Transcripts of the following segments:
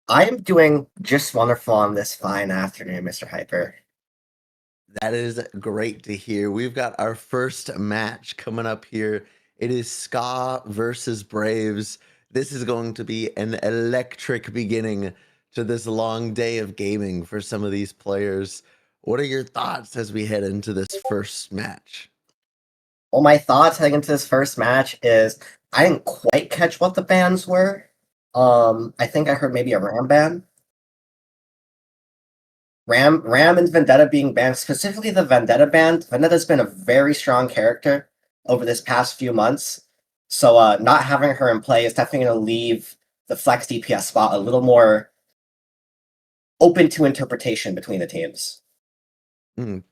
I am doing just wonderful on this fine afternoon, Mr. Hyper. That is great to hear. We've got our first match coming up here. It is Ska versus Braves. This is going to be an electric beginning to this long day of gaming for some of these players. What are your thoughts as we head into this first match? Well, my thoughts heading into this first match is I didn't quite catch what the bans were. I think I heard maybe a Ram ban. Ram and Vendetta being banned, specifically the Vendetta ban. Vendetta's been a very strong character over this past few months. So not having her in play is definitely going to leave the flex DPS spot a little more open to interpretation between the teams.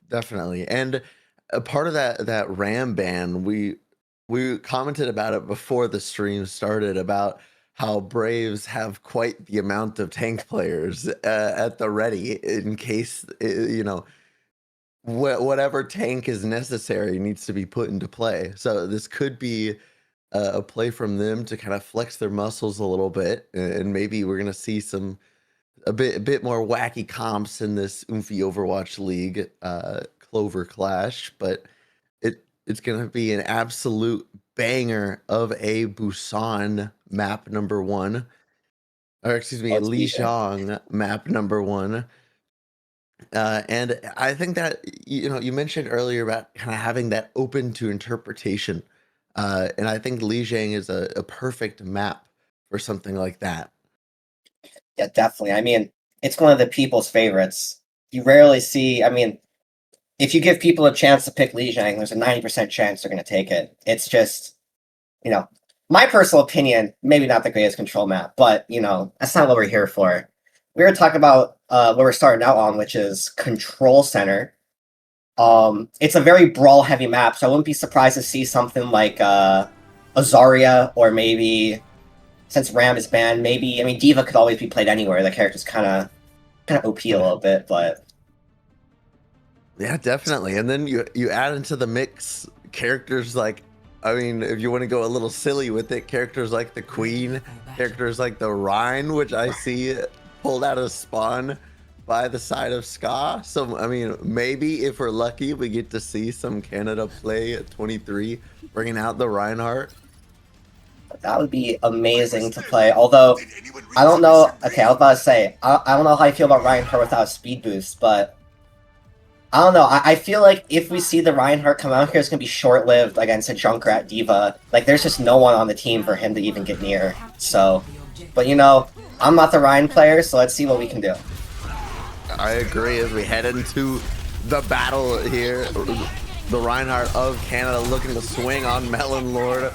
Definitely. And a part of that RAM ban, we commented about it before the stream started about how Braves have quite the amount of tank players at the ready in case whatever tank is necessary needs to be put into play. So this could be a play from them to kind of flex their muscles a little bit, and maybe we're gonna see a bit more wacky comps in this Oomphy Overwatch League Clover clash, but it's gonna be an absolute banger of a Busan map number one, or excuse me, Let's be there. Lijiang map number one. And I think that you mentioned earlier about kind of having that open to interpretation, and I think Lijiang is a perfect map for something like that. Yeah, definitely. I mean, it's one of the people's favorites. You rarely see. I mean, if you give people a chance to pick Lijiang, there's a 90% chance they're going to take it. It's just, you know, my personal opinion, maybe not the greatest control map, but, that's not what we're here for. We were talking about what we're starting out on, which is Control Center. It's a very brawl-heavy map, so I wouldn't be surprised to see something like Azaria, or maybe, since Ram is banned, maybe, I mean, Diva could always be played anywhere. The character's kind of OP a little bit, but Yeah, definitely. And then you add into the mix characters like, I mean, if you want to go a little silly with it, characters like the Queen, characters like the Rhine, which I see pulled out of spawn by the side of Ska. So I mean, maybe if we're lucky, we get to see some Canada play at 23, bringing out the Reinhardt. that would be amazing to play. Although, I don't know. Okay, I was about to say, I don't know how I feel about Reinhardt without a speed boost, but I don't know. I feel like if we see the Reinhardt come out here, it's going to be short lived against a Junkrat Diva. Like, there's just no one on the team for him to even get near. So, but I'm not the Ryan player, so let's see what we can do. I agree as we head into the battle here. The Reinhardt of Canada looking to swing on Melon Lord.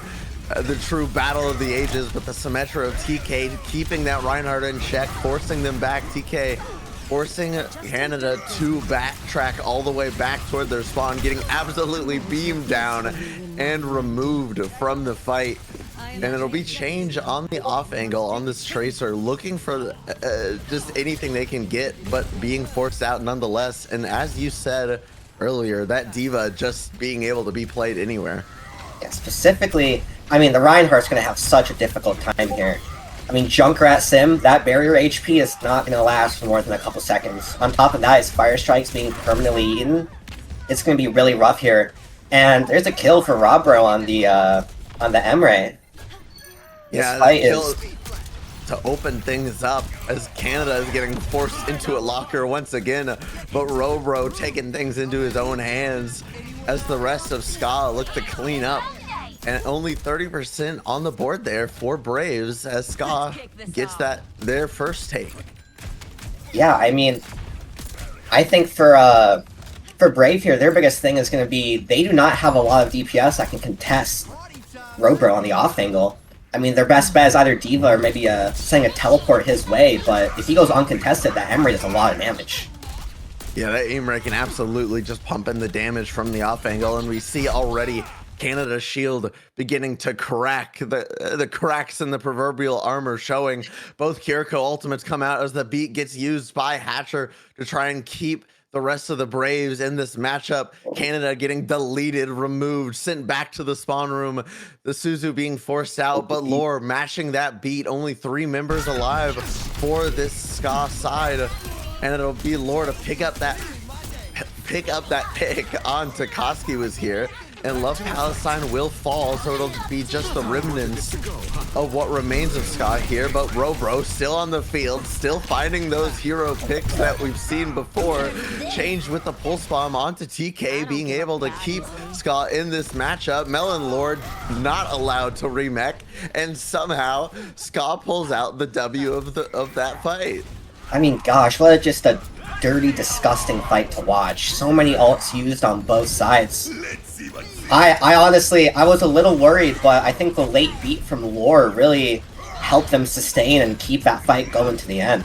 The true battle of the ages, but the Symmetra of TK keeping that Reinhardt in check, forcing them back. TK forcing Canada to backtrack all the way back toward their spawn, getting absolutely beamed down and removed from the fight. And it'll be change on the off angle on this Tracer, looking for just anything they can get, but being forced out nonetheless. And as you said earlier, that Diva just being able to be played anywhere. Yeah, specifically, I mean, the Reinhardt's going to have such a difficult time here. I mean, Junkrat Sim, that barrier HP is not going to last for more than a couple seconds. On top of that, his Fire Strike's being permanently eaten. It's going to be really rough here. And there's a kill for Robro on the Emre. Yeah, that kill to open things up as Canada is getting forced into a locker once again, but Robro taking things into his own hands as the rest of Ska look to clean up. And only 30% on the board there for Braves as Ska gets their first take. Yeah, I mean, I think for Brave here, their biggest thing is going to be they do not have a lot of DPS that can contest Robro on the off angle. I mean, their best bet is either Diva or maybe sending a teleport his way, but if he goes uncontested, that Emre does a lot of damage. Yeah, that Emre can absolutely just pump in the damage from the off angle, and we see already Canada's shield beginning to crack, the cracks in the proverbial armor showing. Both Kiriko ultimates come out as the beat gets used by Hatcher to try and keep the rest of the Braves in this matchup. Canada getting deleted, removed, sent back to the spawn room. The Suzu being forced out, but Lore matching that beat. Only 3 members alive for this Ska side, and it'll be Lore to pick up that pick on Takoski was here. And Love Palestine will fall, so it'll be just the remnants of what remains of Scott here. But Robro still on the field, still finding those hero picks that we've seen before. Changed with the pulse bomb onto TK, being able to keep Scott in this matchup. Melon Lord not allowed to remech, and somehow Scott pulls out the W of that fight. I mean, gosh, what just a dirty, disgusting fight to watch. So many ults used on both sides. I honestly, I was a little worried, but I think the late beat from Lore really helped them sustain and keep that fight going to the end.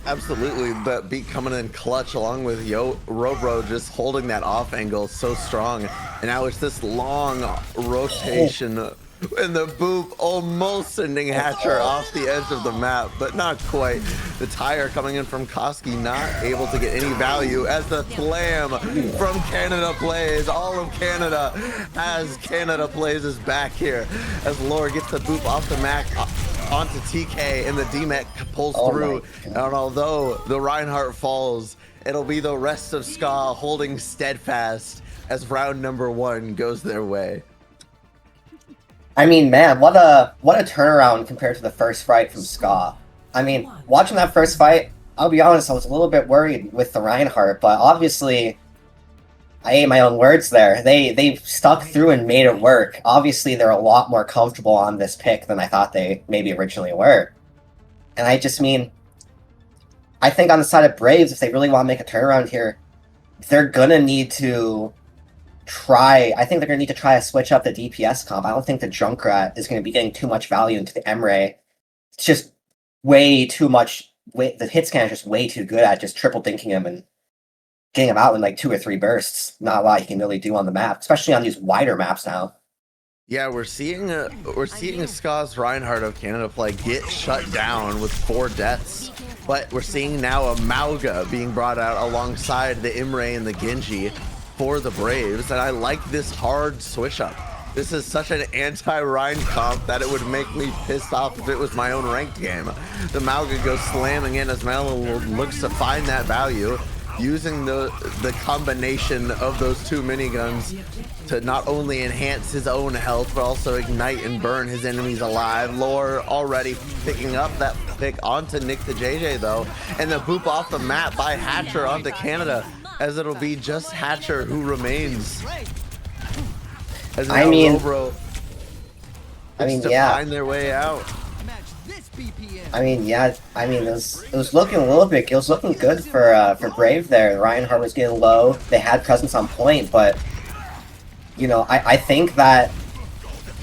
Absolutely, that beat coming in clutch along with Robro just holding that off angle so strong. And now it's this long rotation. And the boop almost sending Hatcher off the edge of the map, but not quite. The tire coming in from Koski, not able to get any value as the slam from Canada Plays. All of Canada as Canada Plays is back here as Lore gets the boop off the Mac onto TK, and the DMEC pulls through. And although the Reinhardt falls, it'll be the rest of Ska holding steadfast as round number 1 goes their way. I mean, man, what a turnaround compared to the first fight from Ska. I mean, watching that first fight, I'll be honest, I was a little bit worried with the Reinhardt, but obviously, I ate my own words there. They stuck through and made it work. Obviously, they're a lot more comfortable on this pick than I thought they maybe originally were. And I just mean, I think on the side of Braves, if they really want to make a turnaround here, they're gonna need to I think they're going to need to try to switch up the DPS comp. I don't think the Junkrat is going to be getting too much value into the Emre. It's just way too much. The hit scan is just way too good at just triple dinking him and getting him out in like 2 or 3 bursts. Not a lot you can really do on the map, especially on these wider maps now. Yeah, we're seeing Ska's Reinhardt of Canada Play get shut down with 4 deaths. But we're seeing now a Mauga being brought out alongside the Imre and the Genji for the Braves, and I like this hard switch up. This is such an anti-Rhine comp that it would make me pissed off if it was my own ranked game. The Mauga goes slamming in as Melon looks to find that value, using the combination of those 2 miniguns to not only enhance his own health, but also ignite and burn his enemies alive. Lore already picking up that pick onto Nick the JJ though, and the boop off the map by Hatcher onto Canada, as it'll be just Hatcher who remains. As I mean, Robro yeah, find their way out. I mean, yeah, I mean, it was looking a little bit, it was looking good for Brave there. Reinhardt was getting low. They had presence on point, but you know, I think that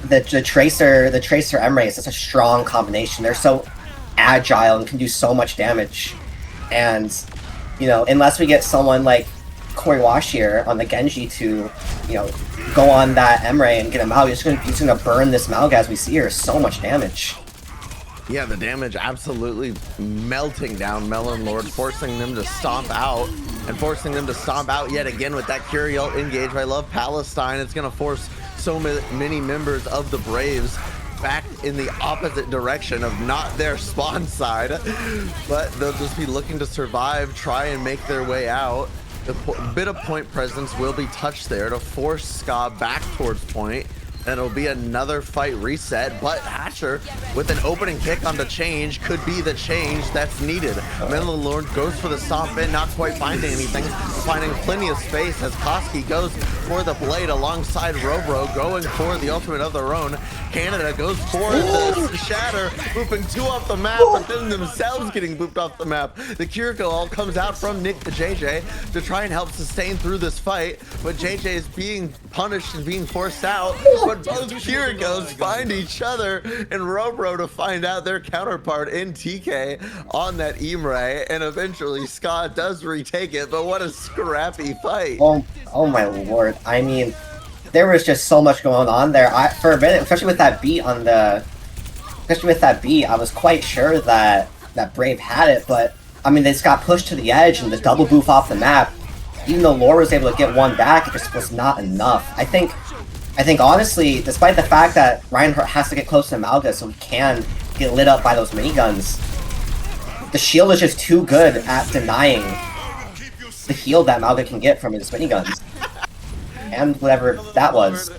the Tracer Emre is such a strong combination. They're so agile and can do so much damage, and you know, unless we get someone like Corey Wash here on the Genji to, you know, go on that Emre and get him out, he's gonna burn this Malga as we see here. So much damage. Yeah, the damage absolutely melting down Melon Lord, forcing them to stomp out, and forcing them to stomp out yet again with that Curiel engage. I love Palestine. It's gonna force so many members of the Braves back in the opposite direction of not their spawn side, but they'll just be looking to survive, try and make their way out. The bit of point presence will be touched there to force Ska back towards point, and it'll be another fight reset. But Hatcher with an opening kick on the change could be the change that's needed. Melon Lord goes for the stomp in, not quite finding anything, finding plenty of space as Koski goes for the blade alongside Robro, going for the ultimate of their own. Canada goes for the shatter, booping 2 off the map, but then themselves getting booped off the map. The Kiriko all comes out from Nick the JJ to try and help sustain through this fight, but JJ is being punished and being forced out. But both Kirikos find each other, and Robro to find out their counterpart in TK on that Imre, and eventually Scott does retake it. But what a scrappy fight! Oh my lord! I mean, there was just so much going on there. For a minute, especially with that beat I was quite sure that Brave had it, but I mean, they just got pushed to the edge and the double boof off the map. Even though Lore was able to get one back, it just was not enough. I think honestly, despite the fact that Reinhardt has to get close to Malga so he can get lit up by those miniguns, the shield is just too good at denying the heal that Malga can get from his miniguns. And whatever that was.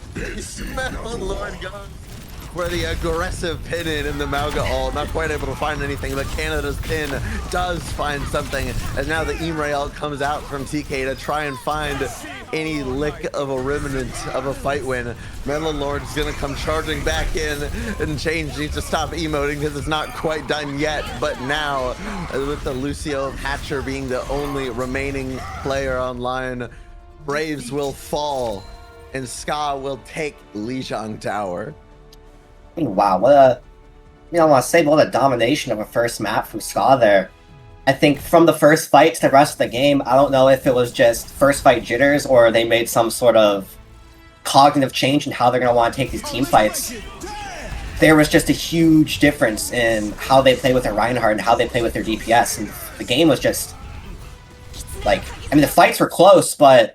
Lord goes for the aggressive pin in the Malga ult. Not quite able to find anything, but Canada's pin does find something. As now the Imre ult comes out from TK to try and find any lick of a remnant of a fight win. Melon Lord's gonna come charging back in, and Change needs to stop emoting because it's not quite done yet. But now, with the Lucio Hatcher being the only remaining player online, Braves will fall, and Ska will take Lijiang Tower. Wow, what a... I want to say what a domination of a first map from Ska there. I think from the first fight to the rest of the game, I don't know if it was just first fight jitters or they made some sort of cognitive change in how they're going to want to take these team fights. There was just a huge difference in how they play with their Reinhardt and how they play with their DPS, and the game was just... like, I mean, the fights were close, but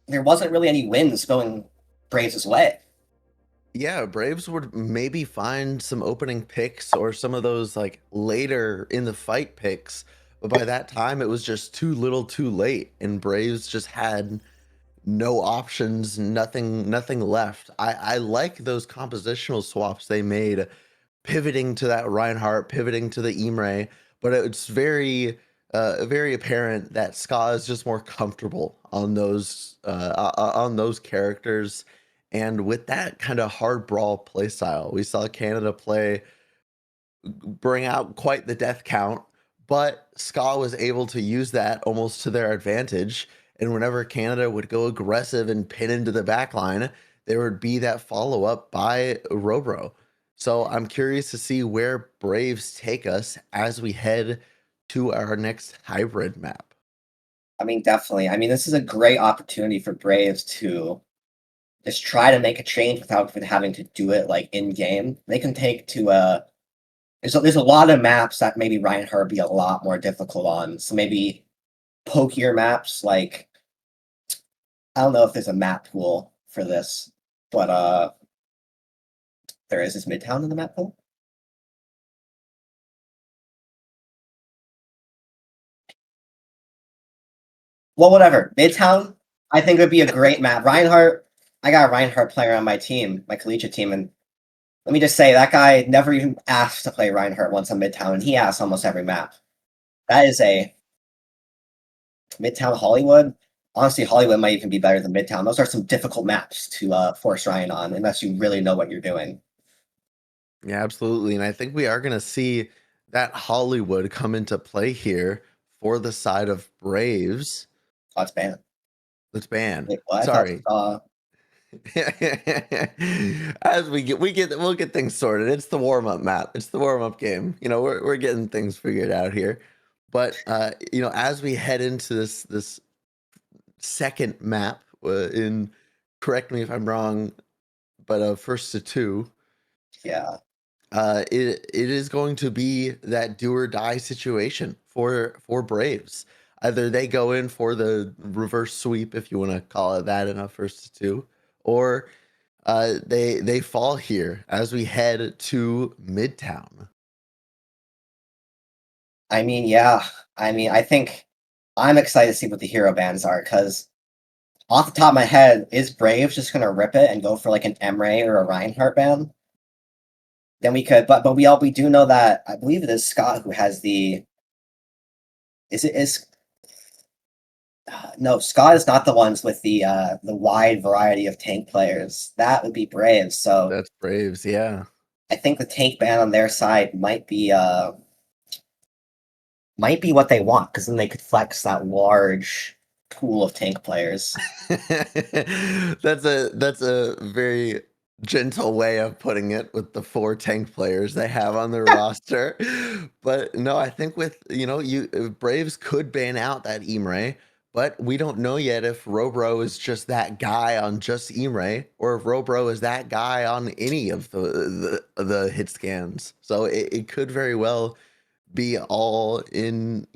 there wasn't really any wins going Braves' way. Yeah, Braves would maybe find some opening picks or some of those like later in the fight picks, but by that time it was just too little too late, and Braves just had no options, nothing left. I like those compositional swaps they made, pivoting to that Reinhardt, pivoting to the Imre, but it's very apparent that Ska is just more comfortable on those characters. And with that kind of hard brawl play style, we saw Canada bring out quite the death count, but Ska was able to use that almost to their advantage. And whenever Canada would go aggressive and pin into the backline, there would be that follow up by Robro. So I'm curious to see where Braves take us as we head to our next hybrid map. I mean, definitely. I mean, this is a great opportunity for Braves to just try to make a change without having to do it like in game. They can take to there's a lot of maps that maybe Reinhardt would be a lot more difficult on. So maybe pokier maps, like I don't know if there's a map pool for this, but there is Midtown in the map pool. Well, whatever. Midtown, I think would be a great map. Reinhardt, I got a Reinhardt player on my team, my collegiate team, and let me just say that guy never even asked to play Reinhardt once on Midtown, and he asks almost every map. That is a Midtown Hollywood. Honestly, Hollywood might even be better than Midtown. Those are some difficult maps to force Ryan on, unless you really know what you're doing. Yeah, absolutely. And I think we are going to see that Hollywood come into play here for the side of Braves. Oh, it's banned. It's banned. Wait, what? Sorry. As we'll get things sorted. It's the warm-up map. It's the warm-up game. We're getting things figured out here. But as we head into this second map, correct me if I'm wrong, but first to two. Yeah. It is going to be that do or die situation for Braves. Either they go in for the reverse sweep, if you want to call it that, in a first to two, or they fall here as we head to Midtown. I mean, yeah. I mean, I think I'm excited to see what the hero bans are, because off the top of my head, is Braves just going to rip it and go for like an Emre or a Reinhardt ban? Then we could, but we do know that I believe it is Scott who has the. No, Scott is not the ones with the wide variety of tank players. That would be Braves. So that's Braves, yeah. I think the tank ban on their side might be what they want, because then they could flex that large pool of tank players. That's a very gentle way of putting it, with the 4 tank players they have on their roster. But no, I think with Braves could ban out that Imre, But we don't know yet if Robro is just that guy on just Imre, or if Robro is that guy on any of the hit scans. So it could very well be all in,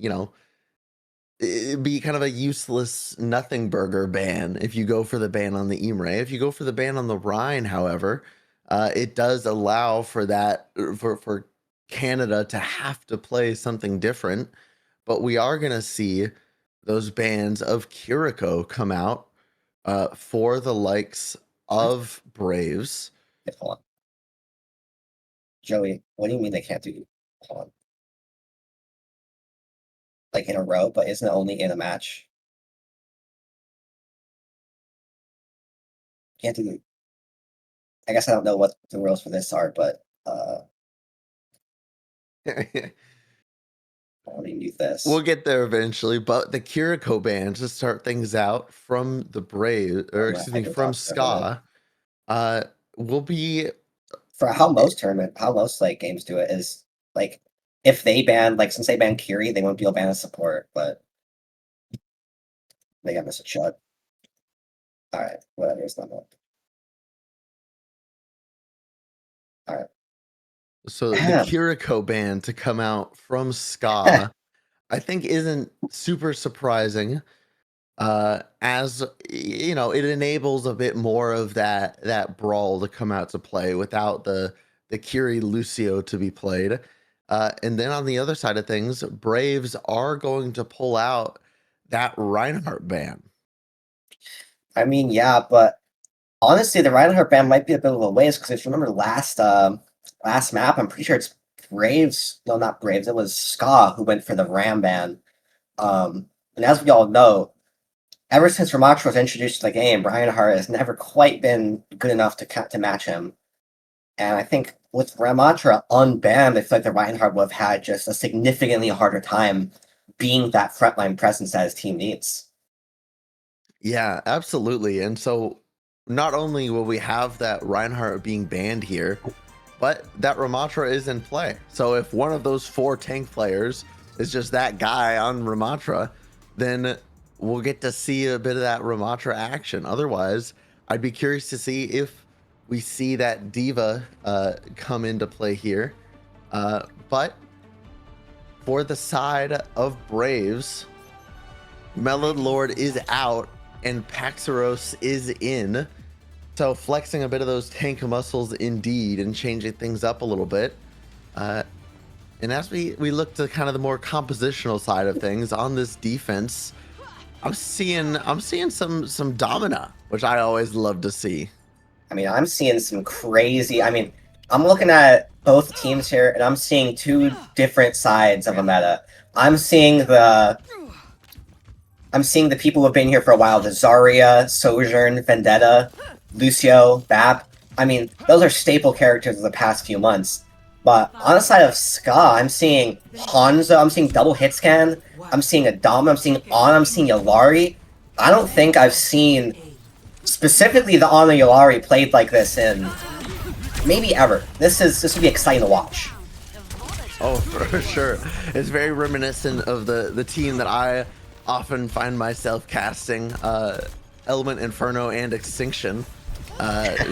it'd be kind of a useless nothing burger ban if you go for the ban on the Imre. If you go for the ban on the Rhine, however, it does allow for that for Canada to have to play something different. But we are gonna see those bans of Kiriko come out for the likes of Braves. Wait, hold on. Joey, what do you mean they can't do? Hold on. Like in a row, but isn't it only in a match? Can't do. I guess I don't know what the rules for this are, but let me mute this. We'll get there eventually, but the Kiriko ban to start things out from the Braves, or excuse me, from Ska, will be for how most like games do it is like if they ban since they ban Kiri, they won't be able to ban a support, but they got missed a shot. All right, whatever, it's not up. All right. So the Kiriko ban to come out from Ska, I think isn't super surprising. As you know, it enables a bit more of that brawl to come out to play without the Kiri Lucio to be played. And then on the other side of things, Braves are going to pull out that Reinhardt ban. I mean, yeah, but honestly, the Reinhardt ban might be a bit of a waste because if you remember last map, I'm pretty sure it's Braves. No, not Braves. It was Ska who went for the Ram ban. And as we all know, ever since Ramatra was introduced to the game, Reinhardt has never quite been good enough to match him. And I think with Ramatra unbanned, I feel like the Reinhardt would have had just a significantly harder time being that frontline presence that his team needs. Yeah, absolutely. And so not only will we have that Reinhardt being banned here, but that Ramatra is in play. So if one of those 4 tank players is just that guy on Ramatra, then we'll get to see a bit of that Ramatra action. Otherwise, I'd be curious to see if we see that Diva come into play here. But for the side of Braves, Melon Lord is out and Paxeros is in. So flexing a bit of those tank muscles indeed and changing things up a little bit. And as we look to kind of the more compositional side of things on this defense, I'm seeing some Domina, which I always love to see. I mean, I'm seeing some crazy. I mean, I'm looking at both teams here, and I'm seeing 2 different sides of a meta. I'm seeing the people who have been here for a while: the Zarya, Sojourn, Vendetta, Lucio, Bap. I mean, those are staple characters of the past few months. But on the side of Ska, I'm seeing Hanzo, I'm seeing double hit scan, I'm seeing Adama, I'm seeing Ana, I'm seeing Yalari. I don't think I've seen specifically the Ana Yalari played like this in maybe ever. This would be exciting to watch. Oh, for sure. It's very reminiscent of the team that I often find myself casting, Element Inferno and Extinction.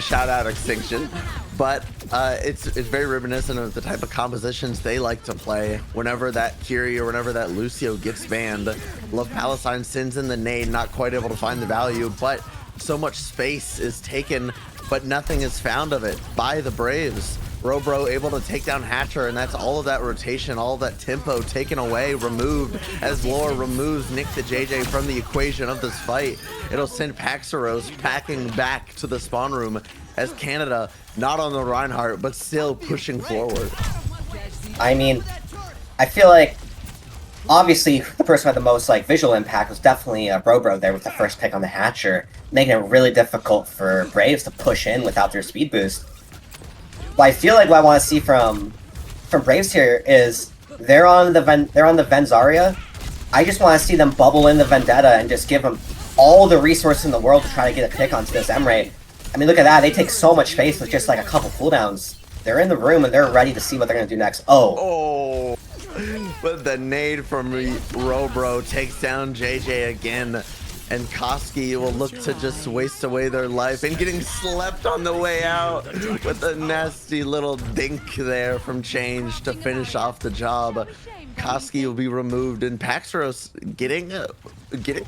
Shout out Extinction. But it's very reminiscent of the type of compositions they like to play whenever that Kiri or whenever that Lucio gets banned. Love Palestine sends in the nade, not quite able to find the value, but so much space is taken, but nothing is found of it by the Braves. Robro able to take down Hatcher, and that's all of that rotation, all of that tempo taken away, removed, as Lore removes Nick the JJ from the equation of this fight. It'll send Paxeros packing back to the spawn room as Canada, not on the Reinhardt, but still pushing forward. I mean, I feel like, obviously, the person who had the most visual impact was definitely Robro there with the first pick on the Hatcher, making it really difficult for Braves to push in without their speed boost. But I feel like what I want to see from Braves here is they're on the Venzaria. I just want to see them bubble in the Vendetta and just give them all the resources in the world to try to get a pick onto this Emre. I mean, look at that. They take so much space with just a couple cooldowns. They're in the room and they're ready to see what they're going to do next. Oh. But the nade from Robro takes down JJ again. And Koski will look to just waste away their life and getting slept on the way out with a nasty little dink there from Change to finish off the job. Koski will be removed and Paxros getting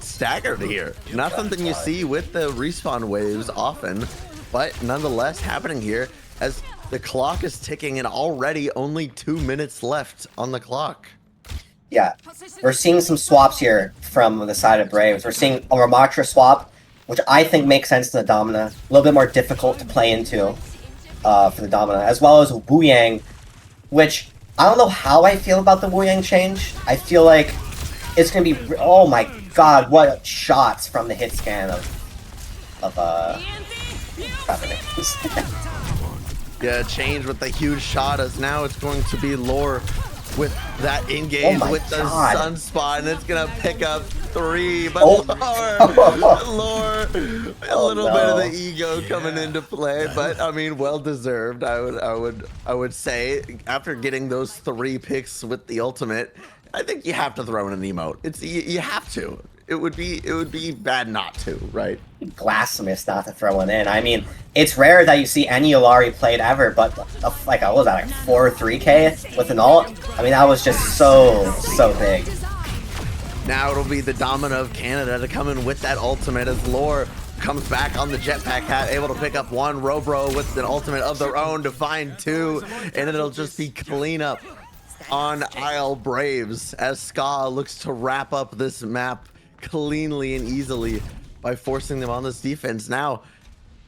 staggered here. Not something you see with the respawn waves often, but nonetheless happening here as the clock is ticking and already only 2 minutes left on the clock. Yeah, we're seeing some swaps here from the side of Braves. We're seeing a Ramatra swap, which I think makes sense to the Domina. A little bit more difficult to play into for the Domina, as well as Wu Yang, which I don't know how I feel about the Wu Yang change. I feel like it's going to be... Oh my god, what shots from the hit scan of Yeah, Change with the huge shot as now it's going to be Lore with that engage with the sunspot, and it's gonna pick up 3, but Lore, a little bit of the ego coming into play, but I mean, well deserved. I would say after getting those 3 picks with the ultimate, I think you have to throw in an emote. It's you have to. It would be bad not to, right? Blasphemous not to throw one in. I mean, it's rare that you see any Yulari played ever, but like, what was that, like 4-3K with an ult? I mean, that was just so big. Now it'll be the Domina of Canada to come in with that ultimate as Lore comes back on the jetpack hat, able to pick up 1. Robro with an ultimate of their own to find 2, and it'll just be cleanup on Isle Braves as Ska looks to wrap up this map cleanly and easily by forcing them on this defense. Now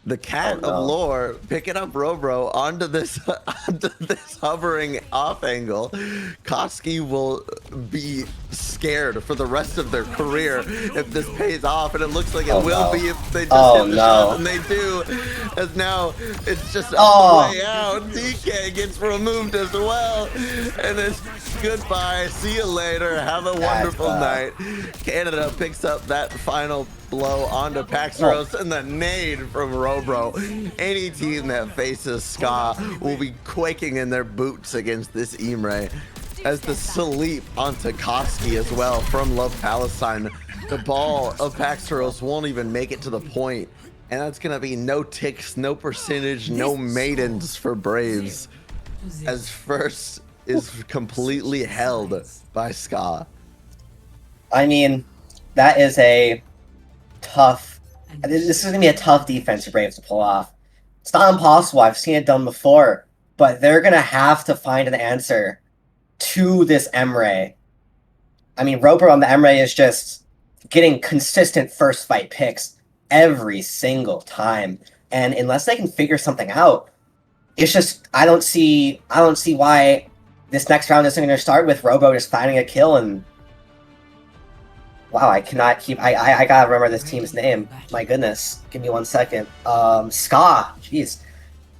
the cat of Lore picking up Robro onto this hovering off angle. Koski will be scared for the rest of their career if this pays off, and it looks like it will be if they just hit the shot, and they do, as now it's just a way out. DK gets removed as well, and it's goodbye, see you later, have a wonderful night. Canada picks up that final blow onto Paxros, and the nade from Robro. Any team that faces Ska will be quaking in their boots against this Imre. As the sleep onto Koski as well from Love Palestine. The ball of Paxros won't even make it to the point, and that's gonna be no ticks, no percentage, no maidens for Braves, as first is completely held by Ska. I mean, that is a tough... This is going to be a tough defense for Braves to pull off. It's not impossible. I've seen it done before. But they're going to have to find an answer to this Emre. I mean, Roper on the Emre is just getting consistent first fight picks every single time. And unless they can figure something out, it's just... I don't see why this next round isn't going to start with Robo just finding a kill and... Wow, I cannot keep... I gotta remember this team's name. My goodness. Give me 1 second. Ska. Jeez.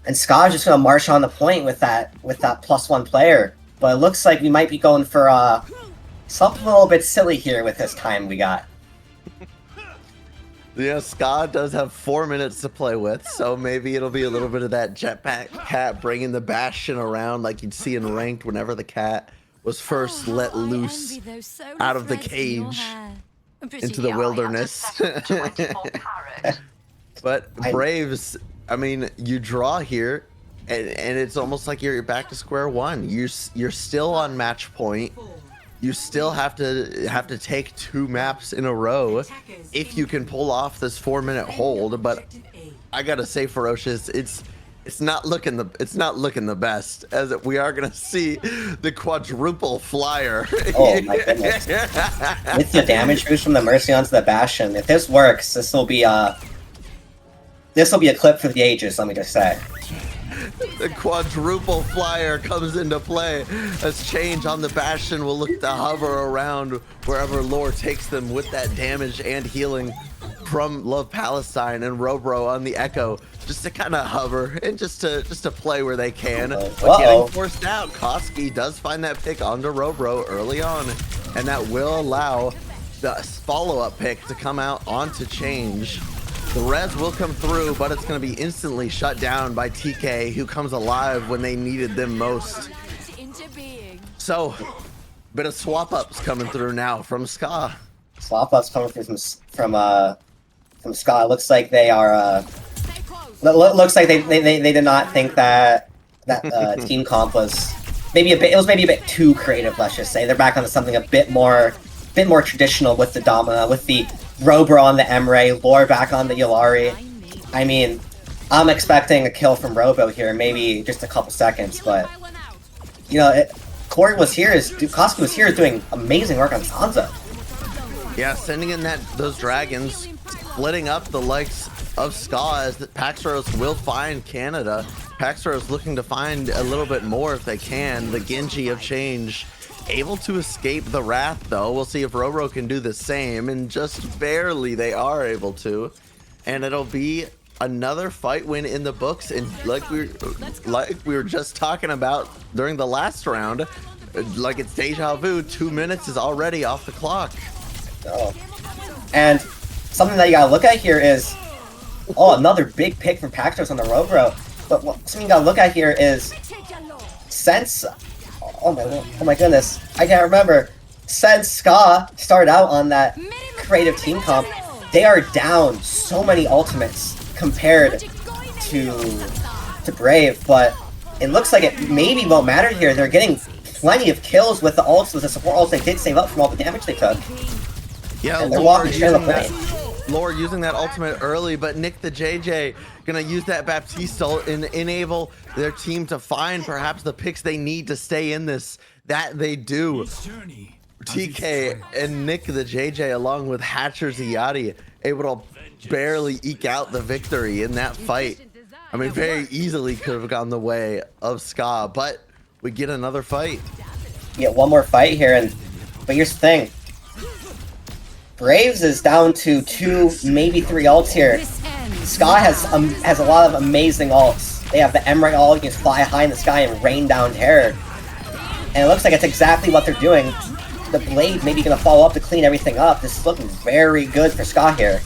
And Ska is just gonna march on the point with that +1 player. But it looks like we might be going for something a little bit silly here with this time we got. Yeah, Ska does have 4 minutes to play with, so maybe it'll be a little bit of that jetpack cat bringing the Bastion around like you'd see in ranked whenever the cat was first let loose out of the cage into the wilderness. But Braves, I mean, you draw here, and it's almost like you're back to square one. You're still on match point. You still have to take 2 maps in a row if you can pull off this 4-minute hold. But I gotta say, Ferocious, it's not looking the best, as we are gonna see the quadruple flyer. Oh my goodness! With the damage boost from the Mercy onto the Bastion, if this works, this will be a clip for the ages. Let me just say. The quadruple flyer comes into play as Change on the Bastion will look to hover around wherever Lore takes them with that damage and healing from Love Palestine, and Robro on the Echo just to kind of hover and just to play where they can. But getting forced out, Koski does find that pick onto Robro early on, and that will allow the follow-up pick to come out onto Change. The res will come through, but it's going to be instantly shut down by TK, who comes alive when they needed them most. So Bit of swap ups coming through now from Ska. Swap ups coming through from Scott. Looks like they are looks like they did not think that team comp was maybe a bit. It was maybe a bit too creative. Let's just say they're back onto something a bit more traditional with the Domina, with the Robro on the Emre, Lore back on the Yulari. I mean, I'm expecting a kill from Robo here, maybe just a couple seconds, but you know, Corey was here, Koski was here doing amazing work on Sansa. Yeah, sending in those dragons, splitting up the likes of Ska as Paxros will find Canada. Paxros looking to find a little bit more if they can. The Genji of Change able to escape the Wrath though. We'll see if Roro can do the same, and just barely they are able to. And it'll be another fight win in the books, and like we were just talking about during the last round, like it's deja vu, 2 minutes is already off the clock. Oh. And something that you gotta look at here is, oh, another big pick from Paxos on the Robro. But something you gotta look at here is, since, oh my goodness, I can't remember. Since Ska started out on that creative team comp, they are down so many ultimates compared to Brave, but it looks like it maybe won't matter here. They're getting plenty of kills with the ults, with the support ults they did save up from all the damage they took. Yeah, and they're walking straight up the lane. Lore using that ultimate early, but Nick the JJ gonna use that Baptiste ult and enable their team to find perhaps the picks they need to stay in this. That they do. TK and Nick the JJ along with Hatcher Ziyadi able to barely eke out the victory in that fight. I mean, very easily could have gone the way of Ska, but we get another fight. You get one more fight here, but here's the thing. Braves is down to 2, maybe 3 ults here. Ska has a lot of amazing ults. They have the Emre ult, you can just fly high in the sky and rain down terror. And it looks like it's exactly what they're doing. The Blade maybe gonna follow up to clean everything up. This is looking very good for Ska here.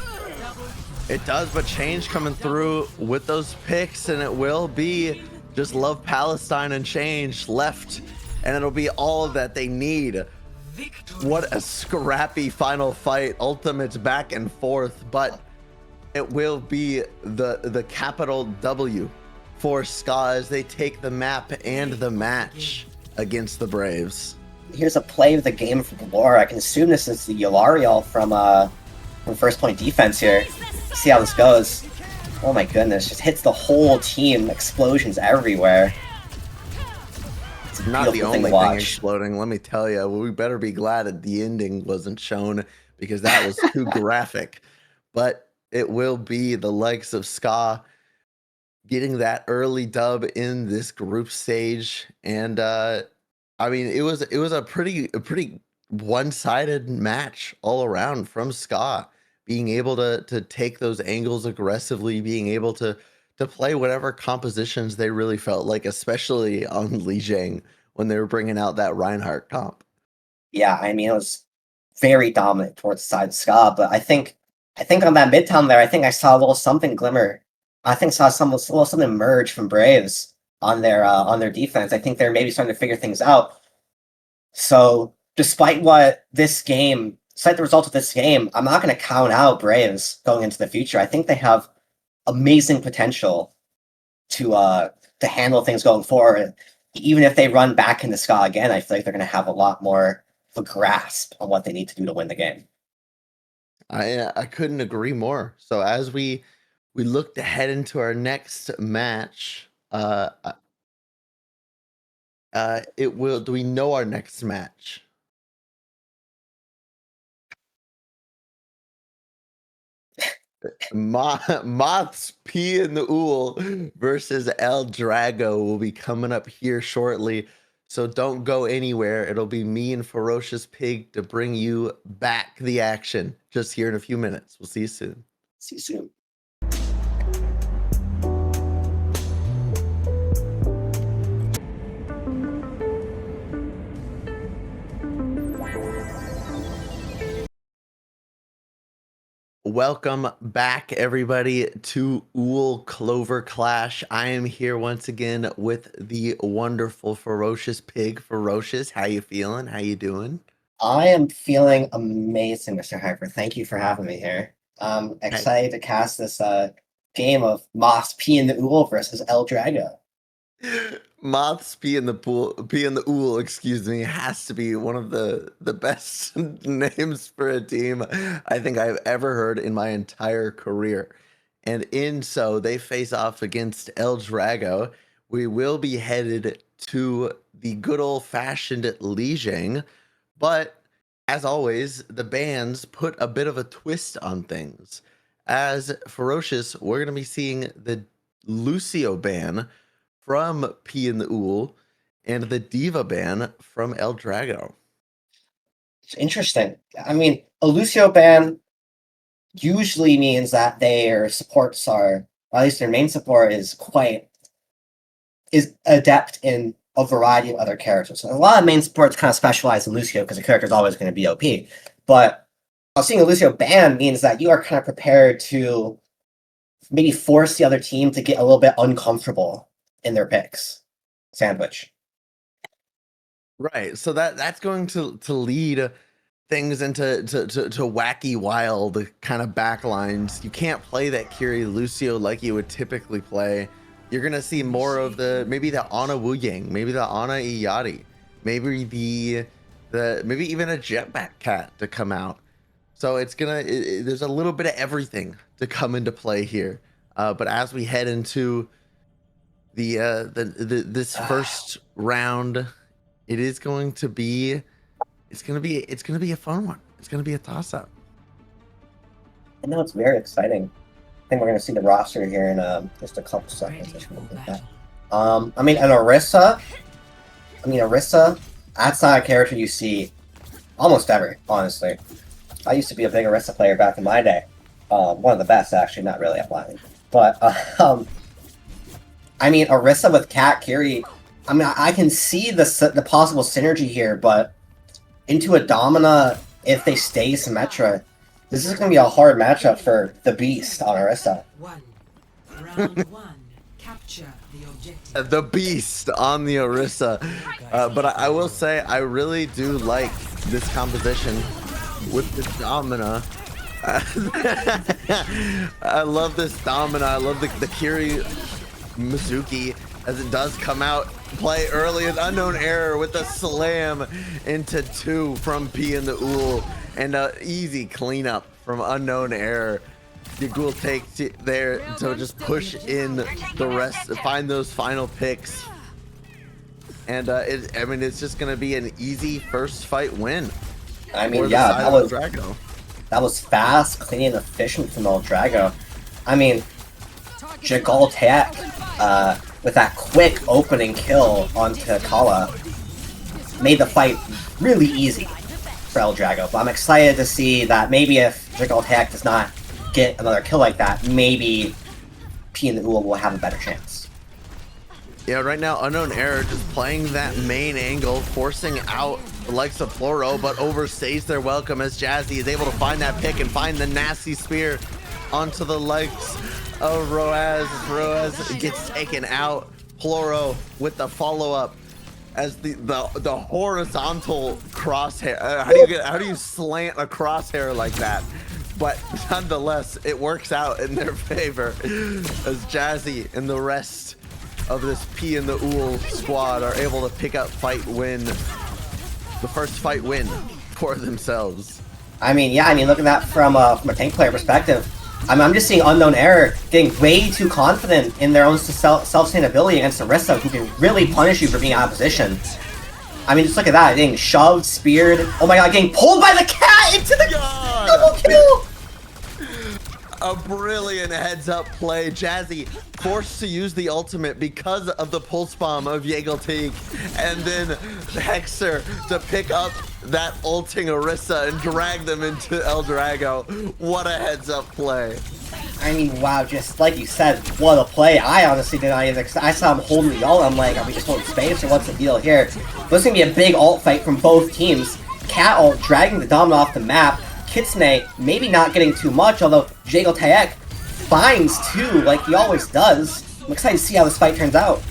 It does, but Change coming through with those picks, and it will be just Love Palestine and Change left, and it'll be all that they need. What a scrappy final fight, ultimates back and forth, but it will be the capital W for Ska as they take the map and the match against the Braves. Here's a play of the game from Lore. I can assume this is the Yulari ult from First Point Defense here. See how this goes. Oh my goodness, just hits the whole team. Explosions everywhere. It's not the only thing exploding, let me tell you. We better be glad that the ending wasn't shown, because that was too graphic. But it will be the likes of Ska getting that early dub in this group stage, and I mean, it was a pretty one-sided match all around from Ska, being able to take those angles aggressively, being able to play whatever compositions they really felt like, especially on Li Jiang when they were bringing out that Reinhardt comp. Yeah, I mean, it was very dominant towards the side of Ska, but I think on that Midtown there, I think I saw a little something glimmer. I think saw a little something emerge from Braves on their defense. I think they're maybe starting to figure things out. So despite the results of this game, I'm not going to count out Braves going into the future. I think they have amazing potential to handle things going forward. Even if they run back into Ska again, I feel like they're going to have a lot more of a grasp on what they need to do to win the game. I couldn't agree more. So as we look to head into our next match, do we know our next match? Moth's P in the OOL versus El Drago will be coming up here shortly. So don't go anywhere. It'll be me and Ferocious Pig to bring you back the action just here in a few minutes. We'll see you soon. See you soon. Welcome back, everybody, to OOL Clover Clash. I am here once again with the wonderful Ferocious Pig. Ferocious, how you feeling? How you doing? I am feeling amazing, Mr. Hyper. Thank you for having me here. I'm Hey. excited to cast this game of Moss P in the OOL versus El Drago. Moths pee in the pool, pee in the OOL, excuse me, has to be one of the best names for a team I think I've ever heard in my entire career. And in so they face off against El Drago. We will be headed to the good old-fashioned Lijiang, but as always, the bands put a bit of a twist on things. As Ferocious, we're going to be seeing the Lucio ban from P in the OOL and the Diva ban from El Drago. It's interesting. I mean, a Lucio ban usually means that their supports are, or at least their main support is adept in a variety of other characters. So a lot of main supports kind of specialize in Lucio because the character is always going to be OP. But seeing a Lucio ban means that you are kind of prepared to maybe force the other team to get a little bit uncomfortable in their picks. Sandwich. Right. So that's going to lead things into to wacky, wild kind of backlines. You can't play that Kiri Lucio like you would typically play. You're gonna see more of maybe the Ana Wu Yang, maybe the Ana Iyari, maybe maybe even a Jetpack Cat to come out. So it's there's a little bit of everything to come into play here. But as we head into this first round, it's gonna be a fun one. It's gonna be a toss-up. I know it's very exciting. I think we're going to see the roster here in just a couple seconds. I mean, Orisa, that's not a character you see almost ever, honestly. I used to be a big Orisa player back in my day. One of the best, actually, not really applying. But, I mean, Orisa with Cat Kiri, I mean, I can see the possible synergy here, but into a Domina, if they stay Symmetra, this is going to be a hard matchup for the Beast on Orisa. Round one, capture the objective. The Beast on the Orisa. But I will say, I really do like this composition with the Domina. I love this Domina. I love the Kiri Mizuki as it does come out. Play early an Unknown Error with a slam into 2 from P in the OOL. And an easy cleanup from Unknown Error. The Ghoul takes it there to just push in the rest, find those final picks. And I mean, it's just going to be an easy first fight win. I mean, yeah, that was fast, clean, and efficient from El Drago. I mean, Jagal Tech, with that quick opening kill onto Kala, made the fight really easy for El Drago. But I'm excited to see that maybe if Jagal Tech does not get another kill like that, maybe P and the OOL will have a better chance. Yeah, right now, Unknown Error just playing that main angle, forcing out the likes of Floro, but overstays their welcome as Jazzy is able to find that pick and find the nasty spear onto the likes of Roaz. Roaz gets taken out. Floro with the follow-up as the horizontal crosshair. How do you slant a crosshair like that? But nonetheless, it works out in their favor as Jazzy and the rest of this P in the OOL squad are able to pick up the first fight win for themselves. I mean, yeah, look at that from a tank player perspective. I mean, I'm just seeing Unknown Error getting way too confident in their own self-sustainability against Orisa, who can really punish you for being out of position. I mean, just look at that, getting shoved, speared. Oh my god, getting pulled by the cat into the double kill! A brilliant heads-up play. Jazzy forced to use the ultimate because of the pulse bomb of Yeagelteak, and then Hexer to pick up that ulting Orisa and drag them into El Drago. What a heads-up play. I mean, wow, just like you said, what a play. I honestly did not even I saw him holding the ult. I'm like, are we just holding space or what's the deal here? But it's going to be a big ult fight from both teams. Cat ult dragging the Domino off the map. Kitsune maybe not getting too much, although Jago Taek finds too, like he always does. I'm excited to see how this fight turns out.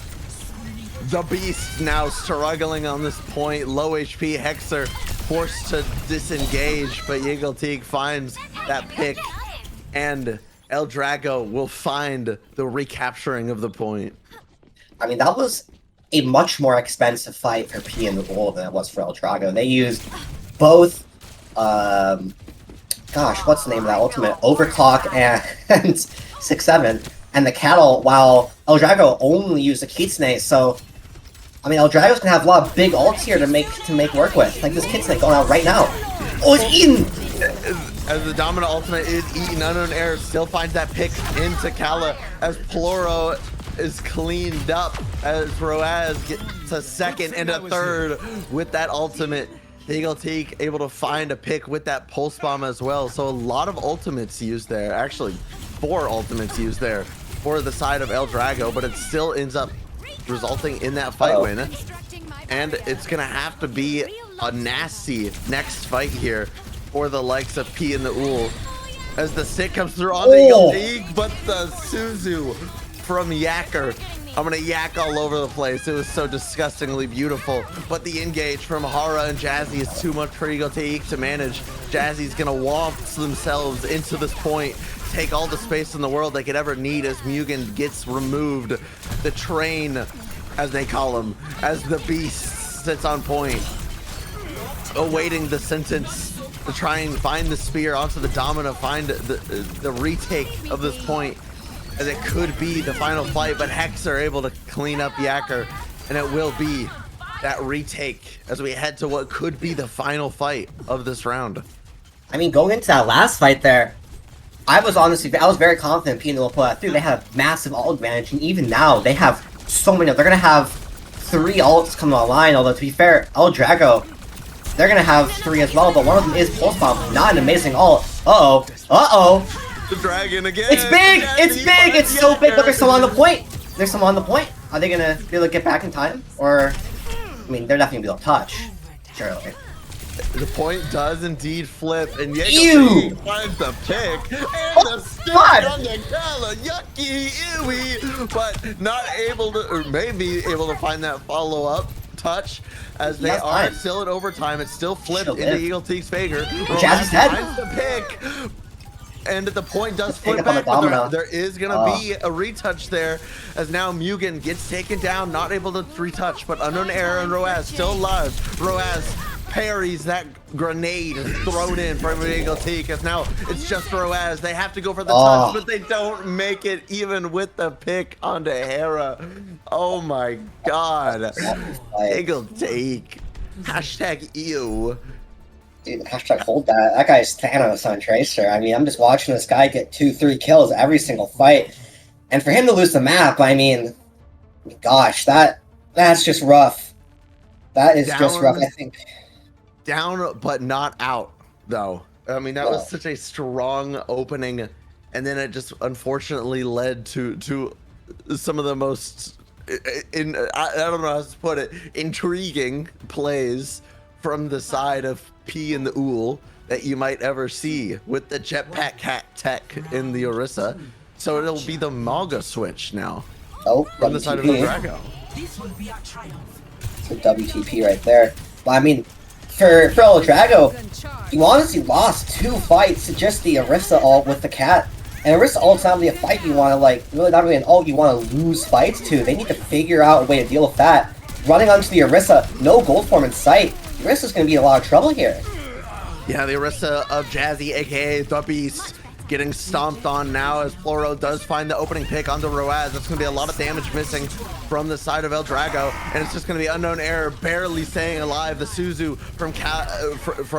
The Beast now struggling on this point. Low HP Hexer forced to disengage, but Yiggleteak finds that pick, and El Drago will find the recapturing of the point. I mean, that was a much more expensive fight for P and the OOL than it was for El Drago. They used both, gosh, what's the name of that ultimate? Overclock and 6-7. And the cattle, while El Drago only used the Kitsune, so I mean El Drago's gonna have a lot of big ults here to make work with. Like this Kitsune going out right now. Oh, it's eaten! As the dominant ultimate is eaten, Unknown Air still finds that pick into Kala as Ploro is cleaned up, as Roaz gets a second and a third with that ultimate. Yiggleteak able to find a pick with that pulse bomb as well. So a lot of ultimates used there. Actually, 4 ultimates used there for the side of El Drago, but it still ends up resulting in that fight win. And it's gonna have to be a nasty next fight here for the likes of P and the OOL. As the stick comes through on the Yiggleteak, but the Suzu from Yacker. I'm gonna yak all over the place. It was so disgustingly beautiful. But the engage from Hara and Jazzy is too much for Yiggleteak to manage. Jazzy's gonna waltz themselves into this point, take all the space in the world they could ever need as Mugen gets removed. The train, as they call him, as the Beast sits on point, awaiting the sentence to try and find the spear onto the Domino, find the retake of this point, as it could be the final fight, but Hexer able to clean up Yacker, and it will be that retake as we head to what could be the final fight of this round. I mean, going into that last fight there, I was very confident P and the OOL pull that through. They had a massive ult advantage, and even now they have so many. They're gonna have 3 ults coming online. Although to be fair, El Drago, they're gonna have 3 as well. But one of them is pulse bomb, not an amazing ult. The dragon again. It's big! It's big! It's so big, but they're still on the point! They're still on the point. Are they gonna be able to get back in time? Or, I mean, they're definitely gonna be able to touch. Surely. The point does indeed flip, and Ew! Yiggleteak finds the pick, and Oh, the stick God! on the Kala, yucky, ewy, but not able to, or maybe able to find that follow-up touch, as they are still at overtime. It's still flipped into Yiggleteak's favor. Jazzy's head. Finds the pick, and the point does flip Pick up on the back, but domino. there is gonna be a retouch there, as now Mugen gets taken down, not able to retouch, but Unknown Air and Roaz still alive. Roaz parries that grenade thrown in from Yiggleteak, as now it's just Roaz. They have to go for the touch, but they don't make it even with the pick onto Hera. Oh my god. Yiggleteak. Hashtag ew. Dude, hashtag hold that. That guy's Thanos on Tracer. I mean, I'm just watching this guy get 2-3 kills every single fight. And for him to lose the map, I mean, gosh, that's just rough. That is just rough, I think. Down, but not out, though. I mean, that was such a strong opening, and then it just unfortunately led to some of the most, I don't know how to put it, intriguing plays from the side of P and the OOL that you might ever see with the jetpack cat tech in the Orisa. So it'll be the Maga switch now. Oh, from the side of the Drago. This will be a triumph. It's a WTP right there. But I mean, for El Drago, you honestly lost 2 fights to just the Orisa ult with the cat. And Orisa ult's not really a fight you want to, like, really not really an ult you want to lose fights to. They need to figure out a way to deal with that. Running onto the Orisa, no gold form in sight. Orisa's going to be in a lot of trouble here. Yeah, the Orisa of Jazzy, aka the Beast, getting stomped on now as Ploro does find the opening pick onto Roaz. That's going to be a lot of damage missing from the side of El Drago, and it's just going to be Unknown Air barely staying alive. The Suzu from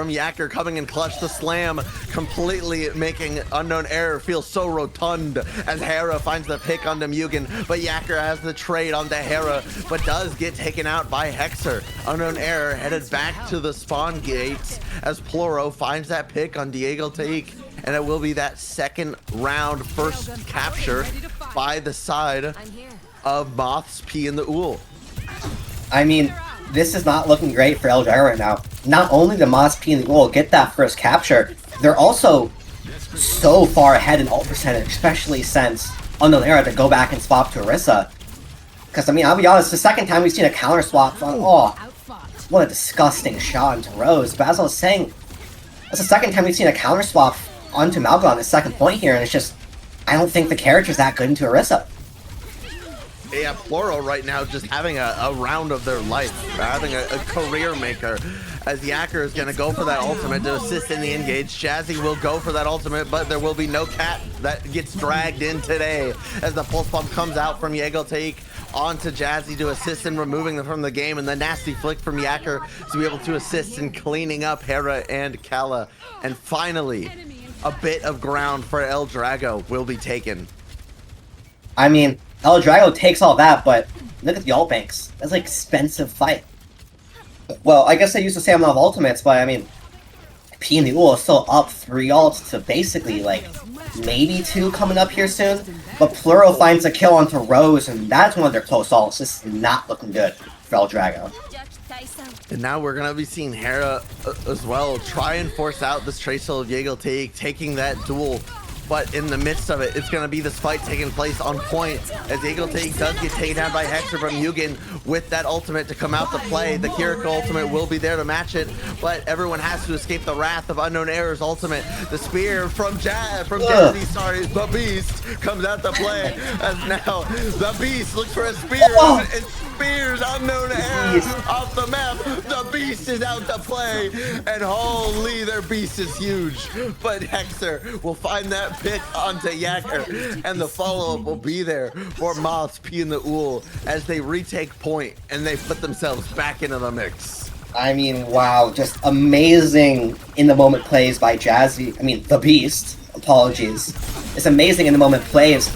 Yacker coming in clutch. The slam completely making Unknown Air feel so rotund as Hera finds the pick onto Mugen, but Yacker has the trade onto Hera, but does get taken out by Hexer. Unknown Air headed back to the spawn gates as Ploro finds that pick on Yiggleteak, and it will be that second round first capture by the side of Moth's P and the OOL. I mean, this is not looking great for El Drago right now. Not only did Moth's P and the OOL get that first capture, they're also so far ahead in ult percentage, especially since Unknown Era to go back and swap to Orisa. Because, I mean, I'll be honest, the second time we've seen a counter swap on, what a disgusting shot into Rose. But as I was saying, that's the second time we've seen a counter swap onto Malcolm on the second point here, and it's just, I don't think the character's that good into Orisa. Yeah, Plural right now just having a round of their life, having a career maker, as Yacker is going to go for that ultimate to assist in the engage. Jazzy will go for that ultimate, but there will be no cat that gets dragged in today as the pulse pump comes out from Yeagle onto Jazzy to assist in removing them from the game, and the nasty flick from Yacker to be able to assist in cleaning up Hera and Kala. And finally, a bit of ground for El Drago will be taken. I mean, El Drago takes all that, but look at the ult banks. That's an expensive fight. Well, I guess I used to say I'm not of ultimates, but I mean, P and the OOL is still up 3 ults to basically, like, maybe 2 coming up here soon. But Plural finds a kill onto Rose, and that's one of their close ults. This is not looking good for El Drago. And now we're going to be seeing Hera as well try and force out this Tracer of Yeagle taking that duel. But in the midst of it, it's going to be this fight taking place on point as Yeagle does get taken down by Hexer from Yugen with that ultimate to come out to play. The Kiriko ultimate will be there to match it, but everyone has to escape the wrath of Unknown Era's ultimate. The spear from Jazzy, sorry, the Beast comes out to play as now the Beast looks for a spear and spears Unknown Era off the map. The Beast is out to play, and holy, their Beast is huge. But Hexer will find that pick onto Yacker, and the follow-up will be there for Moths, P, and the OOL as they retake point and they put themselves back into the mix. I mean, wow, just amazing in-the-moment plays by Jazzy. I mean, the Beast. Apologies. It's amazing in-the-moment plays.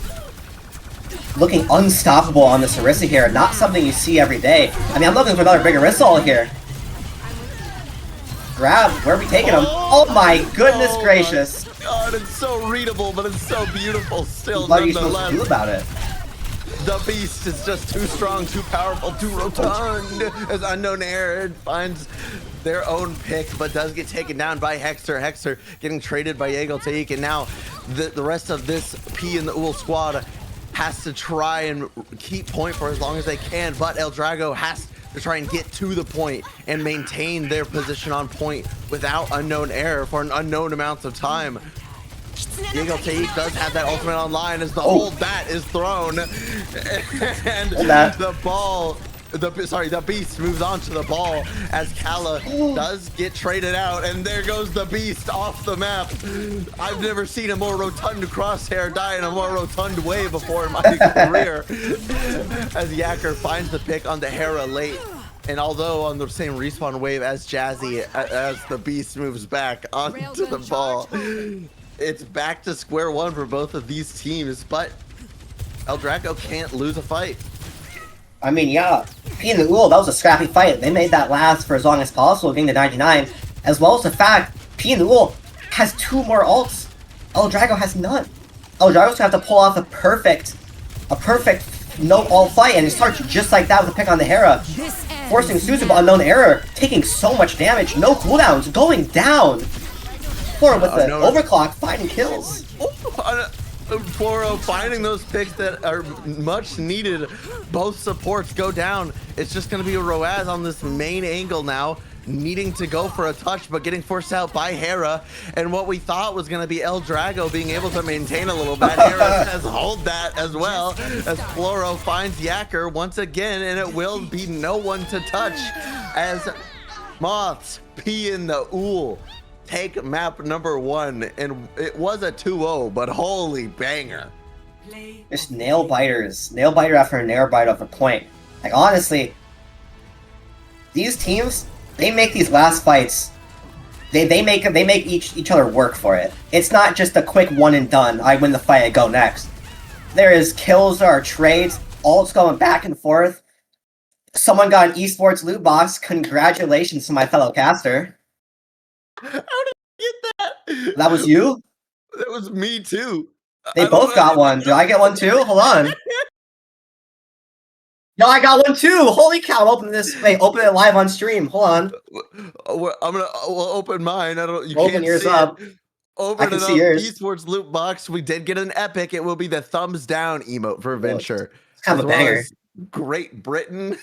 Looking unstoppable on this Orisa here. Not something you see every day. I mean, I'm looking for another big Orisa ult here. Grab. Where are we taking him? Oh my goodness gracious. God, it's so readable, but it's so beautiful still. What are you supposed to do about it? The Beast is just too strong, too powerful, too rotund as Unknown Era finds their own pick, but does get taken down by Hexer. Hexer getting traded by Yeagle, and now the rest of this P and the OOL squad has to try and keep point for as long as they can, but El Drago has to try and get to the point and maintain their position on point without Unknown Era for an unknown amount of time. Yeagle does have that ultimate online as the whole bat is thrown, and the ball, the Beast moves on to the ball as Kala does get traded out, and there goes the Beast off the map. I've never seen a more rotund crosshair die in a more rotund way before in my career. As Yacker finds the pick on the Hera late, and although on the same respawn wave as Jazzy, as the Beast moves back onto the ball, it's back to square one for both of these teams, but El Drago can't lose a fight. I mean, yeah, P and the OOL, that was a scrappy fight. They made that last for as long as possible, getting to 99, as well as the fact P and the OOL has 2 more ults. El Drago has none. El Drago's gonna have to pull off a perfect no ult fight, and it starts just like that with a pick on the Hera, forcing Suzu, but Unknown Era taking so much damage, no cooldowns, going down. Flora with the overclock, finding kills. Floro finding those picks that are much needed. Both supports go down. It's just going to be a Roaz on this main angle now, needing to go for a touch, but getting forced out by Hera. And what we thought was going to be El Drago being able to maintain a little bit, Hera has hold that as well, as Floro finds Yacker once again, and it will be no one to touch as Moths, P, and the OOL take map number 1, and it was a 2-0, but holy banger. Just nail biters, nail biter after nail biter after point. Like, honestly, these teams, they make these last fights, they make each other work for it. It's not just a quick one and done, I win the fight, I go next. There is kills, there are trades, ults going back and forth. Someone got an esports loot box, congratulations to my fellow caster. How did you get that? That was you? That was me too. They both got one. Did I get one too? Hold on. No, I got one too. Holy cow! I'm opening this. Wait, open it live on stream. Hold on. We'll open mine. I don't. You open can't yours see up. It. Over I to can see the yours. esports loot box, we did get an epic. It will be the thumbs down emote for Oh, it's Venture, kind as of a well banger. as Great Britain.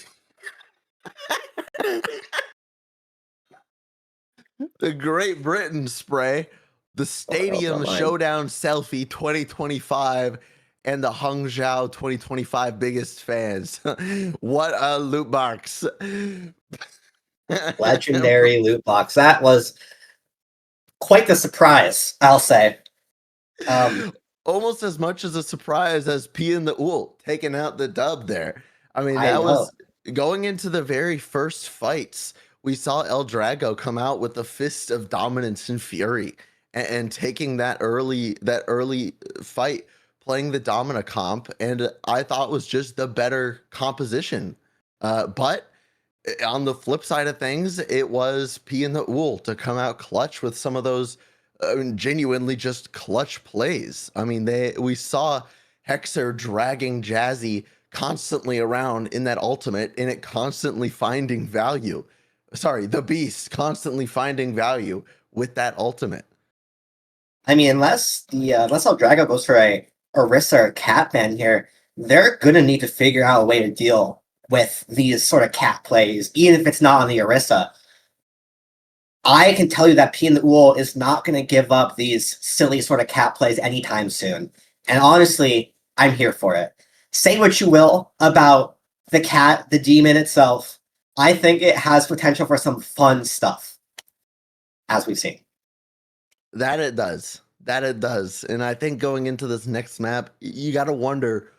The Great Britain spray, the Stadium Don't mind. Showdown selfie 2025, and the Hangzhou 2025 biggest fans. What a loot box. Legendary loot box. That was quite the surprise, I'll say. Almost as much as a surprise as P and the OOL taking out the dub there. I mean, I that know. was going into the very first fights. We saw El Drago come out with the fist of dominance and fury, and taking that early fight, playing the Domina comp, and I thought was just the better composition. But on the flip side of things, it was P and the OOL to come out clutch with some of those genuinely just clutch plays. I mean, we saw Hexer dragging Jazzy constantly around in that ultimate, and it constantly finding value. Sorry, the Beast constantly finding value with that ultimate. I mean, unless El Drago goes for a Orisa or Cat ban here, they're gonna need to figure out a way to deal with these sort of cat plays, even if it's not on the Orisa. I can tell you that P and the OOL is not going to give up these silly sort of cat plays anytime soon. And honestly, I'm here for it. Say what you will about the cat, the demon itself. I think it has potential for some fun stuff, as we've seen. That it does. That it does. And I think going into this next map, you got to wonder,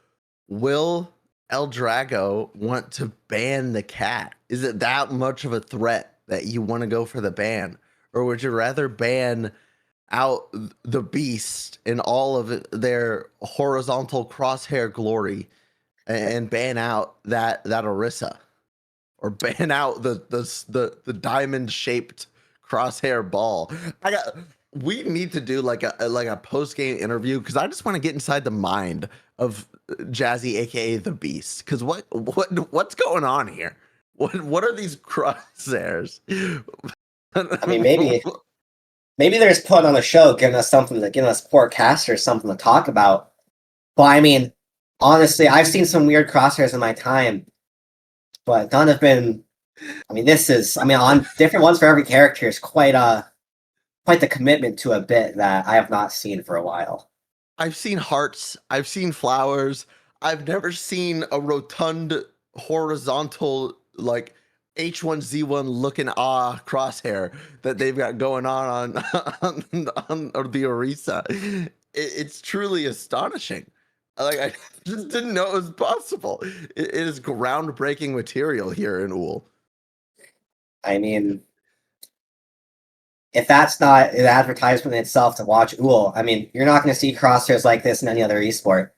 will El Drago want to ban the cat? Is it that much of a threat that you want to go for the ban? Or would you rather ban out the Beast in all of their horizontal crosshair glory and ban out that Orisa? Or ban out the diamond shaped crosshair ball? We need to do like a post game interview, because I just want to get inside the mind of Jazzy, aka the Beast. Because what's going on here? What are these crosshairs? I mean, maybe they're just putting on a show, giving us poor casters something to talk about. But I mean, honestly, I've seen some weird crosshairs in my time, but none have been. I mean, on different ones for every character is quite the commitment to a bit that I have not seen for a while. I've seen hearts. I've seen flowers. I've never seen a rotund horizontal like H1Z1 looking crosshair that they've got going on on the Orisa. It's truly astonishing. Like, I just didn't know it was possible. It is groundbreaking material here in OOL. I mean, if that's not an advertisement in itself to watch OOL, I mean, you're not going to see crosshairs like this in any other esport.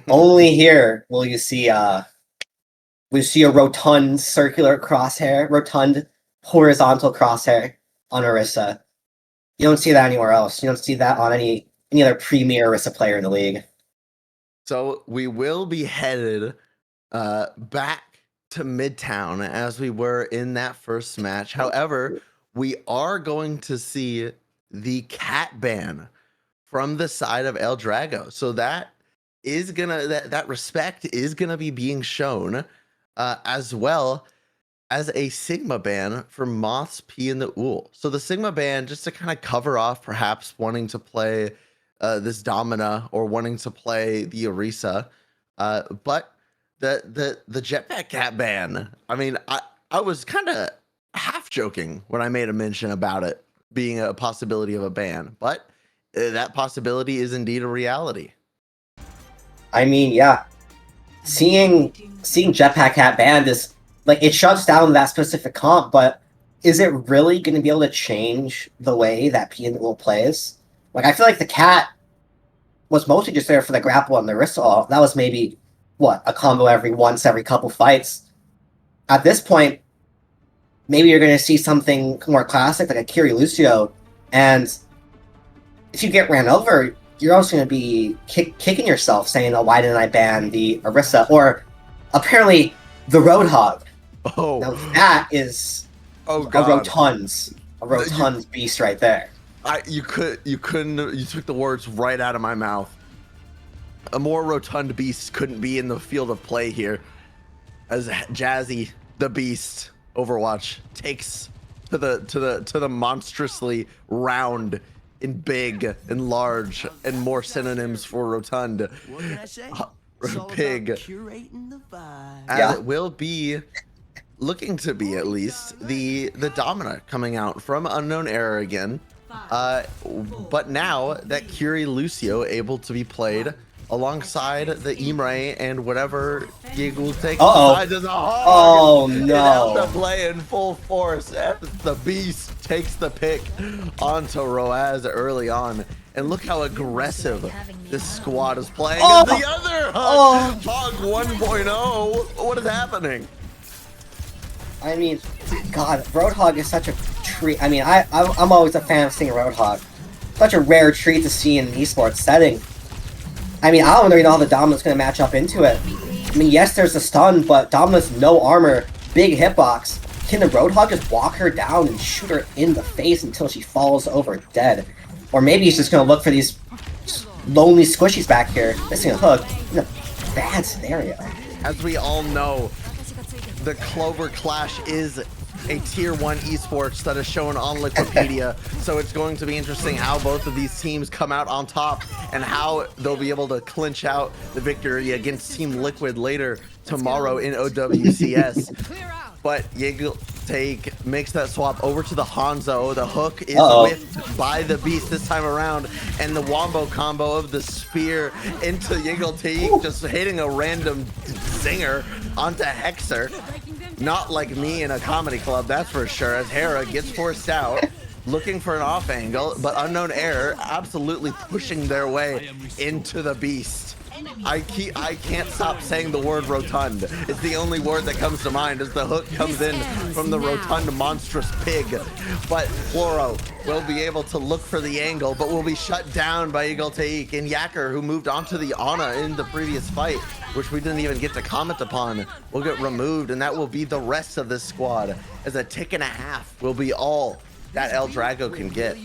Only here will you see a rotund circular crosshair, rotund horizontal crosshair on Orisa. You don't see that anywhere else. You don't see that on any other premier Orisa player in the league. So we will be headed back to Midtown as we were in that first match. However, we are going to see the cat ban from the side of El Drago. So that is that respect is gonna be being shown, as well as a Sigma ban for Moths, P, and the OOL. So the Sigma ban, just to kind of cover off perhaps wanting to play this Domina or wanting to play the Orisa, but the Jetpack Cat ban. I mean, I was kind of half joking when I made a mention about it being a possibility of a ban, but that possibility is indeed a reality. I mean, yeah, seeing Jetpack Cat banned is like, it shuts down that specific comp, but is it really going to be able to change the way that P and the OOL plays? Like, I feel like the cat was mostly just there for the grapple and the wrist all. That was maybe a combo every couple fights. At this point, maybe you're going to see something more classic, like a Kiri Lucio, and if you get ran over, you're also going to be kicking yourself, saying, "Oh, why didn't I ban the Orisa?" Or apparently the Roadhog. Oh, now that is oh a god, rotund beast right there. You took the words right out of my mouth. A more rotund beast couldn't be in the field of play here, as Jazzy the Beast Overwatch takes to the monstrously round and big and large and more synonyms for rotund. What can I say? Pig. Curating the vibe. As it will be looking to be at least the Domina coming out from Unknown Era again. But now that Curie Lucio able to be played alongside the Imre and whatever Gig will take aside to the hog. Oh It out no. to play in full force as the Beast takes the pick onto Roaz early on. And look how aggressive this squad is playing. Oh! And the other Hog, Hog 1.0. What is happening? I mean, God, Roadhog is such a treat. I mean, I'm always a fan of seeing Roadhog. Such a rare treat to see in an esports setting. I mean, I don't really know how the Domina's going to match up into it. I mean, yes, there's a stun, but Domina's no armor, big hitbox. Can the Roadhog just walk her down and shoot her in the face until she falls over dead? Or maybe he's just going to look for these lonely squishies back here, missing a hook. In a bad scenario. As we all know, the Clover Clash is a tier 1 esports that is shown on Wikipedia, so it's going to be interesting how both of these teams come out on top and how they'll be able to clinch out the victory against Team Liquid later tomorrow in OWCS. But Yiggle makes that swap over to the Hanzo. The hook is whiffed by the Beast this time around, and the wombo combo of the spear into Yiggle just hitting a random zinger onto Hexer. Not like me in a comedy club, that's for sure, as Hera gets forced out, looking for an off angle, but Unknown Air absolutely pushing their way into the Beast. I can't stop saying the word rotund. It's the only word that comes to mind as the hook comes in from the rotund monstrous pig. But Floro will be able to look for the angle, but will be shut down by Eagle Taik and Yacker, who moved on to the Ana in the previous fight, which we didn't even get to comment upon, will get removed, and that will be the rest of this squad, as a tick and a half will be all that El Drago can get.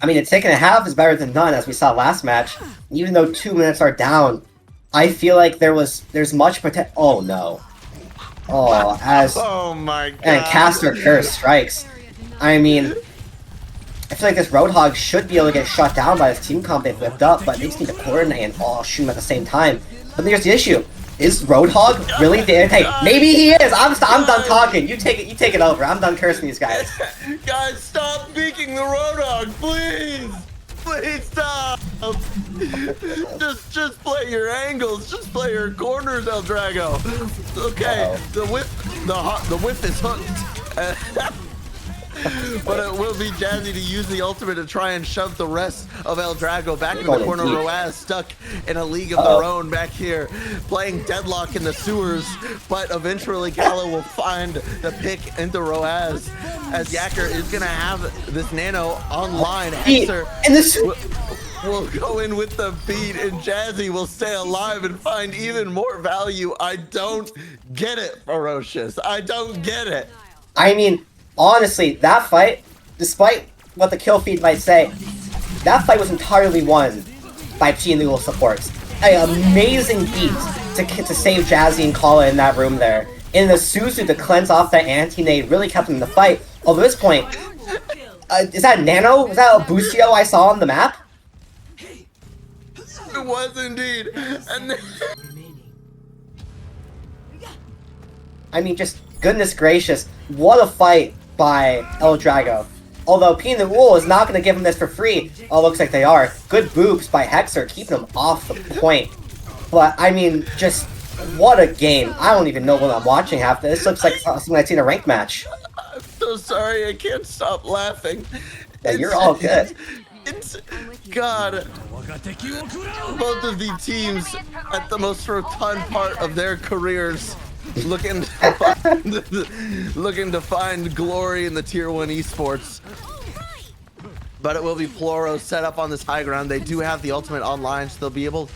I mean, a tick and a half is better than none, as we saw last match. Even though 2 minutes are down, I feel like there's much potential. Oh no. Oh, oh my god. And Caster Curse strikes. I mean, I feel like this Roadhog should be able to get shut down by his team comp they've whipped up, but they just need to coordinate and all shoot him at the same time. But here's the issue. Is Roadhog really the hey, maybe he is. I'm done talking. You take it over. I'm done cursing these guys. Guys, stop speaking the Roadhog, please. Please stop. just play your angles. Just play your corners, El Drago. Okay, the whip is hooked. But it will be Jazzy to use the ultimate to try and shove the rest of El Drago back in the corner. Roaz stuck in a league of their own back here, playing deadlock in the sewers. But eventually Gallo will find the pick into Roaz, as Yacker is going to have this nano online. Hexer and this will go in with the beat, and Jazzy will stay alive and find even more value. I don't get it, Ferocious. I don't get it. I mean, honestly, that fight, despite what the kill feed might say, that fight was entirely won by P and the OOL supports. An amazing beat to save Jazzy and Kala in that room there. In the Suzu to cleanse off that anti-nade really kept him in the fight. Although at this point, is that Nano? Was that a Busio I saw on the map? It was indeed. And I mean, just goodness gracious, what a fight by El Drago. Although P and the OOL is not going to give him this for free. Oh, looks like they are. Good boobs by Hexer, keeping him off the point. But, I mean, just, what a game. I don't even know what I'm watching half this. This looks like something I'd seen in a ranked match. I'm so sorry, I can't stop laughing. Yeah, you're all good. It's God. Both of the teams at the most rotund part of their careers, looking to find glory in the tier 1 esports. But it will be Ploro set up on this high ground. They do have the ultimate online, so they'll be able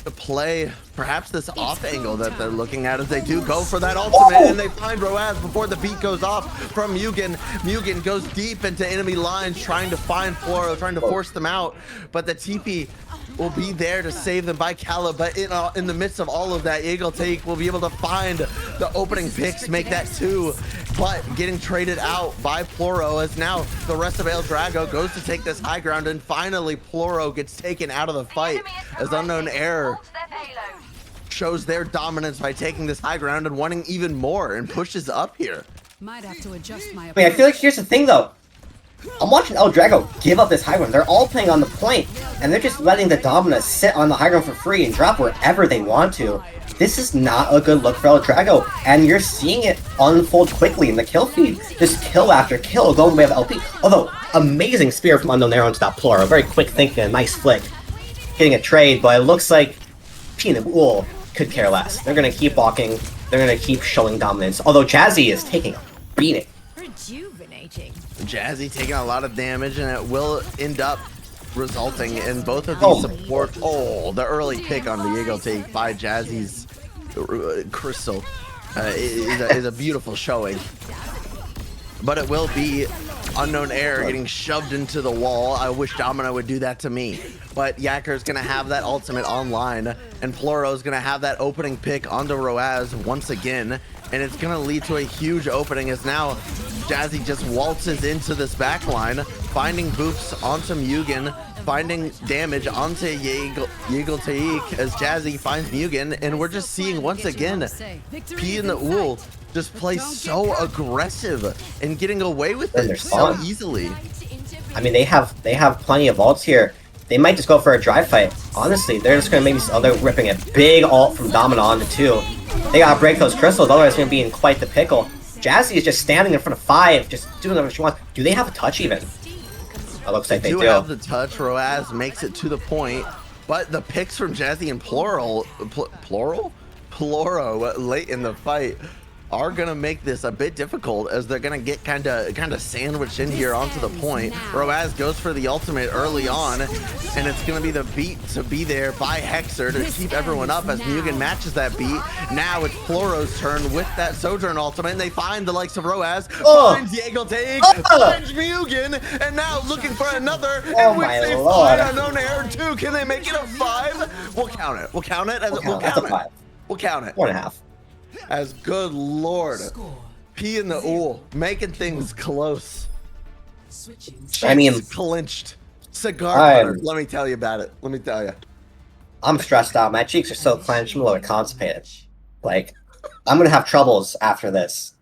to play perhaps this off angle that they're looking at as they do go for that ultimate, and they find Roaz before the beat goes off from Mugen. Mugen goes deep into enemy lines trying to find Floro, trying to force them out, but the TP will be there to save them by Kala. But in the midst of all of that, Eagle Take will be able to find the opening picks, make that 2, but getting traded out by Ploro as now the rest of El Drago goes to take this high ground, and finally Ploro gets taken out of the fight as Unknown Air shows their dominance by taking this high ground and wanting even more and pushes up here. Might have to adjust my I feel like here's the thing though. I'm watching El Drago give up this high ground. They're all playing on the point, and they're just letting the Dominus sit on the high ground for free and drop wherever they want to. This is not a good look for El Drago, and you're seeing it unfold quickly in the kill feed. Just kill after kill going away with LP. Although, amazing spear from Unknown Air onto that Ploro. Very quick thinking, a nice flick. Getting a trade, but it looks like P and OOL could care less. They're going to keep walking. They're going to keep showing dominance. Although Jazzy is taking a beating. Rejuvenating. Jazzy taking a lot of damage, and it will end up resulting in both of these support. Oh, the early pick on the Eagle Take by Jazzy's Crystal is a beautiful showing. But it will be Unknown Air getting shoved into the wall. I wish Domino would do that to me. But Yakker's going to have that ultimate online, and Ploro's going to have that opening pick onto Roaz once again. And it's going to lead to a huge opening as now Jazzy just waltzes into this back line, finding boops onto Mugen, finding damage onto Yeagle Taik as Jazzy finds Mugen. And we're just seeing once again P and the OOL just play so aggressive and getting away with it so easily. I mean, they have plenty of ults here. They might just go for a dry fight. Honestly, they're just gonna maybe. Oh, they're ripping a big ult from Domino onto 2. They gotta break those crystals, otherwise it's gonna be in quite the pickle. Jazzy is just standing in front of 5, just doing whatever she wants. Do they have a touch even? It looks like they do. Have the touch. Roaz makes it to the point, but the picks from Jazzy and Ploro late in the fight are gonna make this a bit difficult as they're gonna get kind of sandwiched in here onto the point. Roaz goes for the ultimate early on, and it's gonna be the beat to be there by Hexer to keep everyone up as Mugen matches that beat. Now it's Ploro's turn with that Sojourn ultimate, and they find the likes of Roaz, finds Yeagle Take, finds Mugen, and now looking for another, in which they find Unknown Air 2. Can they make it a 5? We'll count it. We'll count it as we'll count it. We'll count it. 4.5. As good lord, P and the OOL making things close. I mean, clinched. Cigar butter. Let me tell you about it. Let me tell you. I'm stressed out. My cheeks are so clenched. I'm a little constipated. Like, I'm gonna have troubles after this.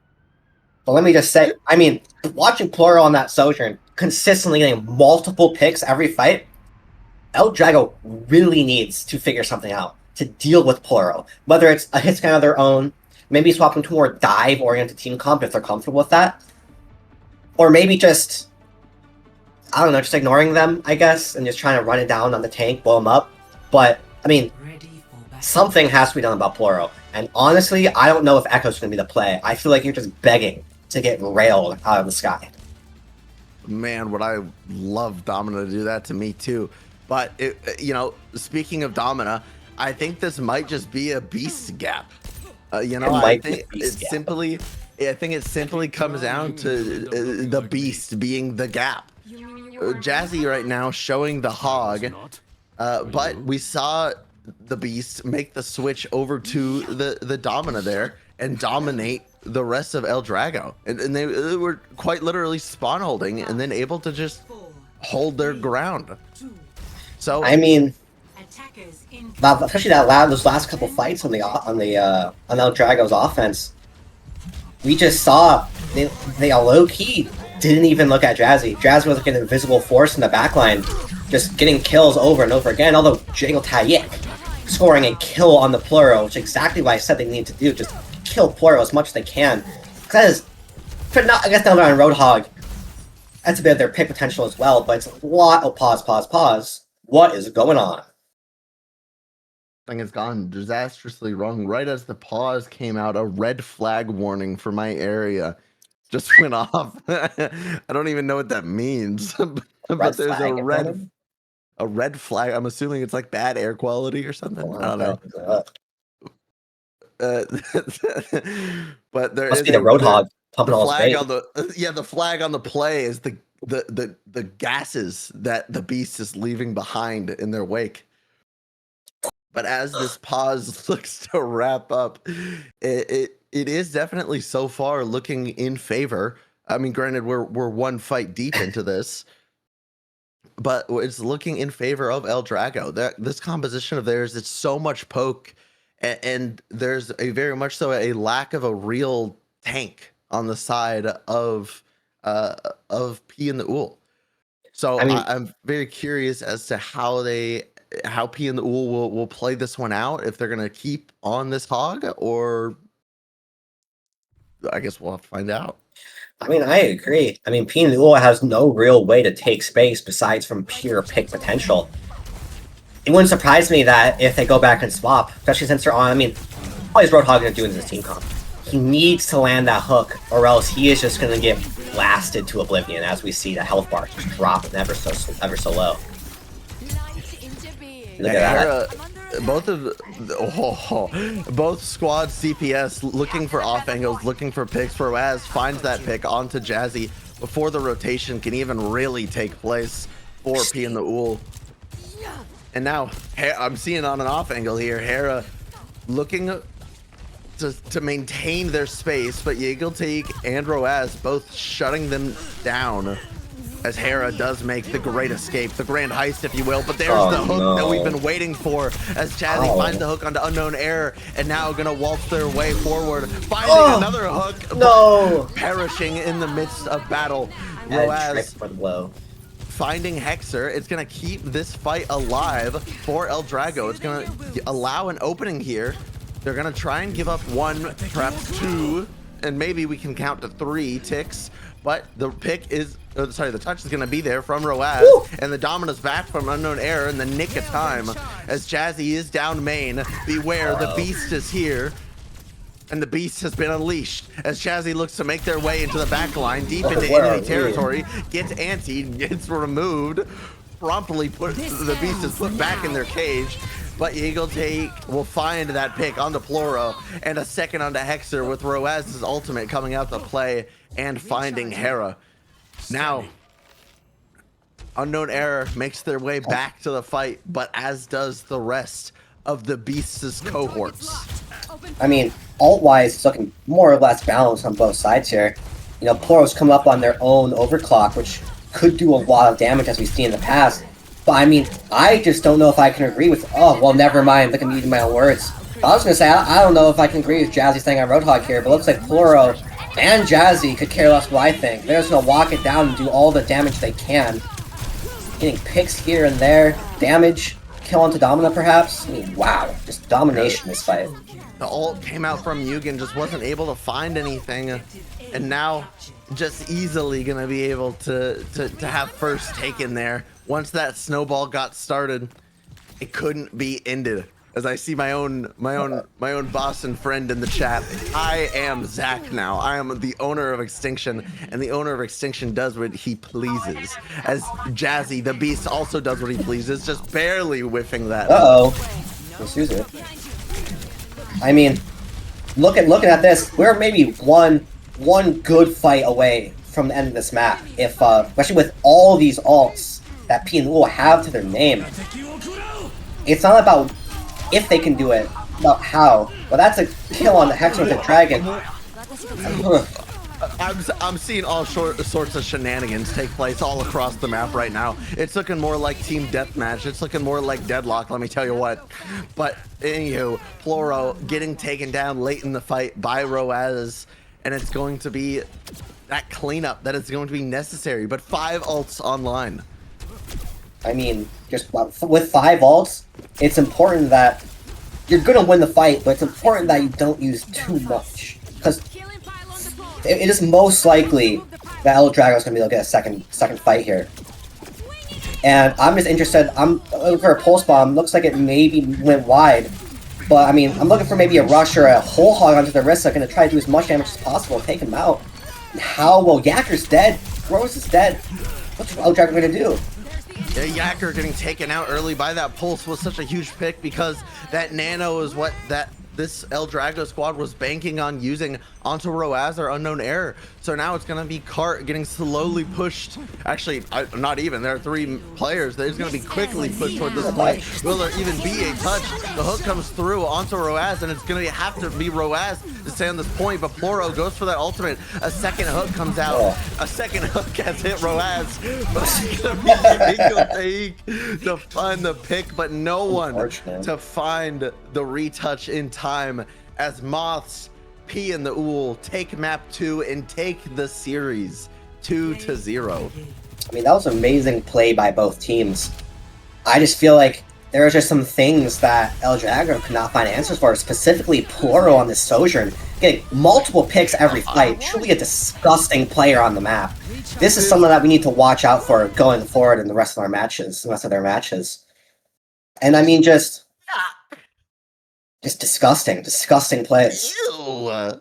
But let me just say, I mean, watching Ploro on that Sojourn, consistently getting multiple picks every fight, El Drago really needs to figure something out to deal with Ploro. Whether it's a hit scan of their own, maybe swap them to more dive-oriented team comp if they're comfortable with that. Or maybe just, I don't know, just ignoring them, I guess, and just trying to run it down on the tank, blow them up. But, I mean, something has to be done about Ploro. And honestly, I don't know if Echo's going to be the play. I feel like you're just begging to get railed out of the sky. Man, would I love Domina to do that to me too. But, you know, speaking of Domina, I think this might just be a beast gap. You know, I think it simply comes down to the beast being the gap. Jazzy right now showing the hog, but we saw the beast make the switch over to the Domina there and dominate the rest of El Drago, and they were quite literally spawn holding and then able to just hold their ground. So I mean, especially those last couple fights on El Drago's offense, we just saw they low key didn't even look at Jazzy. Jazzy was like an invisible force in the backline, just getting kills over and over again. Although Yeagle Taik scoring a kill on the Pluro, which is exactly what I said they need to do, just kill Pluro as much as they can. Because I guess now they're on Roadhog. That's a bit of their pick potential as well, but it's a lot of pause. What is going on? Thing has gone disastrously wrong. Right as the pause came out, a red flag warning for my area just went off. I don't even know what that means. But there's a red flag. I'm assuming it's like bad air quality or something. I don't know. But there Must is be the Roadhog pumping the all his flag weight. on the flag on the play is the gases that the beast is leaving behind in their wake. But as this pause looks to wrap up, it is definitely so far looking in favor. I mean, granted, we're one fight deep into this, but it's looking in favor of El Drago. This composition of theirs, it's so much poke, and there's a very much so a lack of a real tank on the side of P and the OOL. So I mean, I'm very curious as to how P and the OOL will play this one out, if they're gonna keep on this hog, or I guess we'll have to find out. I mean, I agree. I mean, P and OOL has no real way to take space besides from pure pick potential. It wouldn't surprise me that if they go back and swap, especially since they're on. I mean, all he's Roadhog gonna do in this team comp. He needs to land that hook, or else he is just gonna get blasted to oblivion. As we see the health bar just drop ever so low. Look at that. Both squads CPS looking for off angles, looking for picks. Roaz finds that pick onto Jazzy before the rotation can even really take place for P and the OOL. And now I'm seeing on an off angle here, Hera looking to maintain their space, but Yeagle and Roaz both shutting them down, as Hera does make the great escape, the grand heist, if you will. But there's the hook that we've been waiting for, as Jazzy finds the hook onto Unknown Air, and now gonna waltz their way forward, finding another hook. No! Perishing in the midst of battle. Roaz finding Hexer. It's gonna keep this fight alive for El Drago. It's gonna allow an opening here. They're gonna try and give up one, perhaps two, and maybe we can count to 3 ticks. But the pick is, the touch is going to be there from Roaz. Woo! And the Dominus back from Unknown Air in the nick of time. As Jazzy is down main, beware, the Beast is here. And the Beast has been unleashed. As Jazzy looks to make their way into the back line, deep into enemy territory, gets antied, gets removed. Promptly the Beast is put back in their cage. But Eagle will find that pick onto Ploro, and a second onto Hexer, with Roaz's ultimate coming out to play and finding Hera. Now, Unknown Air makes their way back to the fight, but as does the rest of the Beast's cohorts. I mean, ult-wise, it's looking more or less balanced on both sides here. You know, Ploro's come up on their own overclock, which could do a lot of damage, as we've seen in the past. But I mean, I just don't know if I can agree with. Oh, well, never mind. Look at me using my own words. I was gonna say I don't know if I can agree with Jazzy saying on Roadhog here, but it looks like Ploro and Jazzy could care less what I think. They're just gonna walk it down and do all the damage they can. Getting picks here and there, damage, kill onto Domina perhaps. I mean, wow, just domination this fight. The ult came out from Yugen, just wasn't able to find anything, and now just easily gonna be able to have first taken there. Once that snowball got started, it couldn't be ended. As I see my own boss and friend in the chat, I am Zach now. I am the owner of Extinction, and the owner of Extinction does what he pleases. As Jazzy, the Beast, also does what he pleases, just barely whiffing that. Let's use it. I mean, looking at this, we're maybe one good fight away from the end of this map. If especially with all these ults that P and OOL have to their name, it's not about if they can do it, about how. Well, that's a kill on the Hexer with the dragon. I'm seeing all sorts of shenanigans take place all across the map right now. It's looking more like team deathmatch. It's looking more like deadlock, let me tell you what. But anywho, Ploro getting taken down late in the fight by Roaz, and it's going to be that cleanup that is going to be necessary. But 5 ults online. I mean, just with 5 ults, it's important that you're gonna win the fight, but it's important that you don't use too much, because it is most likely that El Drago's gonna be looking at a second fight here. And I'm just interested. I'm looking for a pulse bomb. Looks like it maybe went wide, but I mean, I'm looking for maybe a rush or a whole hog onto the wrist. I'm gonna try to do as much damage as possible, take him out. How? Well, Yakker's dead. Rose is dead. What's El Drago gonna do? Yacker getting taken out early by that pulse was such a huge pick because that nano is what this El Drago squad was banking on using onto Roaz or Unknown Error. So now it's going to be Cart getting slowly pushed. Actually, not even. There are 3 players. They're going to be quickly pushed toward this point. Will there even be a touch? The hook comes through onto Roaz, and it's going to have to be Roaz to stay on this point. But Ploro goes for that ultimate. A second hook comes out. A second hook has hit Roaz. But it's going to be Take to find the pick, but no one to find the retouch in time as Moths, P and the OOL take map 2 and take the series 2-0. I mean, that was amazing play by both teams. I just feel like there are just some things that El Drago could not find answers for, specifically Ploro on this Sojourn, getting multiple picks every fight. Truly a disgusting player on the map. This is something that we need to watch out for going forward in the rest of our matches, the rest of their matches. And I mean, just disgusting plays. Ew.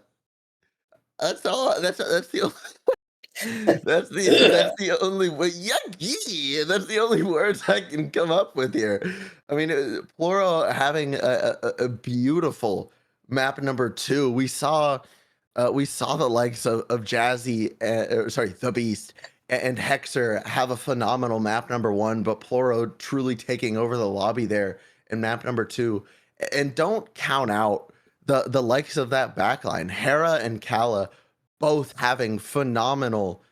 That's all. That's the only. That's the only way. Yucky. That's the only words I can come up with here. I mean, Ploro having a beautiful map number 2. We saw the likes of Jazzy, the Beast, and Hexer have a phenomenal map number 1, but Ploro truly taking over the lobby there in map number 2. And don't count out the likes of that backline, Hera and Kala, both having phenomenal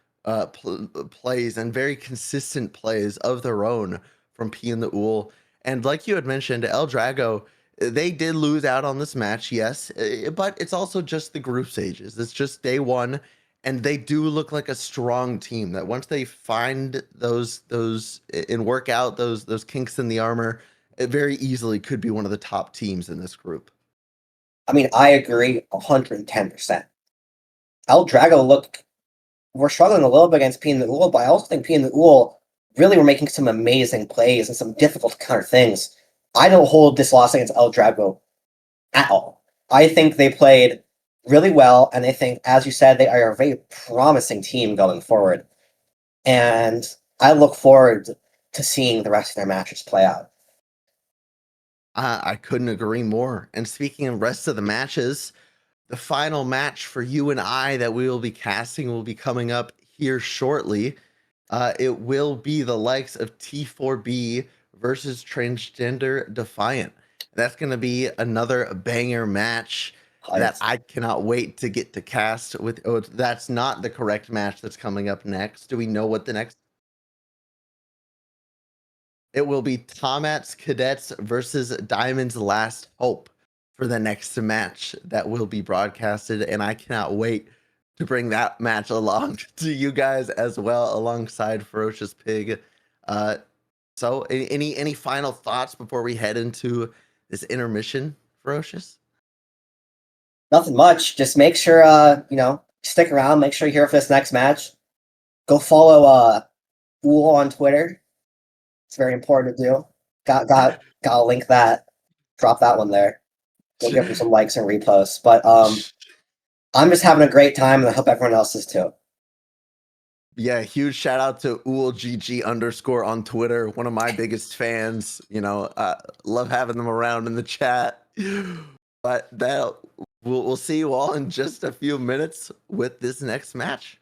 plays and very consistent plays of their own from P and the OOL. And like you had mentioned, El Drago, they did lose out on this match, yes, but it's also just the group stages. It's just day 1, and they do look like a strong team that once they find those and work out those kinks in the armor, it very easily could be one of the top teams in this group. I mean, I agree 110%. El Drago we're struggling a little bit against P and the OOL, but I also think P and the OOL really were making some amazing plays and some difficult to counter things. I don't hold this loss against El Drago at all. I think they played really well, and I think, as you said, they are a very promising team going forward. And I look forward to seeing the rest of their matches play out. I couldn't agree more. And speaking of rest of the matches, the final match for you and I that we will be casting will be coming up here shortly. It will be the likes of T4B versus Transgender Defiant. That's going to be another banger match that I cannot wait to get to cast with. Oh, that's not the correct match that's coming up next. Do we know what the next? It will be Tomat's Cadets versus Diamond's Last Hope for the next match that will be broadcasted, and I cannot wait to bring that match along to you guys as well, alongside Ferocious Pig. So, any final thoughts before we head into this intermission, Ferocious? Nothing much. Just make sure stick around. Make sure you're here for this next match. Go follow OOL on Twitter. It's very important to do. Gotta link that. Drop that one there. We'll give them some likes and reposts. But I'm just having a great time, and I hope everyone else is too. Yeah, huge shout out to OOLGG_ on Twitter. One of my biggest fans. Love having them around in the chat. But we'll see you all in just a few minutes with this next match.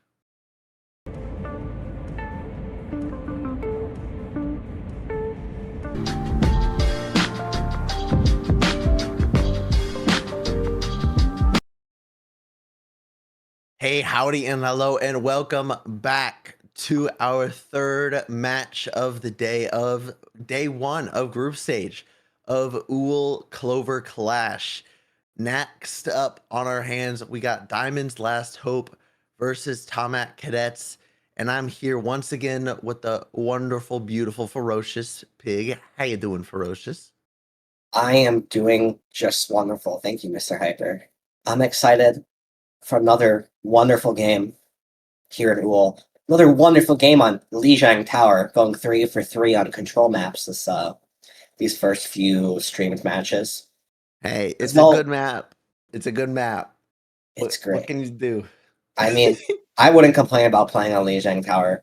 Hey, howdy and hello, and welcome back to our third match of the day of day 1 of group stage of OOL Clover Clash. Next up on our hands, we got Diamond's Last Hope versus Tomat Cadets, and I'm here once again with the wonderful, beautiful, Ferocious Pig. How you doing, Ferocious? I am doing just wonderful. Thank you, Mr. Hyper. I'm excited for another wonderful game here at OOL. Another wonderful game on Lijiang Tower, going 3 for 3 on control maps these first few streamed matches. Hey, it's a good map. It's a good map. It's great. What can you do? I mean, I wouldn't complain about playing on Lijiang Tower.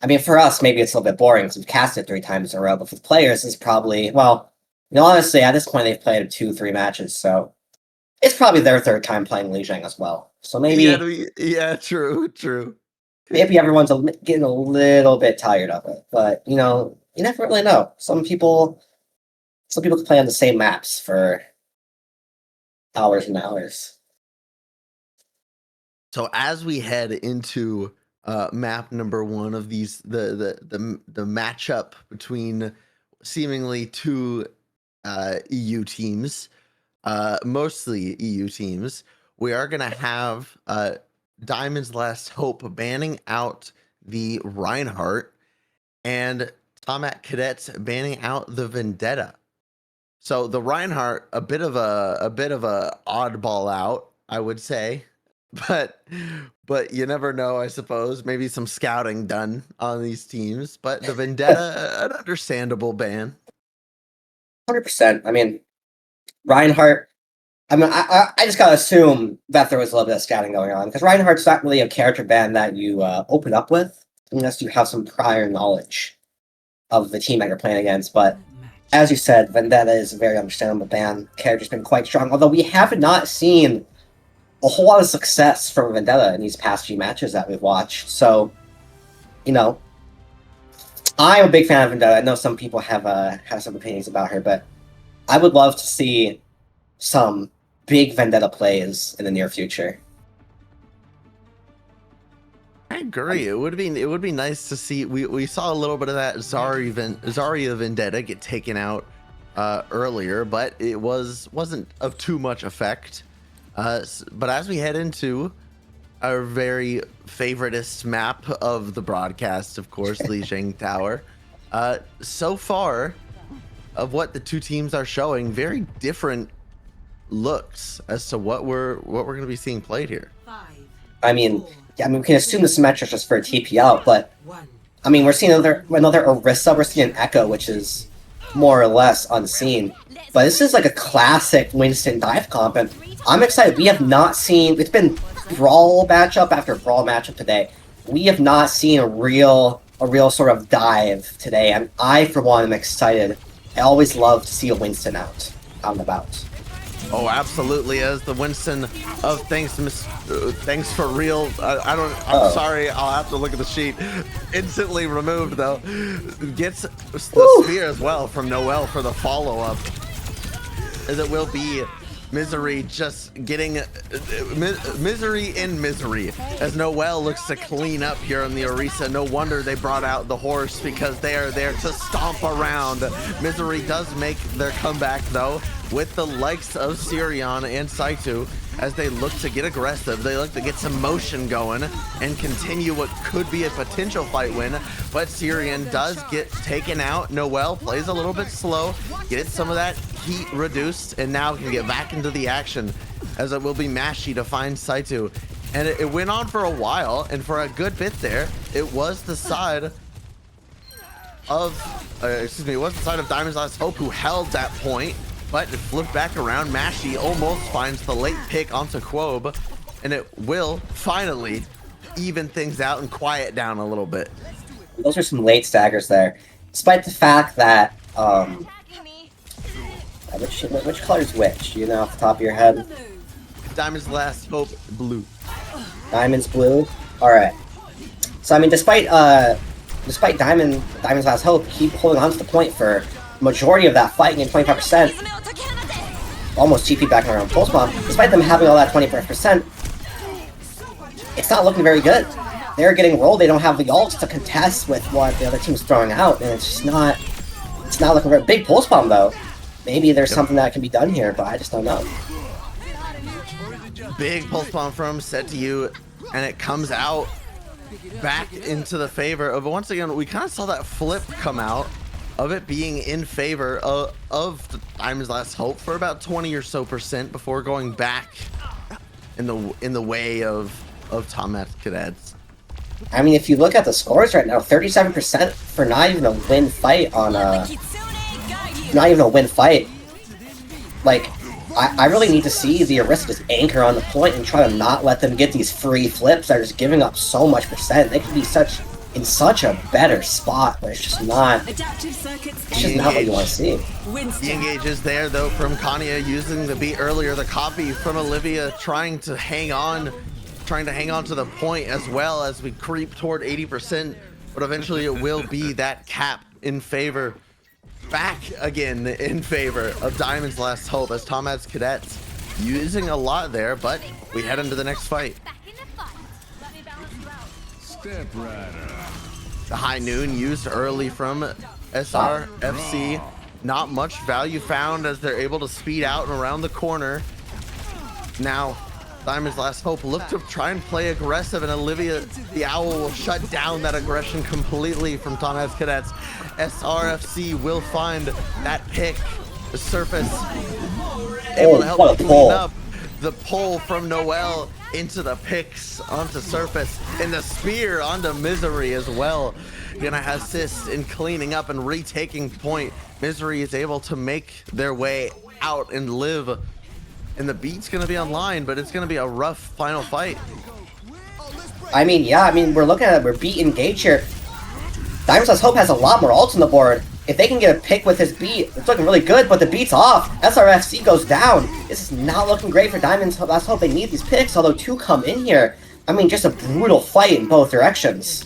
I mean, for us, maybe it's a little bit boring because we've cast it 3 times in a row, but for the players, it's probably, well, honestly, at this point, they've played 2-3 matches, so it's probably their 3rd time playing Li Zhang as well. So maybe, Yeah, true. maybe everyone's getting a little bit tired of it, but, you never really know. Some people can play on the same maps for hours and hours. So as we head into map number 1 of these, the matchup between seemingly 2 EU teams, mostly EU teams, we are gonna have Diamond's Last Hope banning out the Reinhardt and Tomat Cadets banning out the Vendetta. So the Reinhardt, a bit of a oddball out, I would say, but you never know. I suppose maybe some scouting done on these teams, but the Vendetta, an understandable ban. 100%. I mean, Reinhardt. I mean, I just gotta assume that there was a little bit of scouting going on because Reinhardt's not really a character ban that you open up with unless you have some prior knowledge of the team that you're playing against. But as you said, Vendetta is a very understandable ban. Character's been quite strong, although we have not seen a whole lot of success from Vendetta in these past few matches that we've watched. So, I'm a big fan of Vendetta. I know some people have some opinions about her, but I would love to see some big Vendetta plays in the near future. I agree. It would be nice to see. We saw a little bit of that Zarya Vendetta get taken out earlier, but it wasn't of too much effect. But as we head into our very favoritist map of the broadcast, of course, Lijiang Tower, so far of what the 2 teams are showing, very different looks as to what we're going to be seeing played here. I mean, we can assume this match is just for a TP out, but I mean, we're seeing another Orisa, we're seeing an Echo, which is more or less unseen. But this is like a classic Winston dive comp, and I'm excited. We have not seen, it's been brawl matchup after brawl matchup today. We have not seen a real sort of dive today, and I, for one, am excited. I always love to see a Winston out and about. Oh, absolutely. As the Winston of thanks for real. I'm sorry. I'll have to look at the sheet. Instantly removed though. Gets the spear as well from Noel for the follow up. As it will be Misery just getting misery in misery as Noel looks to clean up here on the Orisa. No wonder they brought out the horse because they are there to stomp around. Misery does make their comeback though with the likes of Sirion and Saitu as they look to get aggressive. They look to get some motion going and continue what could be a potential fight win, but Sirion does get taken out. Noel plays a little bit slow, gets some of that heat reduced, and now can get back into the action as it will be Mashy to find Saitu. And it went on for a while, and for a good bit there, it was the side of, it was the side of Diamond's Last Hope who held that point, but it flipped back around. Mashy almost finds the late pick onto Quob, and it will finally even things out and quiet down a little bit. Those are some late staggers there, despite the fact that, which color is which? You know off the top of your head? Diamond's Last Hope, blue. Diamond's blue? Alright. So, I mean, despite Diamond's Last Hope, keep holding on to the point for majority of that fight, getting 25%. Almost GP back around Pulse Bomb. Despite them having all that 25%, it's not looking very good. They're getting rolled, they don't have the ults to contest with what the other team's throwing out, and it's just not, looking very big Pulse Bomb though. Maybe there's something that can be done here, but I just don't know. Big Pulse Bomb from Set to You, and it comes out back into the favor of, once again, we kind of saw that flip come out of it being in favor of Diamond's Last Hope for about 20 or so % before going back in the way of Tomat Cadets. I mean, if you look at the scores right now, 37% for not even a win fight on Like, I really need to see the Orisa just anchor on the point and try to not let them get these free flips that are just giving up so much %. They could be such in such a better spot, but it's just not. Adaptive circuits. It's just not what you want to see. The engage is there though from Kanya using the beat earlier, the copy from Olivia trying to hang on to the point as well as we creep toward 80%, but eventually it will be that cap in favor, back again in favor of Diamond's Last Hope as Tomad's Cadets using a lot there, but we head into the next fight. The high noon used early from SRFC. Not much value found as they're able to speed out and around the corner. Now, Diamond's Last Hope look to try and play aggressive, and Olivia the Owl will shut down that aggression completely from Tomad's Cadets. SRFC will find that pick. The Surface able to help clean up the pull from Noel into the picks onto Surface, and the spear onto Misery as well. Gonna assist in cleaning up and retaking point. Misery is able to make their way out and live, and the beat's gonna be online, but it's gonna be a rough final fight. I mean, yeah, I mean, we're looking at it, we're beat engaged here. Diamond's Last Hope has a lot more ults on the board. If they can get a pick with his beat, it's looking really good, but the beat's off. SRFC goes down. This is not looking great for Diamond's Last Hope. They need these picks, although 2 come in here. I mean, just a brutal fight in both directions.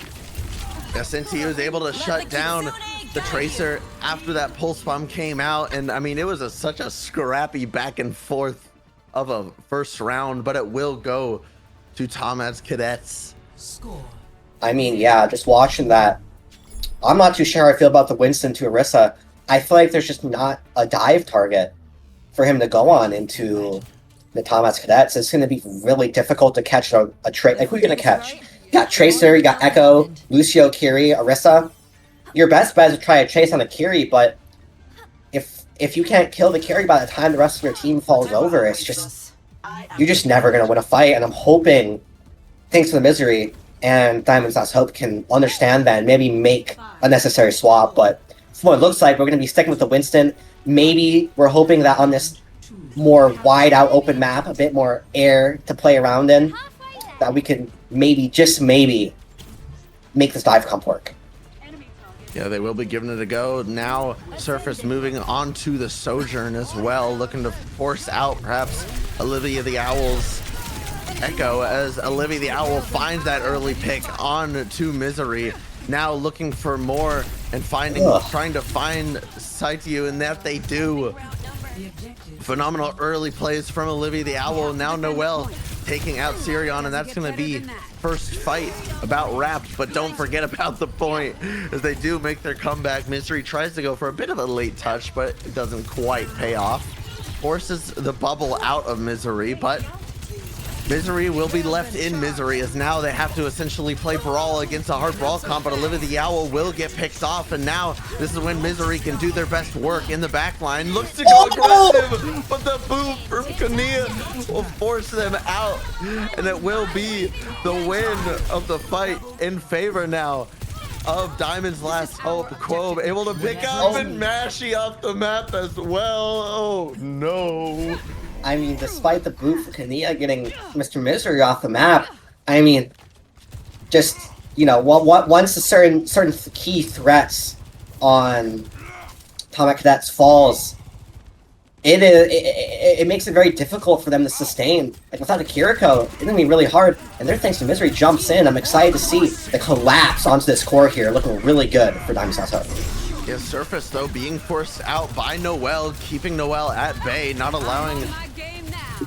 Yeah, since he was able to shut down the Tracer after that pulse bomb came out, and I mean, it was such a scrappy back and forth of a first round, but it will go to Tomad's Cadets. I mean, yeah, just watching that, I'm not too sure how I feel about the Winston to Orisa. I feel like there's just not a dive target for him to go on into the Tomad's Cadets. It's going to be really difficult to catch a trade. Like, who are you going to catch? You got Tracer, you got Echo, Lucio, Kiri, Orisa. Your best bet is to try a chase on a Kiri, but if you can't kill the Kiri by the time the rest of your team falls over, it's just, you're just never going to win a fight. And I'm hoping, thanks to the Misery and Diamond's Last Hope, can understand that and maybe make a necessary swap. But from what it looks like, we're going to be sticking with the Winston. Maybe we're hoping that on this more wide out open map, a bit more air to play around in, that we can maybe, just maybe, make this dive comp work. Yeah, they will be giving it a go. Now, Surface moving on to the Sojourn as well, looking to force out perhaps Olivia the Owl's Echo, as Olivia the Owl finds that early pick on to Misery. Now looking for more and trying to find Saityu, and that they do. Phenomenal early plays from Olivia the Owl. Now Noel taking out Sirion, and that's going to be first fight about wrapped, but don't forget about the point as they do make their comeback. Misery tries to go for a bit of a late touch, but it doesn't quite pay off. Forces the bubble out of Misery, but Misery will be left in misery as now they have to essentially play Brawl against a hard Brawl comp, but Olivia the Owl will get picked off, and now this is when Misery can do their best work in the back line. Looks to go aggressive, but the boot from Kania will force them out, and it will be the win of the fight in favor now of Diamond's Last Hope. Quobe able to pick up and Mashy off the map as well. Oh no. I mean, despite the boot for Kania getting Mr. Misery off the map, I mean, just, you know, once a certain key threats on Tomad's Cadets falls, it makes it very difficult for them to sustain. Like, without the Kiriko, it's gonna be really hard. And their thanks to Misery jumps in. I'm excited to see the collapse onto this core here, looking really good for Diamond's Last Hope. Yeah, Surface though being forced out by Noel, keeping Noel at bay, not allowing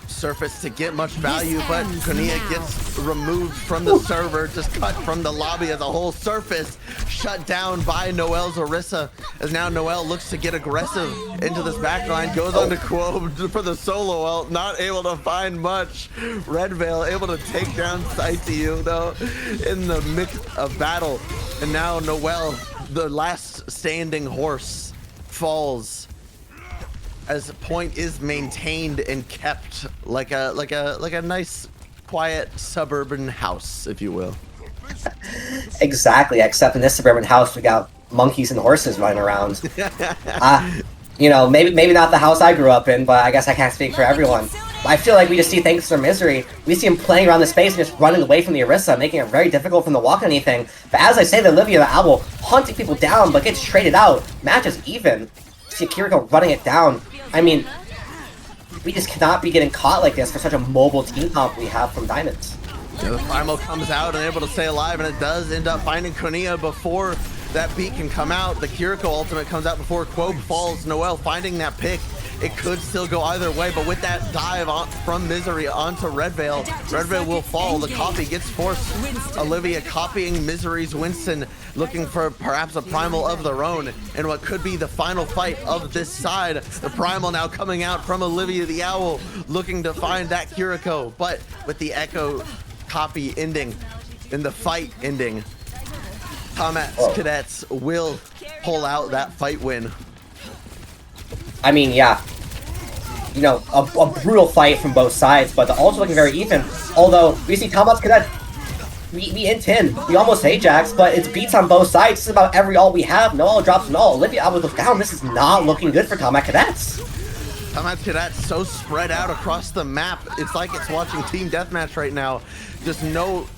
Surface to get much value, but Kania gets removed from the server, just cut from the lobby as a whole. Surface shut down by Noel's Orisa, as now Noel looks to get aggressive into this backline, goes on to Quobe for the solo ult, not able to find much. Red Veil able to take down Saityu though in the mix of battle, and now Noel, the last standing horse, falls as point is maintained and kept like a nice quiet suburban house, if you will. Exactly, except in this suburban house we got monkeys and horses running around. You know, maybe not the house I grew up in, but I guess I can't speak for everyone. I feel like we just see, thanks to Misery, we see him playing around the space and just running away from the Orisa, making it very difficult for him to walk on anything. But as I say, the Olivia the Owl hunting people down, but gets traded out. Match is even. See Kiriko running it down. I mean, we just cannot be getting caught like this for such a mobile team comp we have from Diamonds. Yeah, the Primal comes out and able to stay alive, and it does end up finding Konia before that beat can come out. The Kiriko ultimate comes out before Quote falls. Noel finding that pick. It could still go either way, but with that dive from Misery onto Red Veil will fall. The copy gets forced. Olivia copying Misery's Winston, looking for perhaps a Primal of their own in what could be the final fight of this side. The Primal now coming out from Olivia the Owl, looking to find that Kiriko, but with the Echo copy ending and the fight ending, Tomat's Cadets will pull out that fight win. I mean, yeah. You know, a brutal fight from both sides, but they're also looking very even. Although, we see Tomat's Cadet, we int 10. We almost Ajax, but it's beats on both sides. This is about every ult we have. No ult drops, no. Olivia Alba goes down. This is not looking good for Tomat Cadets. Tomat Cadets so spread out across the map. It's like it's watching Team Deathmatch right now. Just no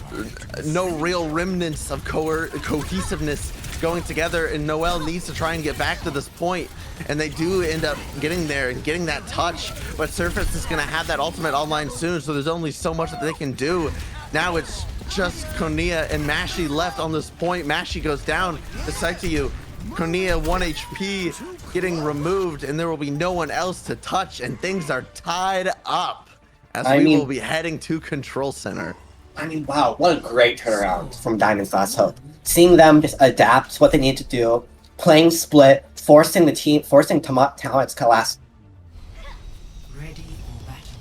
real remnants of cohesiveness going together, and Noel needs to try and get back to this point, and they do end up getting there and getting that touch, but Surface is going to have that ultimate online soon, so there's only so much that they can do. Now it's just Konia and Mashi left on this point. Mashi goes down to Saikyu. Konia 1 HP getting removed, and there will be no one else to touch, and things are tied up as we will be heading to Control Center. I mean, wow, what a great turnaround from Diamond's Last Hope. Seeing them just adapt to what they need to do, playing split, forcing Tomat's Calas. Ready for battle.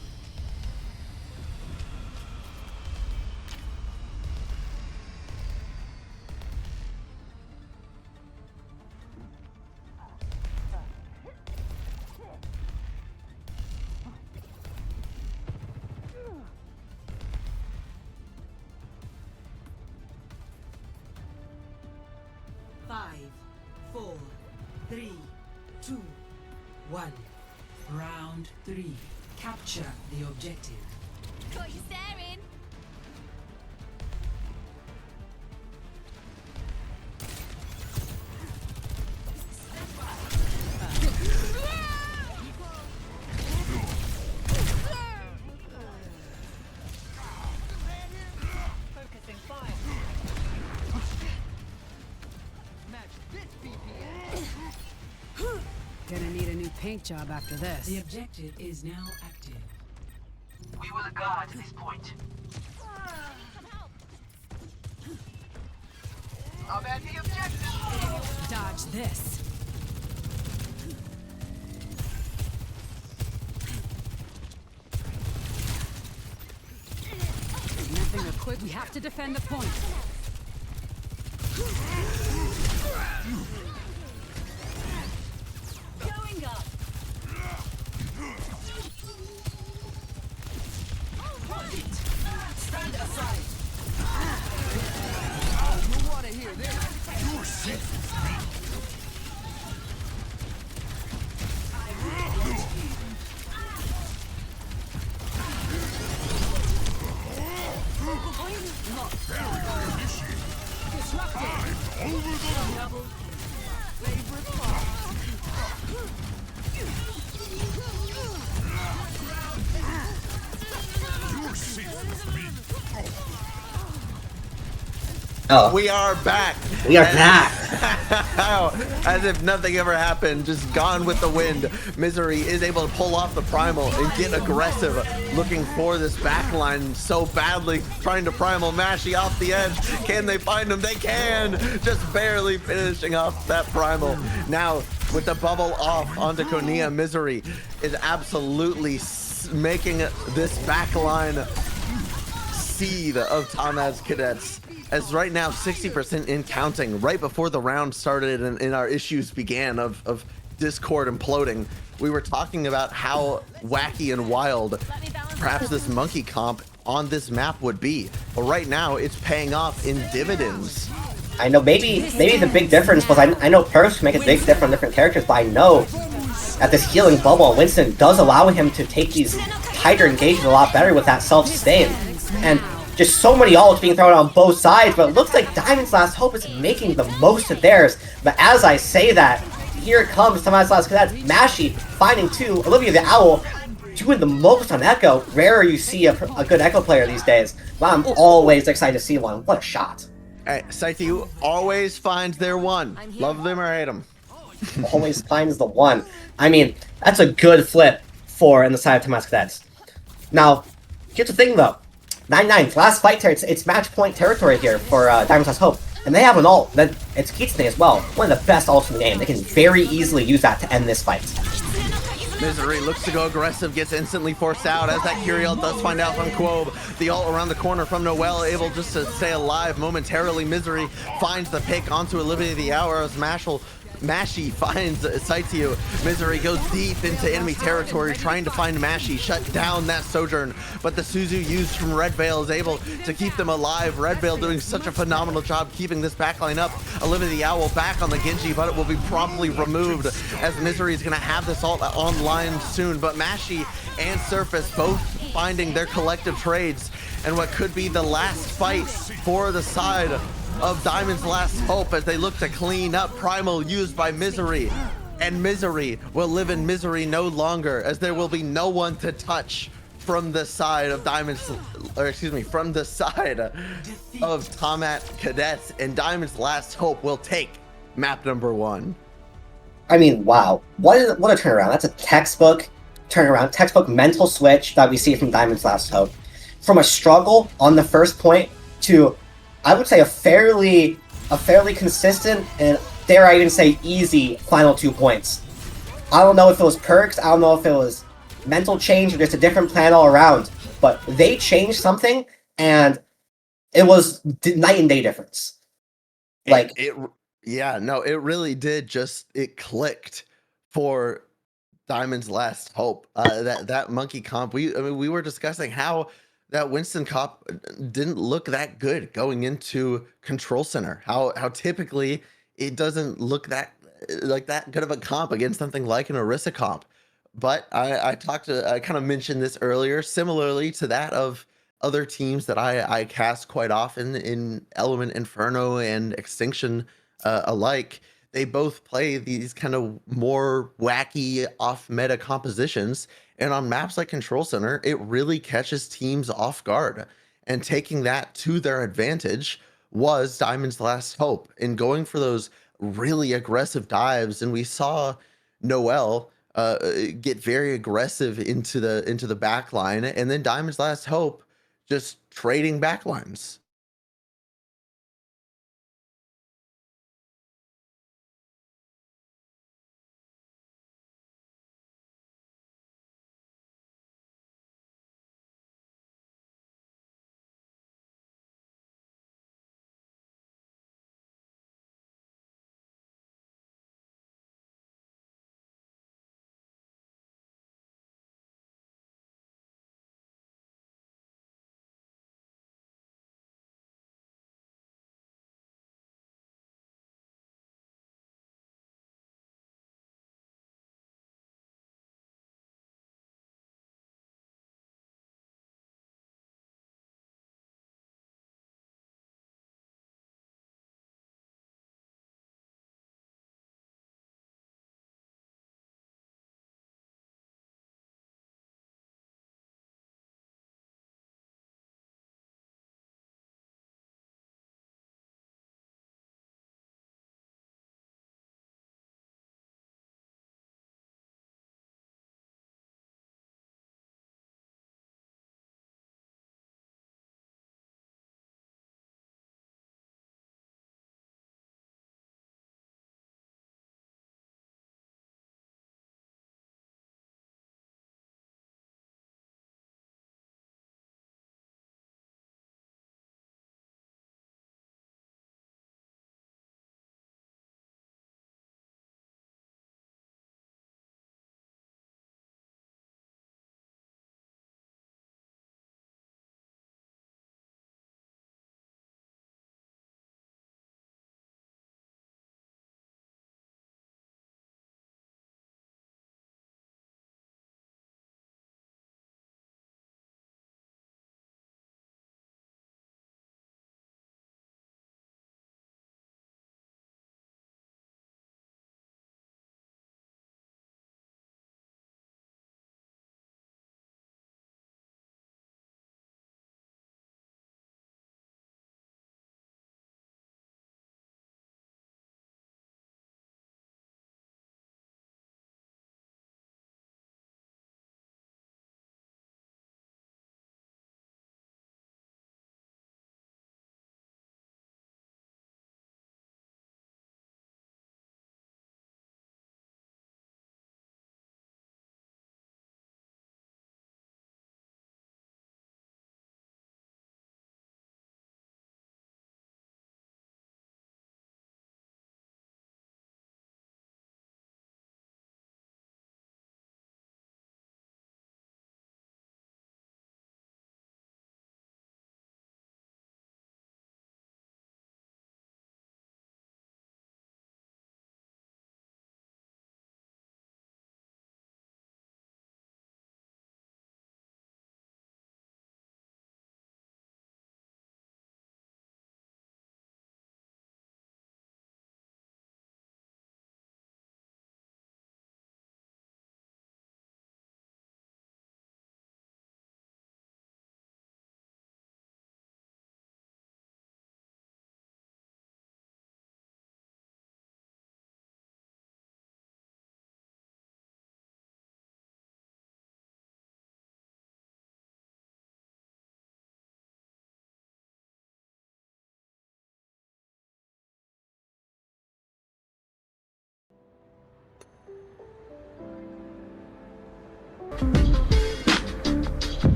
Five, 4, 3, 2, 1. Round 3. Capture the objective. Got you staring. Focusing fire. Gonna need a new paint job after this. The objective is now active. We will guard this point. I'm at the objective. Dodge this. Nothing or quick. We have to defend the point. Going up. Stand aside. You wanna hear this? You're safe with me. Oh, We are back. we are back. As if nothing ever happened, just gone with the wind. Misery is able to pull off the Primal and get aggressive, looking for this backline so badly, trying to Primal Mashi off the edge. Can they find him? They can! Just barely finishing off that Primal. Now, with the bubble off onto Konia, Misery is absolutely making this backline seed of Tomat's Cadets. As right now, 60% in counting, right before the round started and our issues began of Discord imploding. We were talking about how wacky and wild perhaps this monkey comp on this map would be. But right now, it's paying off in dividends. I know maybe the big difference was I know perks make a big difference on different characters, but I know that this healing bubble on Winston does allow him to take these Hydra engages a lot better with that self-sustain. And just so many ults being thrown on both sides, but it looks like Diamond's Last Hope is making the most of theirs. But as I say that, here comes Diamond's Last Cadet, Mashy finding two, Olivia the Owl doing the most on Echo. Rare you see a good Echo player these days, but I'm always excited to see one. What a shot. Hey, Scythe always finds their one. Love them or hate them. Always finds the one. I mean, that's a good flip for in the side of Tomas Cadets. Now, here's the thing though. 9-9, last fight here, it's match point territory here for Diamond's Last Hope. And they have an ult, that it's Kitsune as well. One of the best ults in the game. They can very easily use that to end this fight. Misery looks to go aggressive, gets instantly forced out as that Curiel does find out from Quobe. The ult around the corner from Noelle, able just to stay alive momentarily. Misery finds the pick onto Olivia the Hour as Mashy finds Scythe. Misery goes deep into enemy territory trying to find Mashy, shut down that Sojourn, but the Suzu used from Red Veil is able to keep them alive. Red Veil doing such a phenomenal job keeping this backline up. Olivia the Owl back on the Genji, but it will be promptly removed as Misery is going to have this ult online soon. But Mashy and Surface both finding their collective trades, and what could be the last fight for the side of Diamond's Last Hope as they look to clean up. Primal used by Misery, and Misery will live in misery no longer as there will be no one to touch from the side of from the side of Tomat Cadets, and Diamond's Last Hope will take map number 1. I mean, wow. What a turnaround. That's a textbook turnaround, textbook mental switch that we see from Diamond's Last Hope. From a struggle on the first point to, I would say, a fairly consistent and, dare I even say, easy final 2 points. I don't know if it was perks, I don't know if it was mental change or just a different plan all around, but they changed something, and it was night and day difference. Like, it really did. It clicked for Diamond's Last Hope. That monkey comp, we were discussing how that Winston comp didn't look that good going into Control Center. How typically it doesn't look that good of a comp against something like an Orisa comp. But I kind of mentioned this earlier, similarly to that of other teams that I cast quite often in Element Inferno and Extinction alike. They both play these kind of more wacky off-meta compositions, and on maps like Control Center, it really catches teams off guard. And taking that to their advantage was Diamond's Last Hope in going for those really aggressive dives. And we saw Noelle get very aggressive into the back line, and then Diamond's Last Hope just trading backlines.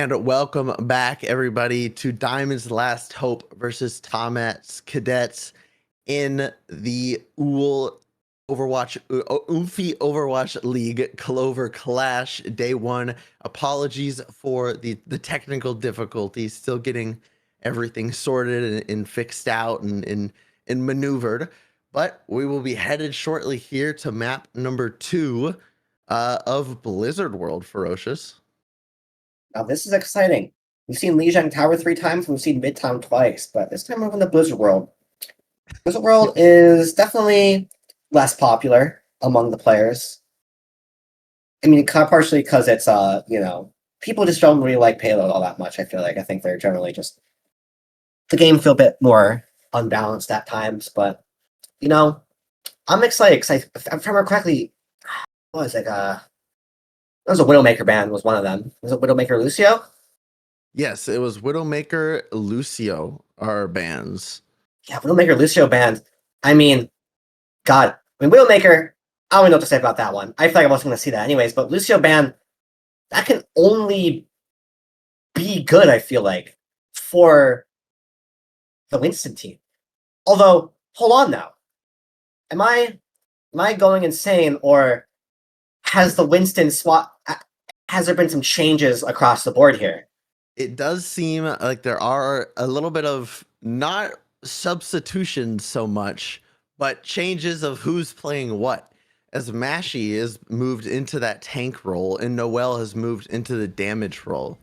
And welcome back, everybody, to Diamond's Last Hope versus Tomat's Cadets in the OOL Overwatch, Oofy Overwatch League Clover Clash Day 1. Apologies for the technical difficulties, still getting everything sorted and fixed out and maneuvered. But we will be headed shortly here to map number 2 of Blizzard World, Ferocious. Now this is exciting. We've seen Lijiang Tower 3 times, and we've seen Midtown twice, but this time we're in the Blizzard World. Blizzard World is definitely less popular among the players. I mean, partially because it's, people just don't really like Payload all that much, I feel like. I think they're generally just... The game feel a bit more unbalanced at times, but, I'm excited, because if I remember correctly, what was it, there was a Widowmaker band, was one of them. Was it Widowmaker Lucio? Yes, it was Widowmaker, Lucio are bands. Yeah, Widowmaker Lucio band. I mean, God. I mean, Widowmaker, I don't even know what to say about that one. I feel like I wasn't going to see that anyways, but Lucio band, that can only be good, I feel like, for the Winston team. Although, hold on now. Am I going insane, or has the Winston swap... Has there been some changes across the board here? It does seem like there are a little bit of not substitutions so much, but changes of who's playing what. As Mashy is moved into that tank role and Noel has moved into the damage role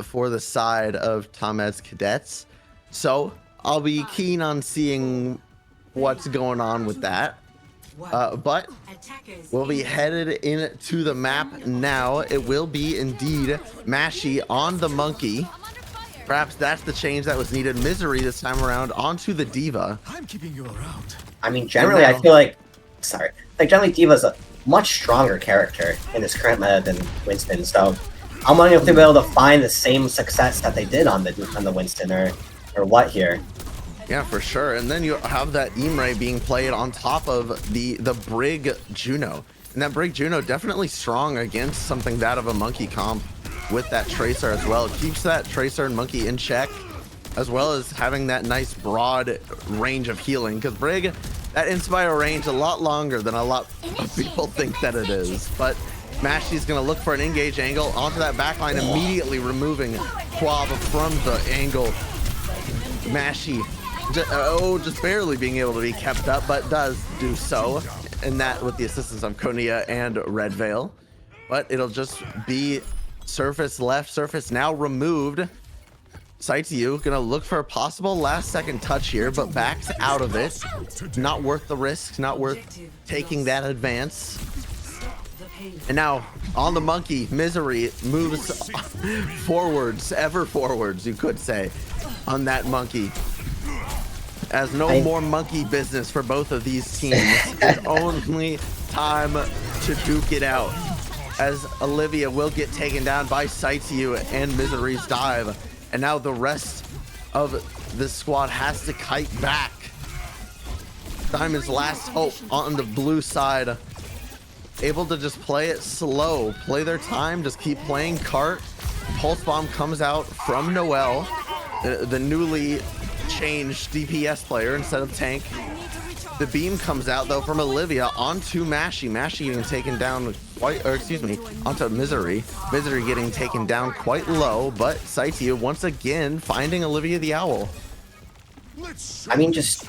for the side of Tomat's Cadets. So I'll be keen on seeing what's going on with that. But we'll be headed into the map now. It will be indeed Mashy on the Monkey. Perhaps that's the change that was needed. Misery this time around onto the Diva. I'm keeping you around. I mean, generally, I feel like... Sorry. Like, generally, Diva's a much stronger character in this current meta than Winston, so... I'm wondering if they'll be able to find the same success that they did on the Winston, or what here. Yeah, for sure. And then you have that Imre being played on top of the Brig Juno. And that Brig Juno definitely strong against something that of a Monkey comp with that Tracer as well. It keeps that Tracer and Monkey in check, as well as having that nice broad range of healing. Because Brig, that Inspire range a lot longer than a lot of people think that it is. But Mashy's going to look for an engage angle onto that backline, immediately removing Quab from the angle. Mashy just barely being able to be kept up, but does do so, and that with the assistance of Konya and Red Veil. But it'll just be surface left, surface now removed. Sightsview gonna look for a possible last second touch here, but backs out of it. Not worth the risk, not worth taking that advance. And now on the Monkey, Misery moves forwards, ever forwards, you could say, on that Monkey. As no more monkey business for both of these teams. It's only time to duke it out, as Olivia will get taken down by Sightsview and Misery's dive. And now the rest of this squad has to kite back. Diamond's Last Hope on the blue side, able to just play it slow, play their time, just keep playing cart. Pulse Bomb comes out from Noel, the newly changed DPS player instead of tank. The beam comes out though from Olivia onto Mashy. Mashy getting taken down onto Misery. Misery getting taken down quite low, but Sightsview once again finding Olivia the Owl. I mean, this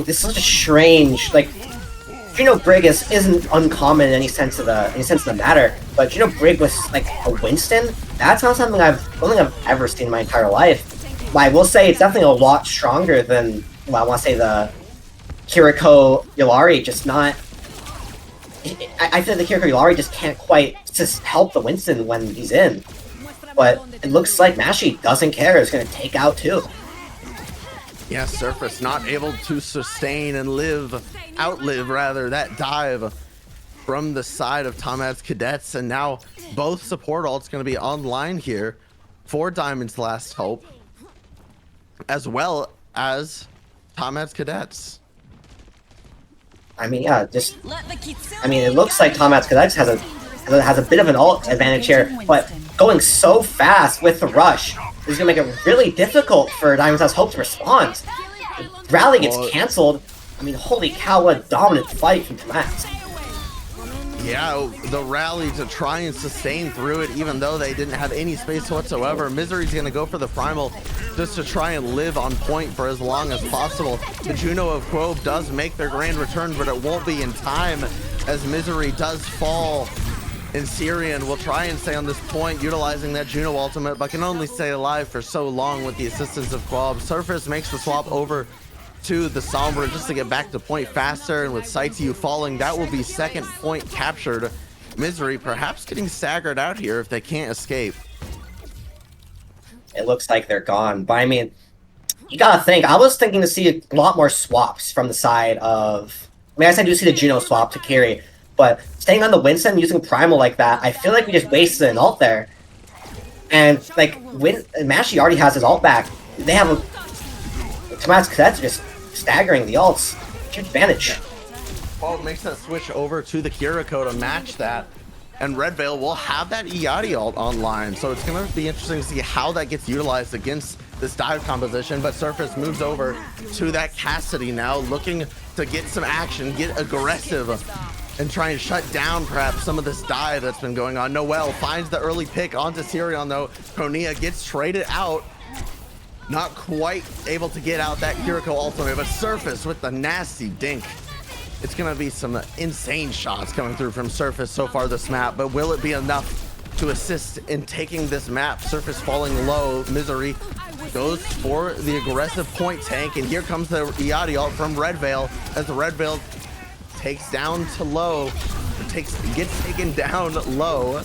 is such a strange, like, Juno Brig isn't uncommon in any sense of the matter, but Juno Brig with like a Winston, that's not something I don't think I've ever seen in my entire life. I will say it's definitely a lot stronger than, well, I want to say the Kiriko Yulari, just not... I feel like the Kiriko Yulari just can't quite just help the Winston when he's in. But it looks like Mashy doesn't care, is going to take out too. Yeah, Surface not able to sustain and outlive that dive from the side of Tomat's Cadets. And now both support ults going to be online here for Diamond's Last Hope, as well as Tomat's Cadets. I mean, yeah, it looks like Tomat's Cadets has a bit of an ult advantage here, but going so fast with the rush is going to make it really difficult for Diamond House Hope to respond. Rally gets canceled. I mean, holy cow, what a dominant fight from Tomas. Yeah, the rally to try and sustain through it, even though they didn't have any space whatsoever. Misery's going to go for the primal just to try and live on point for as long as possible. The Juno of Quobe does make their grand return, but it won't be in time as Misery does fall. And Syrian will try and stay on this point, utilizing that Juno ultimate, but can only stay alive for so long with the assistance of Quab. Surface makes the swap over to the Sombra just to get back to point faster, and with Sightseer falling, that will be second point captured. Misery perhaps getting staggered out here if they can't escape. It looks like they're gone, but I mean, you gotta think, I was thinking to see a lot more swaps from the side of, I mean, I do see the Juno swap to carry, but staying on the Winston using Primal like that, I feel like we just wasted an ult there. And like, when Mashy already has his ult back, they have a Tomas Cadets just staggering the ults. Huge advantage. Well, makes that switch over to the Kiriko to match that. And Red Veil will have that Iati ult online. So it's going to be interesting to see how that gets utilized against this dive composition. But Surface moves over to that Cassidy now, looking to get some action, get aggressive, and try and shut down perhaps some of this dive that's been going on. Noel finds the early pick onto Sirion though. Konia gets traded out. Not quite able to get out that Kiriko ultimate, but Surface with the nasty dink. It's going to be some insane shots coming through from Surface so far this map, but will it be enough to assist in taking this map? Surface falling low. Misery goes for the aggressive point tank, and here comes the Iati ult from Red Veil as the Red Veil takes down to low, gets taken down low,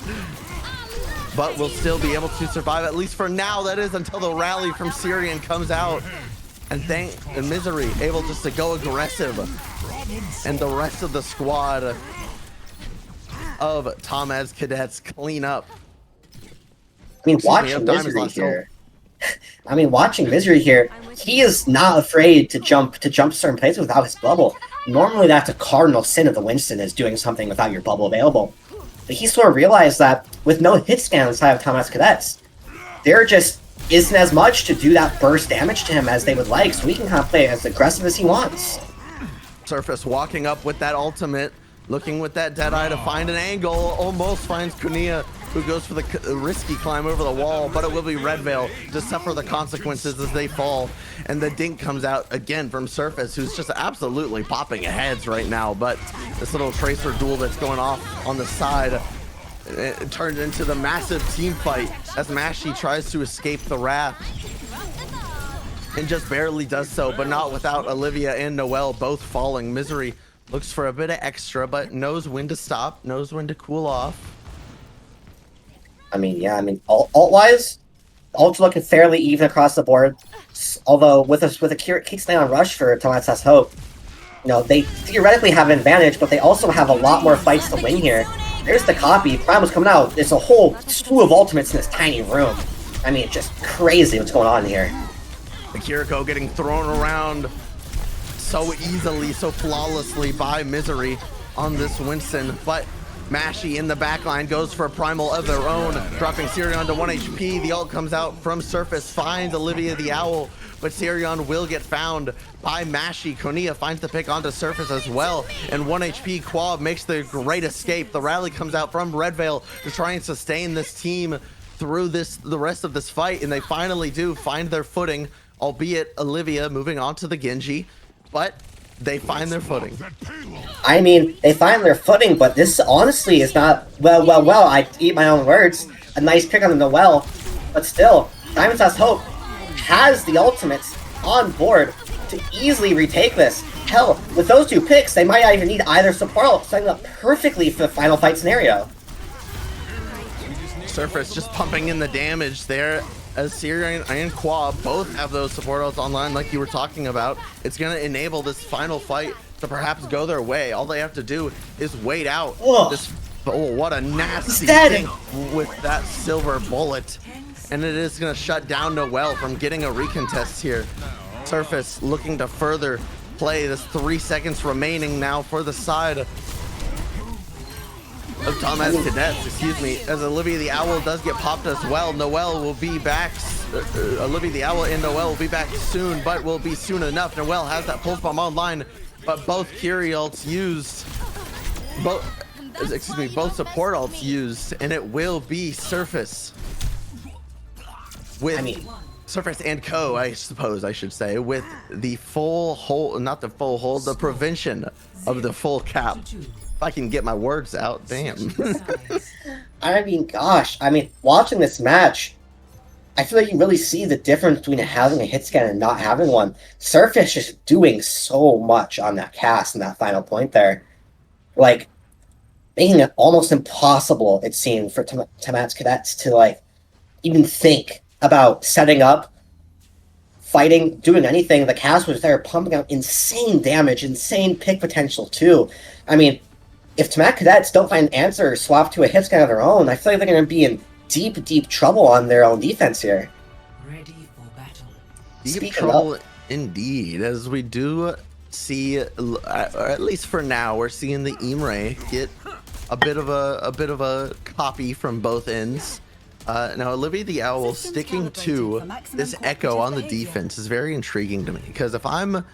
but will still be able to survive, at least for now, that is, until the rally from Syrian comes out. And Misery able just to go aggressive. And the rest of the squad of Tomaz Cadets clean up. I mean, watching Misery here. I mean, watching Misery here, he is not afraid to jump certain places without his bubble. Normally, that's a cardinal sin of the Winston, is doing something without your bubble available. But he sort of realized that with no hit scan inside of Tomaz Cadets, there just isn't as much to do that burst damage to him as they would like, so he can kind of play as aggressive as he wants. Surface walking up with that ultimate, looking with that Deadeye to find an angle, almost finds Kunia, who goes for the risky climb over the wall, but it will be Red Veil to suffer the consequences as they fall. And the dink comes out again from Surface, who's just absolutely popping heads right now, but this little Tracer duel that's going off on the side, it turns into the massive team fight as Mashy tries to escape the wrath. And just barely does so, but not without Olivia and Noel both falling. Misery looks for a bit of extra, but knows when to stop, knows when to cool off. I mean, yeah, I mean, ult-wise, ult's looking fairly even across the board. Although, with a keep staying on rush for Tomas Has Hope, you know, they theoretically have an advantage, but they also have a lot more fights to win here. There's the copy. Primal's coming out. There's a whole slew of ultimates in this tiny room. I mean, it's just crazy what's going on here. The Kiriko getting thrown around so easily, so flawlessly by Misery on this Winston, but Mashy in the backline goes for a primal of their own, dropping Sirion to 1 HP. The ult comes out from Surface, finds Olivia the Owl, but Sirion will get found by Mashy. Konia finds the pick onto Surface as well, and 1 HP Quab makes the great escape. The rally comes out from Red Veil to try and sustain this team through the rest of this fight, and they finally do find their footing, albeit Olivia moving on to the Genji, but they find their footing. I mean, they find their footing, but this honestly is not, well, I eat my own words. A nice pick on the Noel, but still, Diamond Has Hope has the ultimates on board to easily retake this. Hell, with those two picks, they might not even need either support, setting up perfectly for the final fight scenario. Surface just pumping in the damage there as Syrian and Quab both have those support ults online like you were talking about. It's going to enable this final fight to perhaps go their way. All they have to do is wait out this. Oh, what a nasty thing with that silver bullet. And it is going to shut down Noel from getting a recontest here. Surface looking to further play this 3 seconds remaining now for the side. of Thomas Cadets, excuse me, as Olivia the Owl does get popped as well. Noelle will be back. Olivia the Owl and Noelle will be back soon, but will be soon enough. Noelle has that pulse bomb online, but both Curie ults used. Both support ults used, and it will be Surface. With Surface and Co, I suppose I should say, with the full hold, not the full hold, the prevention of the full cap. If I can get my words out, damn. I mean, gosh, watching this match, I feel like you really see the difference between having a hit scan and not having one. Surface just doing so much on that cast and that final point there. Like, making it almost impossible, it seemed, for Tamat's Cadets to, like, even think about setting up, fighting, doing anything. The cast was there pumping out insane damage, insane pick potential, too. I mean, if Tamat Cadets don't find an answer or swap to a hit scan of their own, I feel like they're going to be in deep, deep trouble on their own defense here. Ready for battle. Deep trouble indeed, as we do see, or at least for now, we're seeing the Imre get a bit of a copy from both ends. Now Olivia the Owl sticking to this Echo on the defense is very intriguing to me, because if I'm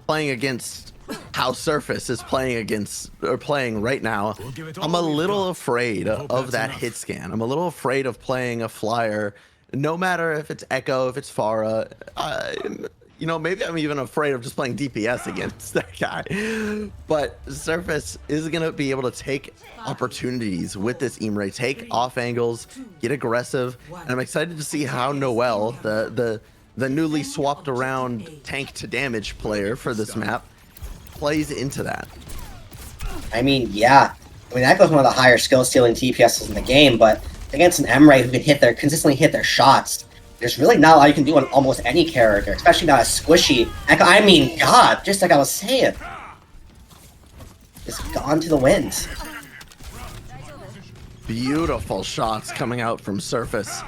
playing against how Surface is playing right now, I'm a little afraid of that hit scan. I'm a little afraid of playing a flyer, no matter if it's Echo, if it's Pharah. You know, maybe I'm even afraid of just playing DPS against that guy. But Surface is going to be able to take opportunities with this Imre, take off angles, get aggressive. And I'm excited to see how Noelle, the newly swapped around tank to damage player for this map, plays into that. I mean, yeah. Echo's one of the higher skill stealing TPSs in the game, but against an Emre who can consistently hit their shots, there's really not a lot you can do on almost any character, especially not a squishy Echo. I mean, God, just like I was saying. Just gone to the wind. Beautiful shots coming out from Surface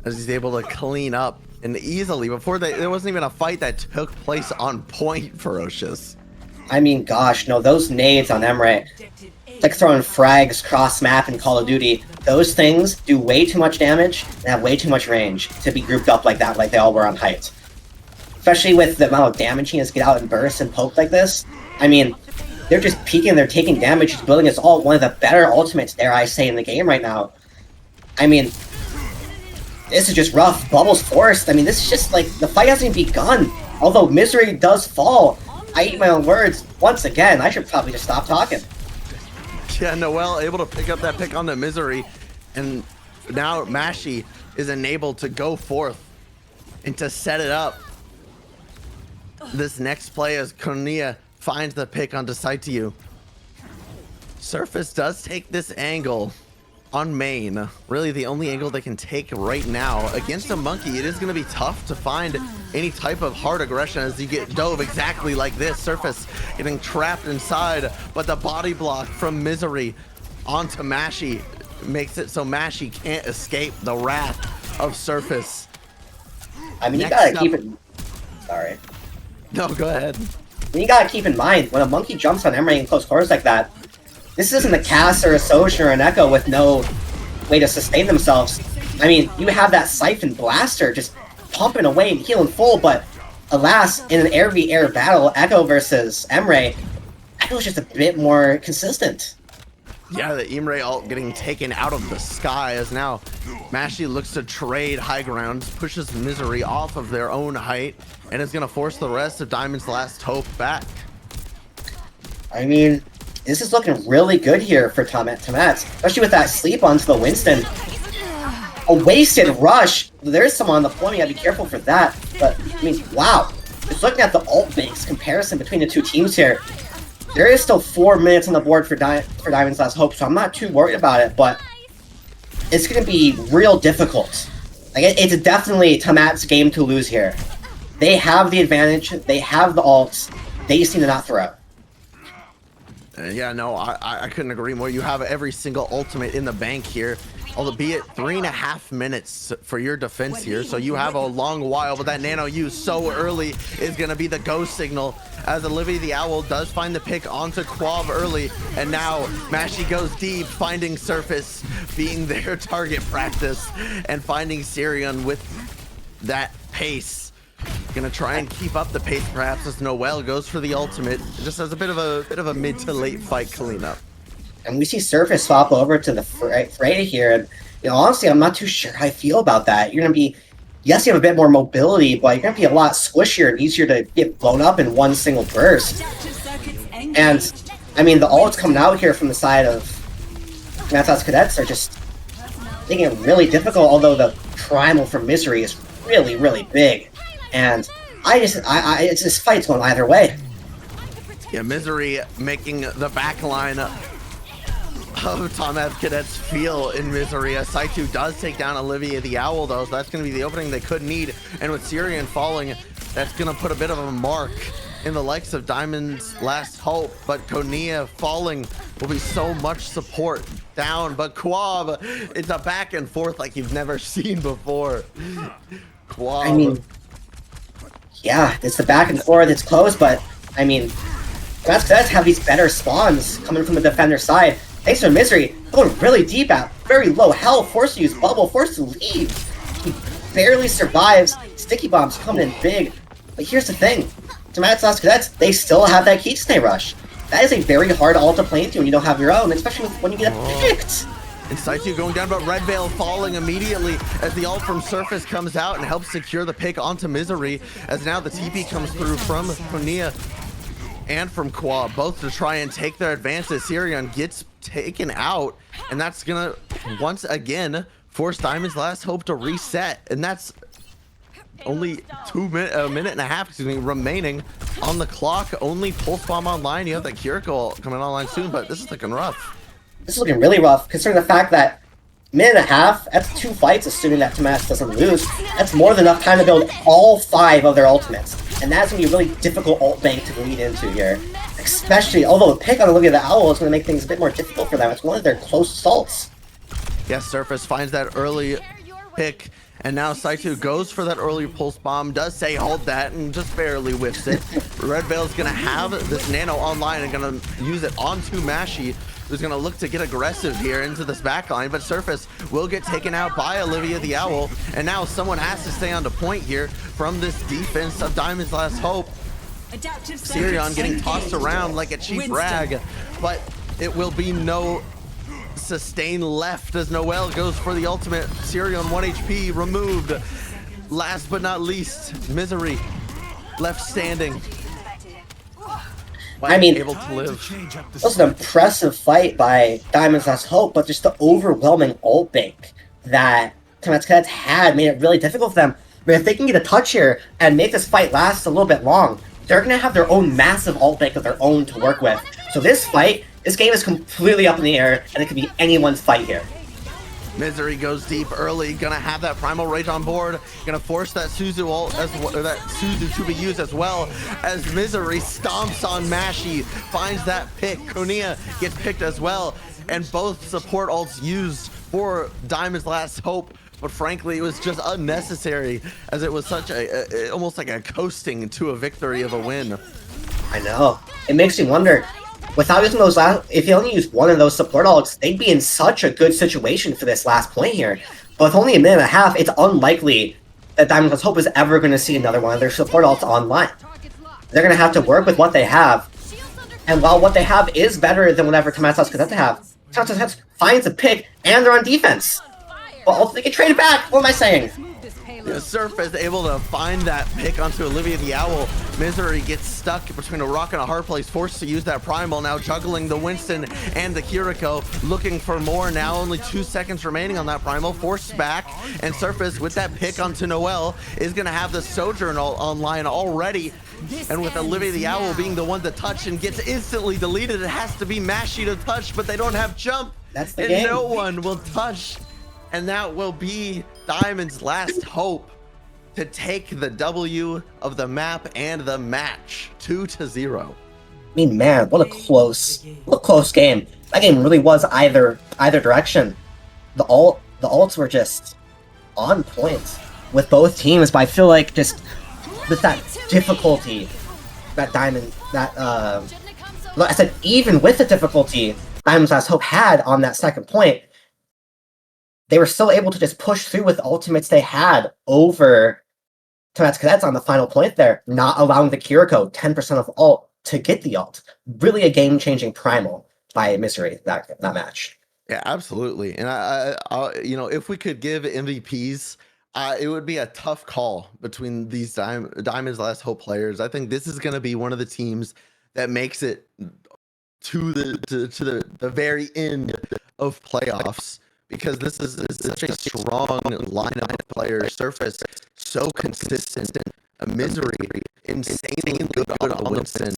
as he's able to clean up and easily, before there wasn't even a fight that took place on point. Ferocious. I mean, gosh, no, those nades on Emre, like throwing frags cross map in Call of Duty, those things do way too much damage and have way too much range to be grouped up like that, like they all were on height. Especially with the amount of damage he has to get out and burst and poke like this. I mean, they're just peeking, they're taking damage, he's building us all one of the better ultimates, dare I say, in the game right now. I mean, this is just rough. Bubbles forced. I mean, this is just like, the fight hasn't even begun. Although Misery does fall. I eat my own words. Once again, I should probably just stop talking. Yeah, Noelle able to pick up that pick on the Misery, and now Mashi is enabled to go forth and to set it up. This next play as Cornelia finds the pick onto Saityu. Surface does take this angle on main, really the only angle they can take right now. Against a monkey, it is going to be tough to find any type of hard aggression as you get dove exactly like this. Surface getting trapped inside, but the body block from Misery onto Mashi makes it so Mashi can't escape the wrath of Surface. I mean, you gotta keep it... Sorry. No, go ahead. You gotta keep in mind, when a monkey jumps on Emre in close quarters like that, this isn't a Cass or a Sojourner or an Echo with no way to sustain themselves. I mean, you have that Siphon Blaster just pumping away and healing full, but alas, in an air-v-air battle, Echo versus Emre, Echo's just a bit more consistent. Yeah, the Imre ult getting taken out of the sky as now Mashi looks to trade high ground, pushes Misery off of their own height, and is going to force the rest of Diamond's Last Hope back. I mean, this is looking really good here for Tamat, especially with that sleep onto the Winston. A wasted rush. There's someone on the point, you gotta be careful for that. But, I mean, wow. Just looking at the ult mix comparison between the two teams here, there is still 4 minutes on the board for Diamond's Last Hope, so I'm not too worried about it, but it's gonna be real difficult. Like, it's definitely Tamat's game to lose here. They have the advantage, they have the ults, they just need to not throw. Yeah, no, I couldn't agree more. You have every single ultimate in the bank here, albeit 3.5 minutes for your defense here. So you have a long while, but that nano use so early is going to be the go signal as Olivia the Owl does find the pick onto Quav early. And now Mashy goes deep, finding Surface being their target practice and finding Sirion with that pace. Gonna try and keep up the pace perhaps as Noel goes for the ultimate. Just as a bit of a mid to late fight cleanup. And we see Surface swap over to the Frey here, and honestly, I'm not too sure how I feel about that. You're gonna be, yes, you have a bit more mobility, but you're gonna be a lot squishier and easier to get blown up in one single burst. And I mean, the ults coming out here from the side of Mathos Cadets are just making it really difficult. Although the primal from Misery is really, really big. And it's this fight's going either way. Yeah, Misery making the back line of Tom Cadets feel in Misery. Saitu does take down Olivia the Owl though, so that's going to be the opening they could need. And with Sirion falling, that's going to put a bit of a mark in the likes of Diamond's Last Hope. But Konia falling will be so much support down. But Quab, it's a back and forth like you've never seen before. Quab. I mean, yeah, it's the back and forth, it's close, but I mean, Cadets have these better spawns coming from the defender side. Thanks to Misery, going really deep at very low health, forced to use bubble, forced to leave. He barely survives. Sticky bombs coming in big. But here's the thing, Dramatic Cadets, they still have that Kitsune rush. That is a very hard ult to play into when you don't have your own, especially when you get picked. And Saitu going down, but Red Veil falling immediately as the ult from Surface comes out and helps secure the pick onto Misery, as now the TP comes through from Konia and from Quab, both to try and take their advances. Sirion gets taken out, and that's gonna once again force Diamond's Last Hope to reset, and that's only a minute and a half remaining on the clock. Only Pulse Bomb online. You have that Kiriko coming online soon, but this is looking rough. This is looking really rough, considering the fact that minute and a half, that's 2 fights, assuming that Tomas doesn't lose. That's more than enough time to build all 5 of their ultimates. And that's going to be a really difficult ult bank to lead into here. Especially, although the pick on Olivia the Owl is going to make things a bit more difficult for them. It's one of their close assaults. Yes, Surface finds that early pick, and now Saitu goes for that early pulse bomb, does say hold that, and just barely whiffs it. Red Veil's going to have this nano online and going to use it onto Mashy, who's going to look to get aggressive here into this backline, but Surface will get taken out by Olivia the Owl, and now someone has to stay on the point here from this defense of Diamond's Last Hope. Sirion getting tossed around like a cheap rag, but it will be no sustain left as Noel goes for the ultimate. Sirion 1 HP removed. Last but not least, Misery left standing. I mean, able to live. It was an impressive fight by Diamond's Last Hope, but just the overwhelming ult bank that Tomas Cadets had made it really difficult for them. I mean, if they can get a touch here and make this fight last a little bit long, they're going to have their own massive ult bank of their own to work with. So this game is completely up in the air, and it could be anyone's fight here. Misery goes deep early, gonna have that Primal Rage on board, gonna force that Suzu ult that Suzu to be used as well, as Misery stomps on Mashy, finds that pick. Konia gets picked as well, and both support ults used for Diamond's Last Hope, but frankly it was just unnecessary, as it was such a almost like a coasting to a victory of a win. I know. It makes me wonder, without using those if you only used one of those support ults, they'd be in such a good situation for this last point here. But with only a minute and a half, it's unlikely that Diamond's Last Hope is ever going to see another one of their support ults online. They're going to have to work with what they have. And while what they have is better than whatever Tomas Cadets have, Tomas Cadets finds a pick and they're on defense. But also they get traded back. What am I saying? The Surface able to find that pick onto Olivia the Owl. Misery gets stuck between a rock and a hard place, forced to use that Primal, now juggling the Winston and the Kiriko, looking for more now. Only 2 seconds remaining on that Primal, forced back, and Surface with that pick onto Noel is going to have the Sojourn online already. And with Olivia the Owl being the one to touch and gets instantly deleted, it has to be Mashy to touch, but they don't have jump. That's the and game. No one will touch. And that will be Diamond's Last Hope to take the W of the map and the match 2-0. mean, man, what a close game. That game really was either direction. The ults were just on point with both teams, but I feel like just with that difficulty that I said, even with the difficulty Diamond's Last Hope had on that second point, they were still able to just push through with the ultimates they had over Tomat's Cadets on the final point there, not allowing the Kiriko 10% of ult to get the ult. Really a game-changing primal by Misery, that match. Yeah, absolutely. And if we could give MVPs, it would be a tough call between these Diamond's Last Hope players. I think this is going to be one of the teams that makes it to the very end of playoffs, because this is such a strong lineup of players. Surface so consistent, a Misery insanely good on Winston.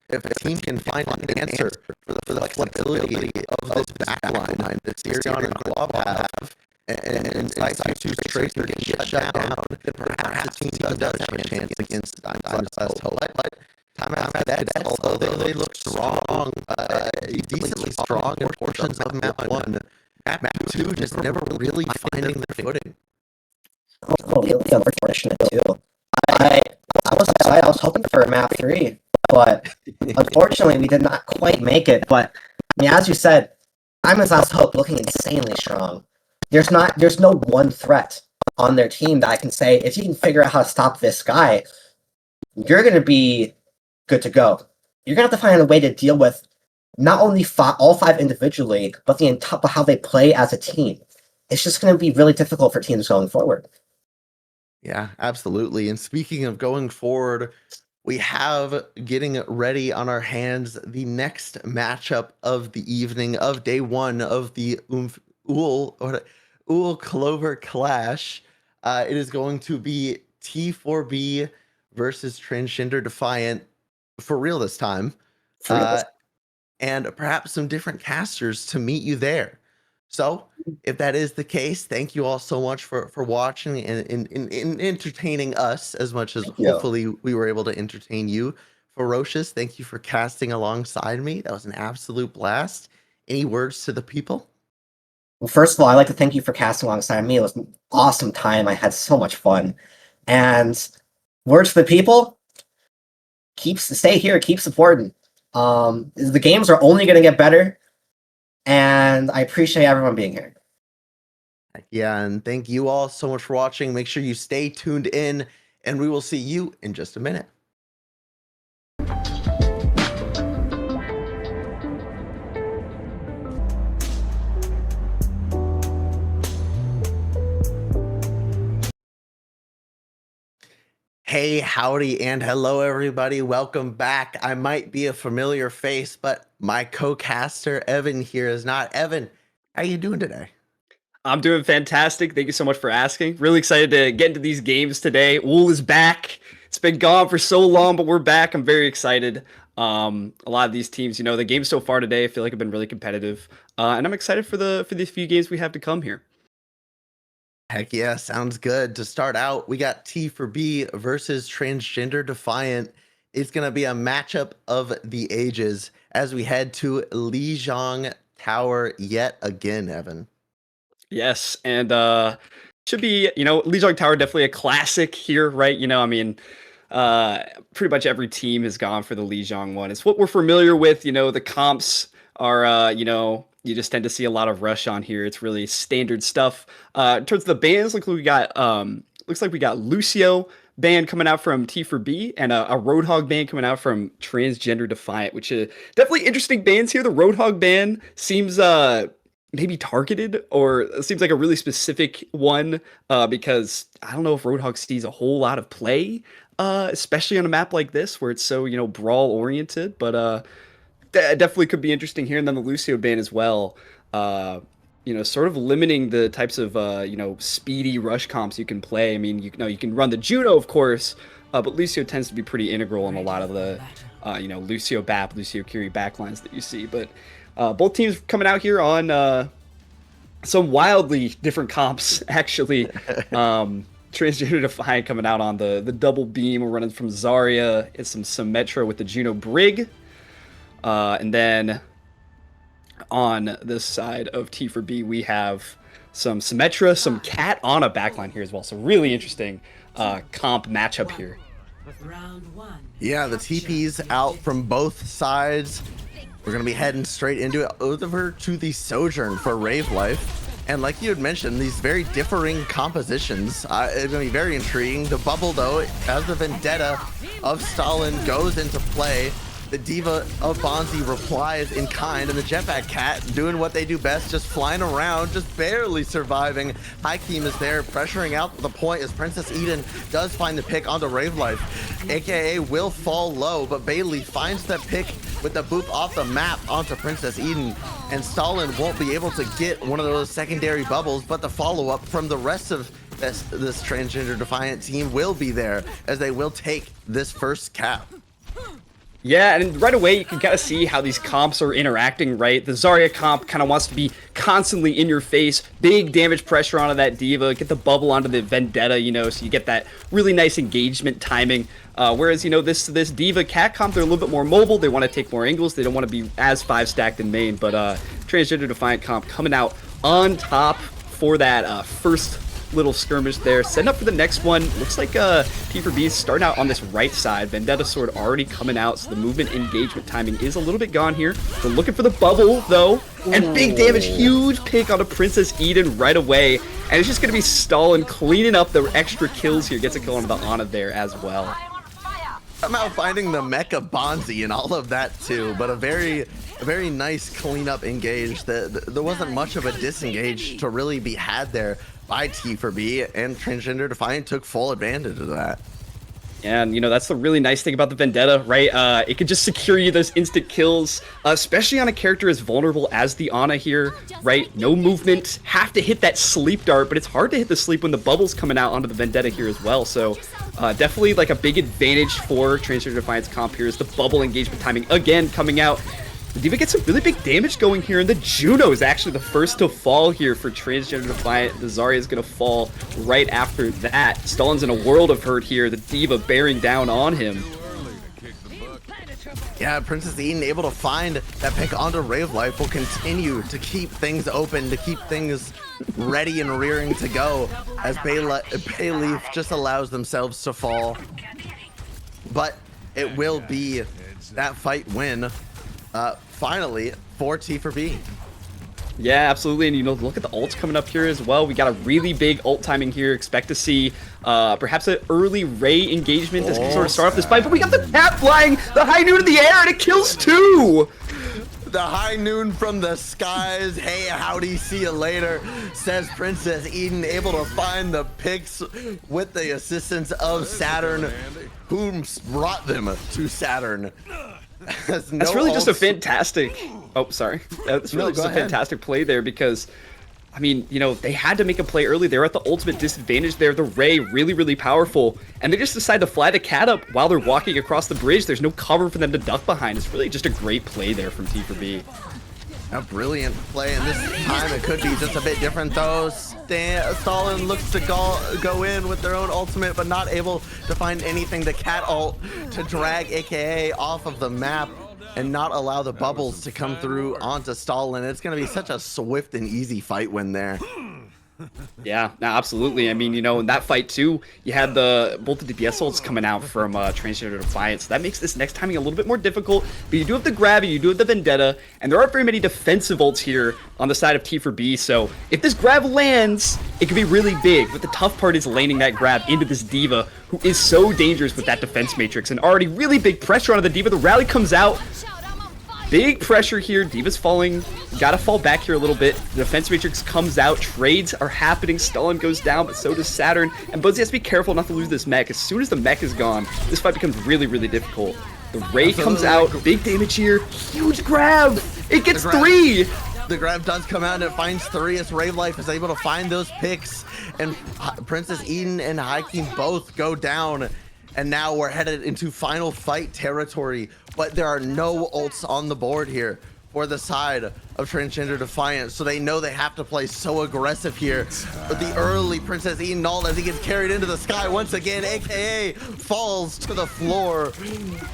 If a team can find an answer for the flexibility of this backline that Sirion and Clover have, and Spike 2 straight to get shut down, then perhaps the team does have a chance against Diamond's Last Hope. But Time Out Cadets, although they look strong, decently strong in portions of Map 1, Map 2 just never really finding their footing. Oh, really unfortunate too. I was excited. I was hoping for Map 3, but unfortunately we did not quite make it. But I mean, as you said, Diamond's Last Hope looking insanely strong. There's no one threat on their team that I can say, if you can figure out how to stop this guy, you're going to be good to go. You're going to have to find a way to deal with not only all five individually, but but how they play as a team. It's just going to be really difficult for teams going forward. Yeah, absolutely. And speaking of going forward, we have getting ready on our hands the next matchup of the evening of day one of the OOL Clover Clash. It is going to be T4B versus Transgender Defiant for real this time. And perhaps some different casters to meet you there. So if that is the case, thank you all so much for watching and entertaining us as much as hopefully we were able to entertain you. Ferocious, thank you for casting alongside me. That was an absolute blast. Any words to the people? Well, first of all, I'd like to thank you for casting alongside me. It was an awesome time. I had so much fun. And words to the people, stay here, keep supporting. The games are only going to get better, and I appreciate everyone being here. Yeah, and thank you all so much for watching. Make sure you stay tuned in, and we will see you in just a minute. Hey, howdy, and hello, everybody. Welcome back. I might be a familiar face, but my co-caster, Evan, here is not. Evan, how you doing today? I'm doing fantastic. Thank you so much for asking. Really excited to get into these games today. OOL is back. It's been gone for so long, but we're back. I'm very excited. A lot of these teams, the games so far today, I feel like have been really competitive. And I'm excited for these few games we have to come here. Heck yeah, sounds good. To start out, we got T4B versus Transgender Defiant. It's going to be a matchup of the ages as we head to Lijiang Tower yet again, Evan. Yes, and should be, Lijiang Tower definitely a classic here, right? Pretty much every team has gone for the Lijiang one. It's what we're familiar with. The comps are, you just tend to see a lot of rush on here. It's really standard stuff. In terms of the bands, looks like we got Lucio band coming out from T4B and a Roadhog band coming out from Transgender Defiant, which is definitely interesting bands here. The Roadhog band seems maybe targeted, or it seems like a really specific one, because I don't know if Roadhog sees a whole lot of play, especially on a map like this where it's so, brawl oriented, but that definitely could be interesting here. And then the Lucio ban as well, sort of limiting the types of, speedy rush comps you can play. I mean, you can run the Juno, of course, but Lucio tends to be pretty integral in a lot of the, Lucio BAP, Lucio Curie backlines that you see. But both teams coming out here on some wildly different comps, actually. Transgender Defiant coming out on the double beam. We're running from Zarya. It's some Symmetra with the Juno Brig. And then on this side of T for B, we have some Symmetra, some Cat on a backline here as well. So really interesting comp matchup here. Round 1. Yeah, the TP's out from both sides. We're going to be heading straight into it over to the Sojourn for Rave Life. And like you had mentioned, these very differing compositions. It's going to be very intriguing. The bubble, though, as the vendetta of Stalin goes into play, the Diva of Bonzi replies in kind, and the Jetpack Cat doing what they do best, just flying around, just barely surviving. Hakeem is there pressuring out the point as Princess Eden does find the pick onto Rave Life. AKA will fall low, but Bailey finds that pick with the boop off the map onto Princess Eden, and Stalin won't be able to get one of those secondary bubbles, but the follow-up from the rest of this Transgender Defiant team will be there, as they will take this first cap. Yeah, and right away you can kind of see how these comps are interacting, right? The Zarya comp kind of wants to be constantly in your face, big damage pressure onto that Diva, get the bubble onto the Vendetta, you know, so you get that really nice engagement timing. Whereas, you know, this Diva Cat comp, they're a little bit more mobile, they want to take more angles, they don't want to be as 5-stacked in main, but Transgender Defiant comp coming out on top for that first little skirmish there, setting up for the next one. Looks like T for B is starting out on this right side. Vendetta Sword already coming out, so the movement engagement timing is a little bit gone here. They're looking for the bubble though, and big damage, huge pick on a Princess Eden right away, and it's just gonna be Stalin cleaning up the extra kills here. Gets a kill on the Ana there as well. Somehow finding the Mecha Bonzi and all of that too, but a very nice cleanup engage. There wasn't much of a disengage to really be had there by T for B, and Transgender Defiant took full advantage of that. And, you know, that's the really nice thing about the Vendetta, right? It could just secure you those instant kills, especially on a character as vulnerable as the Ana here, right? No movement, have to hit that sleep dart, but it's hard to hit the sleep when the bubble's coming out onto the Vendetta here as well. So definitely like a big advantage for Transgender Defiant's comp here is the bubble engagement timing again coming out. The Diva gets some really big damage going here, and the Juno is actually the first to fall here for Transgender Defiant. The Zarya is going to fall right after that. Stalin's in a world of hurt here. The Diva bearing down on him. Yeah, Princess Eden able to find that pick onto Rave Life will continue to keep things open, to keep things ready and rearing to go, as Bayleaf just allows themselves to fall. But it will be that fight win. Finally for T for B. Yeah, absolutely. And, you know, look at the ults coming up here as well. We got a really big ult timing here. Expect to see perhaps an early Ray engagement to sort of start off this fight. But we got the Cat flying the high noon in the air, and it kills two. The high noon from the skies. Hey, howdy, see you later, says Princess Eden, able to find the picks with the assistance of Saturn, whom brought them to Saturn. That's really just a fantastic. Oh, sorry. That's really just a fantastic play there, because, I mean, you know, they had to make a play early. They were at the ultimate disadvantage there. The Ray really, really powerful, and they just decide to fly the Cat up while they're walking across the bridge. There's no cover for them to duck behind. It's really just a great play there from T for B. A brilliant play, and this time it could be just a bit different though. Stalin looks to go in with their own ultimate, but not able to find anything. The Cat ult to drag AKA off of the map and not allow the bubbles to come through onto Stalin. It's going to be such a swift and easy fight win there. Yeah, no, absolutely. I mean, you know, in that fight too, you had both the DPS ults coming out from Transgender Defiant, so that makes this next timing a little bit more difficult. But you do have the grab, you do have the Vendetta, and there aren't very many defensive ults here on the side of T for B. So if this grab lands, it could be really big. But the tough part is landing that grab into this Diva, who is so dangerous with that defense matrix, and already really big pressure onto the Diva. The rally comes out. Big pressure here. Diva's falling. Gotta fall back here a little bit. The defense matrix comes out. Trades are happening. Stalin goes down, but so does Saturn. And Buzzy has to be careful not to lose this mech. As soon as the mech is gone, this fight becomes really, really difficult. The Ray comes out. Big damage here. Huge grab. It gets three. The grab does come out and it finds three as Rave Life is able to find those picks. And Princess Eden and Hakeem both go down. And now we're headed into final fight territory, but there are no ults on the board here for the side of Transgender Defiant, so they know they have to play so aggressive here. But the early Princess Eden ult as he gets carried into the sky once again, aka falls to the floor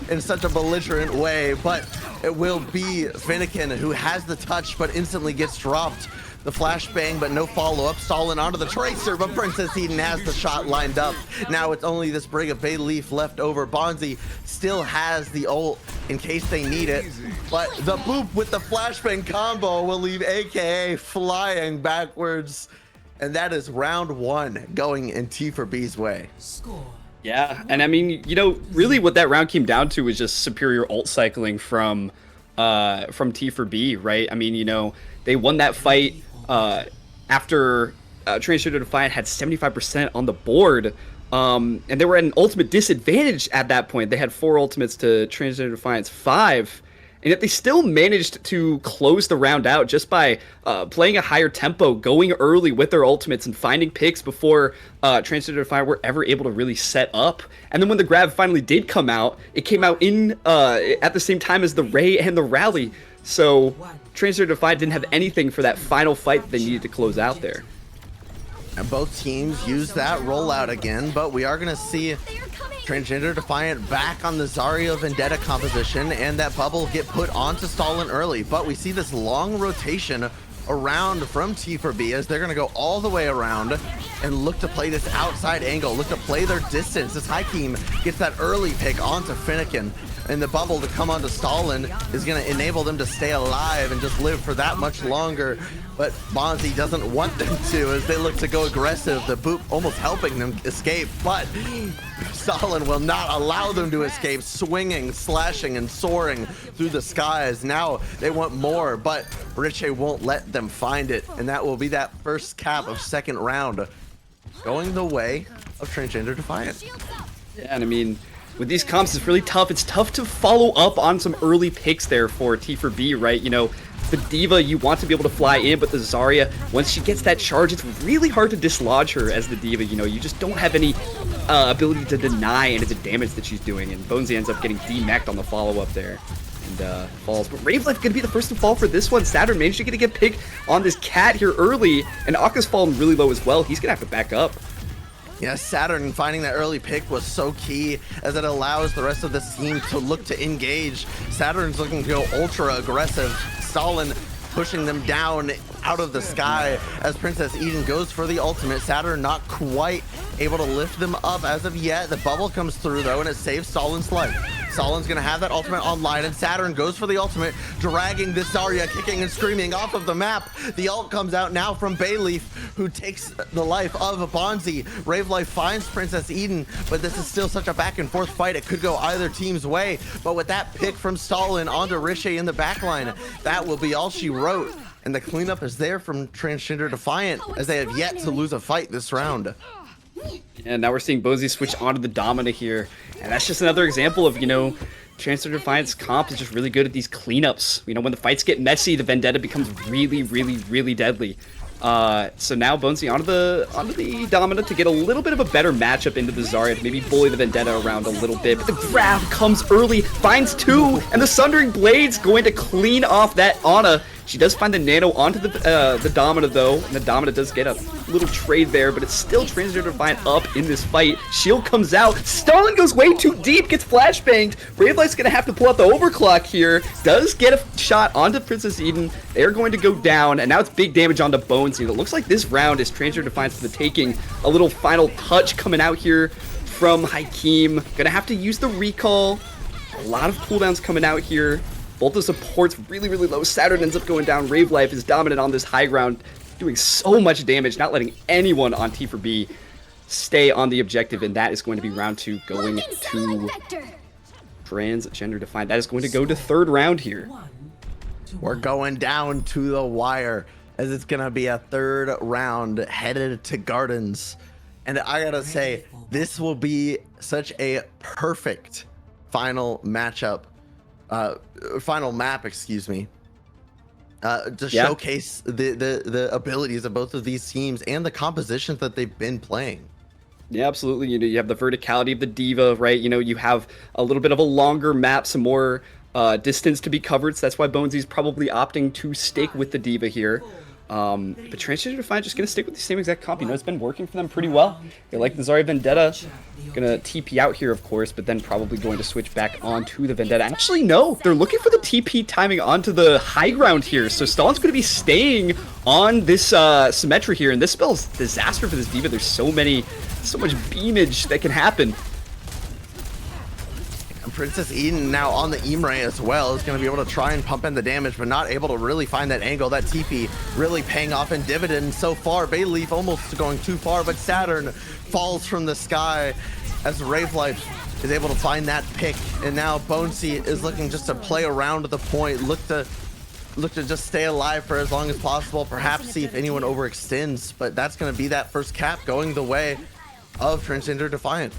in such a belligerent way. But it will be Finnegan who has the touch but instantly gets dropped. The flashbang, but no follow-up. Stalin onto the Tracer, but Princess Eden has the shot lined up. Now it's only this Brig of Bay Leaf left over. Bonzi still has the ult in case they need it, but the boop with the flashbang combo will leave AKA flying backwards. And that is round 1 going in T4B's way. Score. Yeah, and I mean, you know, really what that round came down to was just superior ult cycling from T4B, right? I mean, you know, they won that fight after Transgender Defiant had 75% on the board, and they were at an ultimate disadvantage at that point. They had 4 ultimates to Transgender Defiant's 5, and yet they still managed to close the round out just by playing a higher tempo, going early with their ultimates and finding picks before Transgender Defiant were ever able to really set up. And then when the grab finally did come out, it came out in at the same time as the Ray and the Rally. So Transgender Defiant didn't have anything for that final fight that they needed to close out there. And both teams use that rollout again, but we are going to see Transgender Defiant back on the Zarya Vendetta composition, and that bubble get put onto Stalin early. But we see this long rotation around from T4B as they're going to go all the way around and look to play this outside angle, look to play their distance. This Hakim gets that early pick onto Finnegan, and the bubble to come onto Stalin is going to enable them to stay alive and just live for that much longer. But Bonzi doesn't want them to as they look to go aggressive. The boop almost helping them escape, but Stalin will not allow them to escape, swinging, slashing, and soaring through the skies. Now they want more, but Riche won't let them find it, and that will be that first cap of second round going the way of Transgender Defiant. Yeah, and I mean, with these comps, it's really tough. It's tough to follow up on some early picks there for T4B, right? You know, the Diva, you want to be able to fly in, but the Zarya, once she gets that charge, it's really hard to dislodge her as the Diva. You know, you just don't have any ability to deny any of the damage that she's doing, and Bonesy ends up getting demeched on the follow-up there. And falls. But Ravelife going to be the first to fall for this one. Saturn managed to get a pick on this cat here early, and Aka's fallen really low as well. He's going to have to back up. Yeah, Saturn finding that early pick was so key as it allows the rest of this team to look to engage. Saturn's looking to go ultra aggressive. Stalin pushing them down out of the sky as Princess Eden goes for the ultimate. Saturn not quite able to lift them up as of yet. The bubble comes through though, and it saves Stalin's life. Stalin's gonna have that ultimate online, and Saturn goes for the ultimate, dragging this Zarya, kicking and screaming off of the map. The ult comes out now from Bayleaf, who takes the life of Bonzi. Ravelife finds Princess Eden, but this is still such a back and forth fight. It could go either team's way, but with that pick from Stalin onto Riche in the backline, that will be all she wrote. And the cleanup is there from Transgender Defiant as they have yet to lose a fight this round. And now we're seeing Bozy switch onto the Domina here. And that's just another example of, you know, Transgender Defiant's comp is just really good at these cleanups. You know, when the fights get messy, the Vendetta becomes really, really, really deadly. So now Bonesy onto the Domina to get a little bit of a better matchup into the Zarya to maybe bully the Vendetta around a little bit. But the grab comes early, finds 2, and the Sundering Blade's going to clean off that Ana. She does find the Nano onto the Domina though, and the Domina does get a little trade there, but it's still Transgender Defiant up in this fight. Shield comes out, Stalin goes way too deep, gets flashbanged. Bravelight's gonna have to pull out the overclock here, does get a shot onto Princess Eden. They're going to go down, and now it's big damage onto Bones. It looks like this round is Transgender Defiant for the taking. A little final touch coming out here from Hakim. Gonna have to use the recall. A lot of cooldowns coming out here. Both the supports really, really low. Saturn ends up going down. Ravelife is dominant on this high ground, doing so much damage, not letting anyone on T4B stay on the objective, and that is going to be round 2 going to Transgender Defiant. That is going to go to third round here. We're going down to the wire as it's going to be a third round headed to Gardens. And I gotta say, this will be such a perfect final matchup. Final map, excuse me, to showcase the abilities of both of these teams and the compositions that they've been playing. Yeah, absolutely. You know, you have the verticality of the Diva, right? You know, you have a little bit of a longer map, some more distance to be covered, so that's why Bonesy's probably opting to stick with the Diva here. But Transgender Defiant just gonna stick with the same exact comp. You know, it's been working for them pretty well. They like the Zarya Vendetta. Gonna TP out here, of course, but then probably going to switch back onto the Vendetta. Actually, no, they're looking for the TP timing onto the high ground here. So Stalin's gonna be staying on this Symmetra here, and this spell's disaster for this Diva. There's so much beamage that can happen. Princess Eden now on the Imre as well is going to be able to try and pump in the damage, but not able to really find that angle. That TP really paying off in dividends so far. Bayleaf almost going too far, but Saturn falls from the sky as Ravelife is able to find that pick. And now Bonesy is looking just to play around the point, look to just stay alive for as long as possible, perhaps see if anyone overextends, but that's going to be that first cap going the way of Transgender Defiant.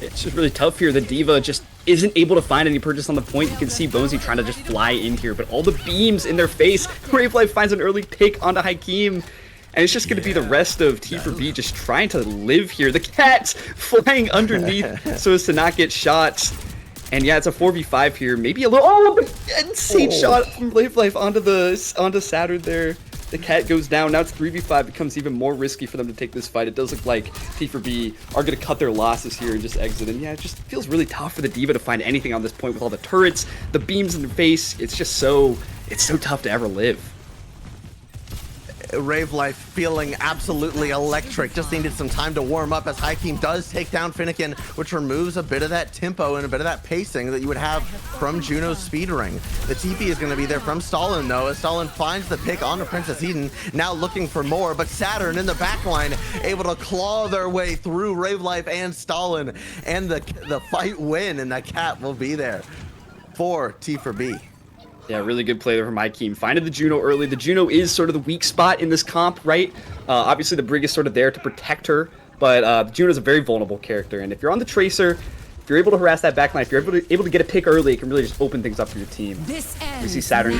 It's just really tough here. The Diva just isn't able to find any purchase on the point. You can see Bonesy trying to just fly in here, but all the beams in their face. Ravelife finds an early pick onto Hakeem, and it's just going to be the rest of T4B just trying to live here. The cat's flying underneath so as to not get shot. And yeah, it's a 4v5 here. Maybe a little insane shot from Ravelife onto Saturn there. The cat goes down. Now it's 3v5. It becomes even more risky for them to take this fight. It does look like T4B are going to cut their losses here and just exit. And yeah, it just feels really tough for the Diva to find anything on this point with all the turrets, the beams in their face. It's so tough to ever live. Ravelife feeling absolutely electric. Just needed some time to warm up as Hakeem does take down Finnegan, which removes a bit of that tempo and a bit of that pacing that you would have from Juno's speed ring. The TP is going to be there from Stalin though, as Stalin finds the pick onto Princess Eden, now looking for more, but Saturn in the backline able to claw their way through Ravelife and Stalin, and the fight win, and the cap will be there for T4B. Yeah, really good play there from Hakeem. Finding the Juno early. The Juno is sort of the weak spot in this comp, right? Obviously, the Brig is sort of there to protect her, but the Juno is a very vulnerable character. And if you're on the Tracer, if you're able to harass that backline, if you're able to get a pick early, it can really just open things up for your team. We see Saturn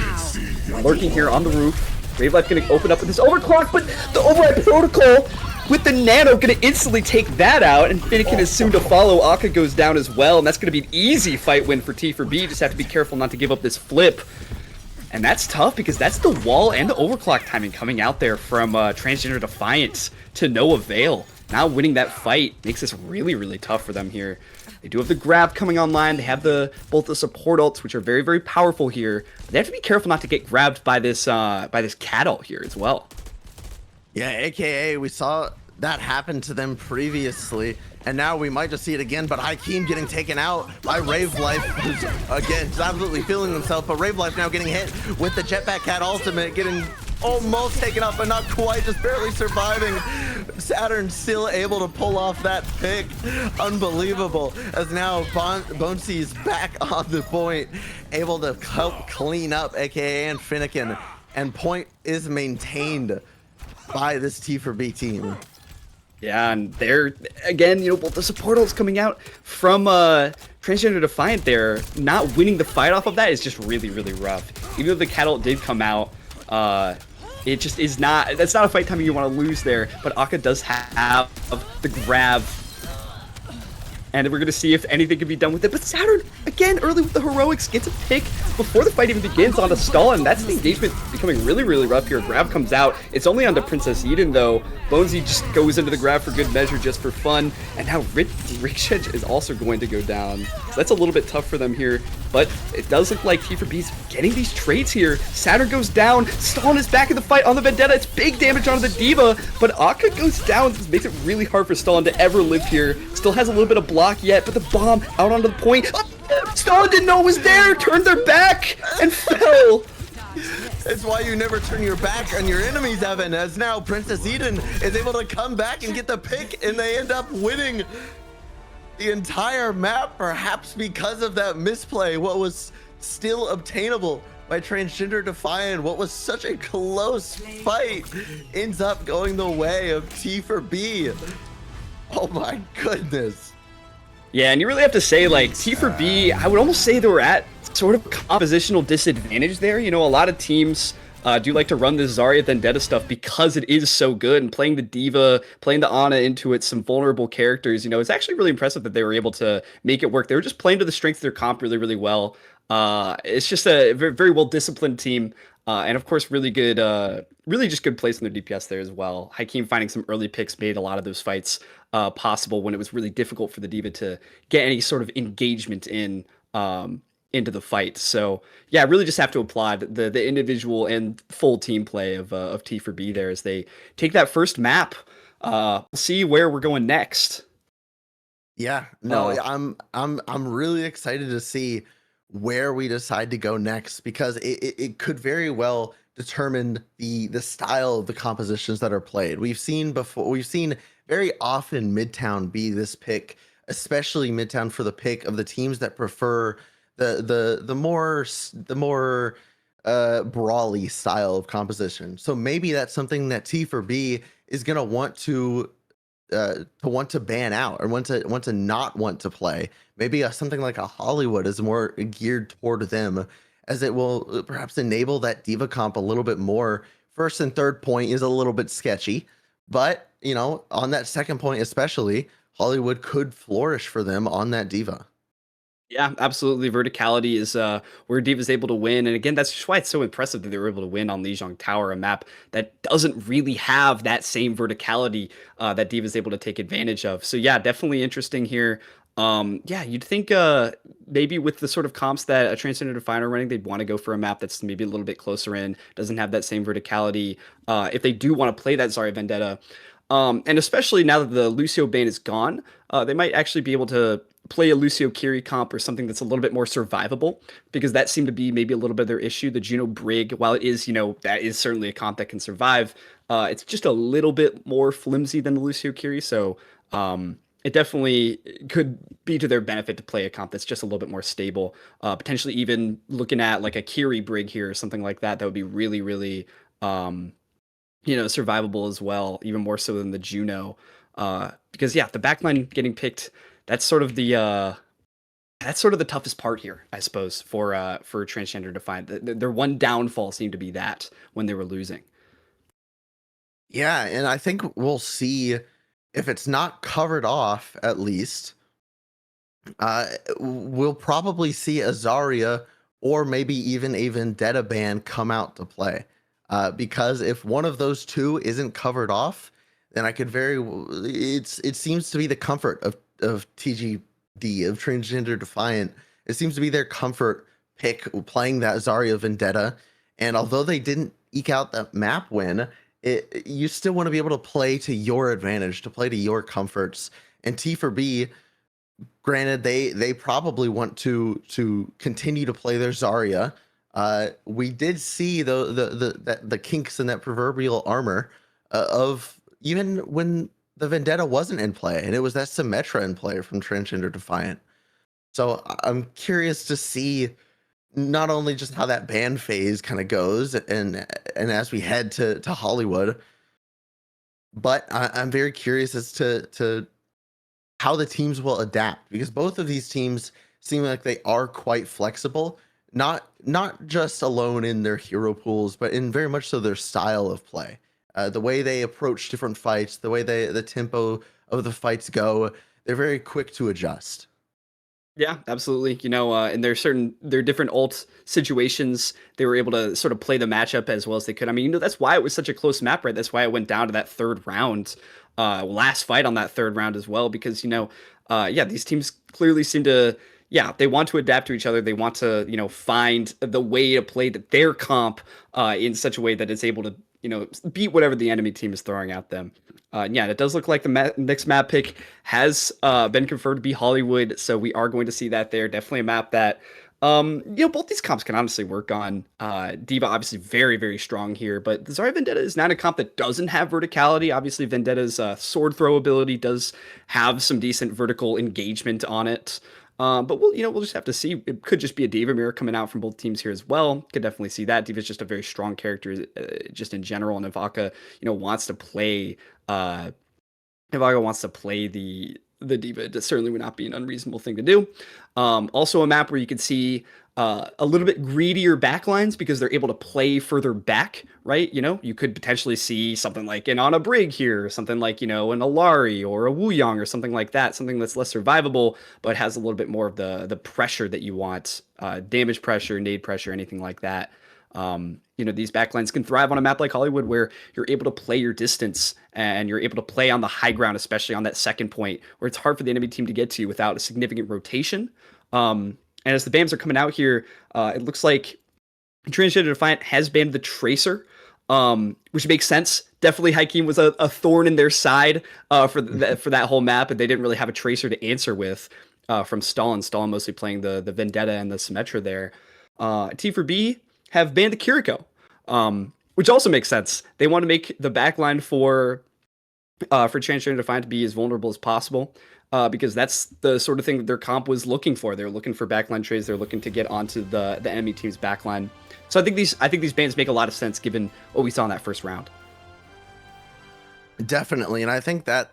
lurking here on the roof. Ravelife going to open up with this overclock, but the override protocol with the Nano going to instantly take that out, and Finnegan is soon to follow. Akka goes down as well, and that's going to be an easy fight win for T4B. Just have to be careful not to give up this flip. And that's tough because that's the wall and the overclock timing coming out there from Transgender Defiant to no avail. Now winning that fight makes this really, really tough for them here. They do have the grab coming online. They have both the support ults, which are very, very powerful here. But they have to be careful not to get grabbed by this cat ult here as well. Yeah, AKA we saw that happen to them previously, and now we might just see it again, but Hakeem getting taken out by Ravelife, who's again just absolutely feeling himself, but Ravelife now getting hit with the Jetpack Cat ultimate, getting almost taken out, but not quite, just barely surviving. Saturn still able to pull off that pick. Unbelievable, as now Bonesy is back on the point, able to help clean up AKA and Finnegan, and point is maintained by this T4B team. Yeah, and they're, again, you know, both the support ults coming out from Transgender Defiant there, not winning the fight off of that is just really, really rough. Even though the cat ult did come out, it just is not, that's not a fight time you want to lose there, but Akka does have the grab. And we're going to see if anything can be done with it. But Saturn, again, early with the heroics, gets a pick before the fight even begins onto Stalin. That's the engagement becoming really, really rough here. Grab comes out. It's only onto Princess Eden, though. Bonesy just goes into the grab for good measure, just for fun. And now Rikshej is also going to go down. So that's a little bit tough for them here. But it does look like T4B's getting these trades here. Saturn goes down. Stalin is back in the fight on the Vendetta. It's big damage onto the Diva. But Akka goes down. This makes it really hard for Stalin to ever live here. Still has a little bit of block yet, but the bomb out onto the point. Stalin didn't know it was there. Turned their back and fell. It's why you never turn your back on your enemies, Evan, as now Princess Eden is able to come back and get the pick, and they end up winning the entire map, perhaps because of that misplay. What was still obtainable by Transgender Defiant, what was such a close fight, ends up going the way of T4B. Oh my goodness. Yeah, and you really have to say, like, T4B, I would almost say they were at sort of a compositional disadvantage there. You know, a lot of teams do like to run this Zarya Vendetta stuff because it is so good, and playing the Diva, playing the Ana into it, some vulnerable characters, you know, it's actually really impressive that they were able to make it work. They were just playing to the strength of their comp really, really well. It's just a very, very well disciplined team. And of course, really just good plays in their DPS there as well. Hakeem finding some early picks made a lot of those fights possible when it was really difficult for the Diva to get any sort of engagement into the fight. So yeah, really just have to applaud the individual and full team play of T for B there as they take that first map. We'll see where we're going next. Yeah, no, Uh, I'm really excited to see where we decide to go next because it could very well determine the style of the compositions that are played. We've seen very often Midtown be this pick, especially Midtown for the pick of the teams that prefer the more brawly style of composition. So maybe that's something that T for B is gonna want to ban out or want to not want to play. Maybe something like a Hollywood is more geared toward them, as it will perhaps enable that diva comp a little bit more. First and third point is a little bit sketchy, but on that second point especially, Hollywood could flourish for them on that diva. Yeah, absolutely. Verticality is where Diva's able to win. And again, that's just why it's so impressive that they were able to win on Lijiang Tower, a map that doesn't really have that same verticality that Diva's able to take advantage of. So yeah, definitely interesting here. Yeah, you'd think maybe with the sort of comps that a Transcender Definer running, they'd want to go for a map that's maybe a little bit closer in, doesn't have that same verticality. If they do want to play that Zarya Vendetta, and especially now that the Lucio ban is gone, they might actually be able to play a Lucio Kiri comp or something that's a little bit more survivable, because that seemed to be maybe a little bit of their issue. The Juno Brig, while it is, that is certainly a comp that can survive, it's just a little bit more flimsy than the Lucio Kiri. So it definitely could be to their benefit to play a comp that's just a little bit more stable. Potentially even looking at like a Kiri Brig here or something like that, that would be really, really survivable as well, even more so than the Juno. Because yeah, the backline getting picked, that's sort of the toughest part here, I suppose, for Transgender Defiant. Their one downfall seemed to be that when they were losing. Yeah, and I think we'll see if it's not covered off at least. We'll probably see a Zarya or maybe even a Vendetta ban come out to play. Because if one of those two isn't covered off, then I could it seems to be the comfort of TGD, of Transgender Defiant. It seems to be their comfort pick playing that Zarya Vendetta. And although they didn't eke out that map win, you still want to be able to play to your advantage, to play to your comforts. And T for B, granted, they probably want to continue to play their Zarya. We did see the kinks in that proverbial armor of even when the Vendetta wasn't in play, and it was that Symmetra in play from Transgender Defiant. So I'm curious to see not only just how that ban phase kind of goes, and as we head to Hollywood, but I'm very curious as to how the teams will adapt, because both of these teams seem like they are quite flexible, not just alone in their hero pools, but in very much so their style of play, the way they approach different fights, the way the tempo of the fights go. They're very quick to adjust. Yeah, absolutely. In their different ult situations, they were able to sort of play the matchup as well as they could. I mean, that's why it was such a close map, right? That's why it went down to that third round, last fight on that third round as well, because, yeah, these teams clearly seem to, yeah, they want to adapt to each other. They want to, find the way to play their comp in such a way that it's able to, beat whatever the enemy team is throwing at them. Yeah, it does look like the next map pick has been confirmed to be Hollywood, so we are going to see that there. Definitely a map that, both these comps can honestly work on. Diva obviously very, very strong here, but the Zarya Vendetta is not a comp that doesn't have verticality. Obviously, Vendetta's sword throw ability does have some decent vertical engagement on it. But we'll just have to see. It could just be a Diva mirror coming out from both teams here as well. Could definitely see that. Diva's just a very strong character, just in general. And Ivaka, wants to play. Ivaka wants to play the Diva. It certainly would not be an unreasonable thing to do. Also, a map where you could see a little bit greedier backlines because they're able to play further back, right? You know, you could potentially see something like an Ana Brig here, something like, you know, an Alari or a Wu Yang or something like that, something that's less survivable, but has a little bit more of the pressure that you want, damage pressure, nade pressure, anything like that. You know, these backlines can thrive on a map like Hollywood where you're able to play your distance and you're able to play on the high ground, especially on that second point where it's hard for the enemy team to get to without a significant rotation. And as the bans are coming out here, it looks like Transgender Defiant has banned the Tracer, which makes sense. Definitely Hakeem was a thorn in their side for that whole map, and they didn't really have a Tracer to answer with from Stalin. Stalin mostly playing the Vendetta and the Symmetra there. T4B have banned the Kiriko, which also makes sense. They want to make the backline for Transgender Defiant to be as vulnerable as possible. Because that's the sort of thing that their comp was looking for. They're looking for backline trades. They're looking to get onto the enemy team's backline. So I think these bans make a lot of sense given what we saw in that first round. Definitely, and I think that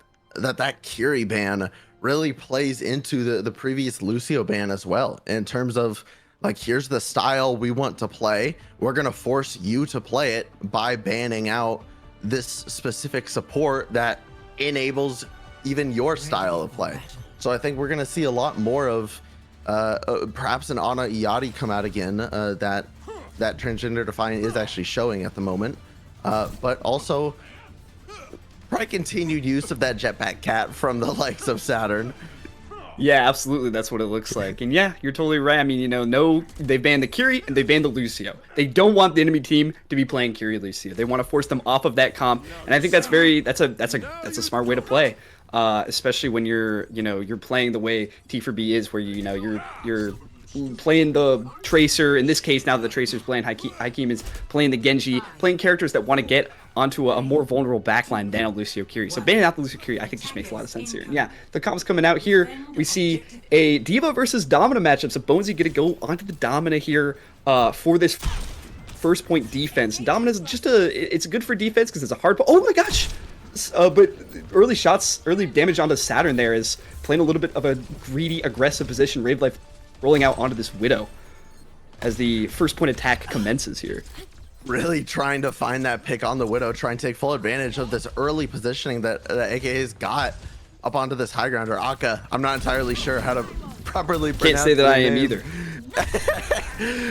Curie ban really plays into the previous Lucio ban as well, in terms of like, here's the style we want to play. We're gonna force you to play it by banning out this specific support that enables even your style of play. So I think we're going to see a lot more of perhaps an Ana Iati come out again, that Transgender Defiant is actually showing at the moment, but also probably continued use of that jetpack cat from the likes of Saturn. Yeah, absolutely. That's what it looks like. And yeah, you're totally right. I mean, you know, no, they banned the Curie and they banned the Lucio. They don't want the enemy team to be playing Curie Lucio. They want to force them off of that comp. And I think that's a smart way to play. Especially when you're playing the way T4B is, where you're playing the Tracer. In this case, now that the Tracer's playing, Hakeem is playing the Genji, playing characters that want to get onto a more vulnerable backline than a Lucio Curie. So banning out the Lucio Curie, I think, just makes a lot of sense here. And yeah, the comps coming out here, we see a Diva versus Domina matchup. So Bonesy gonna go onto the Domina here for this first point defense. Domina's just it's good for defense because it's a hard. Oh my gosh! But early damage onto Saturn there is playing a little bit of a greedy, aggressive position. Rave Life rolling out onto this Widow as the first point attack commences here. Really trying to find that pick on the Widow, trying to take full advantage of this early positioning that AKA's got up onto this high ground, or Akka. I'm not entirely sure how to properly pronounce. Can't say that I am either.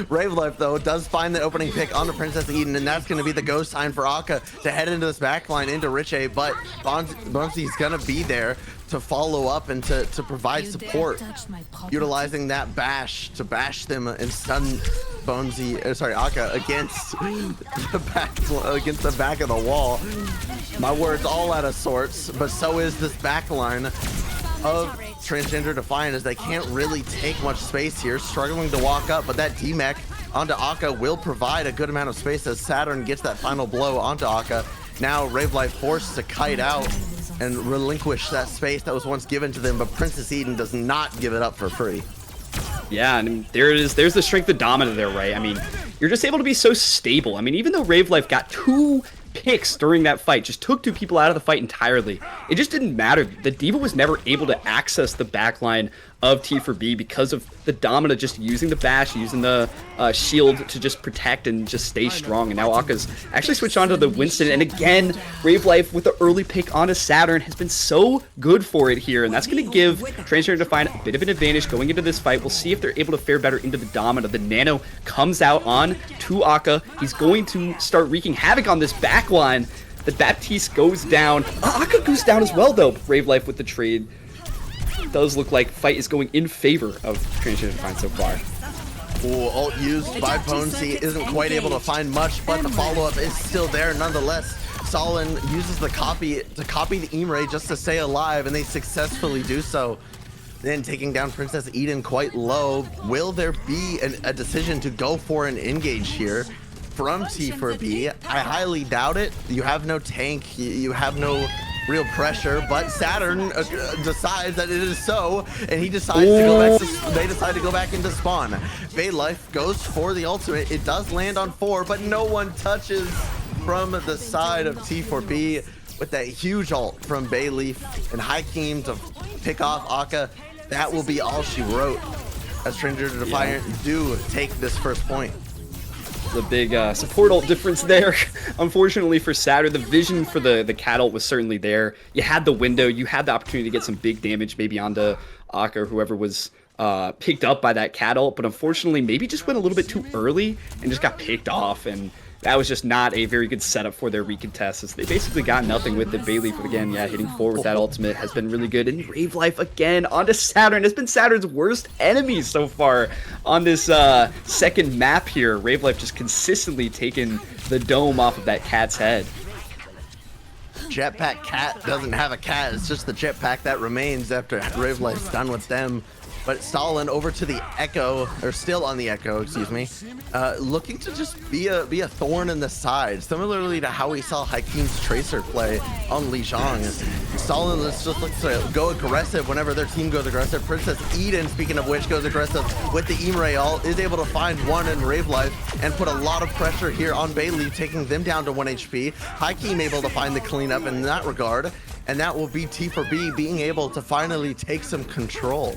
Rave Life, though, does find the opening pick on the Princess Eden, and that's going to be the go sign for Akka to head into this backline into Riche, but Bonzi's going to be there to follow up and to provide support, utilizing that bash to bash them and stun Akka against the back of the wall. My word's all out of sorts, but so is this backline of Transgender Defiant, as they can't really take much space here, struggling to walk up, but that D-Mech onto Akka will provide a good amount of space as Saturn gets that final blow onto Akka. Now Rave Life forced to kite out and relinquish that space that was once given to them, but Princess Eden does not give it up for free. Yeah, and there it is. There's the strength of Domina there, right? I mean, you're just able to be so stable. I mean, even though Rave Life got 2 picks during that fight, just took 2 people out of the fight entirely, it just didn't matter. The Diva was never able to access the backline of T4B because of the Domina just using the bash, using the shield to just protect and just stay strong. And now Akka's actually switched on to the Winston, and again, Rave Life with the early pick onto Saturn has been so good for it here, and that's going to give Transgender Defiant a bit of an advantage going into this fight. We'll see if they're able to fare better into the Domina. The Nano comes out on to Akka. He's going to start wreaking havoc on this backline. The Baptiste goes down. Akka goes down as well, though. Rave Life with the trade. Does look like fight is going in favor of Transgender Defiant so far. Ooh, ult used by Bonesy isn't quite able to find much, but the follow-up is still there nonetheless. Stalin uses the copy the Imre just to stay alive, and they successfully do so. Then taking down Princess Eden quite low. Will there be a decision to go for an engage here from T4B? I highly doubt it. You have no tank, you have no real pressure, but Saturn decides that it is so, and he decides to go back they decide to go back into spawn. Bay Life goes for the ultimate. It does land on 4, but no one touches from the side of T4B with that huge ult from Bayleaf and Hakeem to pick off Akka. That will be all she wrote as Stranger to Defiant do take this first point. The big support ult difference there. Unfortunately for Saturn, the vision for the cat ult was certainly there. You had the window, you had the opportunity to get some big damage maybe onto Akka or whoever was picked up by that cat ult, but unfortunately maybe just went a little bit too early and just got picked off, and that was just not a very good setup for their recontest, as they basically got nothing with it. Bailey, again, yeah, hitting forward with that ultimate has been really good. And Rave Life again onto Saturn has been Saturn's worst enemy so far on this second map here. Rave Life just consistently taking the dome off of that cat's head. Jetpack Cat doesn't have a cat, it's just the jetpack that remains after Rave Life's done with them. But Stalin over to the Echo, or still on the Echo, excuse me, looking to just be a thorn in the side, similarly to how we saw Hakeem's Tracer play on Li Zhang. Stalin just looks to go aggressive whenever their team goes aggressive. Princess Eden, speaking of which, goes aggressive with the Imre ult, is able to find one in Rave Life and put a lot of pressure here on Bailey, taking them down to 1 HP. Hakeem able to find the cleanup in that regard, and that will be T4B being able to finally take some control.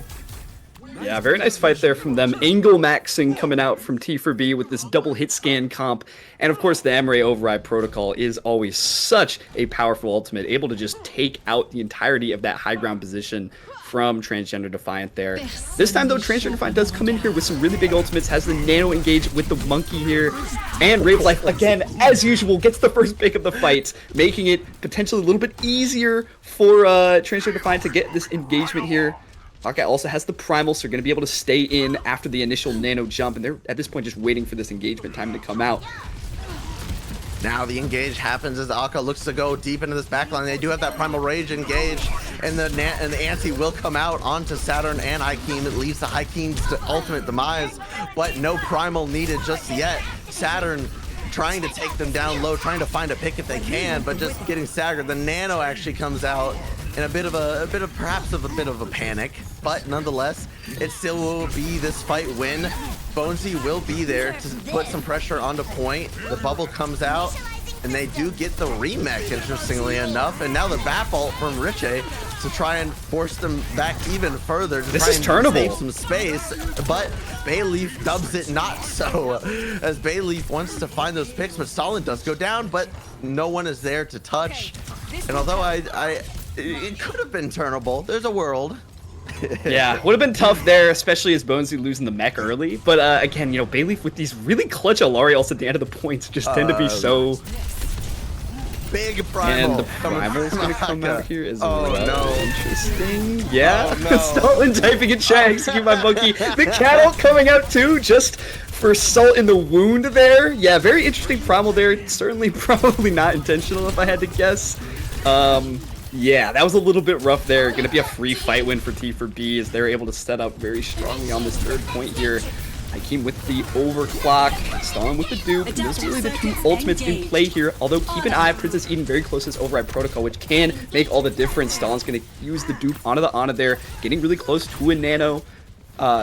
Yeah, very nice fight there from them. Angle maxing coming out from T4B with this double hit scan comp. And of course, the Emre Override Protocol is always such a powerful ultimate, able to just take out the entirety of that high ground position from Transgender Defiant there. This time though, Transgender Defiant does come in here with some really big ultimates, has the Nano engage with the Monkey here, and Rave Life, again, as usual, gets the first pick of the fight, making it potentially a little bit easier for Transgender Defiant to get this engagement here. Hawkeye also has the Primal, so they're going to be able to stay in after the initial Nano jump, and they're at this point just waiting for this engagement time to come out. Now the engage happens as Akka looks to go deep into this backline. They do have that Primal Rage engage, and the anti will come out onto Saturn and Hakeem. It leads to Hakeem's ultimate demise, but no Primal needed just yet. Saturn trying to take them down low, trying to find a pick if they can, but just getting staggered. The Nano actually comes out in a bit of a panic, but nonetheless, it still will be this fight win. Bonesy will be there to put some pressure onto point. The bubble comes out, and they do get the remake, interestingly enough. And now the BAP ult from Riche to try and force them back even further to This try is and turnable. save some space. But Bayleaf dubs it not so, as Bayleaf wants to find those picks, but Stalin does go down, but no one is there to touch. And although it could have been turnable, there's a world. Yeah, would have been tough there, especially as Bonesy losing the mech early. But again, you know, Bayleaf with these really clutch Alarials at the end of the points just tend to be so... Big Primal. And the Primal is going to come out here as well. No. Interesting. Yeah, Oh, no. Stalin typing in chat, execute my monkey. The cattle coming out too, just for salt in the wound there. Yeah, very interesting Primal there. Certainly probably not intentional if I had to guess. Yeah, that was a little bit rough there. Gonna be a free fight win for T4B as they're able to set up very strongly on this third point here. Hakeem with the overclock, Stalin with the dupe. And those are really the two ultimates in play here. Although keep an eye on Princess Eden very close to this override protocol, which can make all the difference. Stalin's gonna use the dupe onto the Ana there, getting really close to a Nano.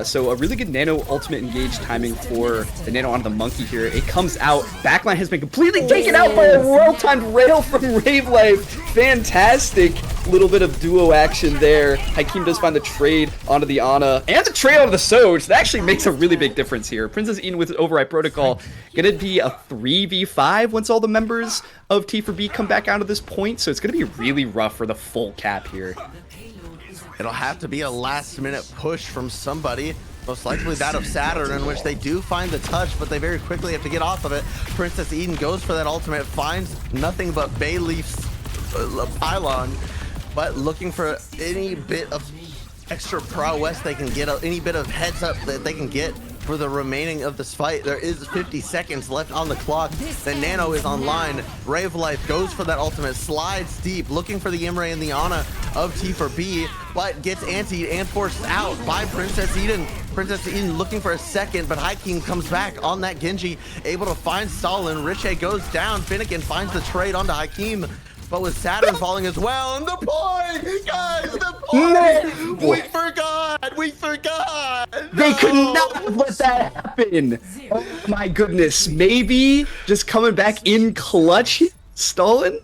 So a really good Nano ultimate engage timing for the Nano onto the Monkey here. It comes out. Backline has been completely taken out by a well-timed rail from Rave Life. Fantastic little bit of duo action there. Hakeem does find the trade onto the Ana and the trade onto the Soj. That actually makes a really big difference here. Princess Eden with Override Protocol. Gonna be a 3v5 once all the members of T4B come back out of this point. So it's gonna be really rough for the full cap here. It'll have to be a last-minute push from somebody, most likely that of Saturn, in which they do find the touch, but they very quickly have to get off of it. Princess Eden goes for that ultimate, finds nothing but Bayleaf's pylon, but looking for any bit of extra prowess they can get, any bit of heads up that they can get for the remaining of this fight. There is 50 seconds left on the clock. The Nano is online. Rave Life goes for that ultimate, slides deep, looking for the Imre and the Ana of T4B, but gets antied and forced out by Princess Eden. Princess Eden looking for a second, but Hakeem comes back on that Genji, able to find Stalin. Riche goes down. Finnegan finds the trade onto Hakeem, but with Saturn falling as well. And the point, guys, the point! No. We forgot! They could not have let that happen. Oh my goodness. Maybe just coming back in clutch, Stalin?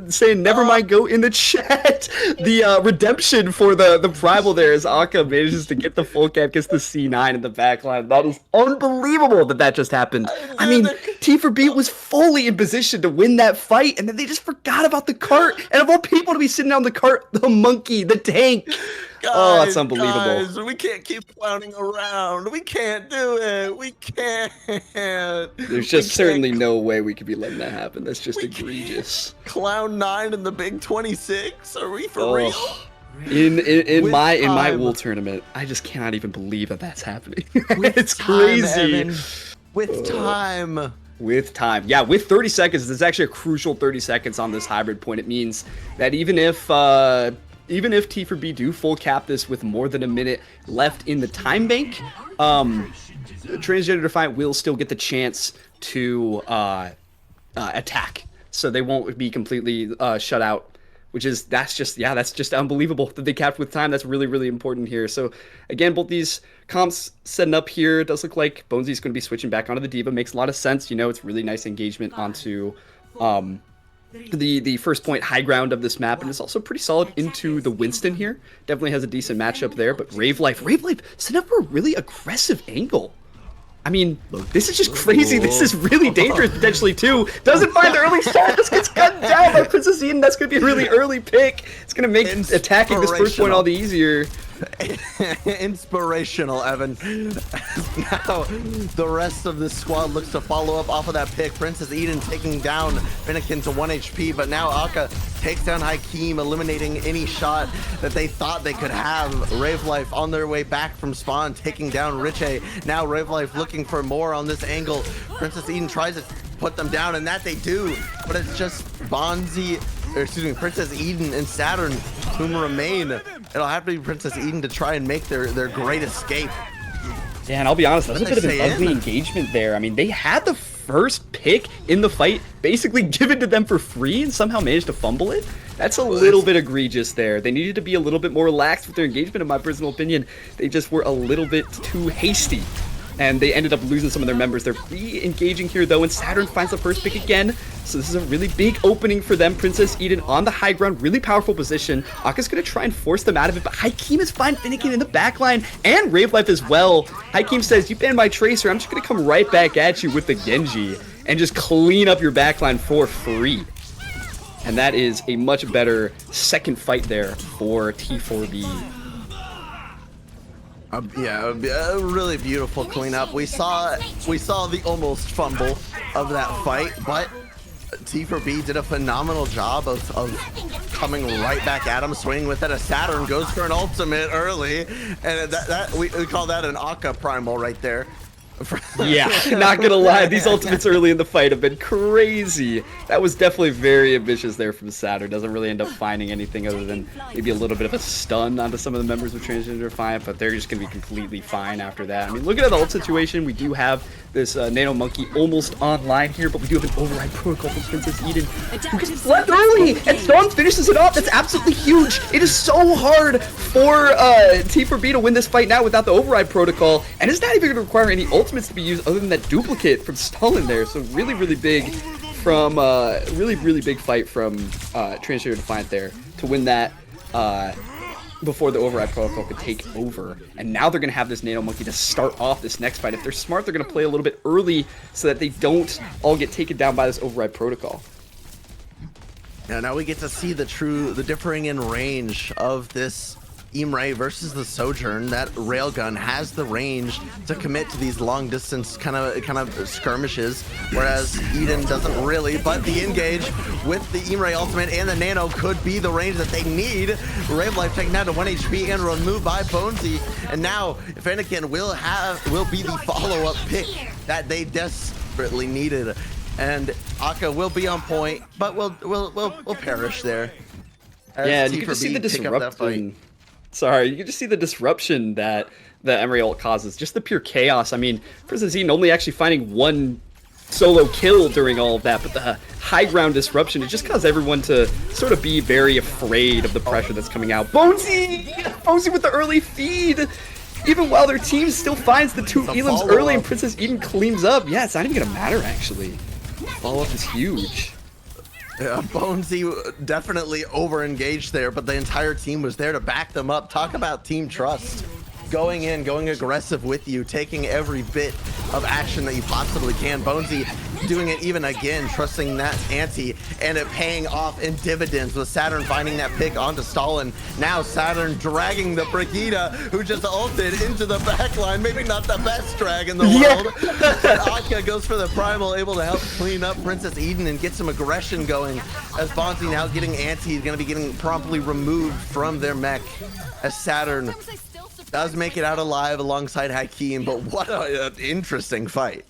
saying never mind, go in the chat. The redemption for the primal there as Akka manages to get the full cap, gets the C9 in the back line. That is unbelievable that just happened. I mean, T4B was fully in position to win that fight, and then they just forgot about the cart. And of all people to be sitting on the cart, the monkey, the tank. Oh, it's unbelievable. Guys, we can't keep clowning around. We can't do it. We can't. There's just certainly no way we could be letting that happen. That's just egregious. Clown 9 in the big 26? Are we for real? In my time. OOL tournament, I just cannot even believe that that's happening. With It's time, crazy. Evan. With time. With time. Yeah, with 30 seconds, there's actually a crucial 30 seconds on this hybrid point. It means that even if T4B do full cap this with more than a minute left in the time bank, Transgender Defiant will still get the chance to attack. So they won't be completely shut out. That's just unbelievable that they capped with time. That's really, really important here. So again, both these comps setting up here. It does look like Bonesy's going to be switching back onto the Diva. Makes a lot of sense. You know, it's really nice engagement onto the first point high ground of this map, and it's also pretty solid into the Winston here. Definitely has a decent matchup there, but Rave Life set up for a really aggressive angle. I mean, this is just crazy. This is really dangerous potentially too. Doesn't find the early start. This gets cut down by Princess Eden. That's going to be a really early pick. It's going to make attacking this first point all the easier. Inspirational, Evan. Now the rest of the squad looks to follow up off of that pick. Princess Eden taking down Finnegan to 1 HP, but now Akka takes down Hakeem, eliminating any shot that they thought they could have. Rave Life on their way back from spawn, taking down Riche. Now Rave Life looking for more on this angle. Princess Eden tries to put them down, and that they do, but it's just Princess Eden and Saturn whom remain. It'll have to be Princess Eden to try and make their great escape. Yeah, and I'll be honest, that was a bit of an ugly engagement there. I mean, they had the first pick in the fight basically given to them for free and somehow managed to fumble it. That's a little bit egregious there. They needed to be a little bit more relaxed with their engagement, in my personal opinion. They just were a little bit too hasty, and they ended up losing some of their members. They're re-engaging here, though, and Saturn finds the first pick again. So this is a really big opening for them. Princess Eden on the high ground, really powerful position. Akka's going to try and force them out of it, but Hakeem is fine Finnegan in the backline, and Rave Life as well. Hakeem says, you banned my Tracer, I'm just going to come right back at you with the Genji and just clean up your backline for free. And that is a much better second fight there for T4B. Yeah, a really beautiful cleanup. We saw the almost fumble of that fight, but T4B did a phenomenal job of coming right back at him, swinging with it. A Saturn goes for an ultimate early, and we call that an Akka primal right there. Yeah, not gonna lie, these ultimates early in the fight have been crazy. That was definitely very ambitious there from Saturn. Doesn't really end up finding anything other than maybe a little bit of a stun onto some of the members of Transgender Defiant, but they're just gonna be completely fine after that. I mean, looking at the ult situation, we do have this Nano Monkey almost online here, but we do have an override protocol from Princess Eden, who gets left early, and Storm finishes it off. That's absolutely huge. It is so hard for T4B to win this fight now without the override protocol, and it's not even going to require any ultimates to be used other than that duplicate from Stalin there. So really, really big from really big fight from Transgender Defiant there to win that before the override protocol could take over. And now they're going to have this Nano Monkey to start off this next fight. If they're smart, they're going to play a little bit early so that they don't all get taken down by this override protocol. Yeah, now we get to see the differing in range of this Imre versus the Sojourn. That railgun has the range to commit to these long distance kind of skirmishes, whereas Eden doesn't really. But the engage with the Imre ultimate and the Nano could be the range that they need. Rave Life taken down to 1 HP and removed by Bonesy, and now Finnegan will be the follow-up pick that they desperately needed. And Akka will be on point, but will perish there. Yeah, you can just see the disruption. Sorry, you can just see the disruption that the Emery ult causes. Just the pure chaos. I mean, Princess Eden only actually finding one solo kill during all of that, but the high ground disruption, it just caused everyone to sort of be very afraid of the pressure that's coming out. Bonesy with the early feed! Even while their team still finds the two elims early and Princess Eden cleans up. Yeah, it's not even gonna matter, actually. Follow-up is huge. Bonesy definitely over-engaged there, but the entire team was there to back them up. Talk about team trust. Going in, going aggressive with you, taking every bit of action that you possibly can. Bonesy doing it even again, trusting that ante, and it paying off in dividends with Saturn finding that pick onto Stalin. Now Saturn dragging the Brigida, who just ulted into the backline. Maybe not the best drag in the world, but Akka goes for the primal, able to help clean up Princess Eden and get some aggression going. As Bonesy now getting ante, is going to be getting promptly removed from their mech as Saturn does make it out alive alongside Hakeem, but what an interesting fight.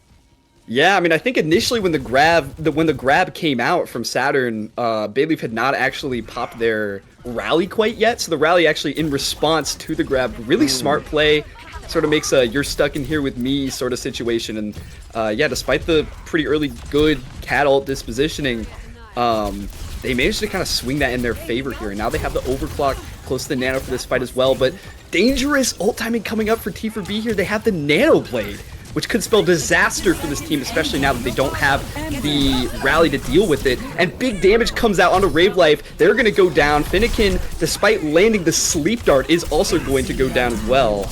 Yeah, I mean, I think initially when the grab came out from Saturn, Bayleaf had not actually popped their rally quite yet. So the rally actually in response to the grab, really smart play, sort of makes a "you're stuck in here with me" sort of situation. And yeah, despite the pretty early good cat ult dispositioning, they managed to kind of swing that in their favor here. And now they have the overclock close to the nano for this fight as well. But dangerous ult timing coming up for T4B here. They have the nano blade, which could spell disaster for this team, especially now that they don't have the rally to deal with it. And big damage comes out onto Rave Life. They're going to go down. Finnegan, despite landing the sleep dart, is also going to go down as well.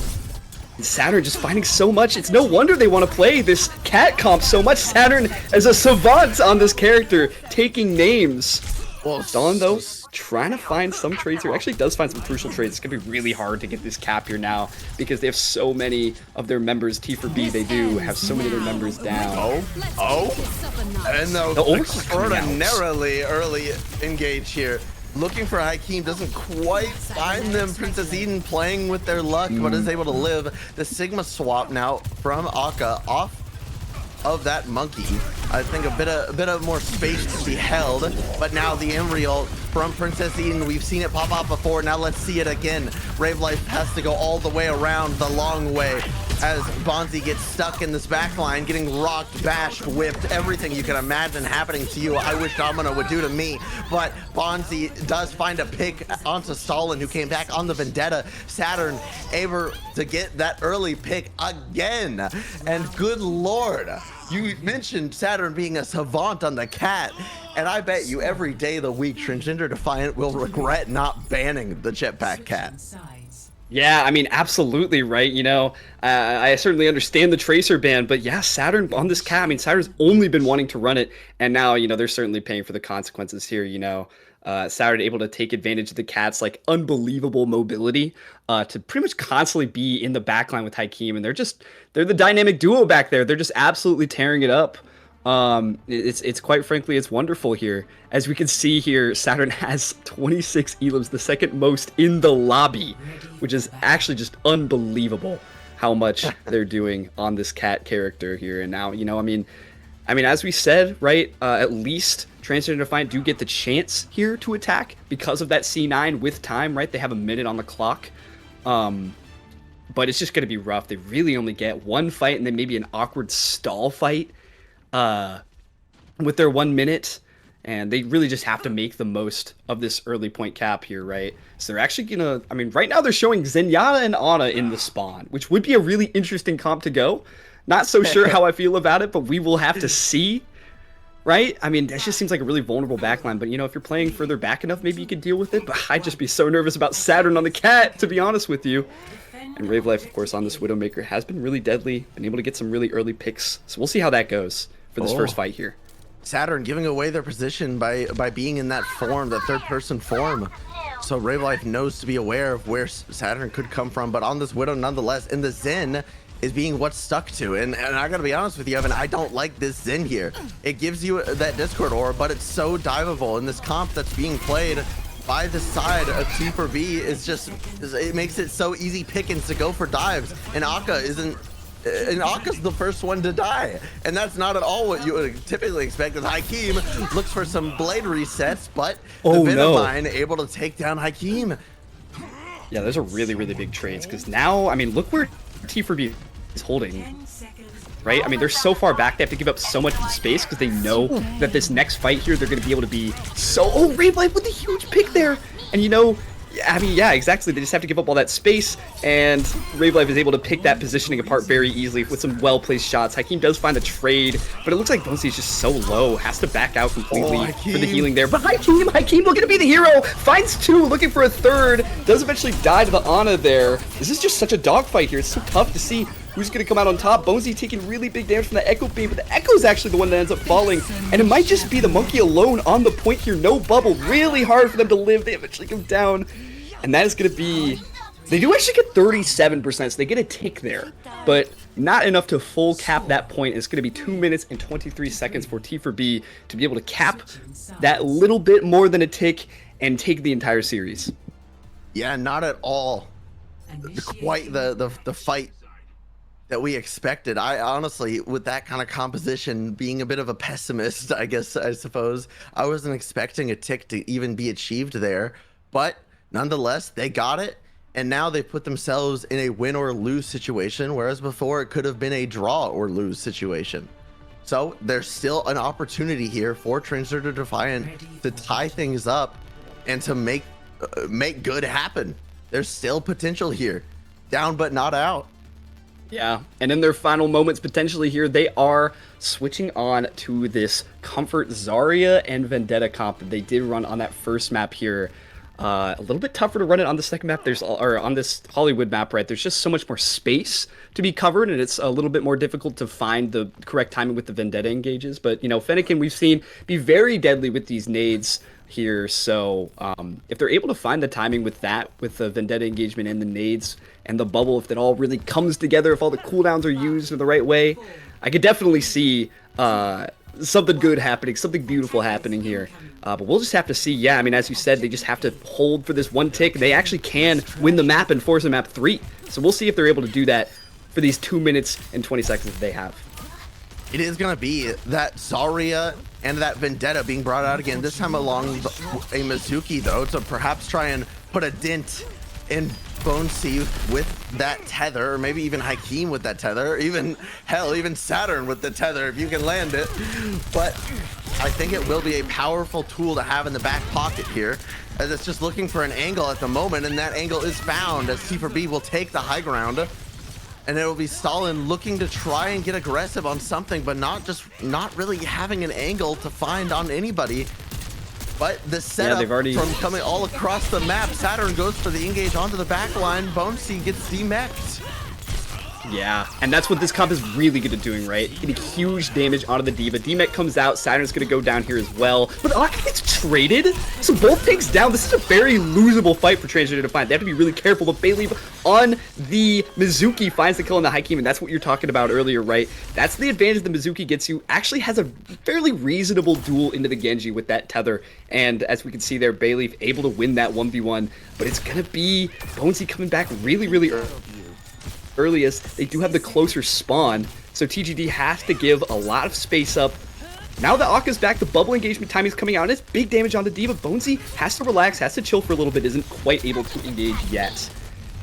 And Saturn just finding so much. It's no wonder they want to play this cat comp so much. Saturn as a savant on this character, taking names. Well, Stalin, though, trying to find some trades here. Actually does find some crucial trades. It's going to be really hard to get this cap here now because they have so many of their members. T4B, they do have so many of their members down. And the extraordinarily early engage here. Looking for Hakeem, doesn't quite find them. Princess Eden playing with their luck, but is able to live. The Sigma swap now from Akka off of that monkey. I think a bit of more space to be held, but now the Embryo from Princess Eden, we've seen it pop out before. Now let's see it again. Rave Life has to go all the way around the long way as Bonzi gets stuck in this backline, getting rocked, bashed, whipped, everything you can imagine happening to you. I wish Domino would do to me, but Bonzi does find a pick onto Stalin, who came back on the Vendetta. Saturn able to get that early pick again, and good lord, you mentioned Saturn being a savant on the cat, and I bet you every day of the week Transgender Defiant will regret not banning the jetpack cat. Yeah, I mean, absolutely, right? You know, I certainly understand the Tracer ban, but yeah, Saturn on this cat, I mean, Saturn's only been wanting to run it, and now, you know, they're certainly paying for the consequences here, you know. Saturn able to take advantage of the cat's, like, unbelievable mobility to pretty much constantly be in the backline with Hakeem, and they're the dynamic duo back there. They're just absolutely tearing it up. It's quite frankly, it's wonderful here. As we can see here, Saturn has 26 elims, the second most in the lobby, which is actually just unbelievable how much they're doing on this cat character here. And now, you know, I mean, as we said, right, at least Transgender Defiant do get the chance here to attack because of that C9 with time, right? They have a minute on the clock. But it's just going to be rough. They really only get one fight and then maybe an awkward stall fight with their 1 minute, and they really just have to make the most of this early point cap here, right? So they're actually gonna, I mean, right now they're showing Zenyatta and Ana in the spawn, which would be a really interesting comp to go. Not so sure how I feel about it, but we will have to see, right? I mean, that just seems like a really vulnerable backline, but you know, if you're playing further back enough, maybe you could deal with it, but I'd just be so nervous about Saturn on the cat, to be honest with you. And Rave Life, of course, on this Widowmaker has been really deadly, been able to get some really early picks, so we'll see how that goes for this first fight here. Saturn giving away their position by being in that form, that third-person form. So Rave Life knows to be aware of where Saturn could come from, but on this Widow nonetheless, and the Zen is being what's stuck to. And I gotta be honest with you, Evan, I don't like this Zen here. It gives you that Discord orb, but it's so diveable, and this comp that's being played by the side of T4B is just, it makes it so easy pickings to go for dives, and Akka isn't. And Akka's the first one to die, and that's not at all what you would typically expect. As Hakeem looks for some blade resets, but the Venomine able to take down Hakeem. Yeah, those are really, really big trades, because now, I mean, look where T4B is holding, right? I mean, they're so far back, they have to give up so much space, because they know that this next fight here, they're going to be able to be so... Oh, Rave Life with a huge pick there! And you know, I mean, yeah, exactly. They just have to give up all that space, and Ravelife is able to pick that positioning apart very easily with some well-placed shots. Hakeem does find the trade, but it looks like Bonesy is just so low. Has to back out completely for the healing there. But Hakeem looking to be the hero. Finds two, looking for a third. Does eventually die to the Ana there. This is just such a dogfight here. It's so tough to see who's going to come out on top. Bonesy taking really big damage from the Echo Beam, but the Echo is actually the one that ends up falling. And it might just be the Monkey alone on the point here. No bubble. Really hard for them to live. They eventually go down. And that is going to be... They do actually get 37%, so they get a tick there. But not enough to full cap that point. It's going to be 2 minutes and 23 seconds for T4B to be able to cap that little bit more than a tick and take the entire series. Yeah, not at all quite the fight that we expected. I honestly, with that kind of composition, being a bit of a pessimist, I suppose, I wasn't expecting a tick to even be achieved there. But nonetheless, they got it, and now they put themselves in a win or lose situation, whereas before it could have been a draw or lose situation. So there's still an opportunity here for Transgender Defiant to tie things up and to make good happen. There's still potential here. Down but not out. Yeah, and in their final moments potentially here, they are switching on to this Comfort Zarya and Vendetta comp that they did run on that first map here. A little bit tougher to run it on the second map. Or on this Hollywood map, right? There's just so much more space to be covered, and it's a little bit more difficult to find the correct timing with the Vendetta engages. But, you know, Fennekin we've seen be very deadly with these nades here. So if they're able to find the timing with that, with the Vendetta engagement and the nades and the bubble, if that all really comes together, if all the cooldowns are used in the right way, I could definitely see something good happening, something beautiful happening here. But we'll just have to see. Yeah, I mean, as you said, they just have to hold for this one tick. They actually can win the map and force a map 3. So we'll see if they're able to do that for these 2 minutes and 20 seconds that they have. It is going to be that Zarya and that Vendetta being brought out again, this time along a Mizuki, though, to perhaps try and put a dent in Bonesy with that tether, or maybe even Hakeem with that tether, even Saturn with the tether if you can land it. But I think it will be a powerful tool to have in the back pocket here, as it's just looking for an angle at the moment, and that angle is found as T4B will take the high ground. And it will be Stalin looking to try and get aggressive on something, but not really having an angle to find on anybody. But the setup from coming all across the map, Saturn goes for the engage onto the back line. Bonesy gets demeched. Yeah, and that's what this comp is really good at doing, right? Getting huge damage onto the D.Va. D-Mech comes out, Saturn's going to go down here as well. But Aka gets traded, so both takes down. This is a very losable fight for Transgender Defiant. They have to be really careful, but Bayleaf on the Mizuki finds the kill on the Hakeem, and that's what you're talking about earlier, right? That's the advantage the Mizuki gets you. Actually has a fairly reasonable duel into the Genji with that tether, and as we can see there, Bayleaf able to win that 1v1, but it's going to be Bonesy coming back really, really earliest. They do have the closer spawn, so TGD has to give a lot of space up. Now that Aka's back, the bubble engagement timing is coming out, and it's big damage on the D.Va. Bonesy has to relax, has to chill for a little bit, isn't quite able to engage yet.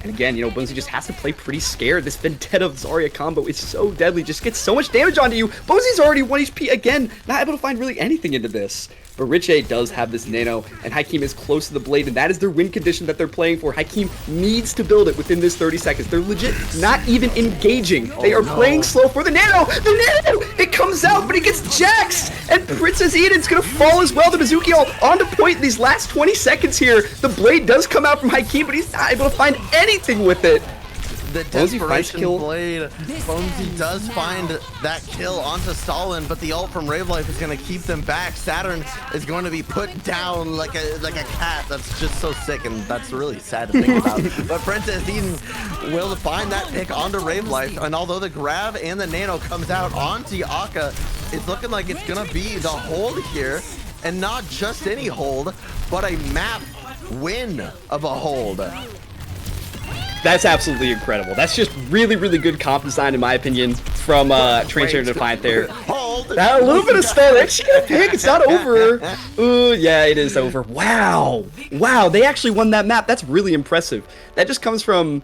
And again, you know, Bonesy just has to play pretty scared. This Vendetta Zarya combo is so deadly, just gets so much damage onto you. Bonesy's already 1 HP again, not able to find really anything into this. But Riche does have this nano, and Hakeem is close to the blade, and that is their win condition that they're playing for. Hakeem needs to build it within this 30 seconds. They're legit not even engaging. They are playing slow for the nano! The nano! It comes out, but it gets jaxed! And Princess Eden's gonna fall as well. The Mizuki all on to point in these last 20 seconds here. The blade does come out from Hakeem, but he's not able to find anything with it. The desperation blade. Bonesy does find that kill onto Stalin, but the ult from Ravelife is going to keep them back. Saturn is going to be put down like a cat. That's just so sick, and that's really sad to think about. But Princess Eden will find that pick onto Ravelife, and although the grab and the nano comes out onto Aka, it's looking like it's going to be the hold here, and not just any hold, but a map win of a hold. That's absolutely incredible. That's just really, really good comp design, in my opinion, from Transgender Defiant there. That a little bit of stun. Actually gonna pick. It's not over. Ooh, yeah, it is over. Wow. Wow, they actually won that map. That's really impressive. That just comes from,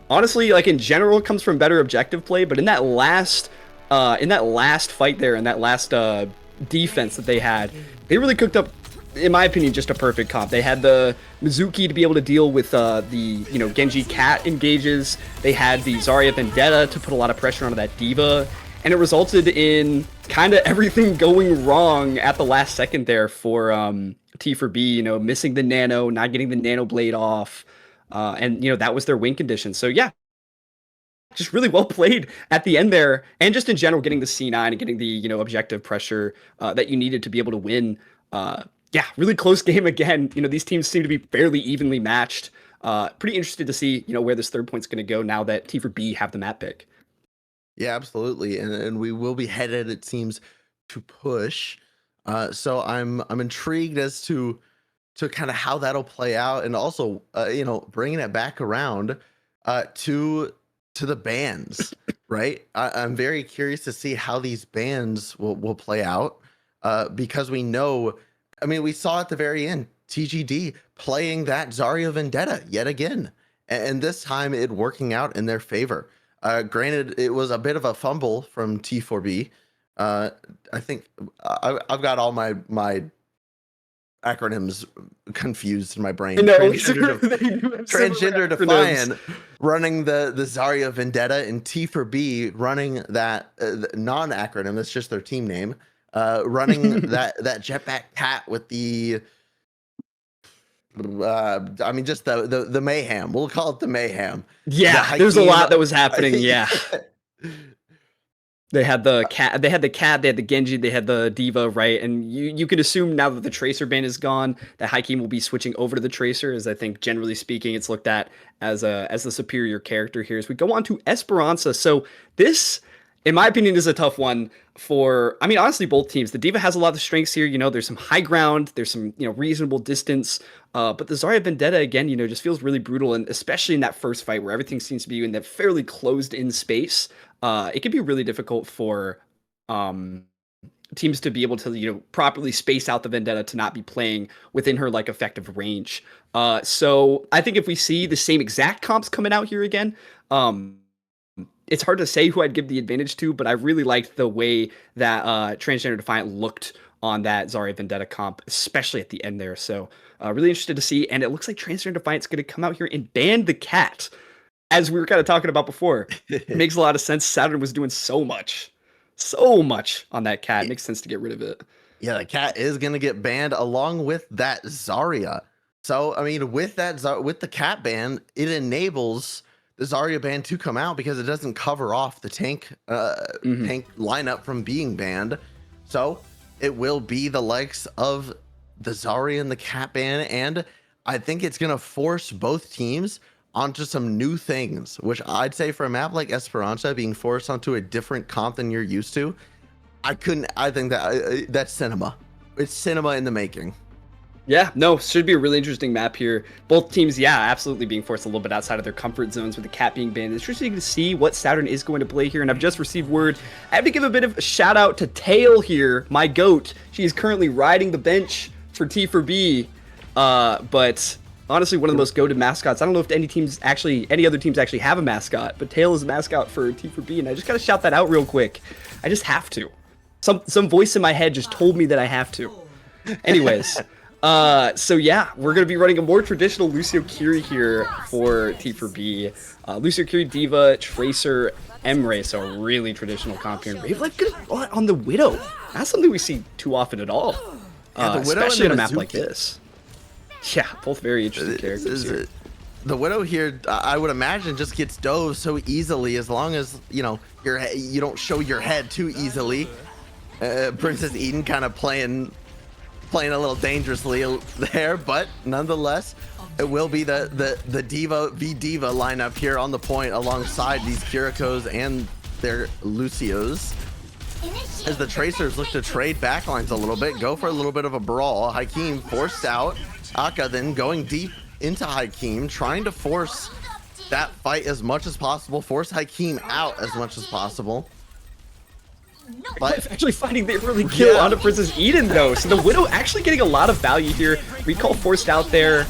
honestly, like in general, it comes from better objective play, but in that last fight there, in that last defense that they had, they really cooked up in my opinion, just a perfect comp. They had the Mizuki to be able to deal with the, Genji Cat engages. They had the Zarya Vendetta to put a lot of pressure onto that D.Va. And it resulted in kind of everything going wrong at the last second there for T4B, missing the nano, not getting the nano blade off. And, that was their win condition. So, yeah, just really well played at the end there. And just in general, getting the C9 and getting the, objective pressure that you needed to be able to win. Yeah, really close game again. These teams seem to be fairly evenly matched. Pretty interested to see, where this third point's going to go now that T4B have the map pick. Yeah, absolutely. And we will be headed, it seems, to push. So I'm intrigued as to kind of how that'll play out, and also bringing it back around to the bans, right? I'm very curious to see how these bans will play out, because we know, we saw at the very end TGD playing that Zarya Vendetta yet again, and this time it working out in their favor. Granted, it was a bit of a fumble from T4B. I think I've got all my acronyms confused in my brain. No, Transgender Defiant running the Zarya Vendetta, and T4B running that non-acronym, that's just their team name, running that Jetpack Cat with the just the mayhem. We'll call it the mayhem. Yeah, there's a lot that was happening. Yeah. They had the cat, they had the Genji, they had the D.Va, right? And you could assume now that the Tracer ban is gone, that Hakim will be switching over to the Tracer, as I think generally speaking it's looked at as the superior character here. As we go on to Esperanza. So this, in my opinion, is a tough one for, honestly, both teams. The D.Va has a lot of strengths here. There's some high ground, there's some, reasonable distance. But the Zarya Vendetta, again, just feels really brutal. And especially in that first fight where everything seems to be in that fairly closed in space, it can be really difficult for teams to be able to, properly space out the Vendetta to not be playing within her, effective range. So I think if we see the same exact comps coming out here again, it's hard to say who I'd give the advantage to, but I really liked the way that Transgender Defiant looked on that Zarya Vendetta comp, especially at the end there. So really interested to see. And it looks like Transgender Defiant's going to come out here and ban the cat, as we were kind of talking about before. It makes a lot of sense. Saturn was doing so much on that cat. It makes sense to get rid of it. Yeah, the cat is going to get banned along with that Zarya. So, with the cat ban, it enables the Zarya ban to come out because it doesn't cover off the tank lineup from being banned. So it will be the likes of the Zarya and the cat ban, and I think it's going to force both teams onto some new things, which I'd say for a map like Esperanza, being forced onto a different comp than you're used to, I think that that's cinema. It's cinema in the making. Yeah, no, should be a really interesting map here. Both teams, yeah, absolutely being forced a little bit outside of their comfort zones with the cat being banned. It's interesting to see what Saturn is going to play here, and I've just received word. I have to give a bit of a shout out to Tail here, my goat. She is currently riding the bench for T4B, but honestly, one of the most goated mascots. I don't know if any other teams actually have a mascot, but Tail is a mascot for T4B, and I just gotta shout that out real quick. I just have to. Some voice in my head just told me that I have to. Anyways. So yeah, we're going to be running a more traditional Lucio Kiri here for T4B. Lucio Kiri, D.Va, Tracer, Emre, so a really traditional comp here. Rave Life good on the Widow. Not something we see too often at all. Yeah, especially in a map like this. Yeah, both very interesting characters here. The Widow here, I would imagine, just gets dove so easily as long as, you don't show your head too easily. Princess Eden kind of playing a little dangerously there, but nonetheless, it will be the D.Va v D.Va lineup here on the point alongside these Kirikos and their Lucios. As the Tracers look to trade backlines a little bit, go for a little bit of a brawl. Hakim forced out. Akka then going deep into Hakim, trying to force that fight as much as possible, force Hakim out as much as possible. But actually finding the early kill onto Princess Eden though, so the Widow actually getting a lot of value here. Recall forced out there,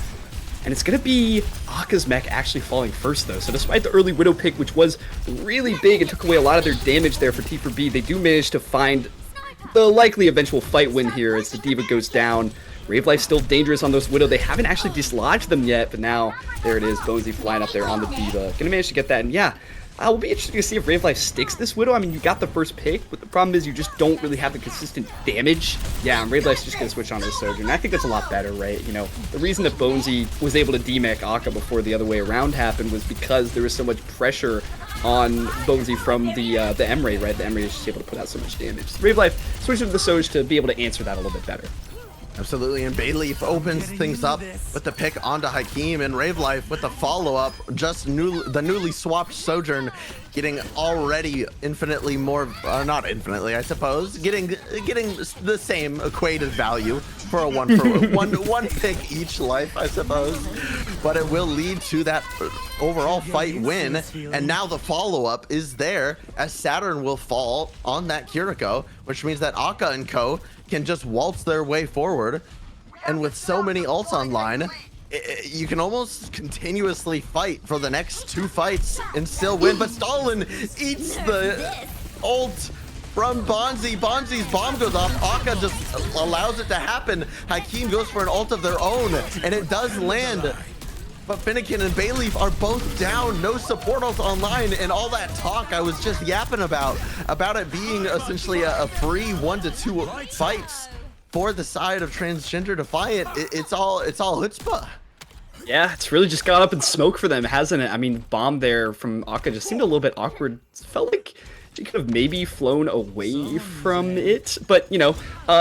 and it's gonna be Akka's mech actually falling first though. So despite the early Widow pick, which was really big and took away a lot of their damage there for T4B, they do manage to find the likely eventual fight win here as the D.Va goes down. Rave Life's still dangerous on those Widow. They haven't actually dislodged them yet, but now there it is. Bonesy flying up there on the Diva. Gonna manage to get that, and yeah, will be interesting to see if Rave Life sticks this Widow. I mean, you got the first pick, but the problem is you just don't really have the consistent damage. Yeah, and Rave Life's just gonna switch on to the Sojourn. I think that's a lot better, right? You know, the reason that Bonesy was able to demech Akka before the other way around happened was because there was so much pressure on Bonesy from the Emray, right? The Emray is just able to put out so much damage. So Rave Life switching to the Soj to be able to answer that a little bit better. Absolutely, and Bayleaf opens things up with the pick onto Hakeem, and Rave Life with the follow-up, just the newly swapped Sojourn getting already infinitely more, not infinitely, I suppose, getting the same equated value for a one pick each life, I suppose. But it will lead to that overall fight win, and now the follow-up is there as Saturn will fall on that Kiriko, which means that Akka and co can just waltz their way forward, and with so many ults online, you can almost continuously fight for the next 2 fights and still win. But Stalin eats the ult from Bonzi. Bonzi's bomb goes off. Akka just allows it to happen. Hakeem goes for an ult of their own, and it does land. But Finnegan and Bayleaf are both down. No support ult online, and all that talk I was just yapping about it being essentially a free 1 to 2 fights for the side of Transgender Defiant. It's all chutzpah. Yeah, it's really just got up in smoke for them, hasn't it? I mean, bomb there from Akka just seemed a little bit awkward. It felt like she could have maybe flown away from it, but you know,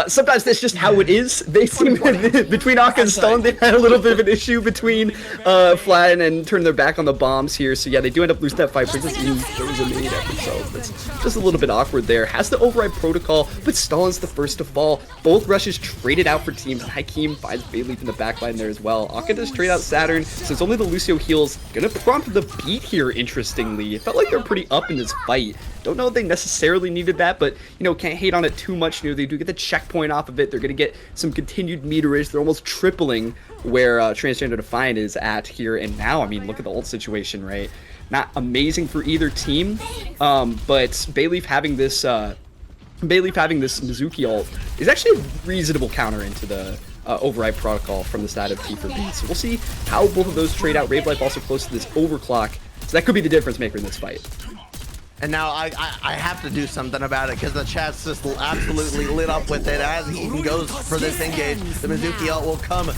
sometimes that's just how it is. They seem between Akka and Stone, they had a little bit of an issue between flying and turning their back on the bombs here. So yeah, they do end up losing that fight. Princess Eve throws a nade at themselves. That's just a little bit awkward there. Has the override protocol, but Stalin's the first to fall. Both rushes traded out for teams, and Hakeem finds Bayleaf in the backline there as well. Akka does trade out Saturn, since only the Lucio heals. Gonna prompt the beat here, interestingly. It felt like they were pretty up in this fight. Don't know if they necessarily needed that, but, you know, can't hate on it too much. You know, they do get the checkpoint off of it. They're going to get some continued meterage. They're almost tripling where Transgender Defiant is at here and now. I mean, look at the ult situation, right? Not amazing for either team, but Bayleaf having this Mizuki ult is actually a reasonable counter into the override protocol from the side of T4B. So we'll see how both of those trade out. Rave Life also close to this overclock, so that could be the difference maker in this fight. And now I have to do something about it because the chat's just absolutely lit up with it as Eden goes for this engage. The Mizuki ult will come.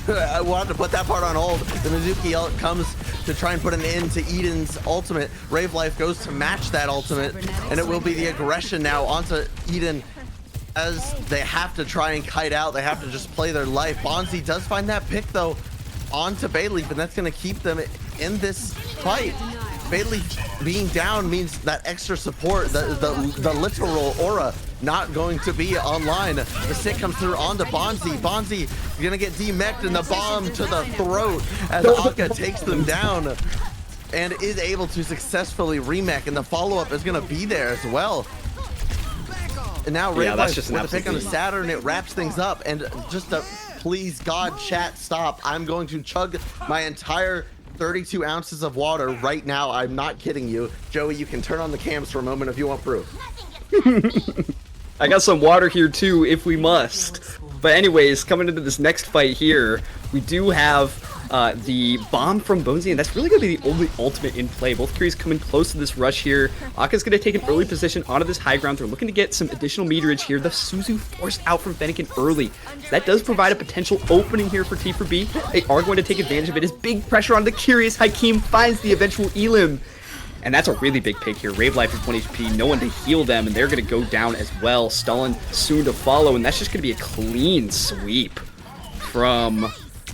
I wanted to put that part on hold. The Mizuki ult comes to try and put an end to Eden's ultimate. Rave Life goes to match that ultimate, and it will be the aggression now onto Eden as they have to try and kite out. They have to just play their life. Bonzi does find that pick though onto Bayleaf, and that's going to keep them in this fight. Bayleaf being down means that extra support, the literal aura, not going to be online. The stick comes through onto Bonzi. Bonzi gonna get demeched, and the bomb to the throat as Akka takes them down and is able to successfully remech, and the follow-up is gonna be there as well. And now Rave Life with a pick on the Saturn, it wraps things up, and just a please God chat stop. I'm going to chug my entire 32 ounces of water right now. I'm not kidding you. Joey, you can turn on the cams for a moment if you want proof. I got some water here too, if we must. But anyways, coming into this next fight here, we do have the bomb from Bonesy, and that's really going to be the only ultimate in play. Both carries coming close to this rush here. Akka's going to take an early position onto this high ground. They're looking to get some additional meterage here. The Suzu forced out from Fennekin early. So that does provide a potential opening here for T4B. They are going to take advantage of it. As big pressure on the Curious, Hakeem finds the eventual Elim. And that's a really big pick here. Rave Life is 1 HP, no one to heal them, and they're going to go down as well. Stalin soon to follow, and that's just going to be a clean sweep from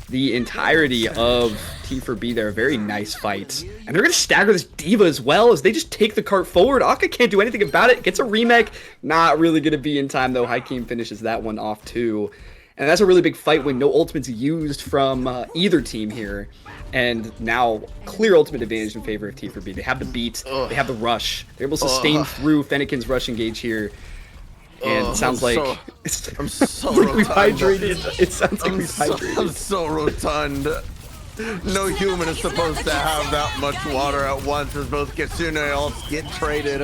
the entirety of T4B there. A very nice fight. And they're going to stagger this Diva as well as they just take the cart forward. Akka can't do anything about it. Gets a remake. Not really going to be in time, though. Hakeem finishes that one off, too. And that's a really big fight when no ultimates used from either team here. And now, clear ultimate advantage in favor of T4B. They have the beat, they have the rush. They're able to sustain through Fennekin's rush engage here. And it sounds like I'm so like we've hydrated. It sounds like we've hydrated. I'm so rotund. No human is supposed to have that much water at once, as both Kitsune ults get traded,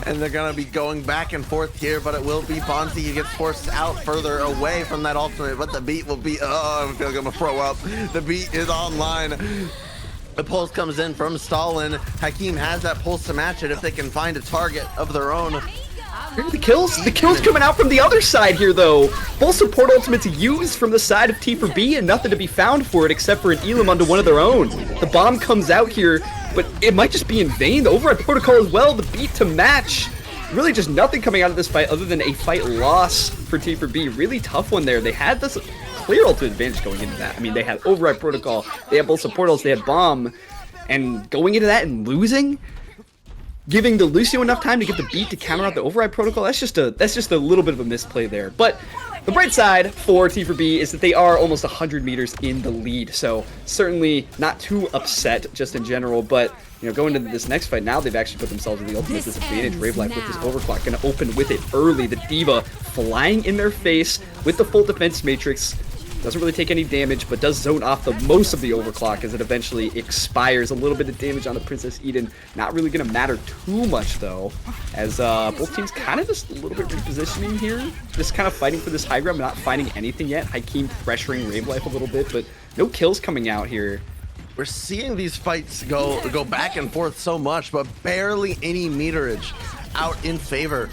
and they're gonna be going back and forth here, but it will be Bonzi who gets forced out further away from that ultimate, but the beat will be, oh, I feel like I'm gonna throw up. The beat is online. The pulse comes in from Stalin. Hakeem has that pulse to match it if they can find a target of their own. Here are the kills. The kills coming out from the other side here, though. Full support ultimate to use from the side of T for B, and nothing to be found for it except for an Elam onto one of their own. The bomb comes out here, but it might just be in vain. The override protocol as well, the beat to match. Really just nothing coming out of this fight other than a fight loss for T for B. Really tough one there. They had this clear ultimate advantage going into that. I mean, they had override protocol, they had both support ults, they had bomb, and going into that and losing, giving the Lucio enough time to get the beat to counter out the override protocol, that's just a little bit of a misplay there. But the bright side for T for B is that they are almost 100 meters in the lead, so certainly not too upset just in general. But you know, going into this next fight, now they've actually put themselves in the ultimate disadvantage. Brave Life with his overclock going to open with it early. The Diva flying in their face with the full defense matrix. Doesn't really take any damage, but does zone off the most of the overclock as it eventually expires. A little bit of damage on the Princess Eden. Not really going to matter too much, though, as both teams kind of just a little bit repositioning here. Just kind of fighting for this high ground, not finding anything yet. Hakeem pressuring Rave Life a little bit, but no kills coming out here. We're seeing these fights go back and forth so much, but barely any meterage out in favor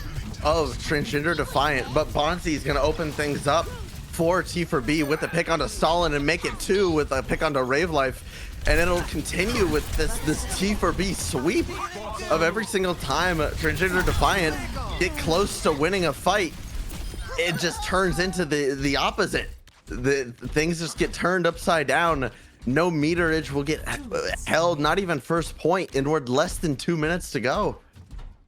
of Transgender Defiant. But Bonzi is going to open things up for T for B with the pick onto Stalin and make it 2 with a pick onto Rave Life, and it'll continue with this T for B sweep of every single time Transgender Defiant get close to winning a fight. It just turns into the opposite. The things just get turned upside down. No meterage will get held, not even first point, and we're less than 2 minutes to go.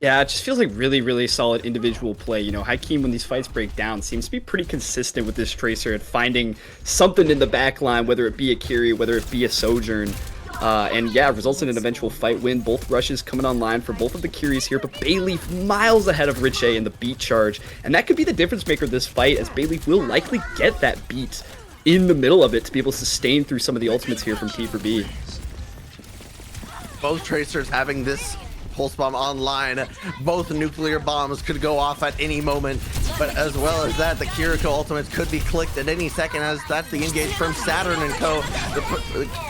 Yeah, it just feels like really, really solid individual play. You know, Hakeem, when these fights break down, seems to be pretty consistent with this Tracer at finding something in the back line, whether it be a Kiri, whether it be a Sojourn. And yeah, results in an eventual fight win. Both rushes coming online for both of the Kiris here, but Bayleaf miles ahead of Rich A in the beat charge. And that could be the difference maker of this fight, as Bayleaf will likely get that beat in the middle of it to be able to sustain through some of the ultimates here from T for B. Both Tracers having this pulse bomb online. Both nuclear bombs could go off at any moment, but as well as that, the Kiriko ultimates could be clicked at any second, as that's the engage from Saturn and co.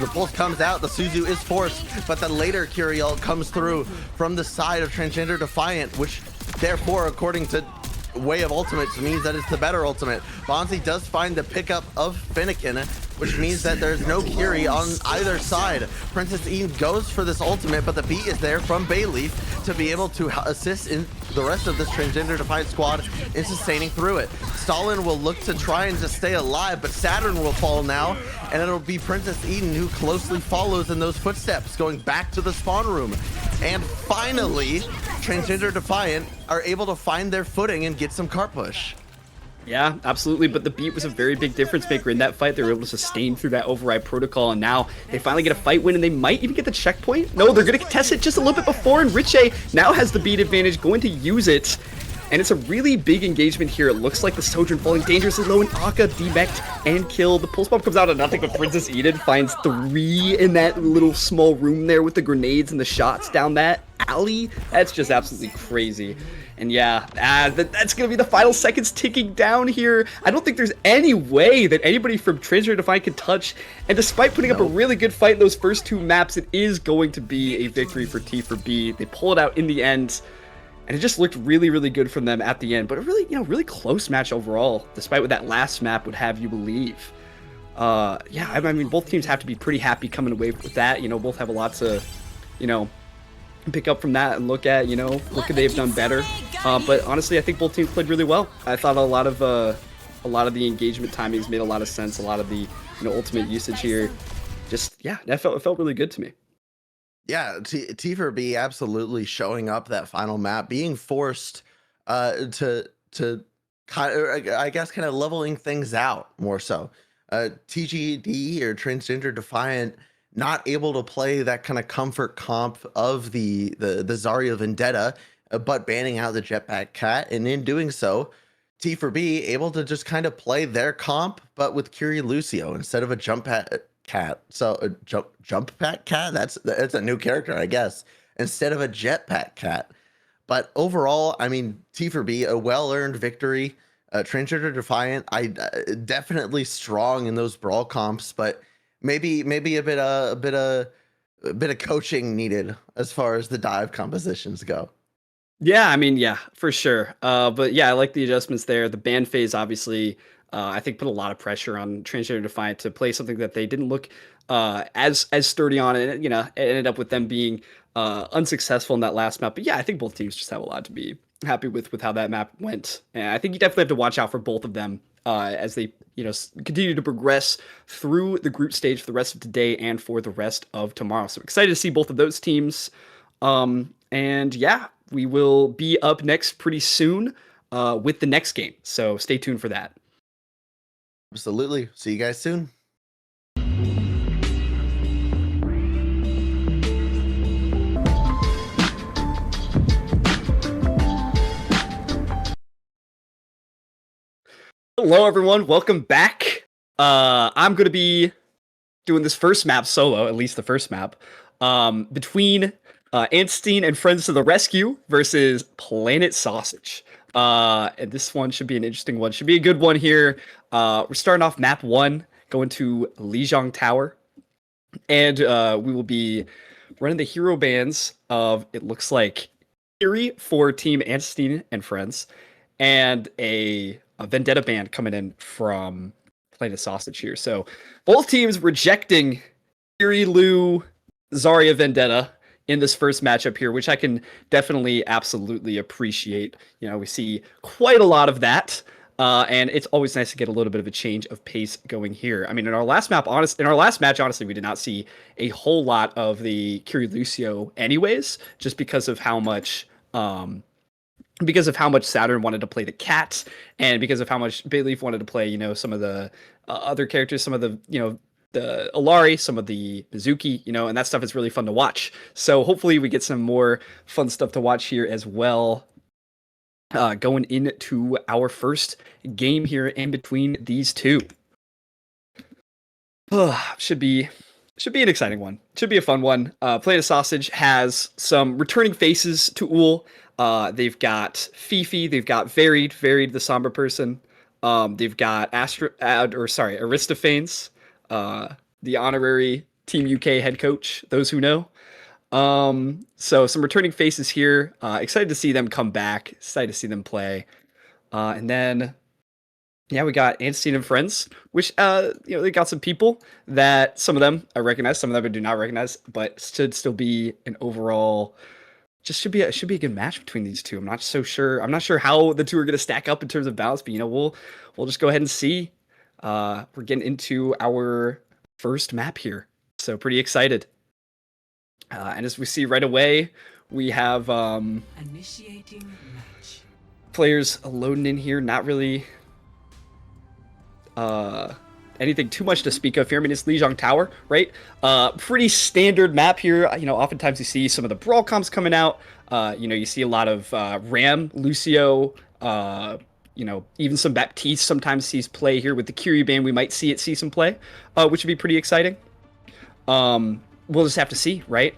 The pulse comes out, the Suzu is forced, but the later Kiri ult comes through from the side of Transgender Defiant, which therefore, according to Way of Ultimates, means that it's the better ultimate. Bonzi does find the pickup of Finnegan, which means that there's no Kiri on either side. Princess Eden goes for this ultimate, but the beat is there from Bayleaf to be able to assist in the rest of this Transgender Defiant squad in sustaining through it. Stalin will look to try and just stay alive, but Saturn will fall now, and it'll be Princess Eden who closely follows in those footsteps, going back to the spawn room. And finally, Transgender Defiant are able to find their footing and get some cart push. Yeah, absolutely, but the beat was a very big difference maker in that fight. They were able to sustain through that override protocol, and now they finally get a fight win, and they might even get the checkpoint. No, they're going to contest it just a little bit before, and Riche now has the beat advantage, going to use it. And it's a really big engagement here. It looks like the Sojourn falling dangerously low, and Akka demeched and killed. The pulse bomb comes out of nothing, but Princess Eden finds 3 in that little small room there with the grenades and the shots down that alley. That's just absolutely crazy. And yeah, that's going to be the final seconds ticking down here. I don't think there's any way that anybody from Transgender Defiant can touch. And despite putting up a really good fight in those first 2 maps, it is going to be a victory for T for B. They pull it out in the end. And it just looked really, really good from them at the end. But a really, really close match overall, despite what that last map would have you believe. Yeah, I mean, both teams have to be pretty happy coming away with that. Both have a lot to, pick up from that and look at, what could they have done better. But honestly, I think both teams played really well. I thought a lot of the engagement timings made a lot of sense. A lot of the, ultimate usage here. Just, yeah, that felt really good to me. Yeah, T for B absolutely showing up that final map, being forced to kind of, I guess, kind of leveling things out more so. TGD or Transgender Defiant not able to play that kind of comfort comp of the Zarya Vendetta, but banning out the Jetpack Cat, and in doing so, T for B able to just kind of play their comp, but with Kiri Lucio instead of a jump pad cat. So jump pack cat. That's a new character, I guess, instead of a jetpack cat. But overall, I mean, T for B, a well-earned victory. Transgender Defiant, I definitely strong in those brawl comps, but maybe a bit of coaching needed as far as the dive compositions go. Yeah, I mean, yeah, for sure. But yeah, I like the adjustments there. The ban phase, obviously, I think put a lot of pressure on Transgender Defiant to play something that they didn't look as sturdy on, and it ended up with them being unsuccessful in that last map. But yeah, I think both teams just have a lot to be happy with how that map went, and I think you definitely have to watch out for both of them as they continue to progress through the group stage for the rest of today and for the rest of tomorrow. So excited to see both of those teams. And yeah, we will be up next pretty soon with the next game. So stay tuned for that. Absolutely. See you guys soon. Hello, everyone. Welcome back. I'm going to be doing this first map solo, at least the first map, between Anstein and Friends to the Rescue versus Planet Sausage. And this one should be an interesting one. Should be a good one here. We're starting off map 1, going to Lijiang Tower. And we will be running the hero bands of, it looks like, Fury for Team Anstein and Friends, and a Vendetta band coming in from Planet Sausage here. So both teams rejecting Fury, Lu, Zarya, Vendetta in this first matchup here, which I can definitely absolutely appreciate. We see quite a lot of that. And it's always nice to get a little bit of a change of pace going here. I mean, in our last match, honestly, we did not see a whole lot of the Curie Lucio anyways, just because of how much Saturn wanted to play the cat, and because of how much Bayleaf wanted to play, some of the other characters, some of the, the Alari, some of the Mizuki, and that stuff is really fun to watch. So hopefully we get some more fun stuff to watch here as well. Going into our first game here in between these two. Should be an exciting one. Should be a fun one. Planet Sausage has some returning faces to OOL. They've got Fifi, they've got Varied the Somber person. They've got Aristophanes, the honorary Team UK head coach, those who know. So some returning faces here. Excited to see them come back. Excited to see them play. And then, yeah, we got Anstein and Friends, which, they got some people that some of them I recognize, some of them I do not recognize, but should still be an overall, should be a good match between these two. I'm not sure how the two are going to stack up in terms of balance, but we'll just go ahead and see. We're getting into our first map here. So pretty excited. And as we see right away, we have Initiating match. players loading in here. Not really anything too much to speak of here. I mean, it's Lijiang Tower, right? Pretty standard map here. Oftentimes you see some of the brawl comps coming out. You see a lot of Ram, Lucio, even some Baptiste sometimes sees play here with the Curie band. We might see some play, which would be pretty exciting. We'll just have to see, right?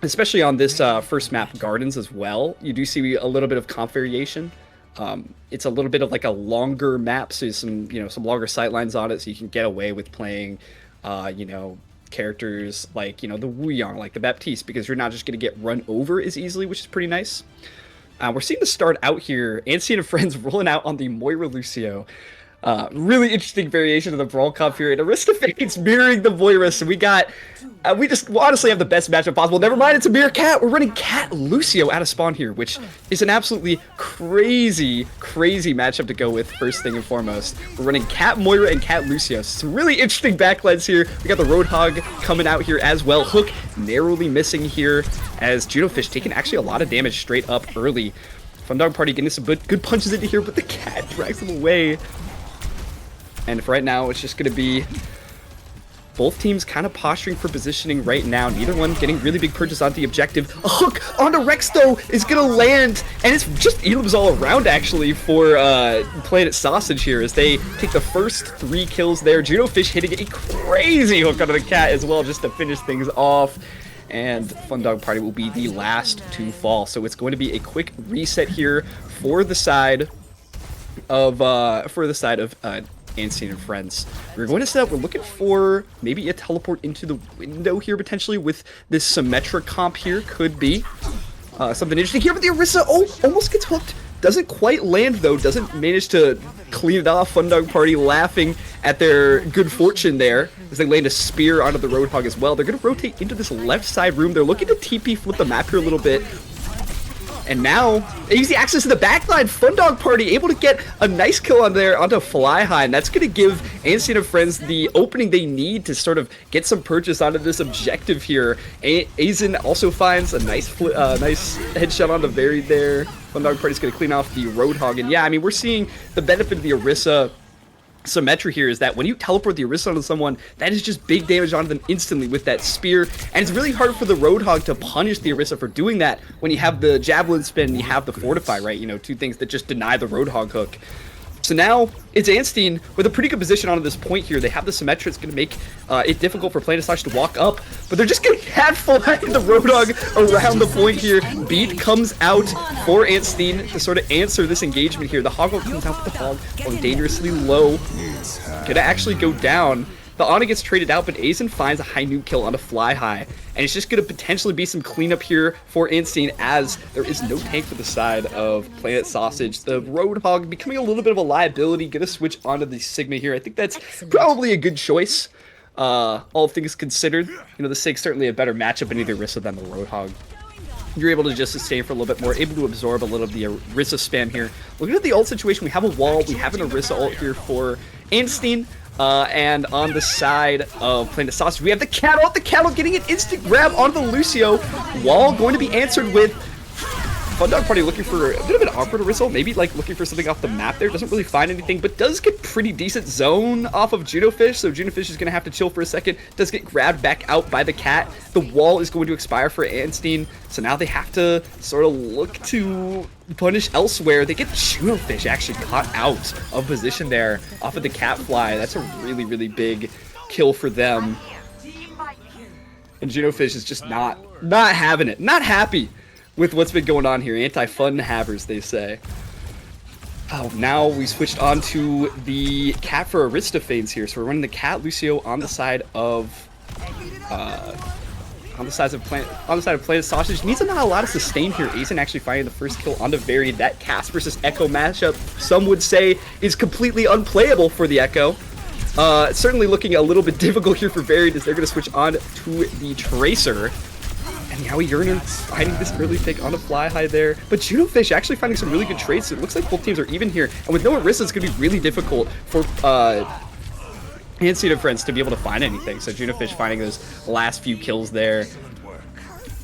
Especially on this first map, Gardens, as well. You do see a little bit of comp variation. It's a little bit of like a longer map, so some longer sightlines on it, so you can get away with playing, characters like, the Wuyang, like the Baptiste, because you're not just going to get run over as easily, which is pretty nice. We're seeing the start out here, Anstein and Friends rolling out on the Moira Lucio. Really interesting variation of the Brawl Cup here, and Aristophanes mirroring the Moira, so we honestly have the best matchup possible. Never mind, it's a mirror cat. We're running Cat Lucio out of spawn here, which is an absolutely crazy matchup to go with first thing and foremost. We're running Cat Moira and Cat Lucio. Some really interesting backlines here. We got the Roadhog coming out here as well. Hook narrowly missing here as Junofish taking actually a lot of damage straight up early. Fun Dog Party getting some good punches into here, but the cat drags him away. And for right now, it's just going to be Both teams kind of posturing for positioning right now. Neither one getting really big purchase on the objective. A hook onto Rex, though, is going to land. And it's just elims all around, actually, for Planet Sausage here as they take the first 3 kills there. Junofish hitting a crazy hook onto the cat as well just to finish things off. And Fun Dog Party will be the last to fall. So it's going to be a quick reset here for the side of Anstein and friends. We're going to set up, we're looking for maybe a teleport into the window here potentially with this Symmetra comp here. Could be something interesting here, but the Orisa, almost gets hooked. Doesn't quite land though, doesn't manage to clean it off. Fun Dog Party laughing at their good fortune there as they land a spear onto the Roadhog as well. They're going to rotate into this left side room. They're looking to TP flip the map here a little bit. And now, easy access to the backline. Fun Dog Party able to get a nice kill on there onto Fly High, and that's going to give Anstein and friends the opening they need to sort of get some purchase onto this objective here. Aizen also finds a nice headshot on the very there. Fun Dog Party's going to clean off the Roadhog, and yeah, I mean, we're seeing the benefit of the Orisa Symmetry here is that when you teleport the Orisa onto someone, that is just big damage onto them instantly with that spear, and it's really hard for the Roadhog to punish the Orisa for doing that when you have the Javelin Spin and you have the Fortify, right? You know, 2 things that just deny the Roadhog hook. So now it's Anstein with a pretty good position onto this point here. They have the Symmetra. It's going to make it difficult for Planet Sausage to walk up, but they're just going to catfly the Roadhog around the point here. Beat comes out for Anstein to sort of answer this engagement here. The Hog comes out with the Hog going dangerously low. Going to actually go down. The Ana gets traded out, but Aizen finds a high nuke kill on a Fly High. And it's just going to potentially be some cleanup here for Anstein as there is no tank for the side of Planet Sausage. The Roadhog becoming a little bit of a liability. Going to switch onto the Sigma here. I think that's probably a good choice. All things considered. You know, the Sig's certainly a better matchup in either Orisa than the Roadhog. You're able to just sustain for a little bit more, able to absorb a little of the Orisa spam here. Looking at the ult situation, we have a wall, we have an Orisa ult here for Anstein. And on the side of Planet Sausage, we have the Cattle. The Cattle getting an instant grab onto the Lucio. Wall going to be answered with Fun Dog Party looking for a bit of an awkward Orisa. Maybe like looking for something off the map there. Doesn't really find anything, but does get pretty decent zone off of Junofish. So Junofish is going to have to chill for a second. Does get grabbed back out by the cat. The wall is going to expire for Anstein. So now they have to sort of look to punish elsewhere. They get Junofish actually caught out of position there off of the cat fly. That's a really, really big kill for them. And Junofish is just not having it. Not happy with what's been going on here. Anti-fun havers, they say. Oh, now we switched on to the cat for Aristophanes here. So we're running the cat Lucio on the side of Planet Sausage. Needs not a lot of sustain here. Aizen actually finding the first kill onto Varied. That Cast versus Echo matchup, some would say, is completely unplayable for the Echo. Certainly looking a little bit difficult here for Varied as they're going to switch on to the Tracer. And now Yearner finding this early pick on a Fly High there. But Junofish actually finding some really good trades. So it looks like both teams are even here. And with no Orisa, it's going to be really difficult for Anstein and friends to be able to find anything. So Junofish finding those last few kills there.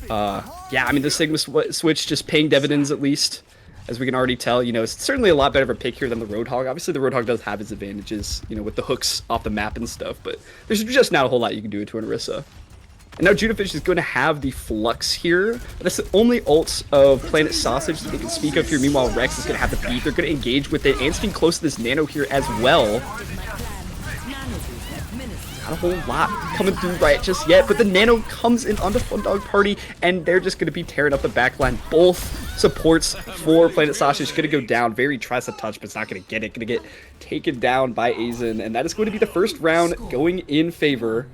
Yeah, I mean, the Sigma switch just paying dividends at least. As we can already tell, you know, it's certainly a lot better of a pick here than the Roadhog. Obviously, the Roadhog does have its advantages, you know, with the hooks off the map and stuff. But there's just not a whole lot you can do to an Orisa. And now Junofish is going to have the Flux here. That's the only ult of Planet Sausage that they can speak of here. Meanwhile, Rex is going to have the beat. They're going to engage with it. Anstein close to this Nano here as well. Not a whole lot coming through right just yet, but the Nano comes in onto Fun Dog Party, and they're just going to be tearing up the backline. Both supports for Planet Sausage going to go down. Very tries to touch, but it's not going to get it. Going to get taken down by Aizen, and that is going to be the first round going in favor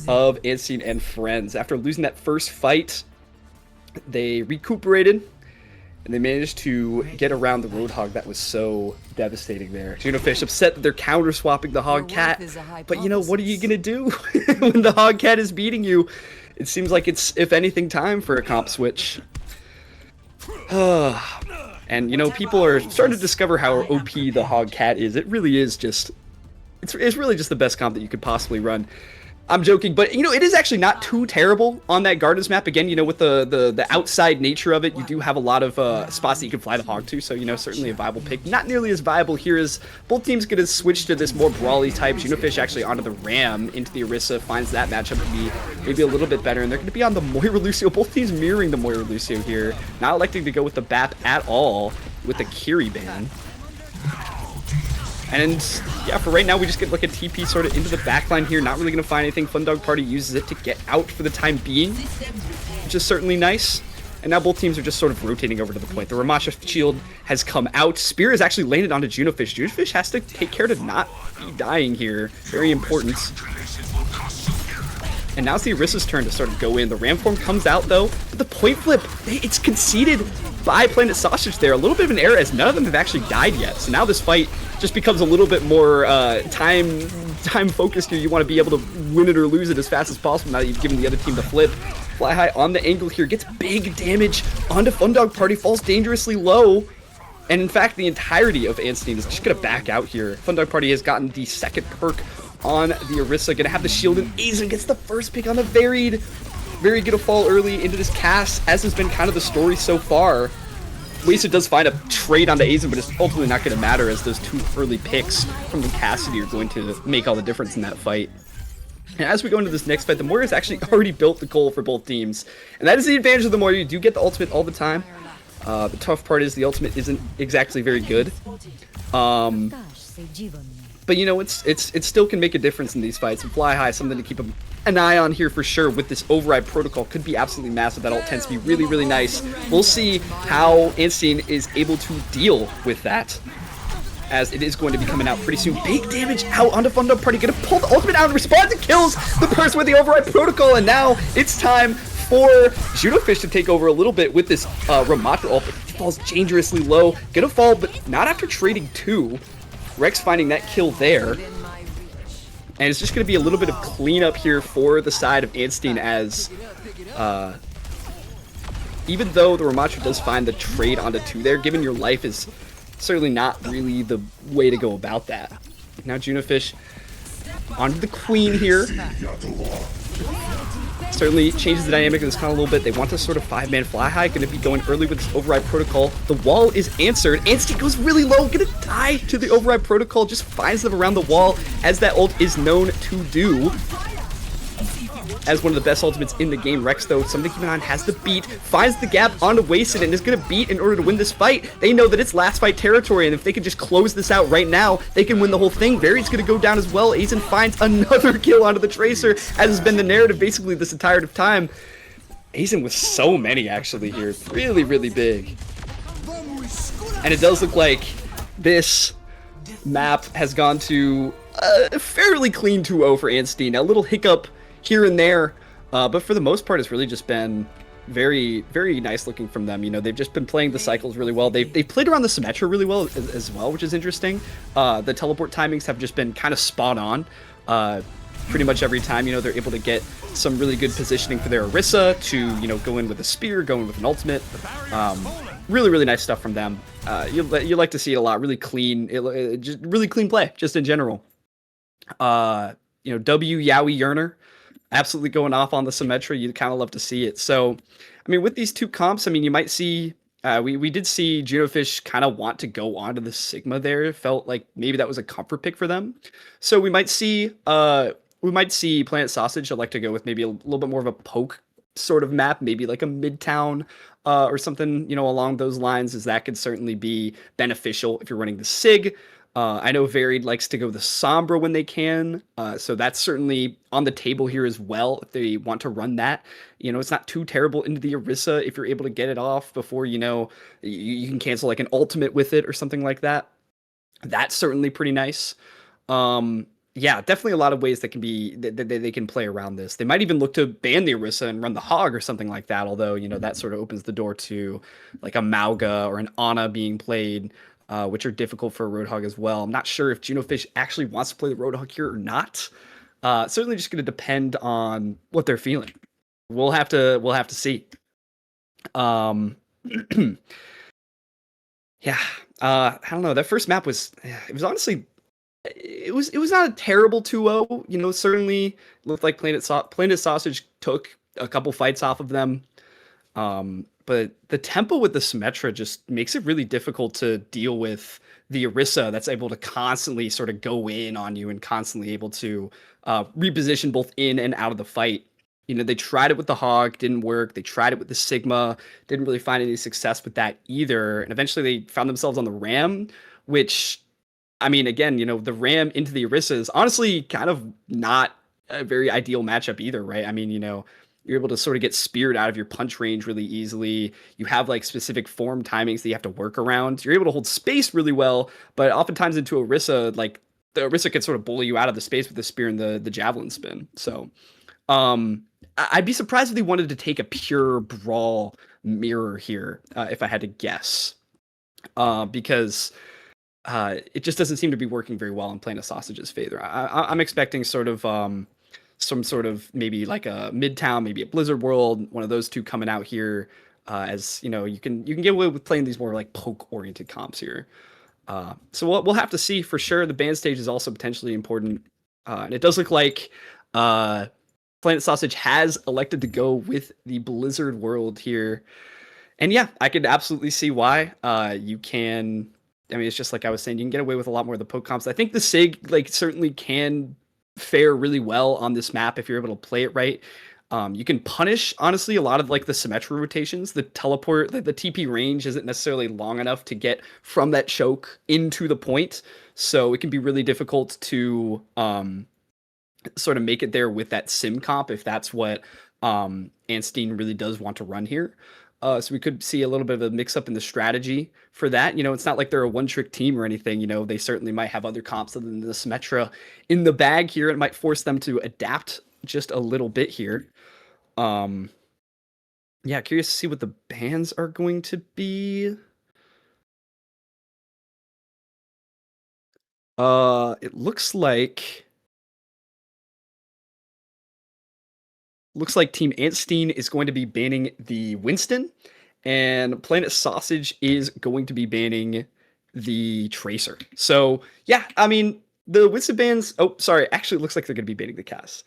of Anstein and friends. After losing that first fight, they recuperated and they managed to get around the Roadhog that was so devastating there. Junofish upset that they're counter swapping the Hog Cat, but you know, what are you gonna do when the Hog Cat is beating you? It seems like it's, if anything, time for a comp switch. And you know, people are starting to discover how OP the Hog Cat is. It really is just, it's really just the best comp that you could possibly run. I'm joking, but it is actually not too terrible on that Gardens map. Again, with the outside nature of it, you do have a lot of spots that you can fly the hog to, so certainly a viable pick. Not nearly as viable here as both teams going to switch to this more brawly type. Junofish actually onto the Ram into the Orisa, finds that matchup to be maybe a little bit better, and they're going to be on the Moira Lucio. Both teams mirroring the Moira Lucio here, not electing to go with the BAP at all with the Kiri ban. And yeah, for right now, we just get like a TP sort of into the backline here. Not really going to find anything. Fun Dog Party uses it to get out for the time being, which is certainly nice. And now both teams are just sort of rotating over to the point. The Ramasha shield has come out. Spear has actually landed onto Junofish. Junofish has to take care to not be dying here. Very important. And now it's the Orisa's turn to sort of go in. The Ram form comes out, though. But the point flip, it's conceded by Planet Sausage there. A little bit of an error, as none of them have actually died yet. So now this fight just becomes a little bit more time focused here. You want to be able to win it or lose it as fast as possible now that you've given the other team the flip. Fly High on the angle here, gets big damage onto Fun Dog Party, falls dangerously low. And in fact, the entirety of Anstein is just going to back out here. Fun Dog Party has gotten the second perk on the Orisa, going to have the shield, and Azen gets the first pick on the Varied. Very good to fall early into this cast, as has been kind of the story so far. Wasted does find a trade onto Azen, but it's ultimately not going to matter, as those two early picks from the Cassidy are going to make all the difference in that fight. And as we go into this next fight, the Moira's actually already built the goal for both teams. And that is the advantage of the Moira. You do get the ultimate all the time. The tough part is the ultimate isn't exactly very good. But it still can make a difference in these fights. And Fly High, something to keep an eye on here for sure with this override protocol. Could be absolutely massive. That ult tends to be really, really nice. We'll see how Anstein is able to deal with that, as it is going to be coming out pretty soon. Big damage out onto Fun Dog Party. Gonna pull the ultimate out and respond to kills the person with the override protocol. And now it's time for Junofish to take over a little bit with this Ramatra ult, but he falls dangerously low. Gonna fall, but not after trading two. Rex finding that kill there. And it's just going to be a little bit of cleanup here for the side of Anstein, as even though the Ramatra does find the trade onto two there, giving your life is certainly not really the way to go about that. Now Junofish onto the Queen here. Certainly changes the dynamic of this kind of a little bit. They want this sort of 5-man Fly High. Going to be going early with this override protocol. The wall is answered. Anstein goes really low. Going to die to the override protocol. Just finds them around the wall, as that ult is known to do. As one of the best ultimates in the game. Rex, though, something to keep an eye on, has the beat. Finds the gap onto Wasted and is going to beat in order to win this fight. They know that it's last fight territory, and if they can just close this out right now, they can win the whole thing. Varied's going to go down as well. Azen finds another kill onto the Tracer, as has been the narrative basically this entire time. Azen with so many, actually, here. Really, really big. And it does look like this map has gone to a fairly clean 2-0 for Anstein. A little hiccup here and there, but for the most part, it's really just been very, very nice looking from them. They've just been playing the cycles really well. They've played around the Symmetra really well as well, which is interesting. The teleport timings have just been kind of spot on. Pretty much every time, they're able to get some really good positioning for their Orisa to, go in with a spear, go in with an ultimate. Really, really nice stuff from them. You like to see it a lot. Really clean, just really clean play, just in general. W Yowie Yearner, absolutely going off on the Symmetra. You'd kind of love to see it. So, with these two comps, you might see, we did see Junofish kind of want to go onto the Sigma there. It felt like maybe that was a comfort pick for them. So we might see Planet Sausage elect to go with maybe a little bit more of a poke sort of map, maybe like a Midtown or something, along those lines, as that could certainly be beneficial if you're running the Sig. I know Varied likes to go the Sombra when they can, so that's certainly on the table here as well if they want to run that. It's not too terrible into the Orisa if you're able to get it off before, you can cancel like an ultimate with it or something like that. That's certainly pretty nice. Yeah, definitely a lot of ways that can be that they can play around this. They might even look to ban the Orisa and run the Hog or something like that, although, that sort of opens the door to like a Mauga or an Ana being played, which are difficult for a Roadhog as well. I'm not sure if Junofish actually wants to play the Roadhog here or not. Certainly just going to depend on what they're feeling. We'll have to see. Yeah, I don't know. That first map was honestly it was not a terrible 2-0. You know, certainly looked like Planet Sausage took a couple fights off of them. But the tempo with the Symmetra just makes it really difficult to deal with the Orisa that's able to constantly sort of go in on you and constantly able to reposition both in and out of the fight. You know, they tried it with the Hog, didn't work. They tried it with the Sigma, didn't really find any success with that either. And eventually they found themselves on the Ram, which, I mean, again, you know, the Ram into the Orisa is honestly kind of not a very ideal matchup either, right? I mean, you know, you're able to sort of get speared out of your punch range really easily. You have like specific form timings that you have to work around. You're able to hold space really well, but oftentimes into Orisa, like the Orisa can sort of bully you out of the space with the spear and the javelin spin. So I'd be surprised if they wanted to take a pure brawl mirror here, if I had to guess, because it just doesn't seem to be working very well in Planet Sausage's favor. I'm expecting sort of some sort of maybe like a Midtown, maybe a Blizzard World, one of those two coming out here. As you know, you can get away with playing these more like poke oriented comps here. So we'll have to see for sure. The band stage is also potentially important, and it does look like Planet Sausage has elected to go with the Blizzard World here. And yeah, I could absolutely see why. You can, I mean, it's just like I was saying, you can get away with a lot more of the poke comps. I think the SIG like certainly can fare really well on this map if you're able to play it right. You can punish, honestly, a lot of like the Symmetra rotations. The teleport, the TP range isn't necessarily long enough to get from that choke into the point. So it can be really difficult to sort of make it there with that sim comp if that's what Anstein really does want to run here. So we could see a little bit of a mix up in the strategy for that. You know, it's not like they're a one trick team or anything. You know, they certainly might have other comps other than the Symmetra in the bag here. It might force them to adapt just a little bit here. Yeah, curious to see what the bans are going to be. It looks like Team Antstein is going to be banning the Winston, and Planet Sausage is going to be banning the Tracer. So, yeah, I mean, the Winston bans... Oh, sorry. Actually, it looks like they're going to be banning the Cass.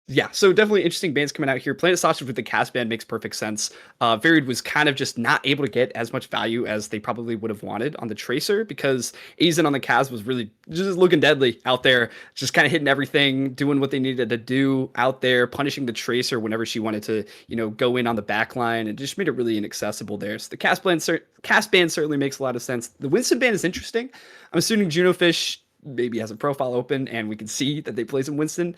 Yeah, so definitely interesting bans coming out here. Planet Sausage with the Cass ban makes perfect sense. Varied was kind of just not able to get as much value as they probably would have wanted on the Tracer because Aizen on the Cass was really just looking deadly out there, just kind of hitting everything, doing what they needed to do out there, punishing the Tracer whenever she wanted to, you know, go in on the back line, and just made it really inaccessible there. So the Cass ban certainly makes a lot of sense. The Winston ban is interesting. I'm assuming Junofish maybe has a profile open, and we can see that they play some Winston.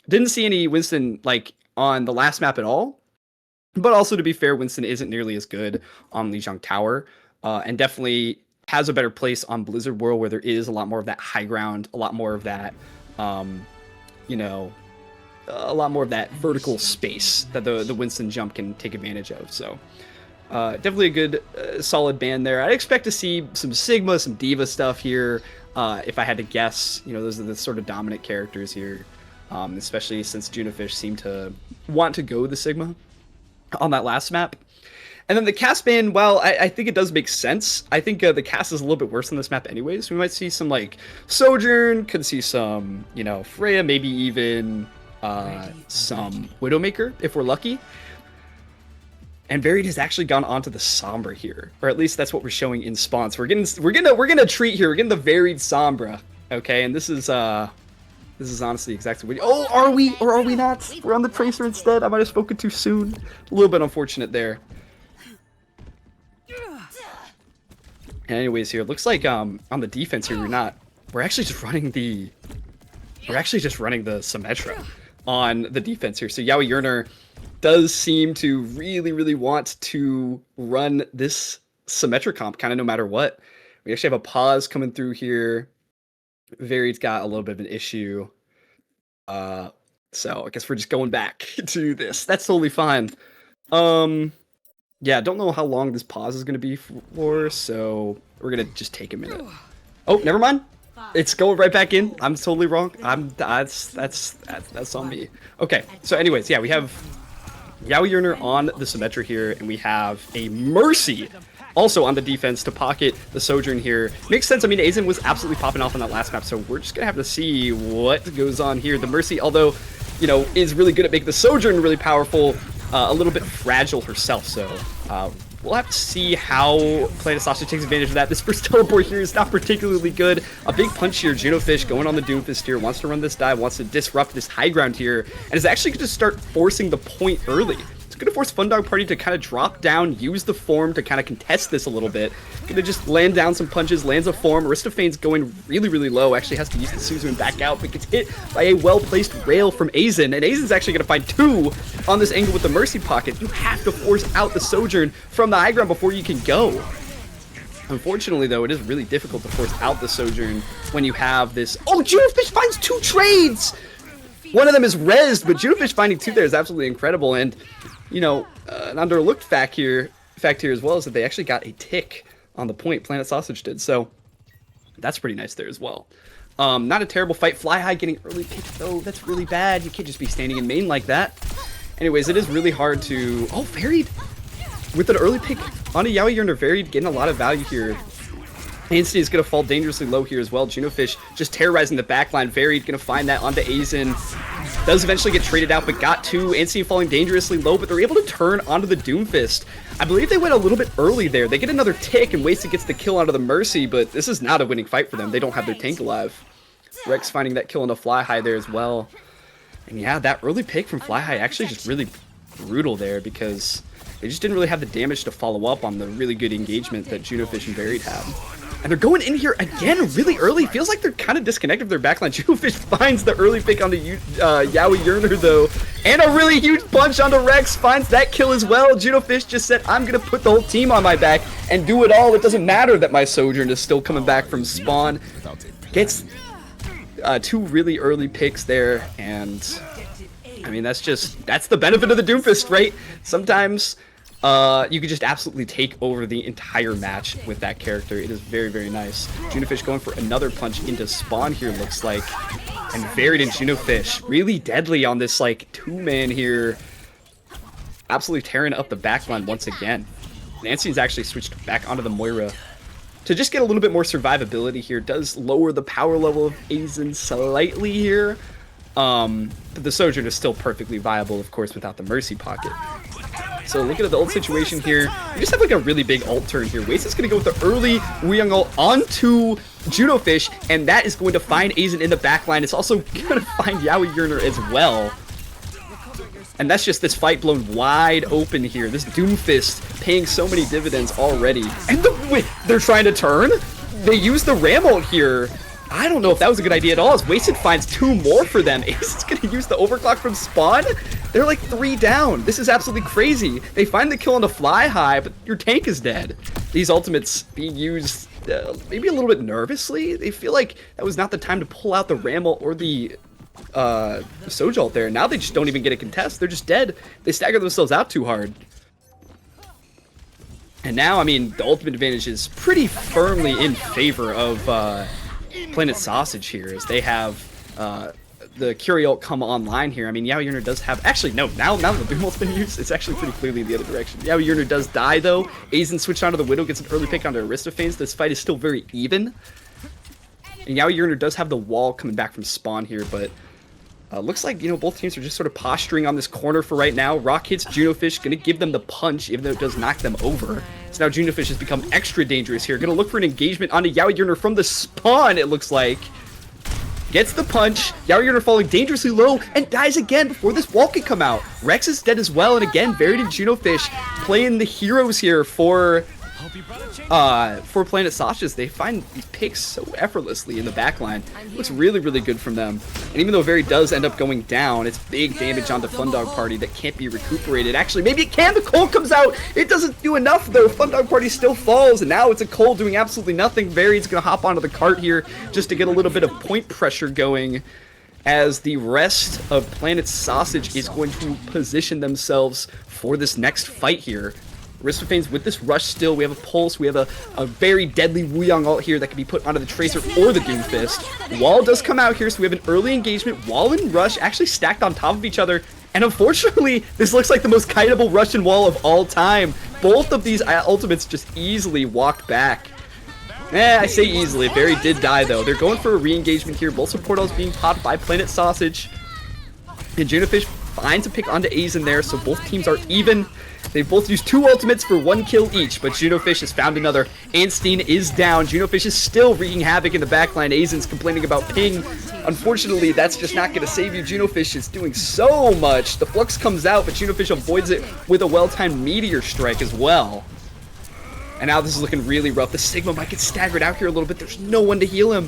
Didn't see any Winston like on the last map at all, but also to be fair, Winston isn't nearly as good on Lijiang Tower, and definitely has a better place on Blizzard World where there is a lot more of that high ground, a lot more of that, you know, a lot more of that vertical space that the Winston jump can take advantage of. So definitely a good solid ban there. I'd expect to see some Sigma, some Diva stuff here. If I had to guess, you know, those are the sort of dominant characters here. Especially since Junofish seemed to want to go the Sigma on that last map. And then the Cass ban, well, I think it does make sense. I think the Cass is a little bit worse on this map anyways. We might see some, like, Sojourn, could see some, you know, Freya, maybe even some Widowmaker, if we're lucky. And Varied has actually gone onto the Sombra here. Or at least that's what we're showing in spawns. We're gonna treat here. We're getting the Varied Sombra. Okay, and this is honestly exactly what... Oh, are we or are we not? We're on the Tracer instead. I might have spoken too soon. A little bit unfortunate there. And anyways, here, it looks like on the defense here, we're actually just running the Symmetra on the defense here. So Yaoi Yerner does seem to really, really want to run this Symmetra comp kind of no matter what. We actually have a pause coming through here. Varied's got a little bit of an issue. So I guess we're just going back to this. That's totally fine. Yeah, don't know how long this pause is going to be for, so we're going to just take a minute. Oh, never mind. It's going right back in. I'm totally wrong. That's on me. Okay, so anyways, yeah, we have Yaoi Yerner on the Symmetra here, and we have a Mercy also on the defense to pocket the Sojourn here. Makes sense. I mean, Aizen was absolutely popping off on that last map, so we're just gonna have to see what goes on here. The Mercy, although, you know, is really good at making the Sojourn really powerful, a little bit fragile herself, so we'll have to see how Planet Sausage takes advantage of that. This first teleport here is not particularly good. A big punch here. Junofish going on the Doomfist here, wants to run this dive, wants to disrupt this high ground here, and is actually going to start forcing the point early. It's going to force Fundog Party to kind of drop down, use the form to kind of contest this a little bit. Going to just land down some punches, lands a form. Aristophane's going really, really low. Actually has to use the Suzu and back out, but gets hit by a well-placed rail from Aizen. And Aizen's actually going to find 2 on this angle with the Mercy Pocket. You have to force out the Sojourn from the high ground before you can go. Unfortunately, though, it is really difficult to force out the Sojourn when you have this... Oh, Junofish finds 2 trades! One of them is rezzed, but Junofish finding 2 there is absolutely incredible. And, you know, an underlooked fact here as well is that they actually got a tick on the point. Planet Sausage did, so that's pretty nice there as well. Not a terrible fight. Fly High getting early pick, though. That's really bad. You can't just be standing in main like that. Anyways, it is really hard to... Oh, Varied! With an early pick on a Yaoi Yurner, Varied getting a lot of value here. Ainsley is going to fall dangerously low here as well. Junofish just terrorizing the backline. Varied going to find that onto Aizen. Does eventually get traded out, but got 2. Ainsley falling dangerously low, but they're able to turn onto the Doomfist. I believe they went a little bit early there. They get another tick, and Wasted gets the kill onto the Mercy, but this is not a winning fight for them. They don't have their tank alive. Rex finding that kill onto Fly High there as well. And yeah, that early pick from Fly High actually just really brutal there because they just didn't really have the damage to follow up on the really good engagement that Junofish and Varied had. And they're going in here again really early. Feels like they're kind of disconnected from their backline. Junofish finds the early pick on the Yaoi Yurner, though. And a really huge punch onto Rex. Finds that kill as well. Junofish just said, I'm going to put the whole team on my back and do it all. It doesn't matter that my Sojourn is still coming back from spawn. Gets 2 really early picks there. And, I mean, that's the benefit of the Doomfist, right? Sometimes... you could just absolutely take over the entire match with that character. It is very, very nice. Junofish going for another punch into spawn here, looks like. And Varied and Junofish really deadly on this, like, 2-man here. Absolutely tearing up the backline once again. Nancy's actually switched back onto the Moira to just get a little bit more survivability here. Does lower the power level of Aizen slightly here. But the Sojourn is still perfectly viable, of course, without the Mercy Pocket. So looking at the ult situation here, we just have like a really big ult turn here. Waste is going to go with the early Wuyang ult onto Junofish, and that is going to find Aizen in the backline. It's also going to find Yaoi Yurner as well. And that's just this fight blown wide open here. This Doomfist paying so many dividends already. And they're trying to turn? They use the Ram ult here. I don't know if that was a good idea at all, as Wasted finds 2 more for them. Ace is going to use the overclock from spawn. They're like 3 down. This is absolutely crazy. They find the kill on the Fly High, but your tank is dead. These ultimates being used maybe a little bit nervously. They feel like that was not the time to pull out the Ram ult or the Soj ult there. Now they just don't even get a contest. They're just dead. They stagger themselves out too hard. And now, I mean, the ultimate advantage is pretty firmly in favor of... Planet Sausage here, as they have the Curie ult come online here. I mean, Yaoi Yurner does have... Actually, no, now that the Boom ult's been used, it's actually pretty clearly in the other direction. Yaoi Yurner does die, though. Aizen switched onto the Widow, gets an early pick onto Aristophanes. This fight is still very even. And Yaoi Yurner does have the wall coming back from spawn here, but... looks like, you know, both teams are just sort of posturing on this corner for right now. Rock hits Junofish, gonna give them the punch, even though it does knock them over. So now Junofish has become extra dangerous here. Gonna look for an engagement onto Yaoi Yurner from the spawn, it looks like. Gets the punch. Yaoi Yurner falling dangerously low and dies again before this wall can come out. Rex is dead as well, and again, Varied and Junofish playing the heroes here for Planet Sausage. They find these picks so effortlessly in the backline. Looks really, really good from them. And even though Varied does end up going down, it's big damage onto Fundog Party that can't be recuperated. Actually, maybe it can. The Cole comes out. It doesn't do enough, though. Fundog Party still falls, and now it's a Cole doing absolutely nothing. Varied's going to hop onto the cart here just to get a little bit of point pressure going, as the rest of Planet Sausage is going to position themselves for this next fight here. Aristophanes with this rush still. We have a pulse. We have a very deadly Wuyang ult here that can be put onto the Tracer or the Doomfist. Wall does come out here, so we have an early engagement. Wall and rush actually stacked on top of each other. And unfortunately, this looks like the most kiteable Russian wall of all time. both of these ultimates just easily walked back. I say easily. Barry did die, though. They're going for a re-engagement here. Both support ults being popped by Planet Sausage. And Junofish finds a pick onto A's in there, so both teams are even. They both used 2 ultimates for 1 kill each, but Junofish has found another. Anstein is down. Junofish is still wreaking havoc in the backline. Azen's complaining about ping. Unfortunately, that's just not going to save you. Junofish is doing so much. The Flux comes out, but Junofish avoids it with a well-timed Meteor Strike as well. And now this is looking really rough. The Sigma might get staggered out here a little bit. There's no one to heal him.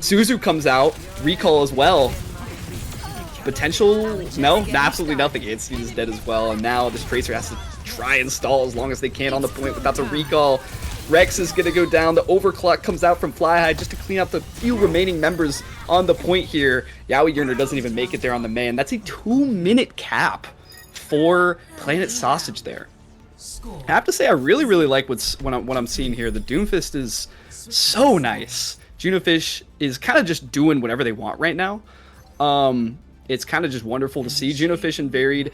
Suzu comes out. Recall as well. Potential? No, absolutely nothing. Anstein is dead as well. And now this Tracer has to try and stall as long as they can on the point without the recall. Rex is going to go down. The overclock comes out from Fly High just to clean up the few remaining members on the point here. Yaoi Yerner doesn't even make it there on the man. That's a 2-minute cap for Planet Sausage there. I have to say, I really like what I'm seeing here. The Doomfist is so nice. Junofish is kind of just doing whatever they want right now. It's kind of just wonderful to see Junofish and Varied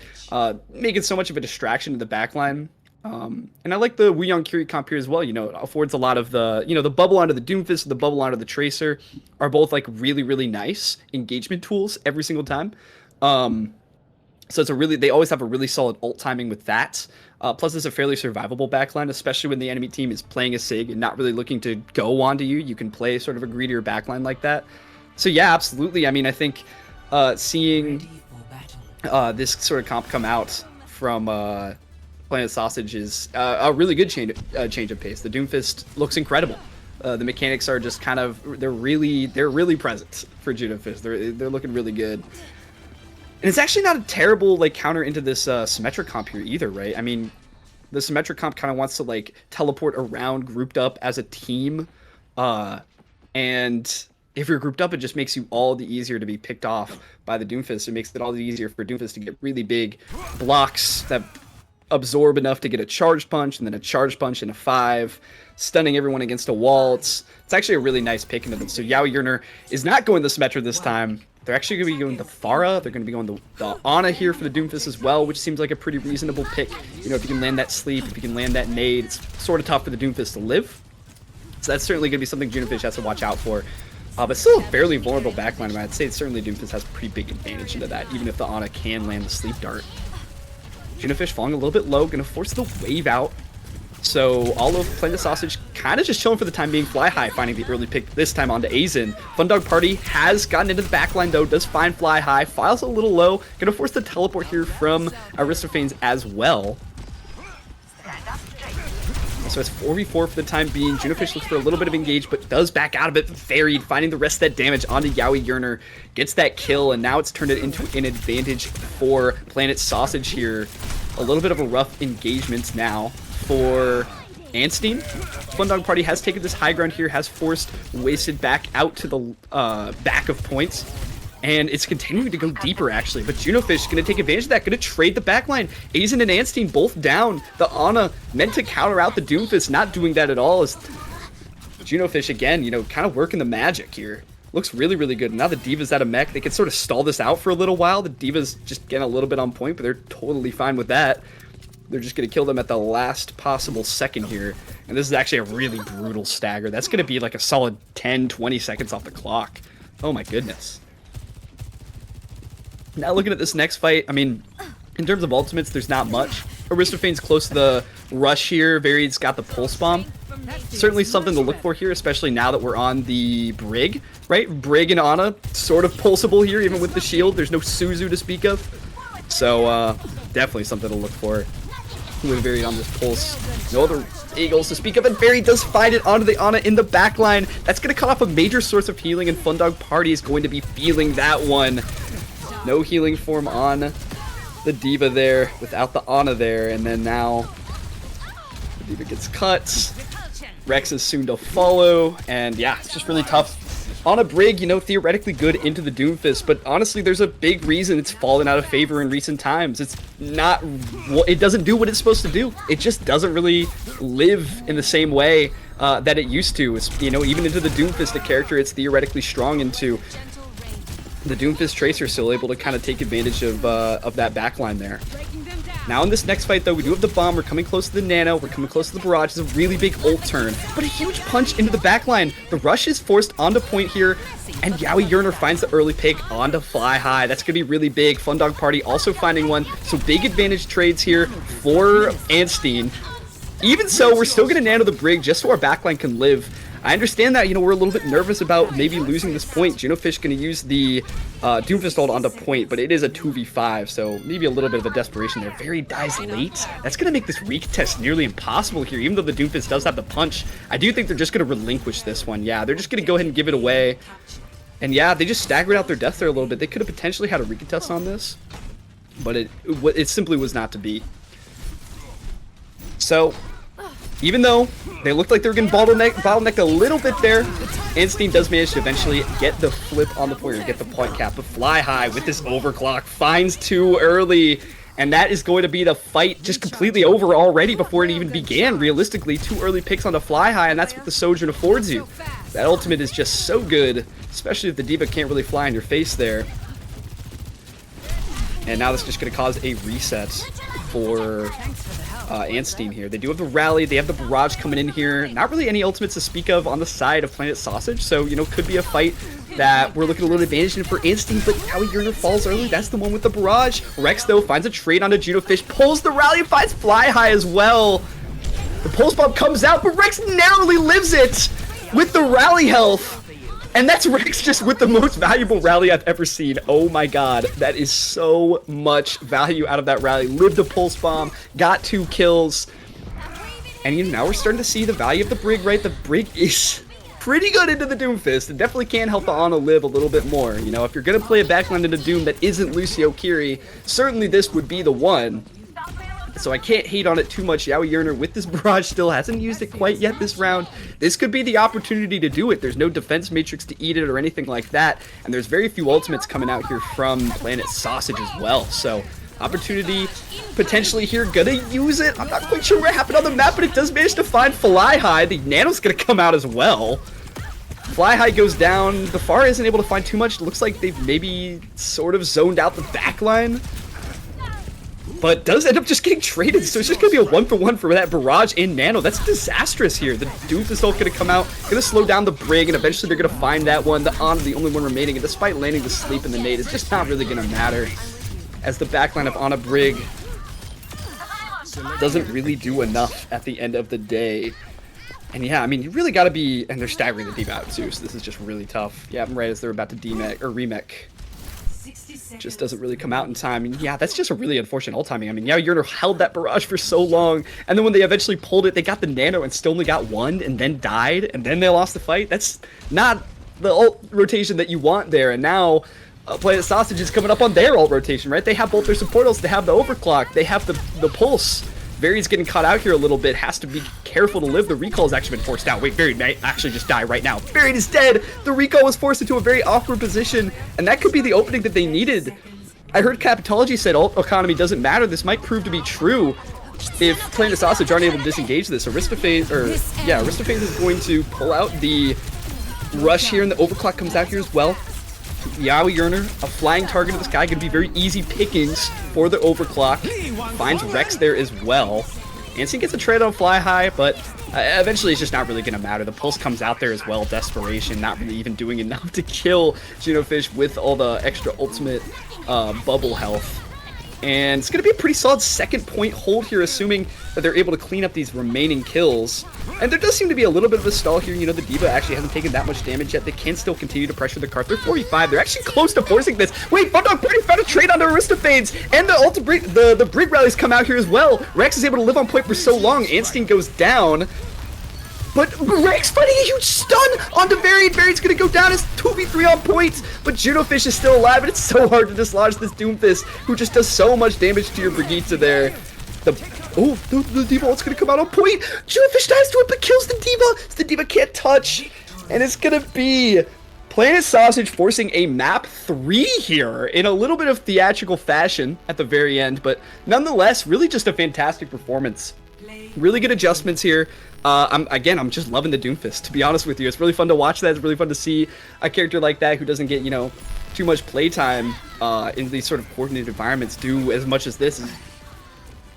making so much of a distraction to the backline. And I like the Wuyong Kiri comp here as well. You know, it affords a lot of the, you know, the bubble onto the Doomfist and the bubble onto the Tracer are both like really nice engagement tools every single time. So it's they always have a really solid ult timing with that. Plus, it's a fairly survivable backline, especially when the enemy team is playing a SIG and not really looking to go onto you. You can play sort of a greedier backline like that. So yeah, absolutely. I mean, I think seeing this sort of comp come out from Planet Sausage is a really good change of pace. The Doomfist looks incredible. The mechanics are just kind of they're really present for Junofish. They're looking really good. And it's actually not a terrible like counter into this symmetric comp here either, right? I mean, the symmetric comp kind of wants to like teleport around grouped up as a team, and if you're grouped up, it just makes you all the easier to be picked off by the Doomfist. It makes it all the easier for Doomfist to get really big blocks that absorb enough to get a charged punch, and then a charged punch and a 5, stunning everyone against a wall. It's actually a really nice pick into them. So Yaoi Yerner is not going the Symmetra this time. They're actually going to be going the Pharah. They're going to be going the Ana here for the Doomfist as well, which seems like a pretty reasonable pick. You know, if you can land that sleep, if you can land that nade, it's sort of tough for the Doomfist to live. So that's certainly going to be something Junofish has to watch out for. But still a fairly vulnerable backline. I'd say certainly Doomfist has a pretty big advantage into that, even if the Ana can land the sleep dart. Junofish falling a little bit low, going to force the wave out. So all of Planet Sausage kind of just chilling for the time being. Fly High finding the early pick this time onto Azen. Fundog Party has gotten into the backline though, does find Fly High. Files a little low, going to force the teleport here from Aristophanes as well. So it's 4v4 for the time being. Junofish looks for a little bit of engage, but does back out of it. Varied, finding the rest of that damage onto Yaoi Yerner. Gets that kill, and now it's turned it into an advantage for Planet Sausage here. A little bit of a rough engagement now for Anstein. Fundog Party has taken this high ground here, has forced Wasted back out to the back of points. And it's continuing to go deeper, actually. But Junofish is going to take advantage of that, going to trade the backline. Azen and Anstein both down. The Ana meant to counter out the Doomfist, not doing that at all. As Junofish, again, you know, kind of working the magic here. Looks really good. Now the D.Va's out of mech. They can sort of stall this out for a little while. The D.Va's just getting a little bit on point, but they're totally fine with that. They're just going to kill them at the last possible second here. And this is actually a really brutal stagger. That's going to be like a solid 10-20 seconds off the clock. Oh my goodness. Now looking at this next fight, I mean, in terms of ultimates, there's not much. Aristophane's close to the rush here. Varied's got the pulse bomb. Certainly something to look for here, especially now that we're on the Brig, right? Brig and Ana, sort of pulsable here, even with the shield. There's no Suzu to speak of. So, definitely something to look for with Varied on this pulse. No other Eagles to speak of, and Varied does find it onto the Ana in the back line. That's going to cut off a major source of healing, and Fundog Party is going to be feeling that one. No healing form on the D.Va there, without the Ana there, and then now the D.Va gets cut. Rex is soon to follow, and yeah, it's just really tough. On a Brig, you know, theoretically good into the Doomfist, but honestly, there's a big reason it's fallen out of favor in recent times. It's not, it doesn't do what it's supposed to do. It just doesn't really live in the same way that it used to. It's, you know, even into the Doomfist, the character it's theoretically strong into. The Doomfist Tracer still able to kind of take advantage of that backline there. Now in this next fight, though, we do have the bomb. We're coming close to the nano. We're coming close to the barrage. It's a really big ult turn, but a huge punch into the backline. The rush is forced onto point here, and Yowie Yerner finds the early pick onto Fly High. That's going to be really big. Fun Dog Party also finding one. So big advantage trades here for Anstein. Even so, we're still going to nano the Brig just so our backline can live. I understand that, you know, we're a little bit nervous about maybe losing this point. Junofish going to use the Doomfist ult onto point, but it is a 2v5, so maybe a little bit of a desperation there. Very dies late. That's going to make this retest nearly impossible here, even though the Doomfist does have the punch. I do think they're just going to relinquish this one. Yeah, they're just going to go ahead and give it away. And yeah, they just staggered out their death there a little bit. They could have potentially had a recontest on this, but it simply was not to be. So, even though they looked like they were getting bottlenecked a little bit there, Anstein does manage to eventually get the flip on the point, or get the point cap. But Fly High with this overclock finds too early, and that is going to be the fight just completely over already before it even began. Realistically, 2 early picks onto Fly High, and that's what the Sojourn affords you. That ultimate is just so good, especially if the D.Va can't really fly in your face there. And now this is just going to cause a reset for Anstein here. They do have the rally, they have the barrage coming in here. Not really any ultimates to speak of on the side of Planet Sausage, so, you know, could be a fight that we're looking a little advantage in for Anstein, but Yowie Yerner falls early. That's the one with the barrage. Rex, though, finds a trade onto Junofish, pulls the rally, and finds Fly High as well. The pulse bomb comes out, but Rex narrowly lives it with the rally health. And that's Rex just with the most valuable rally I've ever seen. Oh my god, that is so much value out of that rally. Lived a pulse bomb, got 2 kills. And you know, now we're starting to see the value of the Brig, right? The Brig is pretty good into the Doomfist. It definitely can help the Ana live a little bit more. You know, if you're going to play a backline into Doom that isn't Lucio Kiri, certainly this would be the one. So I can't hate on it too much. Yowie Yerner with this barrage still hasn't used it quite yet this round. This could be the opportunity to do it. There's no defense matrix to eat it or anything like that. And there's very few ultimates coming out here from Planet Sausage as well. So opportunity potentially here. Gonna use it. I'm not quite sure what happened on the map, but it does manage to find Fly High. The Nano's gonna come out as well. Fly High goes down. The Far isn't able to find too much. It looks like they've maybe sort of zoned out the backline, but does end up just getting traded, so it's just going to be a 1-for-1 for that barrage in Nano. That's disastrous here. The Doomfist ult going to come out, going to slow down the Brig, and eventually they're going to find that one. The Ana, the only one remaining, and despite landing the sleep and the nade, it's just not really going to matter, as the backline of Ana Brig doesn't really do enough at the end of the day. And yeah, I mean, you really got to be, and they're staggering the D.Va out too, so this is just really tough. Yeah, right as they're about to demech, or remech. Just doesn't really come out in time. And yeah, that's just a really unfortunate ult timing. I mean, yeah, Yerner held that barrage for so long, and then when they eventually pulled it, they got the nano and still only got 1, and then died, and then they lost the fight. That's not the ult rotation that you want there. And now Planet Sausage is coming up on their ult rotation, right? They have both their support ults, they have the overclock, they have the pulse. Varied's getting caught out here a little bit, has to be careful to live. The recall has actually been forced out. Wait, Varied might actually just die right now. Varied is dead! The recall was forced into a very awkward position, and that could be the opening that they needed. I heard Capitology said ult economy doesn't matter. This might prove to be true if Planet Sausage aren't able to disengage this. Aristophase is going to pull out the rush here, and the overclock comes out here as well. Yowie Yerner, a flying target of this guy, going to be very easy pickings for the overclock. Finds Rex there as well. Anstein gets a trade on Fly High, but eventually it's just not really going to matter. The pulse comes out there as well. Desperation, not really even doing enough to kill Junofish with all the extra ultimate bubble health. And it's going to be a pretty solid second point hold here, assuming that they're able to clean up these remaining kills. And there does seem to be a little bit of a stall here. You know, the D.Va actually hasn't taken that much damage yet. They can still continue to pressure the cart. They're 45. They're actually close to forcing this. Wait, Fun Dog Party found a trade onto Aristophades. And the Brig rallies come out here as well. Rex is able to live on point for so long. Anstein goes down. But Rex finding a huge stun onto Varied. Varied's gonna go down as 2v3 on points, but Junofish is still alive, and it's so hard to dislodge this Doomfist, who just does so much damage to your Brigitte there. The D.Va ult's gonna come out on point. Junofish dives to it, but kills the D.Va. So the D.Va can't touch, and it's gonna be Planet Sausage forcing a map 3 here in a little bit of theatrical fashion at the very end, but nonetheless, really just a fantastic performance. Really good adjustments here. I'm just loving the Doomfist, to be honest with you. It's really fun to watch that. It's really fun to see a character like that who doesn't get, you know, too much playtime in these sort of coordinated environments do as much as this.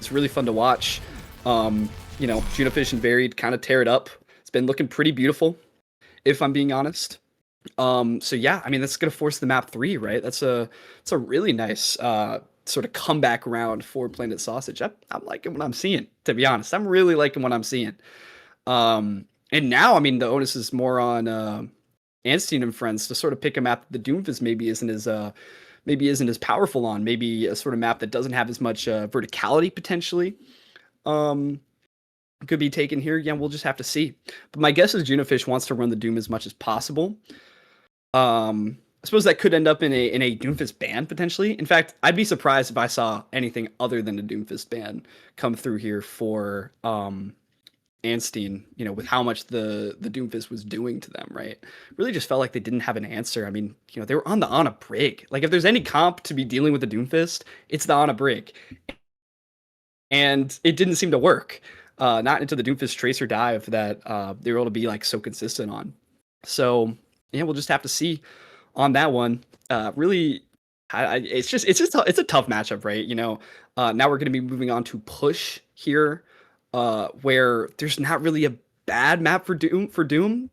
It's really fun to watch. You know, Junofish and Varied kind of tear it up. It's been looking pretty beautiful, if I'm being honest. So yeah, I mean that's gonna force the map 3, right? It's a really nice sort of comeback round for Planet Sausage. I'm liking what I'm seeing, to be honest. I'm really liking what I'm seeing. And now, I mean, the onus is more on Anstein and friends to sort of pick a map that the Doomfist maybe isn't as powerful on. Maybe a sort of map that doesn't have as much verticality potentially. Could be taken here. Yeah, we'll just have to see. But my guess is Junofish wants to run the Doom as much as possible. I suppose that could end up in a Doomfist ban potentially. In fact, I'd be surprised if I saw anything other than a Doomfist ban come through here for Anstein, you know, with how much the Doomfist was doing to them, right? Really just felt like they didn't have an answer. I mean, you know, they were on the Ana Brig. Like, if there's any comp to be dealing with the Doomfist, it's the Ana Brig. And it didn't seem to work. Not into the Doomfist Tracer dive that they were able to be, like, so consistent on. So, yeah, we'll just have to see on that one. Really, it's a tough matchup, right? You know, now we're going to be moving on to Push here. Where there's not really a bad map for Doom,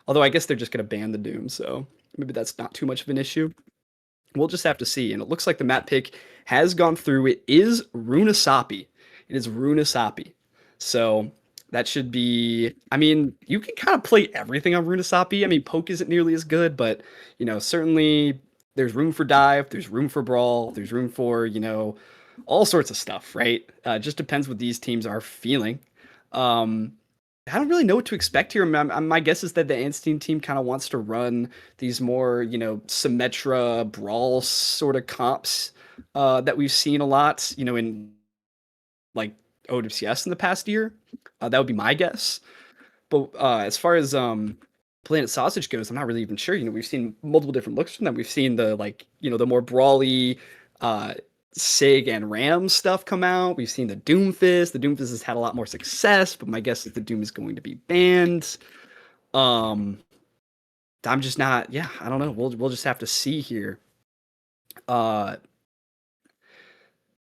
although I guess they're just gonna ban the Doom, so maybe that's not too much of an issue. We'll just have to see. And it looks like the map pick has gone through. It is Runasapi. So that should be. I mean, you can kind of play everything on Runasapi. I mean, poke isn't nearly as good, but you know, certainly there's room for dive. There's room for brawl. There's room for, you know, all sorts of stuff, right? Just depends what these teams are feeling. I don't really know what to expect here. My guess is that the Anstein team kind of wants to run these more, you know, Symmetra brawl sort of comps that we've seen a lot, you know, in like OWCS in the past year. That would be my guess. But as far as Planet Sausage goes, I'm not really even sure. You know, we've seen multiple different looks from them. We've seen the, like, you know, the more brawly Sig and Ram stuff come out. We've seen the Doomfist. The Doomfist has had a lot more success, but my guess is the Doom is going to be banned. I'm just not. Yeah, I don't know. We'll just have to see here. And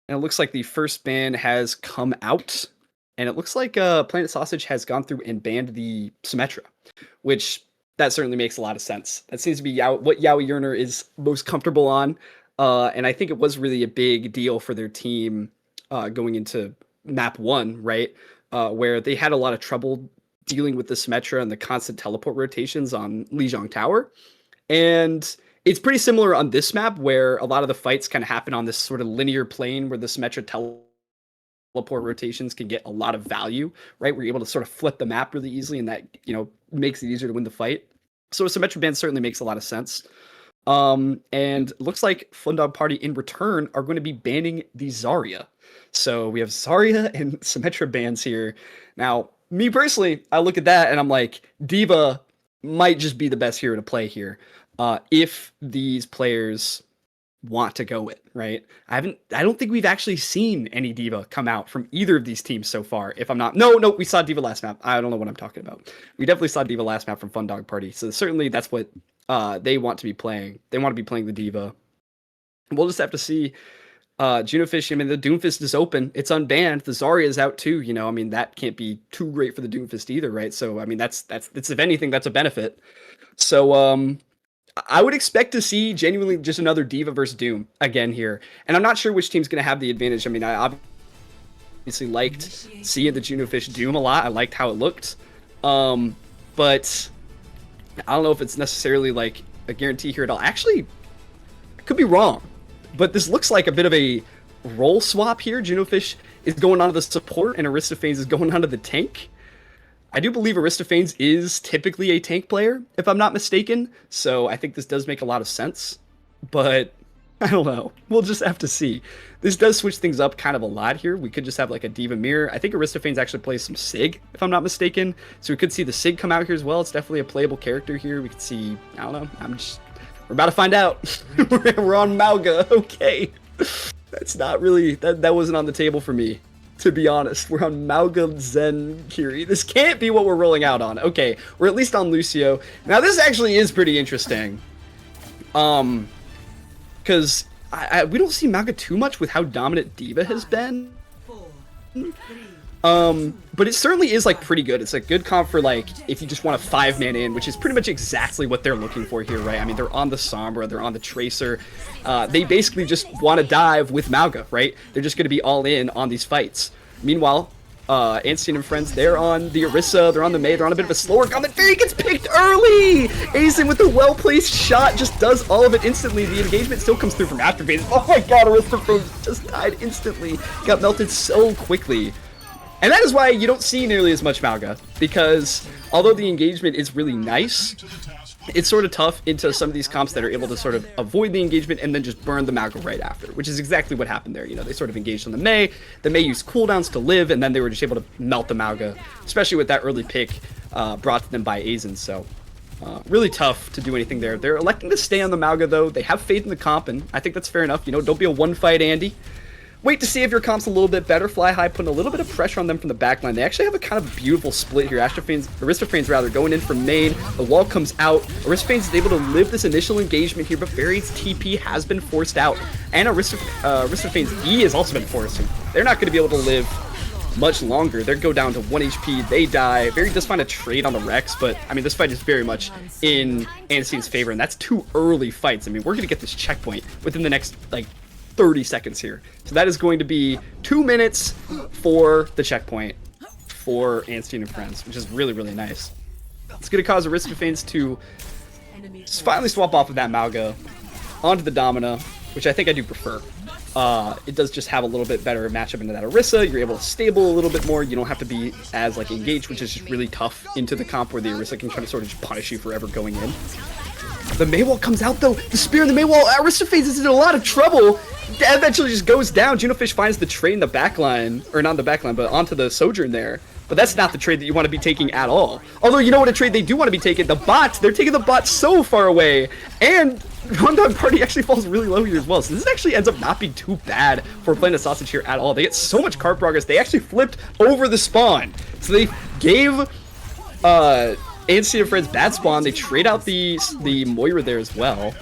it looks like the first ban has come out, and it looks like Planet Sausage has gone through and banned the Symmetra, which that certainly makes a lot of sense. That seems to be what Yaoi Yerner is most comfortable on. And I think it was really a big deal for their team going into map 1, right? Where they had a lot of trouble dealing with the Symmetra and the constant teleport rotations on Lijiang Tower. And it's pretty similar on this map, where a lot of the fights kind of happen on this sort of linear plane where the Symmetra teleport rotations can get a lot of value, right? We're able to sort of flip the map really easily, and that, you know, makes it easier to win the fight. So a Symmetra ban certainly makes a lot of sense. And looks like Fundog Party in return are going to be banning the Zarya. So we have Zarya and Symmetra bans here. Now, me personally, I look at that and I'm like, D.Va might just be the best hero to play here. If these players want to go it, right? I don't think we've actually seen any D.Va come out from either of these teams so far. If I'm not, no, we saw D.Va last map. I don't know what I'm talking about. We definitely saw D.Va last map from Fundog Party. So certainly that's what they want to be playing. They want to be playing the D.Va. We'll just have to see. Junofish, I mean, the Doomfist is open. It's unbanned. The Zarya is out too. You know, I mean, that can't be too great for the Doomfist either, right? So, I mean, that's if anything, that's a benefit. So, I would expect to see genuinely just another D.Va versus Doom again here. And I'm not sure which team's going to have the advantage. I mean, I obviously liked seeing the Junofish Doom a lot. I liked how it looked. But I don't know if it's necessarily like a guarantee here at all. Actually, I could be wrong, but this looks like a bit of a role swap here. Junofish is going onto the support and Aristophanes is going onto the tank. I do believe Aristophanes is typically a tank player, if I'm not mistaken, so I think this does make a lot of sense, but I don't know. We'll just have to see. This does switch things up kind of a lot here. We could just have like a D.Va mirror. I think Aristophanes actually plays some Sig, if I'm not mistaken, so we could see the Sig come out here as well. It's definitely a playable character here. We could see, I don't know, we're about to find out. We're on Mauga, okay. That's not really, that wasn't on the table for me, to be honest. We're on Mauga Zen Kiri. This can't be what we're rolling out on. Okay, we're at least on Lucio. Now this actually is pretty interesting. Because we don't see Mauga too much with how dominant D.Va has been. But it certainly is like pretty good. It's a good comp for like if you just want a 5-man in, which is pretty much exactly what they're looking for here, right? I mean, they're on the Sombra, they're on the Tracer. They basically just want to dive with Mauga, right? They're just going to be all in on these fights. Meanwhile, Anstein and friends, they're on the Orisa, they're on the Mei, they're on a bit of a slower combat. Fairy gets picked early! Aizen with a well-placed shot just does all of it instantly. The engagement still comes through from Afterphase. Oh my god, Orisa just died instantly. Got melted so quickly. And that is why you don't see nearly as much Mauga, because although the engagement is really nice, it's sort of tough into some of these comps that are able to sort of avoid the engagement and then just burn the Mauga right after, which is exactly what happened there. You know, they sort of engaged on the Mei used cooldowns to live, and then they were just able to melt the Mauga, especially with that early pick brought to them by Aizen. So really tough to do anything there. They're electing to stay on the Mauga though. They have faith in the comp, and I think that's fair enough. You know, don't be a one-fight Andy. Wait to see if your comp's a little bit better. Fly High putting a little bit of pressure on them from the backline. They actually have a kind of beautiful split here. Aristophanes rather, going in from main. The wall comes out. Aristophanes is able to live this initial engagement here, but Fairy's TP has been forced out. And Aristophanes' E has also been forced. So they're not going to be able to live much longer. They go down to 1 HP. They die. Fairy does find a trade on the Rex, but I mean, this fight is very much in Anstein's favor, and that's 2 early fights. I mean, we're going to get this checkpoint within the next, like, 30 seconds here. So that is going to be 2 minutes for the checkpoint for Anstein and friends, which is really, really nice. It's going to cause Aristophanes to finally swap off of that Mauga onto the Domina, which I think I do prefer. It does just have a little bit better matchup into that Orisa. You're able to stable a little bit more. You don't have to be as like engaged, which is just really tough into the comp where the Orisa can try to sort of just punish you for ever going in. The Maywall comes out though. The spear in the Maywall. Aristophanes is in a lot of trouble. Eventually just goes down. Junofish finds the trade in the backline, or not the backline, but onto the Sojourn there. But that's not the trade that you want to be taking at all. Although, you know what a trade they do want to be taking? The bot. They're taking the bot so far away. And Rundown Party actually falls really low here as well. So this actually ends up not being too bad for Planet Sausage here at all. They get so much card progress. They actually flipped over the spawn. So they gave Anstey and friends bad spawn. They trade out the Moira there as well.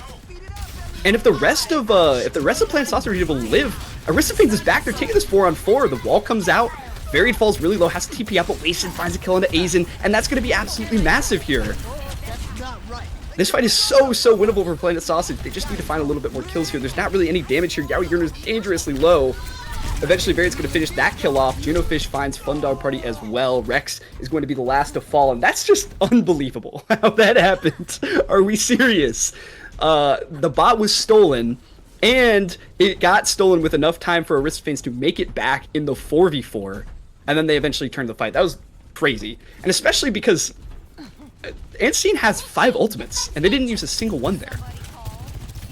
And if the rest of Planet Sausage are able to live, Aristophanes is back. They're taking this 4-on-4. The wall comes out. Varied falls really low, has to TP out, but Wasted finds a kill into Aizen, and that's going to be absolutely massive here. This fight is so winnable for Planet Sausage. They just need to find a little bit more kills here. There's not really any damage here. Yaoi Yurner is dangerously low. Eventually, Varied's going to finish that kill off. Junofish finds Fun Dog Party as well. Rex is going to be the last to fall, and that's just unbelievable how that happened. Are we serious? The bot was stolen, and it got stolen with enough time for Aristophanes to make it back in the 4v4, and then they eventually turned the fight. That was crazy, and especially because Anstein has 5 ultimates, and they didn't use a single one there.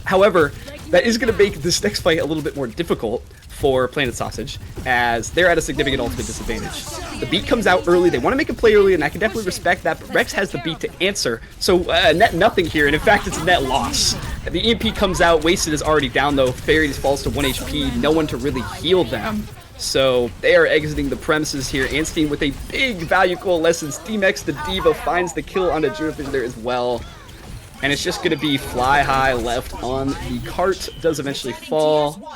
However, that is going to make this next fight a little bit more difficult for Planet Sausage, as they're at a significant ultimate disadvantage. The beat comes out early, they want to make a play early, and I can definitely respect that, but Rex has the beat to answer, so net nothing here, and in fact it's a net loss. The EMP comes out, Wasted is already down though, Fairies falls to 1 HP, no one to really heal them. So they are exiting the premises here. Anstein with a big value coalescence. D-Mex the Diva finds the kill onto Junofish there as well. And it's just going to be Fly High left on the cart. Does eventually fall.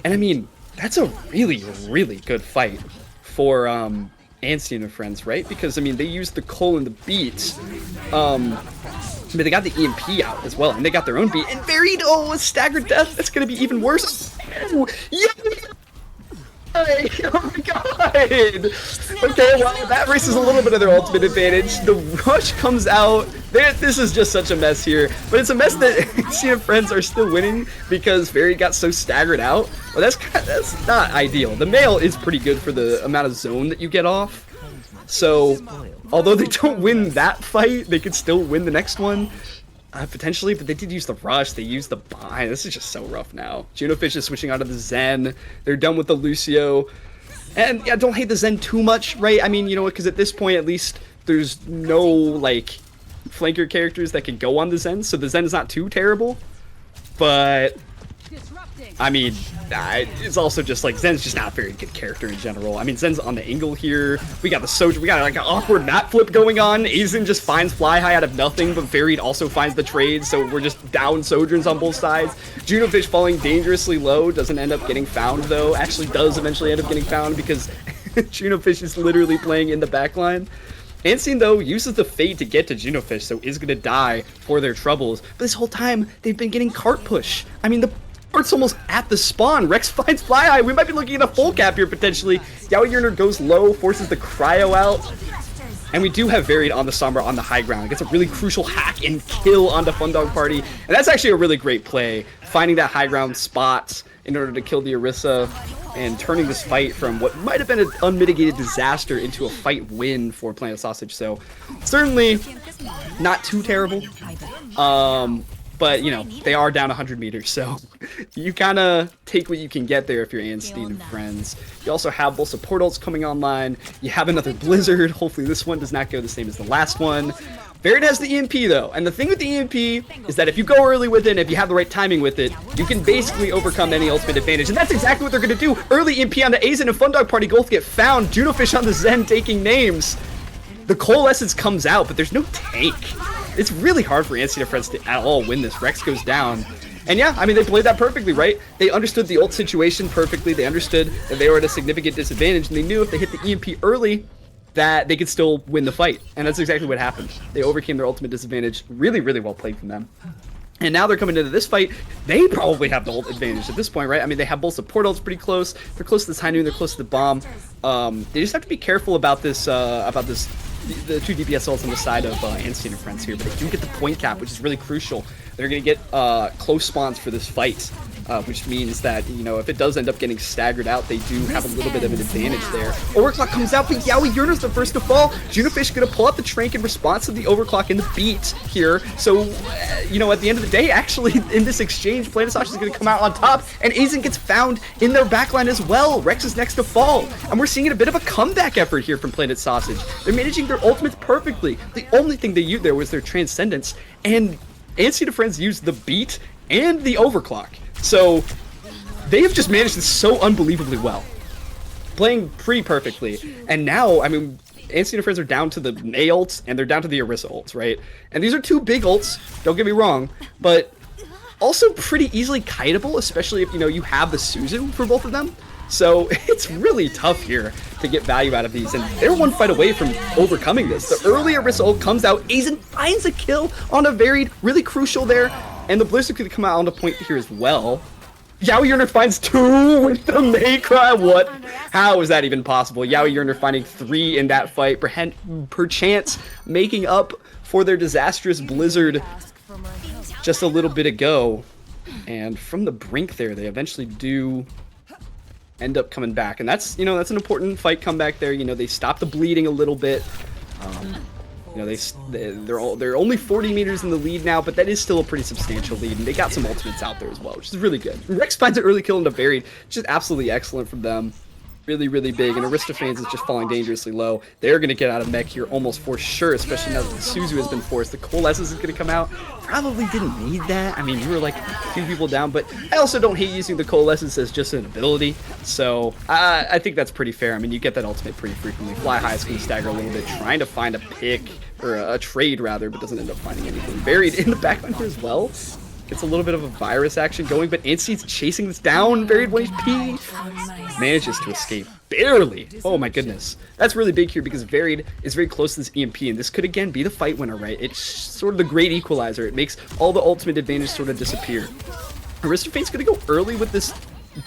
And I mean, that's a really, really good fight for Anstein and friends, right? Because, I mean, they used the coal and the beat. But they got the EMP out as well. And they got their own beat. And Varied, oh, a staggered death. That's going to be even worse. Oh, yeah! Oh my god! Okay, well, that raises a little bit of their ultimate advantage. The rush comes out. This is just such a mess here. But it's a mess that Anstein and friends are still winning because Fairy got so staggered out. Well, that's not ideal. The male is pretty good for the amount of zone that you get off. So, although they don't win that fight, they could still win the next one. Potentially, but they did use the rush, they used the bind. This is just so rough now. Junofish is switching out of the Zen. They're done with the Lucio. And yeah, don't hate the Zen too much, right? I mean, you know, because at this point, at least, there's no, like, flanker characters that can go on the Zen, so the Zen is not too terrible. But, I mean, it's also just, like, Zen's just not a very good character in general. I mean, Zen's on the angle here. We got the Sojourn. We got, like, an awkward map flip going on. Aizen just finds Fly High out of nothing, but Varied also finds the trade, so we're just down Sojourns on both sides. Junofish falling dangerously low. Doesn't end up getting found, though. Actually does eventually end up getting found because Junofish is literally playing in the backline. Anseen, though, uses the Fade to get to Junofish, so is going to die for their troubles. But this whole time, they've been getting cart push. I mean, the cart's almost at the spawn. Rex finds Fly Eye. We might be looking at a full cap here, potentially. Yaoi Yerner goes low, forces the Cryo out. And we do have Varied on the Sombra on the high ground. It gets a really crucial hack and kill onto Fundog Party. And that's actually a really great play. Finding that high ground spot in order to kill the Orisa and turning this fight from what might have been an unmitigated disaster into a fight win for Planet Sausage. So certainly not too terrible. But, you know, they are down 100 meters, so you kind of take what you can get there if you're Ansteen and friends. You also have both support ults coming online. You have another Blizzard. Hopefully this one does not go the same as the last one. Varied has the EMP, though, and the thing with the EMP is that if you go early with it, and if you have the right timing with it, you can basically overcome any ultimate advantage, and that's exactly what they're going to do. Early EMP on the Azen and Fundog Party both get found. Junofish on the Zen taking names. The Coalescence comes out, but there's no tank. It's really hard for Ansteen and friends to at all win this. Rex goes down. And yeah, I mean, they played that perfectly, right? They understood the ult situation perfectly. They understood that they were at a significant disadvantage, and they knew if they hit the EMP early, that they could still win the fight. And that's exactly what happened. They overcame their ultimate disadvantage. Really, really well played from them. And now they're coming into this fight. They probably have the ult advantage at this point, right? I mean, they have both support ults pretty close. They're close to this high noon. They're close to the bomb. They just have to be careful about this, the two DPS ults on the side of Ansteen and friends here. But they do get the point cap, which is really crucial. They're going to get close spawns for this fight, which means that, you know, if it does end up getting staggered out, they do have a little bit of an advantage there. Overclock comes out, but Yaoi Yerner's the first to fall. Junofish going to pull out the Trank in response to the overclock and the beat here. So, you know, at the end of the day, actually, in this exchange, Planet Sausage is going to come out on top, and Azen gets found in their backline as well. Rex is next to fall, and we're seeing a bit of a comeback effort here from Planet Sausage. They're managing their ultimates perfectly. The only thing they used there was their Transcendence, and Ansteen and friends used the beat and the overclock. So they have just managed this so unbelievably well, playing pretty perfectly. And now, I mean, Ansteen and friends are down to the Mei ults and they're down to the Orisa ults, right? And these are two big ults, don't get me wrong, but also pretty easily kiteable, especially if, you know, you have the Suzu for both of them. So it's really tough here to get value out of these, and they're one fight away from overcoming this. The early Orisa ult comes out, Azen finds a kill on a Varied, really crucial there, and the Blizzard could come out on the point here as well. Yaoi Yerner finds 2 with the May Cry. What? How is that even possible? Yaoi Yerner finding 3 in that fight, perchance making up for their disastrous Blizzard just a little bit ago. And from the brink there, they eventually do end up coming back, and that's, you know, that's an important fight comeback there. You know, they stop the bleeding a little bit. You know, they're only 40 meters in the lead now, but that is still a pretty substantial lead, and they got some ultimates out there as well, which is really good. Rex finds an early kill into Varied, which is absolutely excellent from them. Really, really big, and Aristophanes is just falling dangerously low. They're going to get out of mech here almost for sure, especially now that the Suzu has been forced. The Coalescence is going to come out. Probably didn't need that. I mean, you were like 2 people down, but I also don't hate using the Coalescence as just an ability, so I think that's pretty fair. I mean, you get that ultimate pretty frequently. Fly High is going to stagger a little bit, trying to find a pick, or a trade rather, but doesn't end up finding anything. Varied in the backline here as well. Gets a little bit of a virus action going, but Anseen's chasing this down. Varied 1 HP. Manages to escape. Barely. Oh my goodness. That's really big here because Varied is very close to this EMP, and this could again be the fight winner, right? It's sort of the great equalizer. It makes all the ultimate advantage sort of disappear. Aristophane's gonna go early with this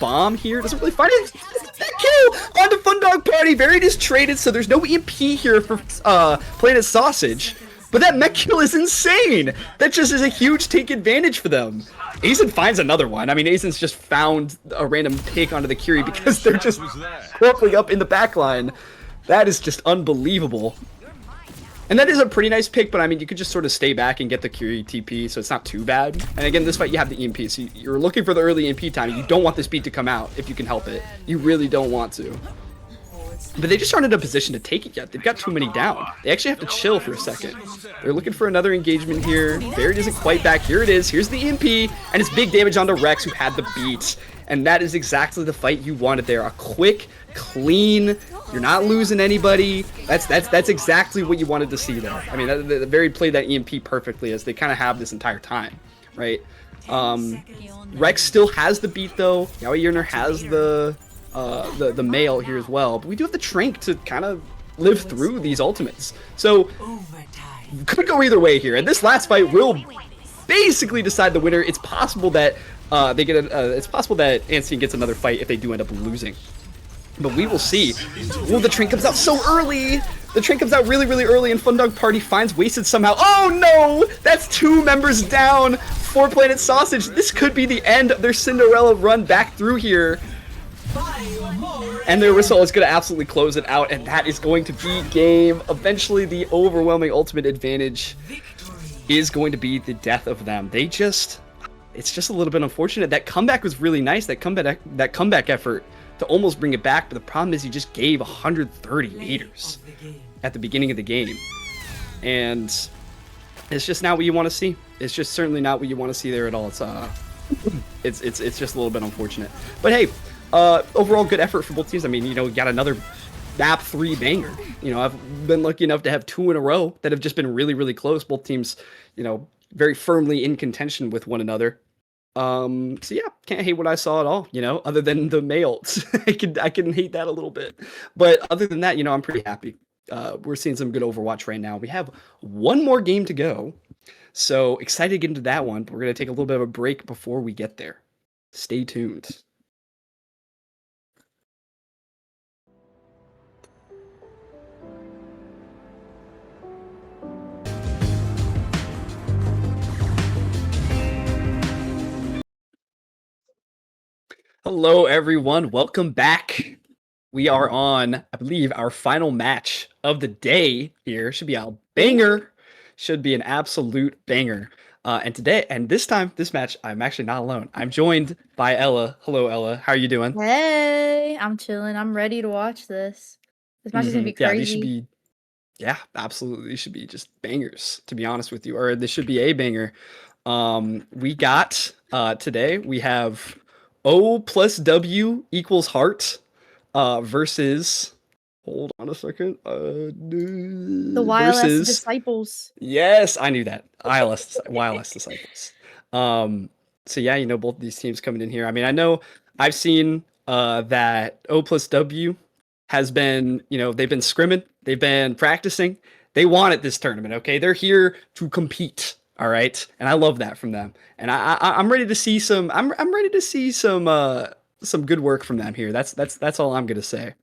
bomb here. Doesn't really find it. That kill onto Fundog Party. Varied is traded, so there's no EMP here for Planet Sausage. But that mech kill is insane! That just is a huge take advantage for them. Azen finds another one. I mean, Azen's just found a random pick onto the Curie because they're just crawling up in the backline. That is just unbelievable. And that is a pretty nice pick, but I mean, you could just sort of stay back and get the Curie TP, so it's not too bad. And again, this fight, you have the EMP, so you're looking for the early EMP time. You don't want this beat to come out if you can help it. You really don't want to. But they just aren't in a position to take it yet. They've got too many down. They actually have to chill for a second. They're looking for another engagement here. Varied isn't quite back. Here it is. Here's the EMP. And it's big damage onto Rex, who had the beat. And that is exactly the fight you wanted there. A quick, clean, you're not losing anybody. That's exactly what you wanted to see there. I mean, the Varied played that EMP perfectly, as they kind of have this entire time, right? Rex still has the beat, though. Yaoi Yerner has the the male here as well. But we do have the Trank to kind of live through these ultimates. So Overtime. could go either way here. And this last fight will basically decide the winner. It's possible that it's possible that Anstine gets another fight if they do end up losing. But we will see. Oh, the Trank comes out so early. The Trank comes out really, really early, and Fun Dog Party finds Wasted somehow. Oh no! That's 2 members down for Planet Sausage. This could be the end of their Cinderella run back through here. And their whistle is going to absolutely close it out, and that is going to be game. Eventually, the overwhelming ultimate advantage is going to be the death of them. It's just a little bit unfortunate. That comeback was really nice. That comeback effort to almost bring it back, but the problem is he just gave 130 meters at the beginning of the game, and it's just not what you want to see. It's just certainly not what you want to see there at all. It's just a little bit unfortunate, but hey, overall good effort for both teams. I mean, you know, we got another map 3 banger. You know, I've been lucky enough to have 2 in a row that have just been really, really close. Both teams, you know, very firmly in contention with one another. So yeah, can't hate what I saw at all, you know, other than the males. I can hate that a little bit, but other than that, you know, I'm pretty happy. We're seeing some good Overwatch right now. We have one more game to go, so excited to get into that one, but we're going to take a little bit of a break before we get there. Stay tuned. Hello, everyone. Welcome back. We are on, I believe, our final match of the day here. Should be a banger. Should be an absolute banger. And this time, this match, I'm actually not alone. I'm joined by Ella. Hello, Ella. How are you doing? Hey, I'm chilling. I'm ready to watch this. This match is gonna be Yeah, crazy. these should be, yeah, absolutely. These should be just bangers, to be honest with you. Or this should be a banger. We got, today, we have O plus W equals heart versus, hold on a second, The YLS versus, disciples. yes, I knew that, YLS disciples. So yeah, you know, both of these teams coming in here. I mean, I know I've seen that O plus W has been, you know, they've been scrimming, they've been practicing, they want it this tournament. Okay, they're here to compete. All right, and I love that from them, and I'm ready to see some. I'm ready to see some good work from them here. That's all I'm gonna say.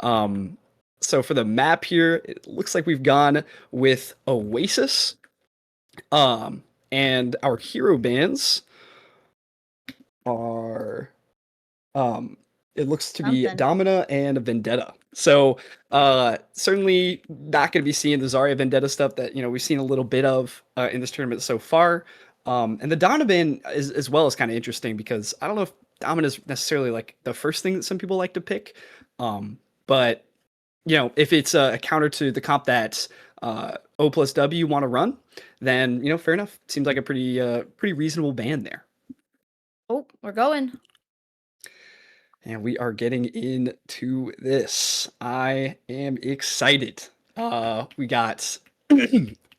So for the map here, it looks like we've gone with Oasis, and our hero bands are, it looks to be Something. Domina and Vendetta. So certainly not going to be seeing the Zarya Vendetta stuff that, you know, we've seen a little bit of in this tournament so far. And the Domina ban as well is kind of interesting because I don't know if Domina is necessarily like the first thing that some people like to pick. But, you know, if it's a counter to the comp that O plus W want to run, then, you know, fair enough. Seems like a pretty reasonable ban there. Oh, we're going. And we are getting into this. I am excited. We got I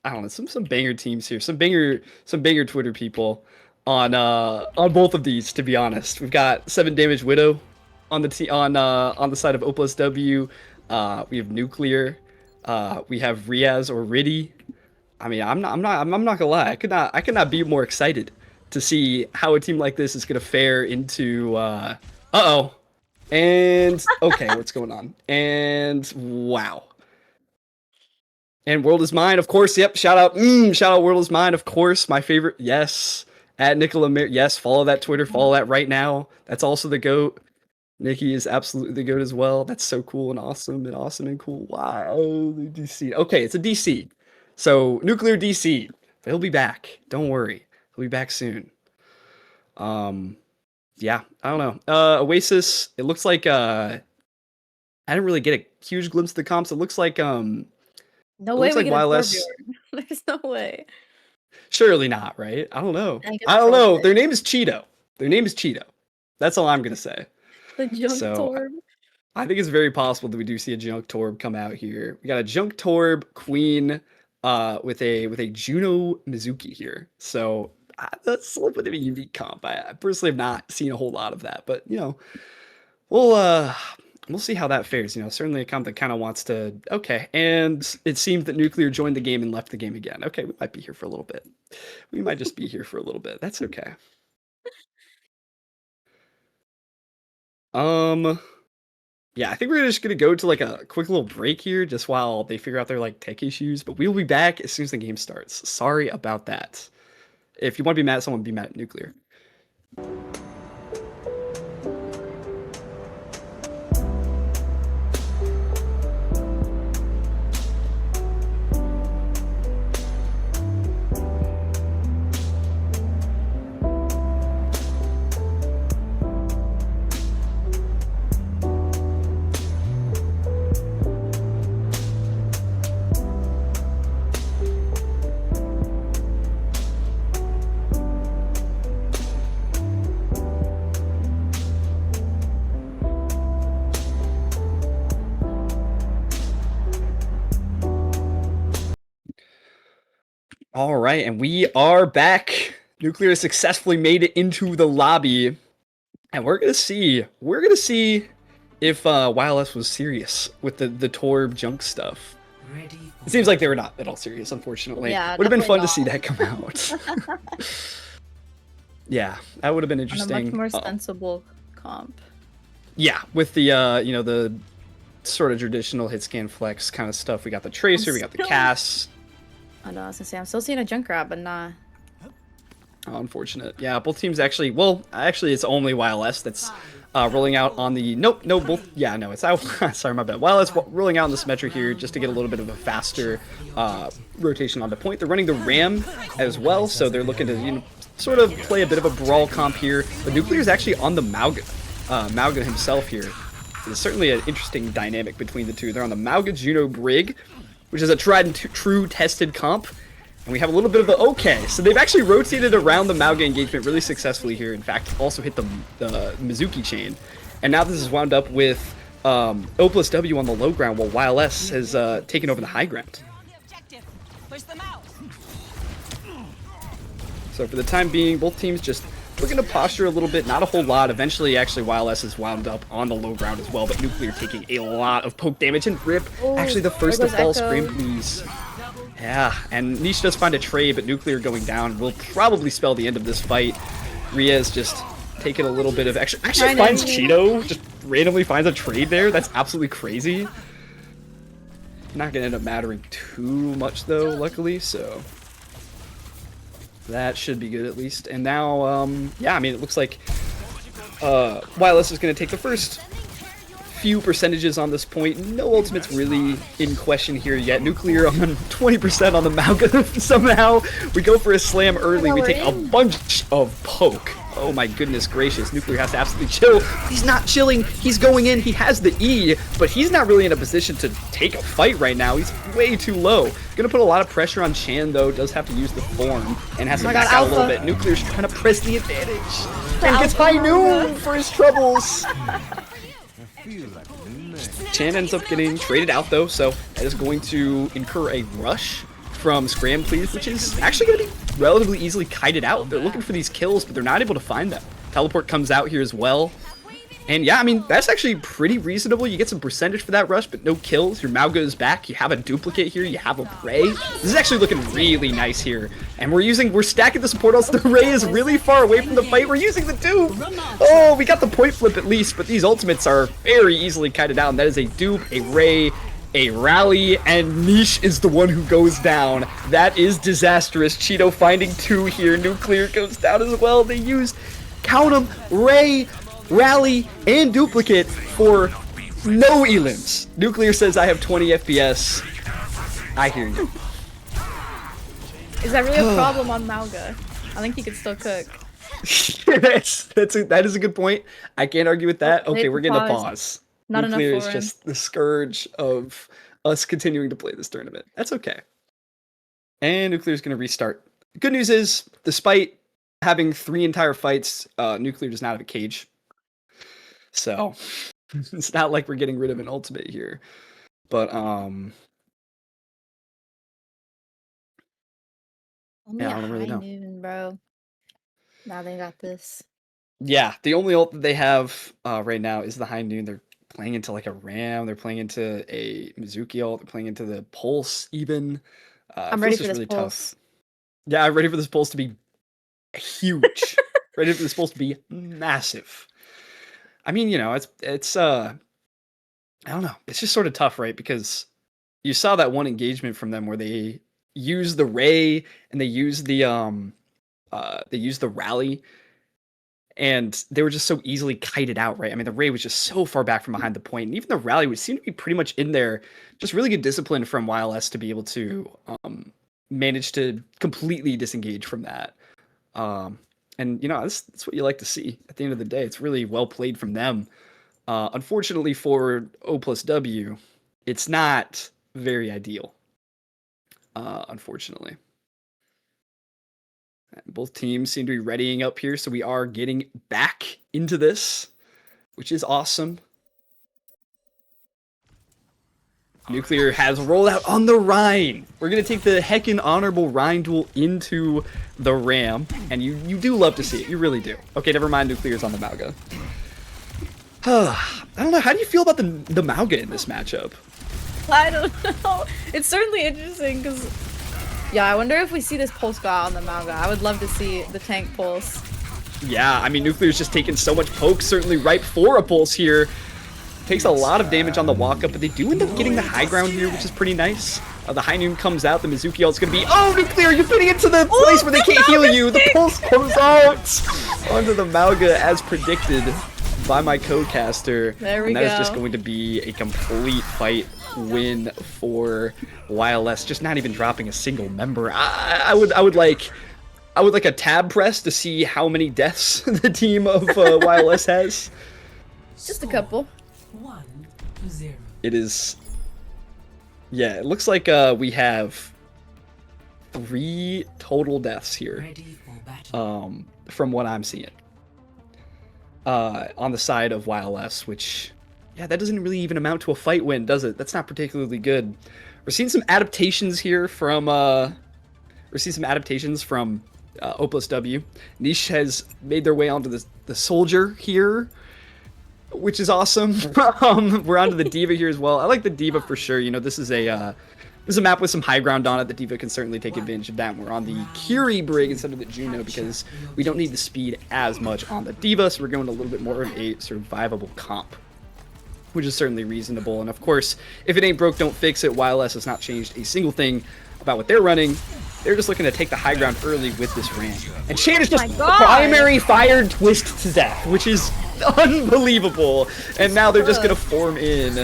don't know, some banger teams here, some banger Twitter people on both of these, to be honest. We've got 7 Damage Widow on the side of O plus W. We have Nuclear. We have Riaz or Riddy. I mean, I'm not gonna lie. I could not be more excited to see how a team like this is gonna fare into uh-oh. And okay, what's going on? And wow. And World is Mine, of course. Yep, shout out World is Mine, of course. My favorite. Yes. At Nicola yes, follow that Twitter, follow that right now. That's also the GOAT. Nikki is absolutely the GOAT as well. That's so cool and awesome and cool. Wow. DC. Okay, it's a DC. So Nuclear DC. He'll be back. Don't worry. He'll be back soon. Yeah, I don't know. Oasis, it looks like I didn't really get a huge glimpse of the comps. It looks like No it way looks we like get a YLS. Torbjorn. There's no way. Surely not, right? I don't know. I think it's I don't know. Trollface. Their name is Cheeto. That's all I'm gonna say. The junk So, Torb. I think it's very possible that we do see a Junk Torb come out here. We got a Junk Torb Queen with a Juno Mizuki here. So that's a little bit of a unique comp. I personally have not seen a whole lot of that, but you know, we'll see how that fares. Certainly a comp that kind of wants to. Okay, and it seems that Nuclear joined the game and left the game again. Okay, we might be here for a little bit. We might just be here for a little bit. That's okay. Yeah, I think we're just gonna go to like a quick little break here, just while they figure out their like tech issues. But we'll be back as soon as the game starts. Sorry about that. If you want to be mad at someone, be mad at Nuclear. All right, and we are back. Nuclear successfully made it into the lobby, and we're gonna see if YLS was serious with the Torb junk stuff. Ready It seems like they were not at all serious, unfortunately. Yeah, Would have been fun definitely to see that come out. Yeah, that would have been On a interesting. much more sensible comp. Yeah, with the the sort of traditional hit scan flex kind of stuff. We got the tracer, we got the still- Cass. I know, I was gonna say, I'm still seeing a Junkrat, but nah. Oh, unfortunate. Yeah, both teams actually. Well, actually, it's only YLS that's rolling out on the. Nope, no, both. Yeah, no, it's. Sorry, my bad. YLS rolling out on the Symmetra here just to get a little bit of a faster rotation on the point. They're running the Ram as well, so they're looking to sort of play a bit of a brawl comp here. But Nuclear is actually on the Mauga. Mauga himself here. There's certainly an interesting dynamic between the two. They're on the Mauga Juno Brig, which is a tried and true tested comp. And we have a little bit of a okay. So they've actually rotated around the Mauga engagement really successfully here. In fact, also hit the Mizuki chain. And now this is wound up with O plus W on the low ground while YLS has taken over the high ground. So for the time being, both teams just looking to posture a little bit, not a whole lot. Eventually, actually, YLS is wound up on the low ground as well, but Nuclear taking a lot of poke damage and rip. Oh, Actually, the first there to goes fall, Echo. Scream, please. Yeah, and Niche does find a trade, but Nuclear going down will probably spell the end of this fight. Ria's just taking a little bit of actually Kinda. finds Cheeto, just randomly finds a trade there. That's absolutely crazy. Not gonna end up mattering too much though, luckily, so that should be good at least. And now, yeah, I mean, it looks like YLS is gonna take the first few percentages on this point. No ultimates really in question here yet. Nuclear on 20% on the Mauga somehow. We go for a slam early. We take a bunch of poke. Oh my goodness gracious. Nuclear has to absolutely chill. He's not chilling. He's going in. He has the E, but he's not really in a position to take a fight right now. He's way too low. Gonna put a lot of pressure on Chan though. Does have to use the form and has to my back God, out a little Alpha. bit. Nuclear's trying to press the advantage. And gets high noon for his troubles. Chan ends up getting traded out though, so that is going to incur a rush from Scram Please, which is actually going to be relatively easily kited out. They're looking for these kills, but they're not able to find them. Teleport comes out here as well. And yeah, I mean, that's actually pretty reasonable. You get some percentage for that rush, but no kills. Your Mauga is back. You have a duplicate here. You have a Ray. This is actually looking really nice here. And we're stacking the support else. The Ray is really far away from the fight. We're using the dupe. Oh, we got the point flip at least, but these ultimates are very easily kited out. And that is a dupe, a Ray, a rally, and Niche is the one who goes down. That is disastrous. Cheeto finding two here. Nuclear goes down as well. They used, count them, Ray, rally, and duplicate for no elims. Nuclear says I have 20 FPS. I hear you. Is that really a problem on Mauga? I think he could still cook. that is a good point. I can't argue with that. Okay, we're getting a Pause. pause. Not enough Nuclear is for him. just the scourge of us continuing to play this tournament. That's okay. And Nuclear's going to restart. Good news is, despite having 3 entire fights, Nuclear does not have a cage. So, it's not like we're getting rid of an ultimate here. But, Only Yeah, I a don't really high know. noon, bro. Now they got this. Yeah, the only ult that they have right now is the High Noon. They're playing into like a Ram. They're playing into a Mizuki ult. They're playing into the Pulse even. I'm Feels ready just for this really pulse. tough. Yeah, I'm ready for this Pulse to be huge. Ready for this Pulse to be massive. I mean, you know, it's I don't know. It's just sort of tough, right? Because you saw that one engagement from them where they used the Ray and they used the rally, and they were just so easily kited out, right? I mean, the Ray was just so far back from behind the point, and even the rally would seem to be pretty much in there. Just really good discipline from YLS to be able to manage to completely disengage from that. And you know, that's what you like to see at the end of the day. It's really well played from them. Unfortunately for O plus W, it's not very ideal. Unfortunately. Both teams seem to be readying up here, so we are getting back into this, which is awesome. Nuclear has rolled out on the Rhine. We're going to take the heckin' honorable Rhine duel into the Ram, and you do love to see it. You really do. Okay, never mind. Nuclear's on the Mauga. I don't know. How do you feel about the Mauga in this matchup? I don't know. It's certainly interesting because, yeah, I wonder if we see this pulse go out on the Mauga. I would love to see the tank pulse. Yeah, I mean, Nuclear's just taking so much poke, certainly ripe for a pulse here. Takes a lot of damage on the walk-up, but they do end up getting the high ground here, which is pretty nice. The High Noon comes out, the Mizuki ult's gonna be, oh, Nuclear, you're putting it to the place where they can't heal you! The pulse comes out onto the Mauga as predicted by my co-caster. There we and that is go. just going to be a complete fight win for YLS, just not even dropping a single member. I would like a tab press to see how many deaths the team of YLS has. Just a couple. 1-0. It is. Yeah, it looks like we have 3 total deaths here. Ready for battle. From what I'm seeing. On the side of YLS, which, yeah, that doesn't really even amount to a fight win, does it? That's not particularly good. We're seeing some adaptations here from O plus W. Niche has made their way onto the soldier here, which is awesome. We're onto the Diva here as well. I like the Diva for sure. You know, this is a map with some high ground on it. The Diva can certainly take advantage of that. We're on the Curie Brig instead of the Juno because we don't need the speed as much on the Diva, so we're going a little bit more of a survivable comp, which is certainly reasonable. And of course, if it ain't broke, don't fix it. YLS has not changed a single thing about what they're running. They're just looking to take the high ground early with this Ram. And Chan is just primary fired twist to death, which is unbelievable. And now they're just going to form in.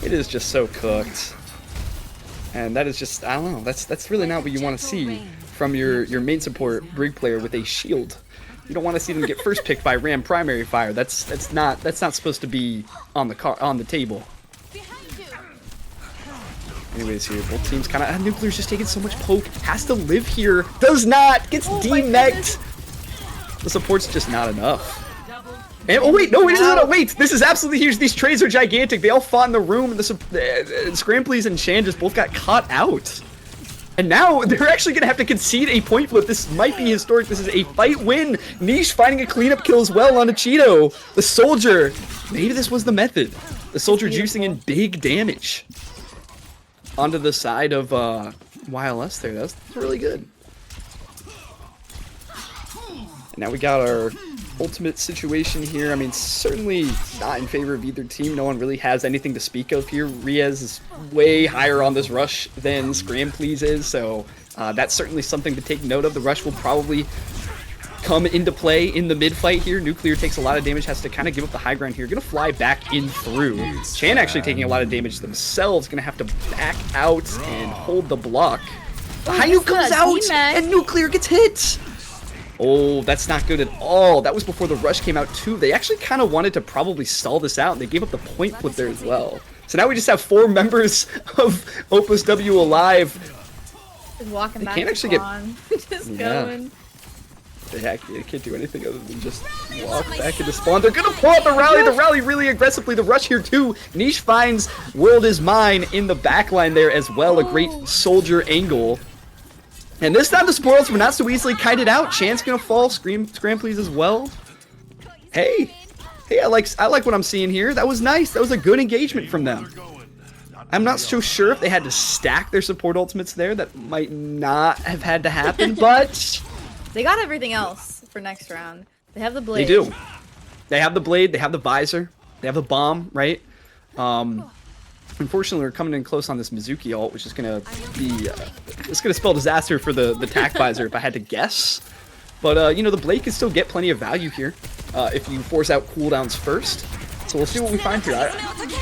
It is just so cooked. And that is just, I don't know, that's really not what you want to see from your main support Brig player with a shield. You don't want to see them get first picked by Ram primary fire. That's not supposed to be on the table. Anyways, here both teams kind of Nuclear's just taking so much poke. Has to live here. Does not. Gets demeched. The support's just not enough. And, oh wait, no, wait. This is absolutely huge. These trades are gigantic. They all fought in the room, and the Scramblies and Shan just both got caught out. And now they're actually going to have to concede a point flip. This might be historic. This is a fight win. Niche finding a cleanup kill as well on a Cheeto. The Soldier. Maybe this was the method. The Soldier juicing in big damage onto the side of YLS there. That's really good. And now we got our ultimate situation here. I mean, certainly not in favor of either team. No one really has anything to speak of here. Riaz is way higher on this rush than Scramplees is, so that's certainly something to take note of. The rush will probably come into play in the mid-fight here. Nuclear takes a lot of damage, has to kind of give up the high ground here. Gonna fly back in through. Chan actually taking a lot of damage themselves. Gonna have to back out and hold the block. The Hainu comes out and Nuclear gets hit. Oh, that's not good at all. That was before the rush came out too. They actually kind of wanted to probably stall this out, and they gave up the point flip there as well. So now we just have 4 members of Opus W alive. Just walking back. Can't actually get just going. They can't do anything other than just walk back into spawn. They're gonna pull out the rally really aggressively. The rush here too. Niche finds World is Mine in the backline there as well. A great soldier angle. And this time the spoils were not so easily kited out. Chan's gonna fall. Scram please as well. Hey, I like what I'm seeing here. That was nice. That was a good engagement from them. I'm not so sure if they had to stack their support ultimates there. That might not have had to happen, but They got everything else for next round. They have the blade. they do. They have the blade. They have the visor. They have the bomb, right? Unfortunately, we're coming in close on this Mizuki ult, which is gonna be it's gonna spell disaster for the tac visor if I had to guess. But you know, the blade can still get plenty of value here if you force out cooldowns first. So we'll see what we find here.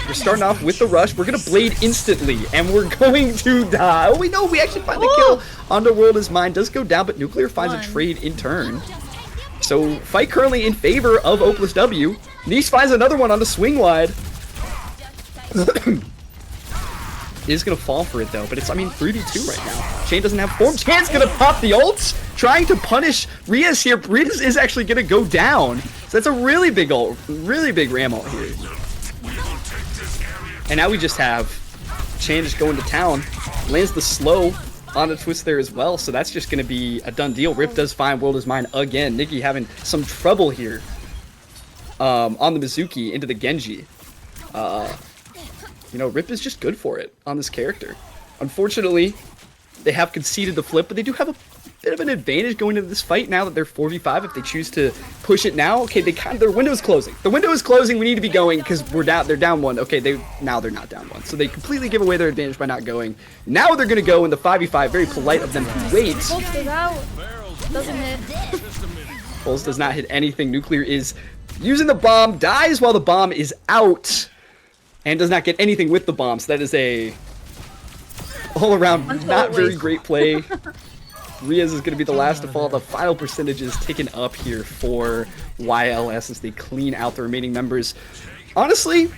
We're starting off with the rush. We're gonna blade instantly, and we're going to die. Oh, we actually find the kill. Underworld is mine. Does go down, but Nuclear finds a trade in turn. So fight currently in favor of O plus W. Niche finds another one on the swing wide. Is gonna fall for it though, but it's 3v2 right now. Chain doesn't have form. Chain's gonna pop the ult, trying to punish Riaz here. Riaz is actually gonna go down. So that's a really big ult, really big ram ult here. And now we just have Chain just going to town. Lands the slow on the twist there as well, so that's just gonna be a done deal. Rip does find World is Mine again. Nikki having some trouble here on the Mizuki into the Genji. You know, Rip is just good for it on this character. Unfortunately, they have conceded the flip, but they do have a bit of an advantage going into this fight now that they're 4v5 if they choose to push it now. Okay, their window is closing. The window is closing. We need to be going because they're down one. Okay, now they're not down one. So they completely give away their advantage by not going. Now they're going to go in the 5v5. Very polite of them to wait. Pulse goes out. Doesn't hit. Pulse does not hit anything. Nuclear is using the bomb, dies while the bomb is out. And does not get anything with the bomb, so that is a all-around not very great play. Riaz is going to be the last to fall. The final percentage is taken up here for YLS as they clean out the remaining members. Honestly,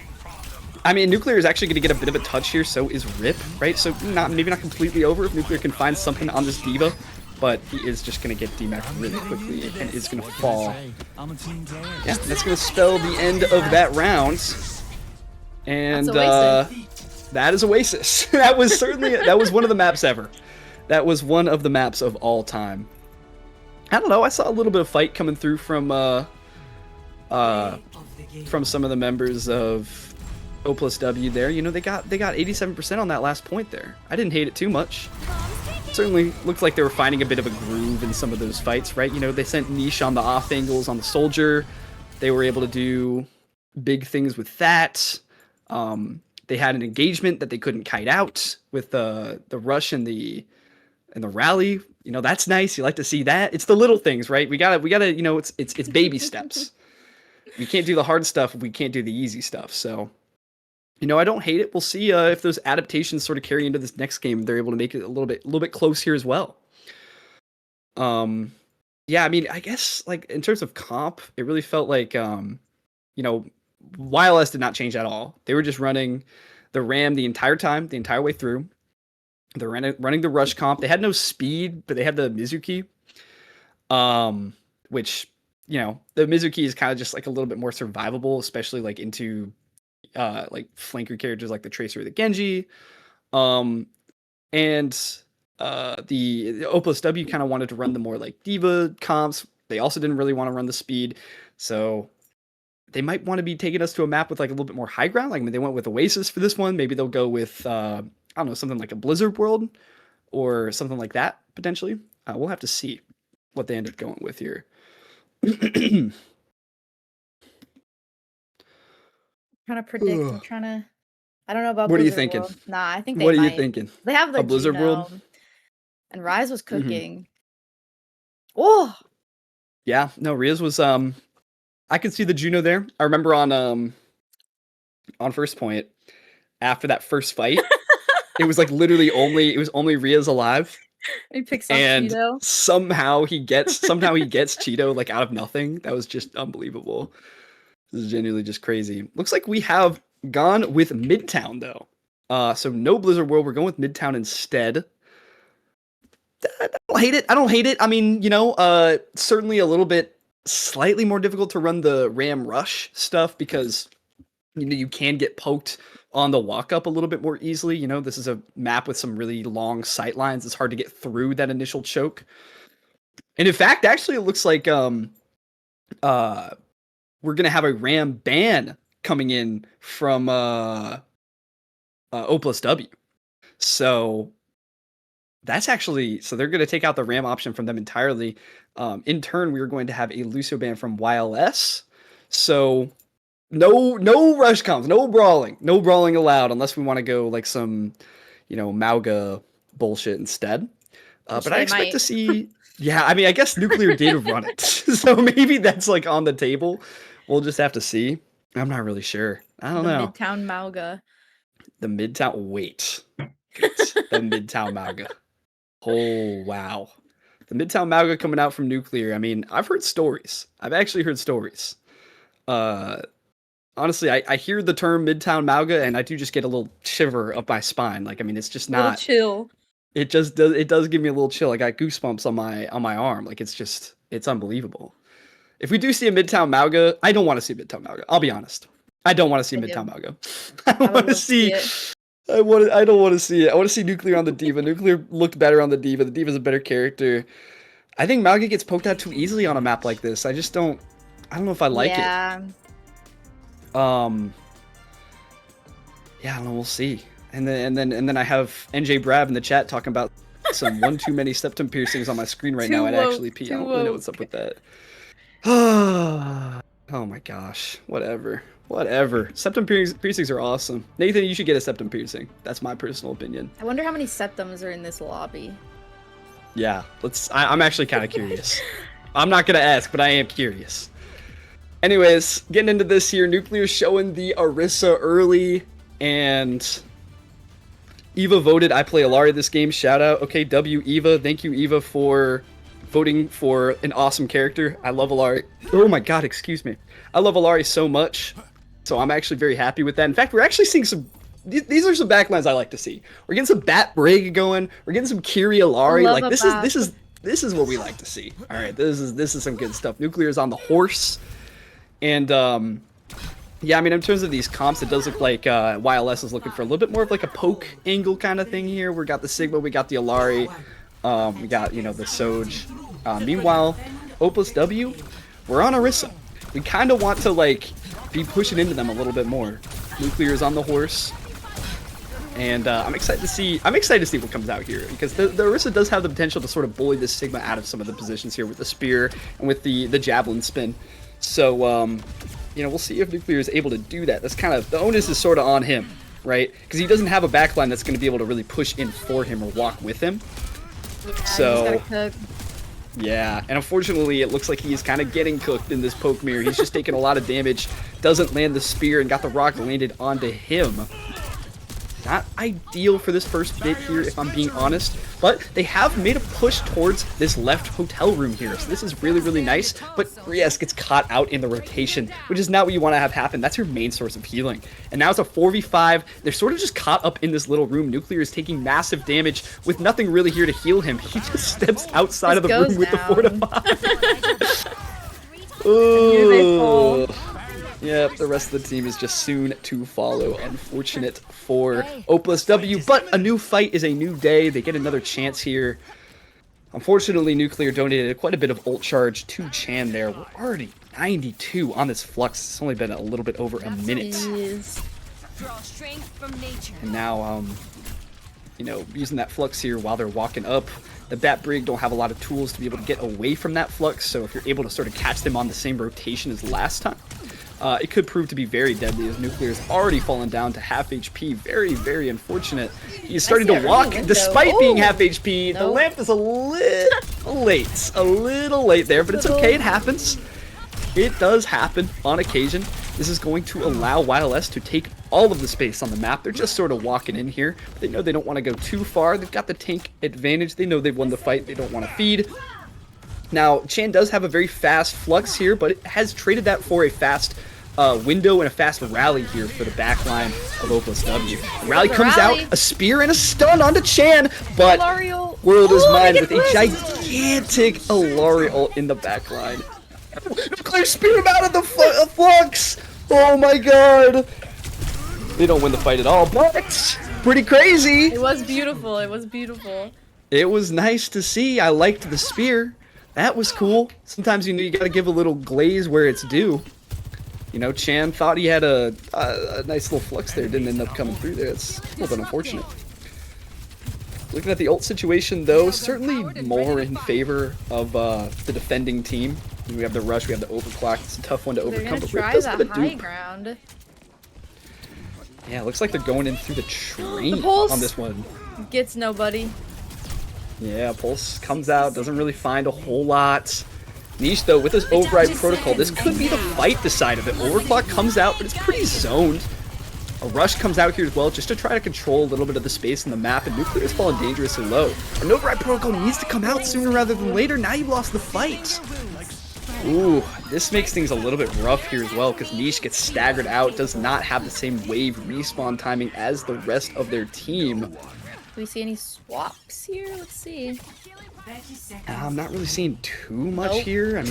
Nuclear is actually going to get a bit of a touch here, so is Rip, right? So maybe not completely over if Nuclear can find something on this D.Va, but he is just going to get DMAC really quickly and is going to fall. Yeah, that's going to spell the end of that round. And that is Oasis. That was one of the maps ever. That was one of the maps of all time. I don't know. I saw a little bit of fight coming through from some of the members of O plus W there. You know, they got 87% on that last point there. I didn't hate it too much. Certainly looked like they were finding a bit of a groove in some of those fights, right? You know, they sent Niche on the off angles on the Soldier. They were able to do big things with that. They had an engagement that they couldn't kite out with the rush and the rally. You know, that's nice. You like to see that. It's the little things, right? We gotta, you know, it's baby steps. We can't do the hard stuff if we can't do the easy stuff. So, you know, I don't hate it. We'll see if those adaptations sort of carry into this next game. They're able to make it a little bit close here as well. Yeah, I guess like in terms of comp, it really felt like you know, YLS did not change at all. They were just running the Ram the entire time, the entire way through. They're running the rush comp. They had no speed, but they had the Mizuki. Which, you know, the Mizuki is kind of just like a little bit more survivable, especially like into like flanker characters like the Tracer or the Genji. And the O plus W kind of wanted to run the more like D.Va comps. They also didn't really want to run the speed. So they might want to be taking us to a map with like a little bit more high ground. Like, they went with Oasis for this one. Maybe they'll go with, I don't know, something like a Blizzard World or something like that, potentially. We'll have to see what they end up going with here. Trying to predict. I don't know about What are you Blizzard thinking? World. Nah, I think they What are might. you thinking? They have the A Blizzard World? genome. And Rise was cooking. Oh! Yeah, no, Riaz was, I could see the Juno there. I remember on First Point, after that first fight, it was like literally only Riaz alive. He picks up And Cheeto. somehow he gets Cheeto like out of nothing. That was just unbelievable. This is genuinely just crazy. Looks like we have gone with Midtown though. So no Blizzard World. We're going with Midtown instead. I don't hate it. I mean, you know, certainly a little bit slightly more difficult to run the Ram Rush stuff because, you know, you can get poked on the walk up a little bit more easily. You know, this is a map with some really long sight lines. It's hard to get through that initial choke. And in fact, actually, it looks like we're gonna have a Ram ban coming in from O plus W. So that's actually, so they're going to take out the Ram option from them entirely. In turn, we are going to have a Lucio ban from YLS. So no rush comms, no brawling allowed unless we want to go like some, Mauga bullshit instead. But I expect to see, yeah, I mean, I guess Nuclear did run it. So maybe that's like on the table. We'll just have to see. I'm not really sure. I don't know. Midtown Mauga. The Midtown Mauga. Oh, wow. The Midtown Mauga coming out from Nuclear. I mean, I've heard stories. I've actually heard stories. Honestly, I hear the term Midtown Mauga and I do just get a little shiver up my spine. Like, I mean, it's just not chill. It does give me a little chill. I got goosebumps on my arm. Like, it's unbelievable. If we do see a Midtown Mauga, I don't want to see a Midtown Mauga. I'll be honest. I don't want to see a Midtown Mauga. I want to see it. I don't want to see it. I want to see Nuclear on the D.Va. Nuclear looked better on the D.Va. The D.Va's a better character. I think Mauga gets poked out too easily on a map like this. I don't know if I like it. Yeah, I don't know. We'll see. And then I have NJ Brav in the chat talking about some one too many septum piercings on my screen right now. I'd actually pee. I don't really know what's up with that. Oh my gosh. Whatever. Septum piercings are awesome. Nathan, you should get a septum piercing. That's my personal opinion. I wonder how many septums are in this lobby. Yeah, I'm actually kind of curious. I'm not gonna ask, but I am curious. Anyways, getting into this here, Nuclear showing the Orisa early, and Eva voted I play Illari this game. Shout out. Okay, W Eva. Thank you, Eva, for voting for an awesome character. I love Illari. Oh my god, excuse me. I love Illari so much. So I'm actually very happy with that. In fact, we're actually seeing some... These are some backlines I like to see. We're getting some Bat Brig going. We're getting some Kiri Illari. Like, this is what we like to see. All right, this is some good stuff. Nuclear is on the horse. And, yeah, I mean, in terms of these comps, it does look like YLS is looking for a little bit more of like a poke angle kind of thing here. We got the Sigma, we got the Illari, we got, the Soj. Meanwhile, O plus W, we're on Orisa. We kind of want to, like, be pushing into them a little bit more. Nuclear is on the horse. And I'm excited to see what comes out here, because the Orisa does have the potential to sort of bully this Sigma out of some of the positions here with the spear and with the javelin spin. So, we'll see if Nuclear is able to do that. That's kind of, the onus is sort of on him, right? Because he doesn't have a backline that's going to be able to really push in for him or walk with him. Yeah, so, yeah, and unfortunately, it looks like he's kind of getting cooked in this poke mirror. He's just taking a lot of damage, doesn't land the spear, and got the rock landed onto him. Not ideal for this first bit here, if I'm being honest, but they have made a push towards this left hotel room here, so this is really, really nice, but Rias gets caught out in the rotation, which is not what you want to have happen. That's your main source of healing. And now it's a 4v5. They're sort of just caught up in this little room. Nuclear is taking massive damage with nothing really here to heal him. He just steps outside of the room with the fortify. Ooh. Yep, the rest of the team is just soon to follow. Unfortunate for O plus W, but a new fight is a new day. They get another chance here. Unfortunately, Nuclear donated quite a bit of ult charge to Chan there. We're already 92 on this flux. It's only been a little bit over a minute. And now, using that flux here while they're walking up. The Bat Brig don't have a lot of tools to be able to get away from that flux, so if you're able to sort of catch them on the same rotation as last time, it could prove to be very deadly, as Nuclear has already fallen down to half HP. Very, very unfortunate. He's starting to walk despite being half HP. The lamp is a little late there, but it's okay. It happens. It does happen on occasion. This is going to allow YLS to take all of the space on the map. They're just sort of walking in here. But they know they don't want to go too far. They've got the tank advantage. They know they've won the fight. They don't want to feed. Now, Chan does have a very fast flux here, but it has traded that for a fast window and a fast rally here for the backline of O plus W. Rally comes out, a spear and a stun onto Chan, but World is mine with a gigantic Illari ult in the backline. Nuclear spear him out of the flux! Oh my god! They don't win the fight at all, but pretty crazy! It was beautiful, it was beautiful. It was nice to see. I liked the spear. That was cool. Sometimes you gotta give a little glaze where it's due. You know, Chan thought he had a nice little flux there, didn't end up coming through there. It's a little bit unfortunate. Looking at the ult situation, though, certainly more in favor of the defending team. We have the rush, we have the overclock. It's a tough one to They're overcome, gonna but Rip try does the get a high dupe. ground. Yeah, it looks like they're going in through the train The Pulse on this one. gets nobody. Yeah, Pulse comes out, doesn't really find a whole lot. Niche, though, with his override protocol, this could be the fight decide of it. Overclock comes out, but it's pretty zoned. A rush comes out here as well, just to try to control a little bit of the space in the map, and Nuclear is falling dangerously low. An override protocol needs to come out sooner rather than later. Now you lost the fight. Ooh, this makes things a little bit rough here as well, because Niche gets staggered out, does not have the same wave respawn timing as the rest of their team. Do we see any swaps here? Let's see. I'm not really seeing too much Nope. here. I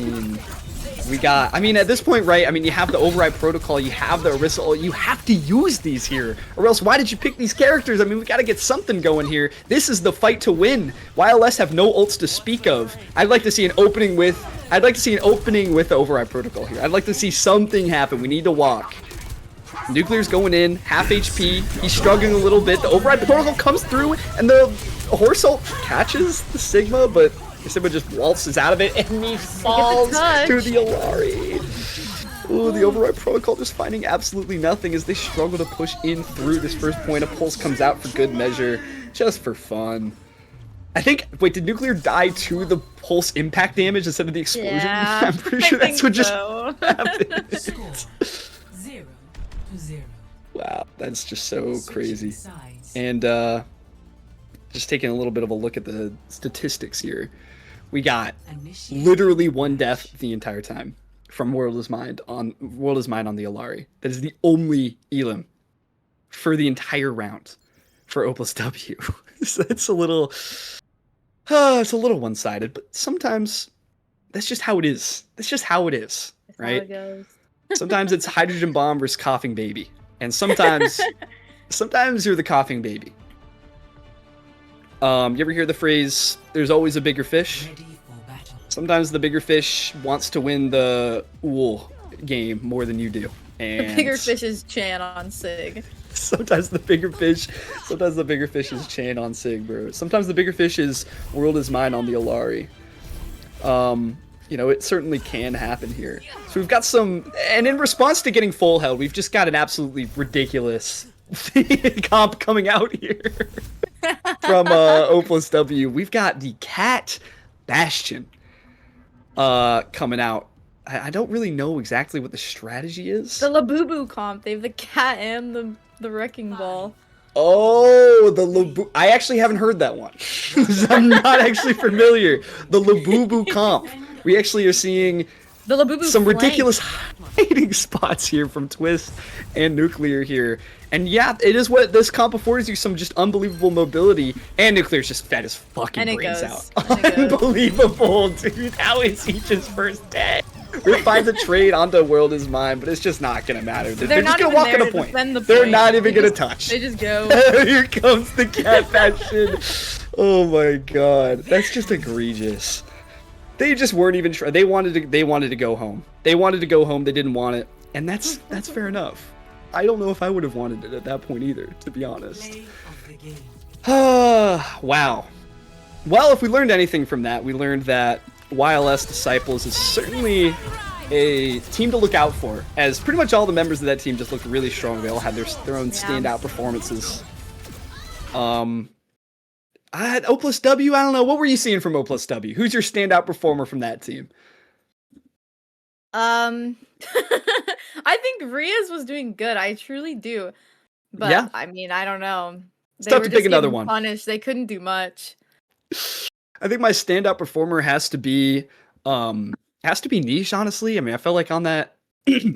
mean, at this point, right, I mean, you have the override protocol, you have the Orisa ult, you have to use these here, or else why did you pick these characters? I mean, we gotta get something going here. This is the fight to win. YLS have no ults to speak of. I'd like to see an opening with the override protocol here. I'd like to see something happen. We need to walk. Nuclear's going in, half HP. He's struggling a little bit. The override protocol comes through, and the Horse ult catches the Sigma, but the Sigma just waltzes out of it, and he falls to the Illari. Ooh, the override protocol just finding absolutely nothing as they struggle to push in through this first point. A Pulse comes out for good measure, just for fun. I think, wait, did Nuclear die to the Pulse impact damage instead of the explosion? Yeah, I'm pretty sure that's what just so. happened. Score 0-0. Wow, that's just so crazy. Sides. And just taking a little bit of a look at the statistics here. We got Initiate. literally one death the entire time from World is Mine on the Illari. That is the only elim for the entire round for O plus W. So it's a little one-sided, but sometimes that's just how it is. That's just how it is, That's how right? it goes. Sometimes it's hydrogen bomb versus coughing baby, and sometimes you're the coughing baby. You ever hear the phrase, there's always a bigger fish? Ready for battle. Sometimes the bigger fish wants to win the OOL game more than you do. And The bigger fish is Chan on Sig. sometimes the bigger fish is Chan on Sig, bro. Sometimes the bigger fish is World is Mine on the Illari. You know, it certainly can happen here. So we've got some, and in response to getting full held, we've just got an absolutely ridiculous comp coming out here. From O plus W, we've got the Cat Bastion coming out. I don't really know exactly what the strategy is. The Labubu comp. They have the cat and the wrecking ball. Oh, the Labu. I actually haven't heard that one. I'm not actually familiar. The Labubu comp. We actually are seeing The Labubu some flank. ridiculous hiding spots here from Twist and Nuclear here. And yeah, it is what this comp affords you, some just unbelievable mobility. And Nuclear's just fed his fucking And it brains goes. out. And it goes. Unbelievable, dude. How is he just first dead? We find the trade onto World is Mine, but it's just not gonna matter. They're just not gonna even walk there on a to point. defend the They're point. not even They gonna just- touch. They just go. Here comes the Cat Bastion. Oh my god, that's just egregious. They just weren't even trying. They wanted to go home. They wanted to go home. They didn't want it, and that's fair enough. I don't know if I would have wanted it at that point either, to be honest. Play of the game. Wow. Well, if we learned anything from that, we learned that YLS Disciples is certainly a team to look out for, as pretty much all the members of that team just looked really strong. They all had their own standout performances. I had O plus W. I don't know. What were you seeing from O plus W? Who's your standout performer from that team? I think Ria's was doing good. I truly do. But Yeah. I mean, I don't know. They tough were to just pick another getting one. Punished. They couldn't do much. I think my standout performer has to be Niche, honestly. I mean, I felt like on that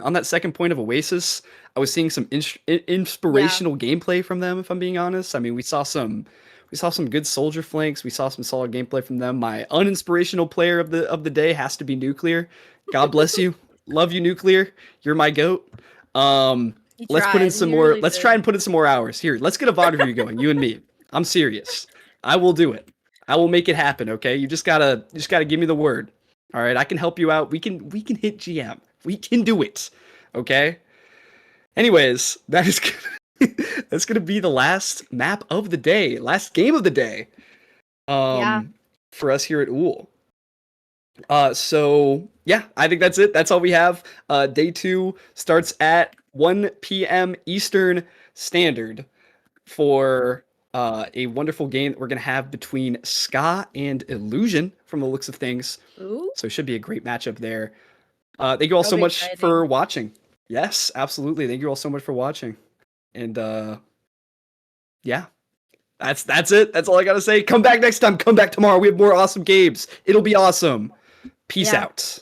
on that second point of Oasis, I was seeing some inspirational gameplay from them, if I'm being honest. I mean, we saw some good soldier flanks, we saw some solid gameplay from them. My uninspirational player of the day has to be Nuclear. God bless you. Love you, Nuclear. You're my goat. He Let's put in tried. some He more. really Let's did. try and put in some more hours. Here, let's get a VOD review going. You and me. I'm serious. I will do it. I will make it happen. Okay, you just gotta give me the word. All right, I can help you out. We can hit GM. We can do it. Okay. Anyways, that's gonna be the last map of the day, last game of the day. Yeah. For us here at OOL. So yeah, I think that's it. That's all we have. Day 2 starts at 1 p.m. Eastern Standard for a wonderful game that we're gonna have between Ska and Illusion from the looks of things. Ooh. So it should be a great matchup there. Thank you all so That'll be much exciting. for watching. Yes, absolutely. Thank you all so much for watching. And yeah. That's it. That's all I gotta say. Come back next time. Come back tomorrow. We have more awesome games. It'll be awesome. Peace Yeah. out.